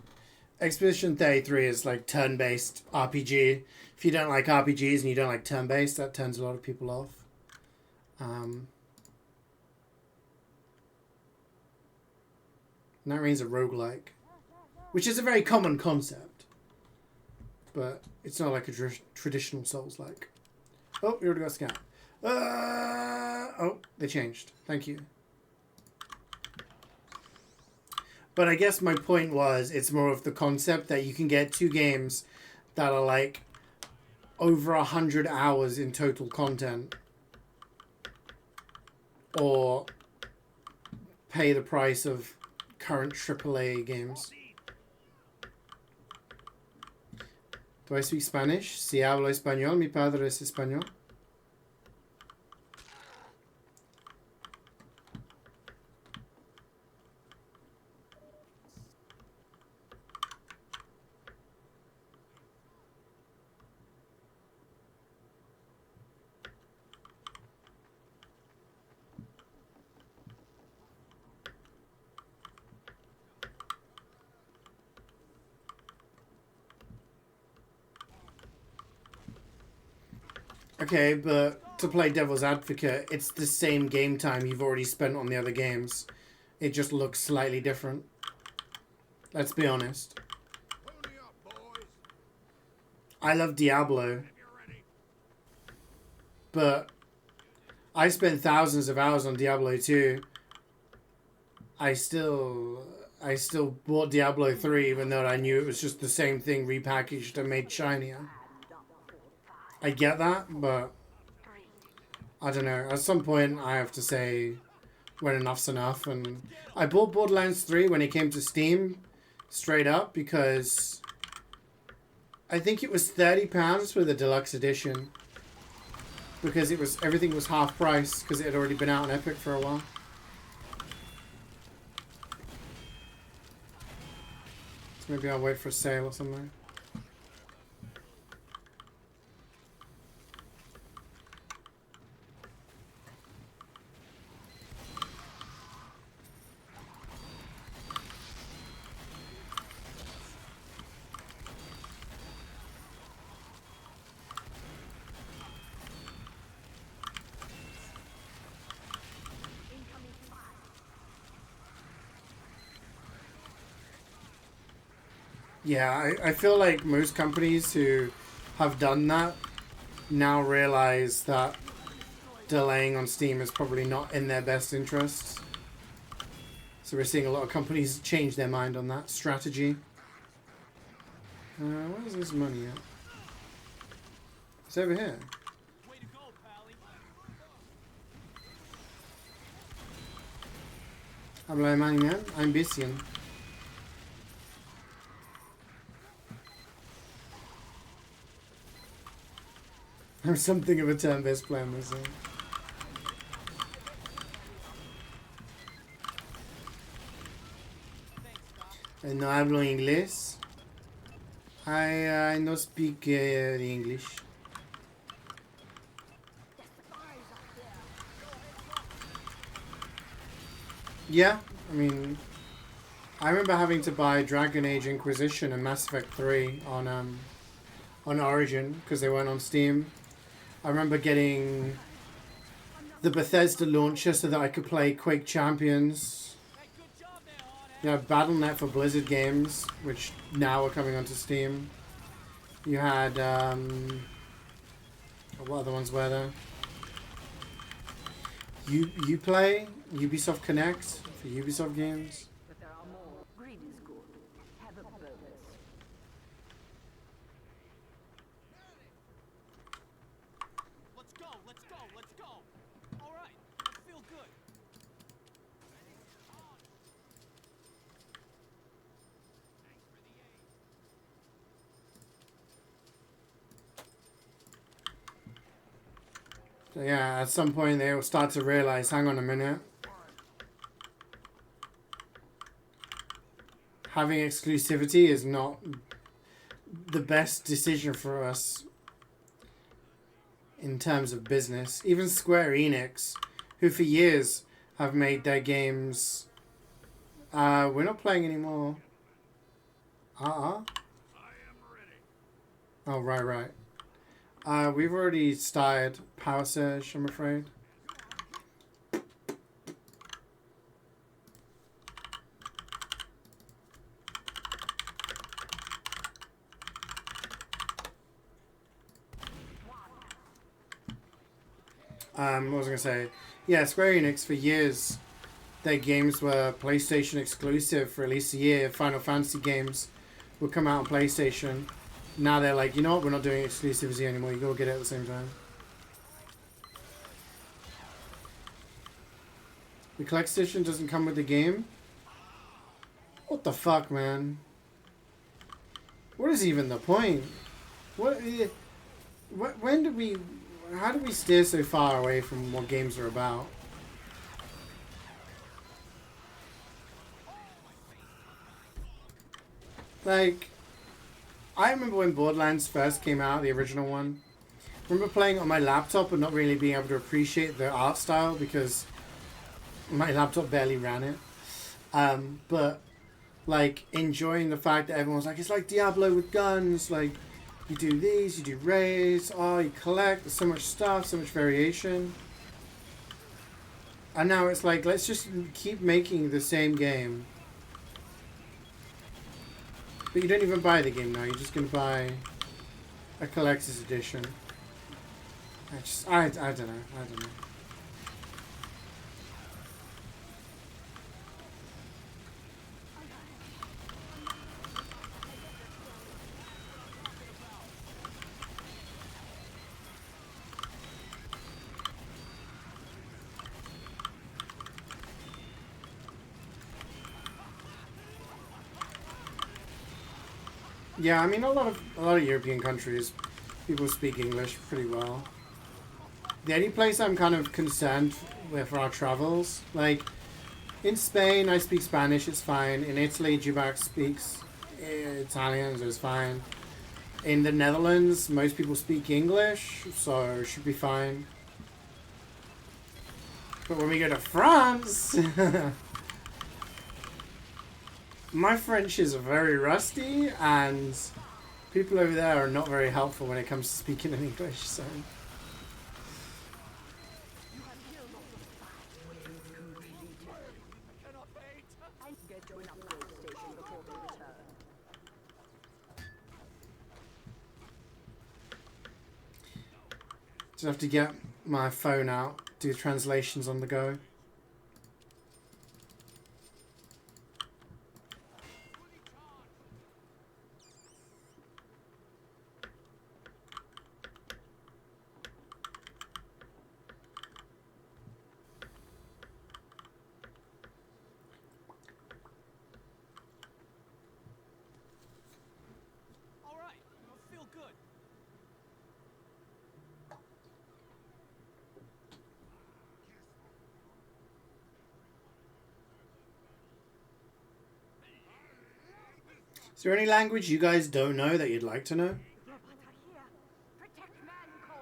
Expedition 33 is like turn-based RPG. If you don't like RPGs and you don't like turn-based, that turns a lot of people off. Night Rain's a roguelike, which is a very common concept, but it's not like a traditional Souls-like. Oh, we already got scanned. Oh, they changed. Thank you. But I guess my point was, it's more of the concept that you can get two games that are like over 100 hours in total content, or pay the price of current AAA games. Do I speak Spanish? Si hablo español, mi padre es español. Okay, but to play devil's advocate, it's the same game time you've already spent on the other games. It just looks slightly different. Let's be honest. Pony up, boys. I love Diablo, Get ready. but I spent thousands of hours on Diablo 2. I still bought Diablo 3 even though I knew it was just the same thing repackaged and made shinier. I get that, but I don't know. At some point, I have to say when enough's enough. And I bought Borderlands 3 when it came to Steam, straight up, because I think it was £30 for the deluxe edition, because everything was half price because it had already been out on Epic for a while. So maybe I'll wait for a sale or something. Yeah, I feel like most companies who have done that now realize that delaying on Steam is probably not in their best interests. So we're seeing a lot of companies change their mind on that strategy. Where's this money at? It's over here. Way to go, Pally. Habla alemán, ein bisschen. I'm something of a turn-based player myself. No hablo inglés. I no speak English. Yeah, I mean, I remember having to buy Dragon Age Inquisition and Mass Effect 3 on Origin because they weren't on Steam. I remember getting the Bethesda launcher so that I could play Quake Champions. Hey, good job there, Hard You had Battle.net for Blizzard games, which now are coming onto Steam. You had, what other ones were there? Uplay, Ubisoft Connect for Ubisoft games. But there are more. Greed is good. Have a bonus. Let's go, let's go, let's go. All right, let's feel good. So yeah, at some point they will start to realize, hang on a minute. Having exclusivity is not the best decision for us in terms of business. Even Square Enix, who for years have made their games... we're not playing anymore. Oh, right. We've already started Power Surge, I'm afraid. What was I going to say? Yeah, Square Enix, for years, their games were PlayStation exclusive for at least a year. Final Fantasy games would come out on PlayStation. Now they're like, you know what, we're not doing exclusivity anymore. You gotta get it at the same time. The collector's edition doesn't come with the game? What the fuck, man? What is even the point? When do we... How do we steer so far away from what games are about? Like, I remember when Borderlands first came out, the original one. I remember playing it on my laptop and not really being able to appreciate the art style because my laptop barely ran it. But, like, enjoying the fact that everyone was like, it's like Diablo with guns, like... You do these, you do raids, oh, you collect, there's so much stuff, so much variation. And now it's like, let's just keep making the same game. But you don't even buy the game now, you're just going to buy a collector's edition. I don't know. Yeah, I mean a lot of European countries, people speak English pretty well. The only place I'm kind of concerned with our travels, like in Spain I speak Spanish, it's fine. In Italy, Jubac speaks Italian, so it's fine. In the Netherlands, most people speak English, so it should be fine. But when we go to France, my French is very rusty, and people over there are not very helpful when it comes to speaking in English, so... Get to an upgrade station before we return. Just have to get my phone out, do translations on the go. All right, I feel good. Is there any language you guys don't know that you'd like to know? Robots are here. Protect Manco.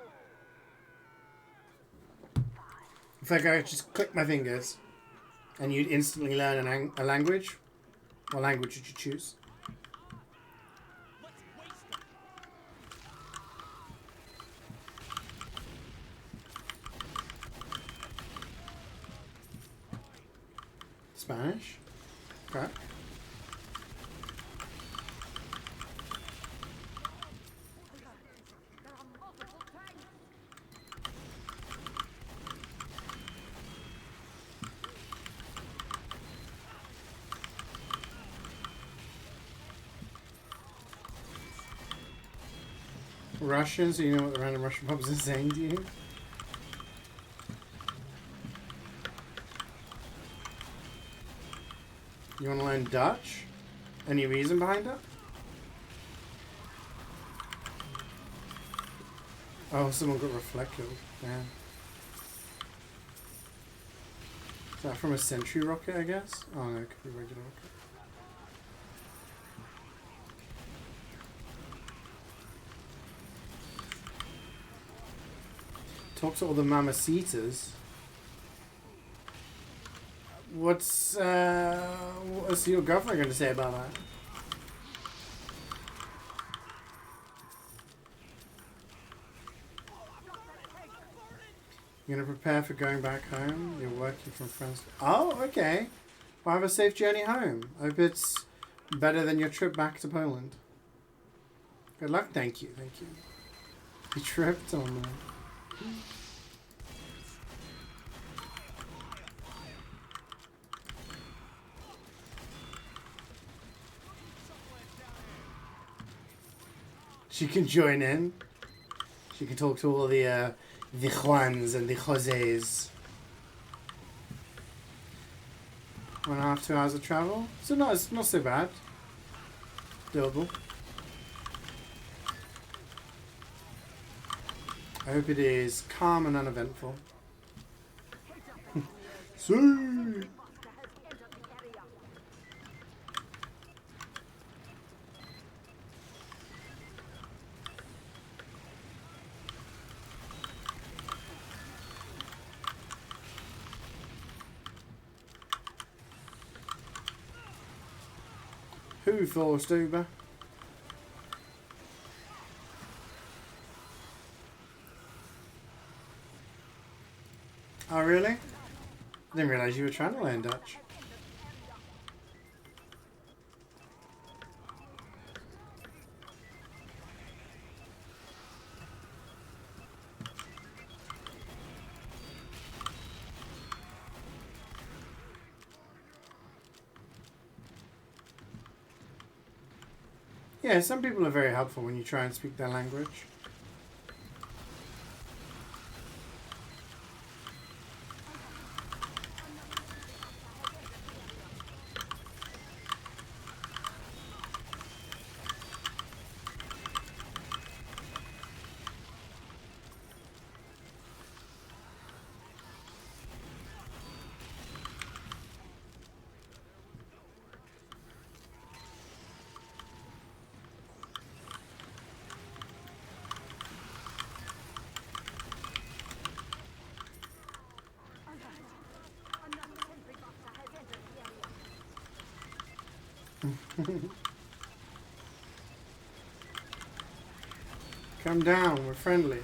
If I go just click my fingers and you'd instantly learn a language, what language would you choose? Let's waste them. Spanish? Okay. There are multiple tanks. Russian, so you know what the random Russian pubs are saying to you? You want to learn Dutch? Any reason behind it? Oh, someone got reflected. Yeah. Is that from a Sentry rocket, I guess? Oh no, it could be regular rocket. Talk to all the mamacitas. What's your governor going to say about that? You're going to prepare for going back home? You're working from France. Oh, okay. Well, have a safe journey home. I hope it's better than your trip back to Poland. Good luck. Thank you. Thank you. You tripped on that. She can join in. She can talk to all the Juans and the Joses. 1.5, 2 hours of travel. So no, it's not so bad. Doable. I hope it is calm and uneventful. See. Buster has entered the area. Who forced Uber? Oh really? I didn't realise you were trying to learn Dutch. Yeah, some people are very helpful when you try and speak their language. Another sentry buster has entered the area. Come down, we're friendly.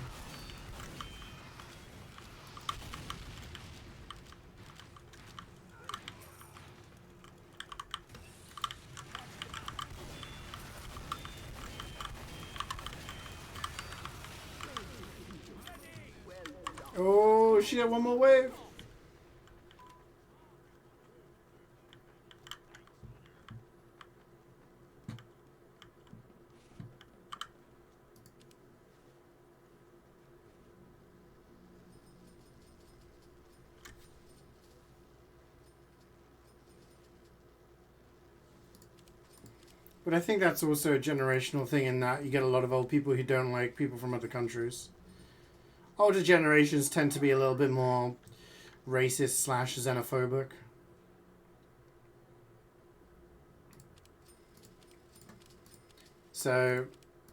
shit, one more wave. But I think that's also a generational thing in that you get a lot of old people who don't like people from other countries. Older generations tend to be a little bit more racist / xenophobic. So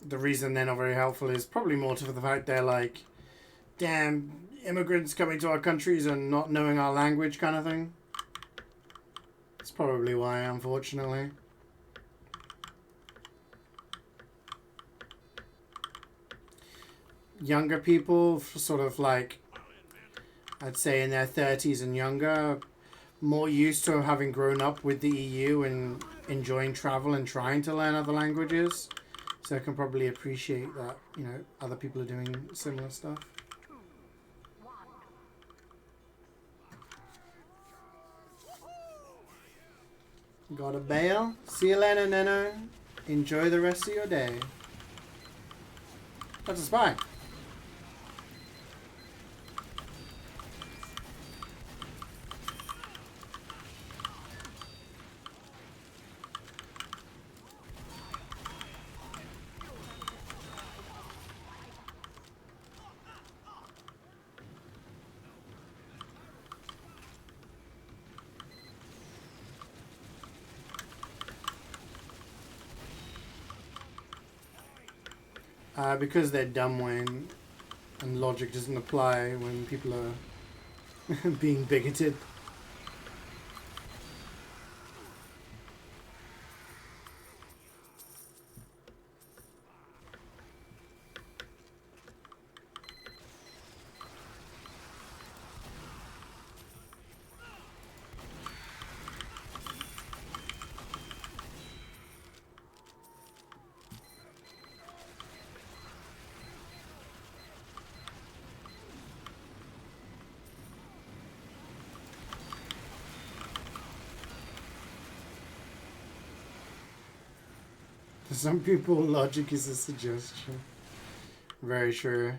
the reason they're not very helpful is probably more to the fact they're like, damn, immigrants coming to our countries and not knowing our language kind of thing. That's probably why, unfortunately. Younger people, sort of like, I'd say in their 30s and younger, more used to having grown up with the EU and enjoying travel and trying to learn other languages. So I can probably appreciate that, you know, other people are doing similar stuff. Got a bail? See you later, Neno. Enjoy the rest of your day. That's a spy. Because they're dumb when and logic doesn't apply when people are being bigoted. For some people, logic is a suggestion. Very true.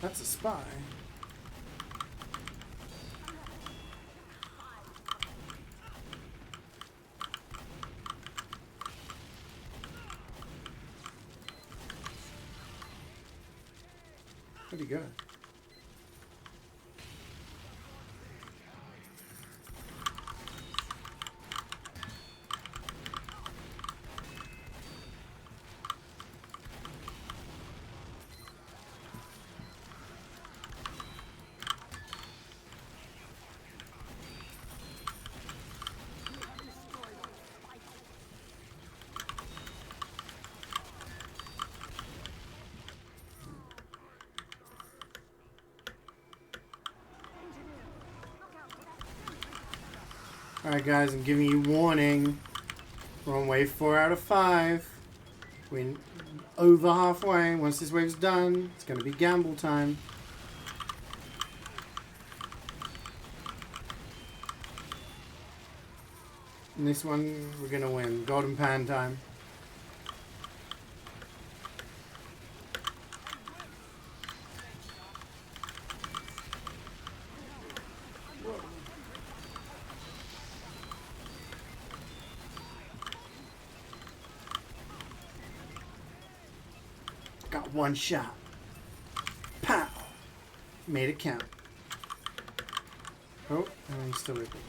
That's a spy. Where'd he go? Alright guys, I'm giving you warning. We're on wave 4 out of 5. We're over halfway. Once this wave's done, it's going to be gamble time. And this one, we're going to win. Golden pan time. Got one shot. Pow! Made it count. Oh, and I'm still with it.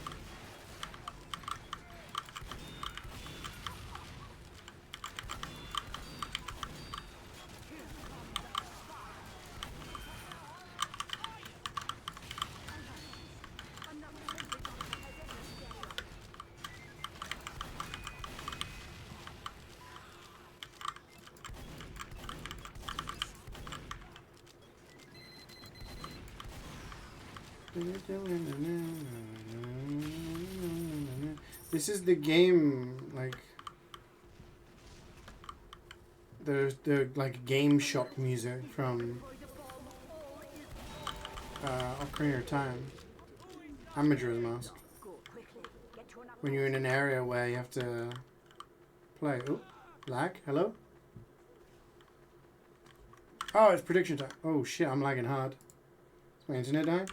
This is the game, like, the like game shop music from Ocarina of Time. And Majora's Mask. Go quickly. Get to another. When you're in an area where you have to play. Oh, lag. Hello. Oh, it's prediction time. Oh shit, I'm lagging hard. Is my internet dying?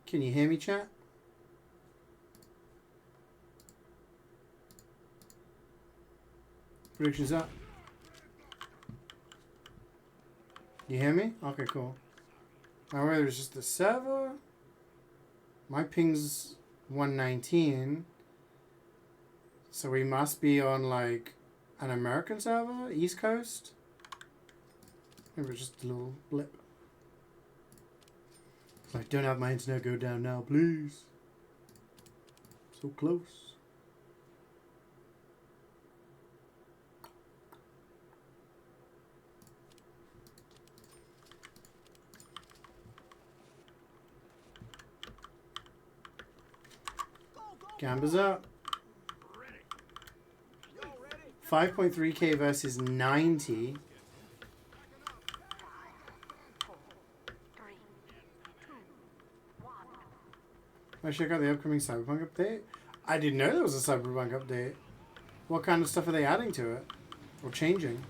Can you hear me, chat? Predictions up. You hear me? Okay, cool. Now whether it's just the server. My ping's 119. So we must be on like an American server, East Coast. Maybe it's just a little blip. It's like, don't have my internet go down now, please. So close. Gamba's up. 5.3k versus 90. 4, 3, 2, 1. I check out the upcoming Cyberpunk update. I didn't know there was a Cyberpunk update. What kind of stuff are they adding to it? Or changing?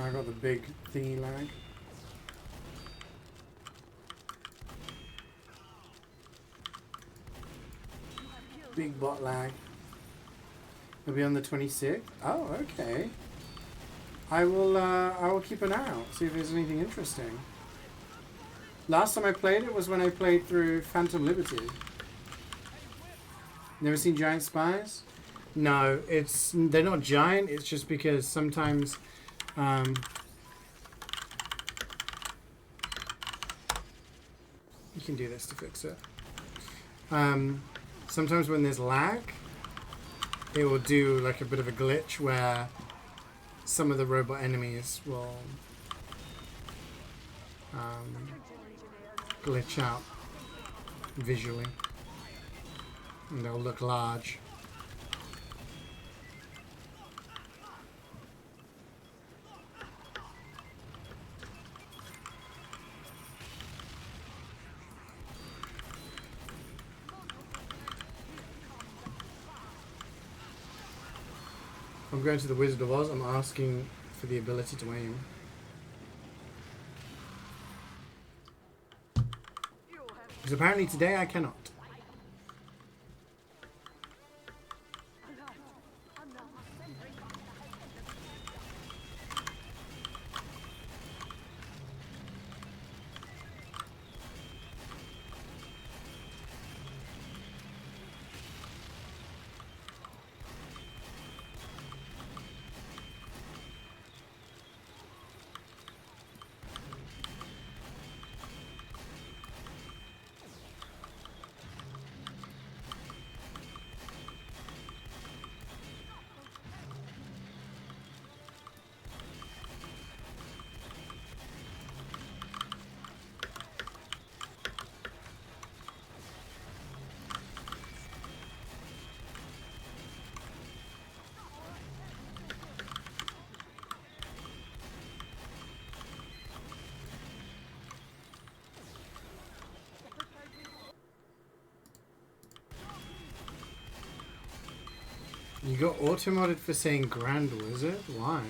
I got the big thingy lag. Big bot lag. It'll be on the 26th. Oh, okay. I will keep an eye out, see if there's anything interesting. Last time I played it was when I played through Phantom Liberty. Never seen Giant Spies? No, they're not giant, it's just because sometimes you can do this to fix it. Sometimes when there's lag, it will do like a bit of a glitch where some of the robot enemies will glitch out visually and they'll look large. I'm going to the Wizard of Oz. I'm asking for the ability to aim. Because apparently today I cannot. You got auto-modded for saying Grand Wizard? Why?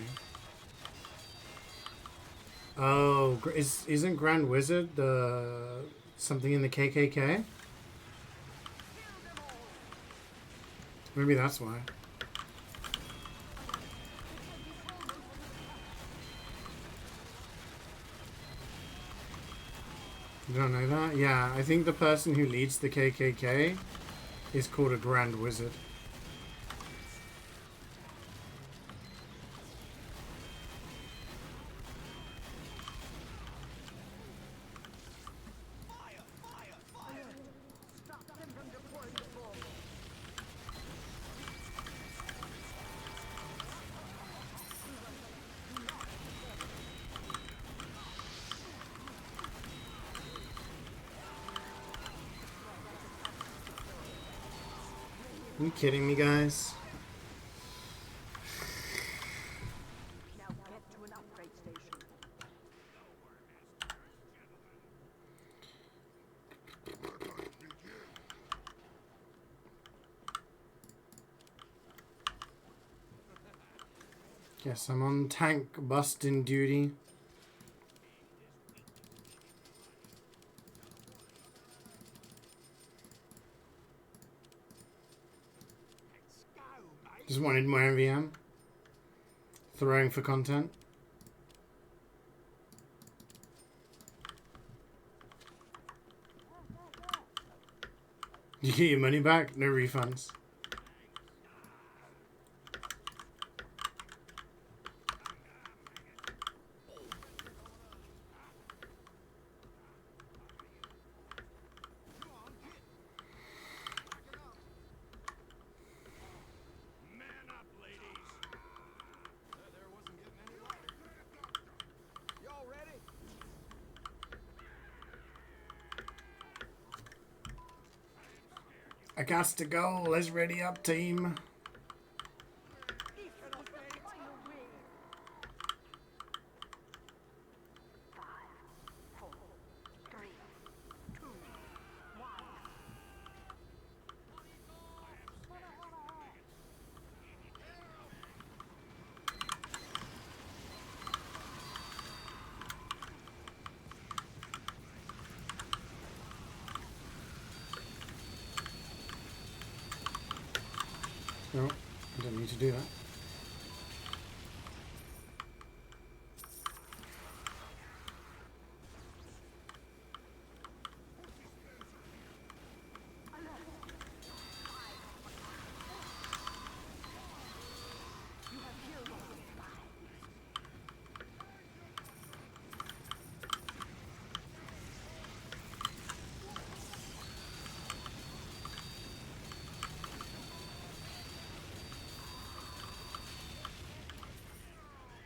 Oh, isn't Grand Wizard the something in the KKK? Maybe that's why. You don't know that? Yeah, I think the person who leads the KKK is called a Grand Wizard. Are you kidding me, guys? Now get to an upgrade station. Guess I'm on tank busting duty. Just wanted more MvM. Throwing for content. You get your money back? No refunds. Man up, ladies. There wasn't getting any lighter. Y'all ready? I got to go. Let's ready up, team. This is the final wave. 5, 4, 3, 2, 1. No, I don't need to do that. You have killed all the spies.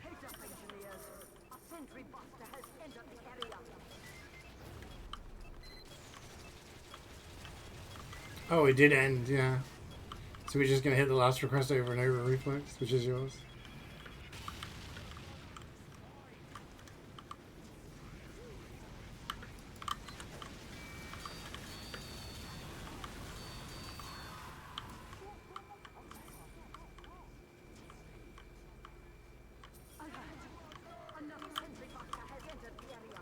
Heads up, engineers. A sentry buster has entered the area. Oh, it did end, yeah. So we're just gonna hit the last request over and over, Reflex, which is yours. Alert! Another sentry buster has entered the area.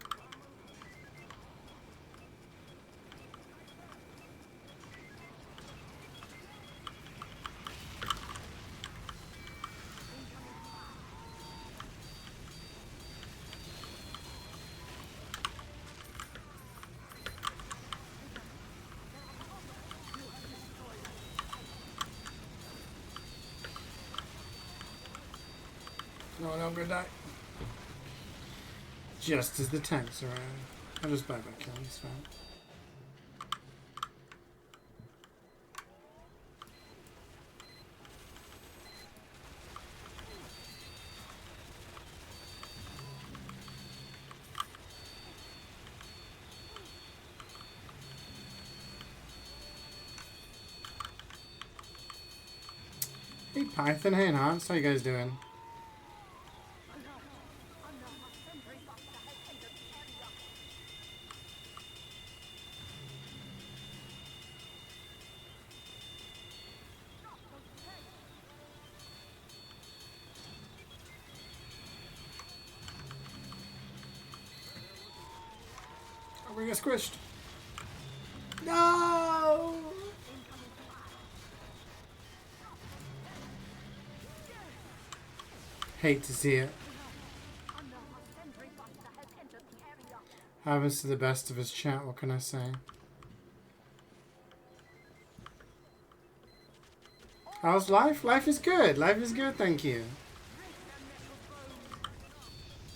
No, I'm gonna die. Just as the tanks arrive. I'll just buy back killing, it's fine. Hey Python, hey Enhance, how you guys doing? Another sentry buster has entered the area. Oh, we got squished. No! Hate to see it. Another sentry buster has entered the area. Happens to the best of us, chat, what can I say? How's life? Life is good. Life is good, thank you.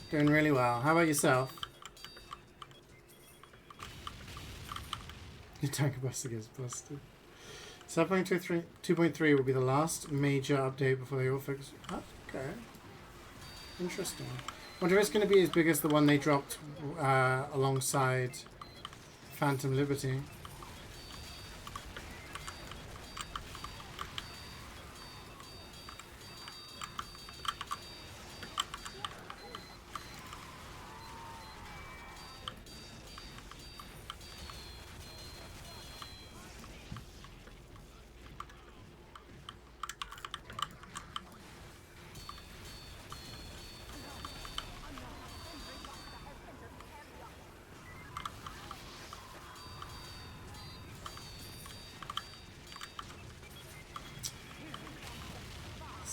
Doing really well. How about yourself? Your tank buster gets busted. 7.2.3 will be the last major update before they all fix. Oh, okay. Interesting. Wonder if it's going to be as big as the one they dropped alongside Phantom Liberty.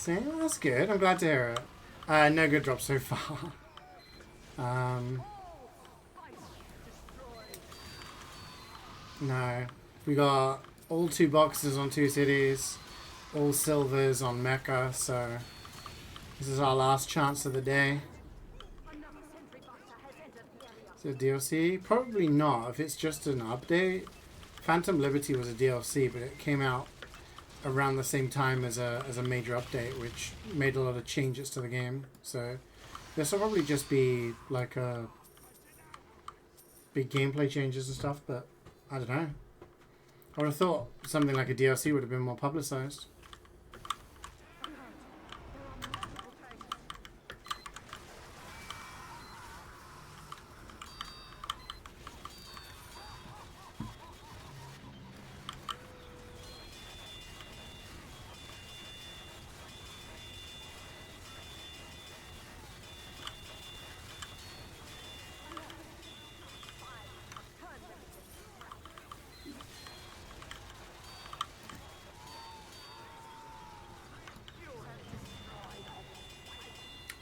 See, well, that's good. I'm glad to hear it. No good drops so far. No. We got all 2 boxes on 2 cities, all silvers on Mecca, so this is our last chance of the day. Another sentry buster has entered the area. Is it a DLC? Probably not, if it's just an update. Phantom Liberty was a DLC, but it came out around the same time as a major update, which made a lot of changes to the game. So this will probably just be like a big gameplay changes and stuff, but I don't know. I would have thought something like a DLC would have been more publicized.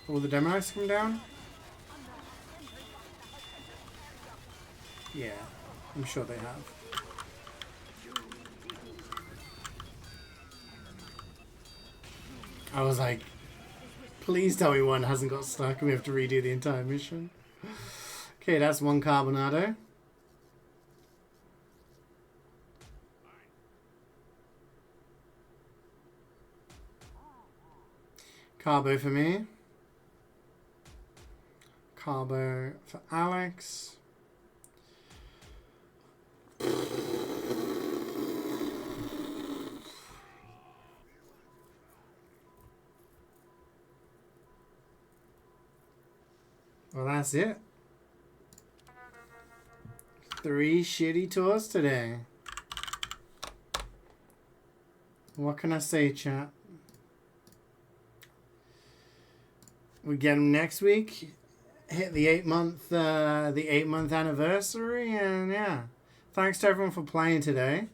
Will the demos come down? Yeah, I'm sure they have. I was like, please tell me one hasn't got stuck and we have to redo the entire mission. Okay, that's 1 Carbonado. Carbo for me. Carbo for Alex. Well, that's it. 3 shitty tours today. What can I say, chat? We get them next week. Hit the 8-month anniversary, and yeah. Thanks to everyone for playing today.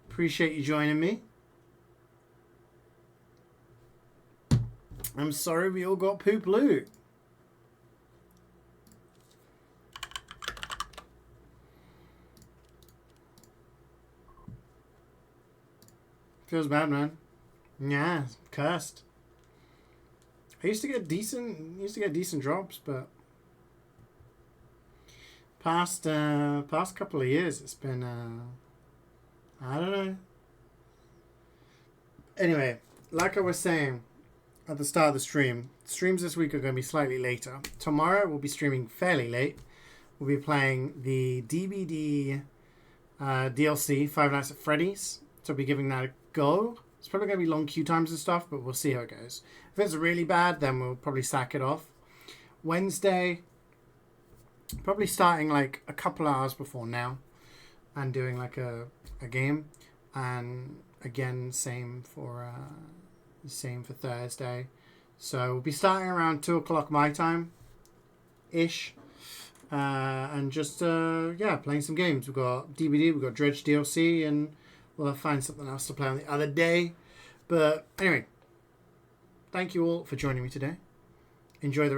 Appreciate you joining me. I'm sorry we all got poop loot. Feels bad, man. Yeah, cursed. I used to get decent drops, but past couple of years it's been I don't know. Anyway, like I was saying at the start of the stream, streams this week are going to be slightly later. Tomorrow we'll be streaming fairly late. We'll be playing the DBD DLC, Five Nights at Freddy's. So I'll be giving that a go. It's probably going to be long queue times and stuff, but we'll see how it goes. If it's really bad, then we'll probably sack it off. Wednesday, probably starting like a couple hours before now and doing like a game. And again, same for Thursday. So we'll be starting around 2 o'clock my time-ish. And just, playing some games. We've got DBD, we've got Dredge DLC, and we'll find something else to play on the other day. But anyway, thank you all for joining me today. Enjoy the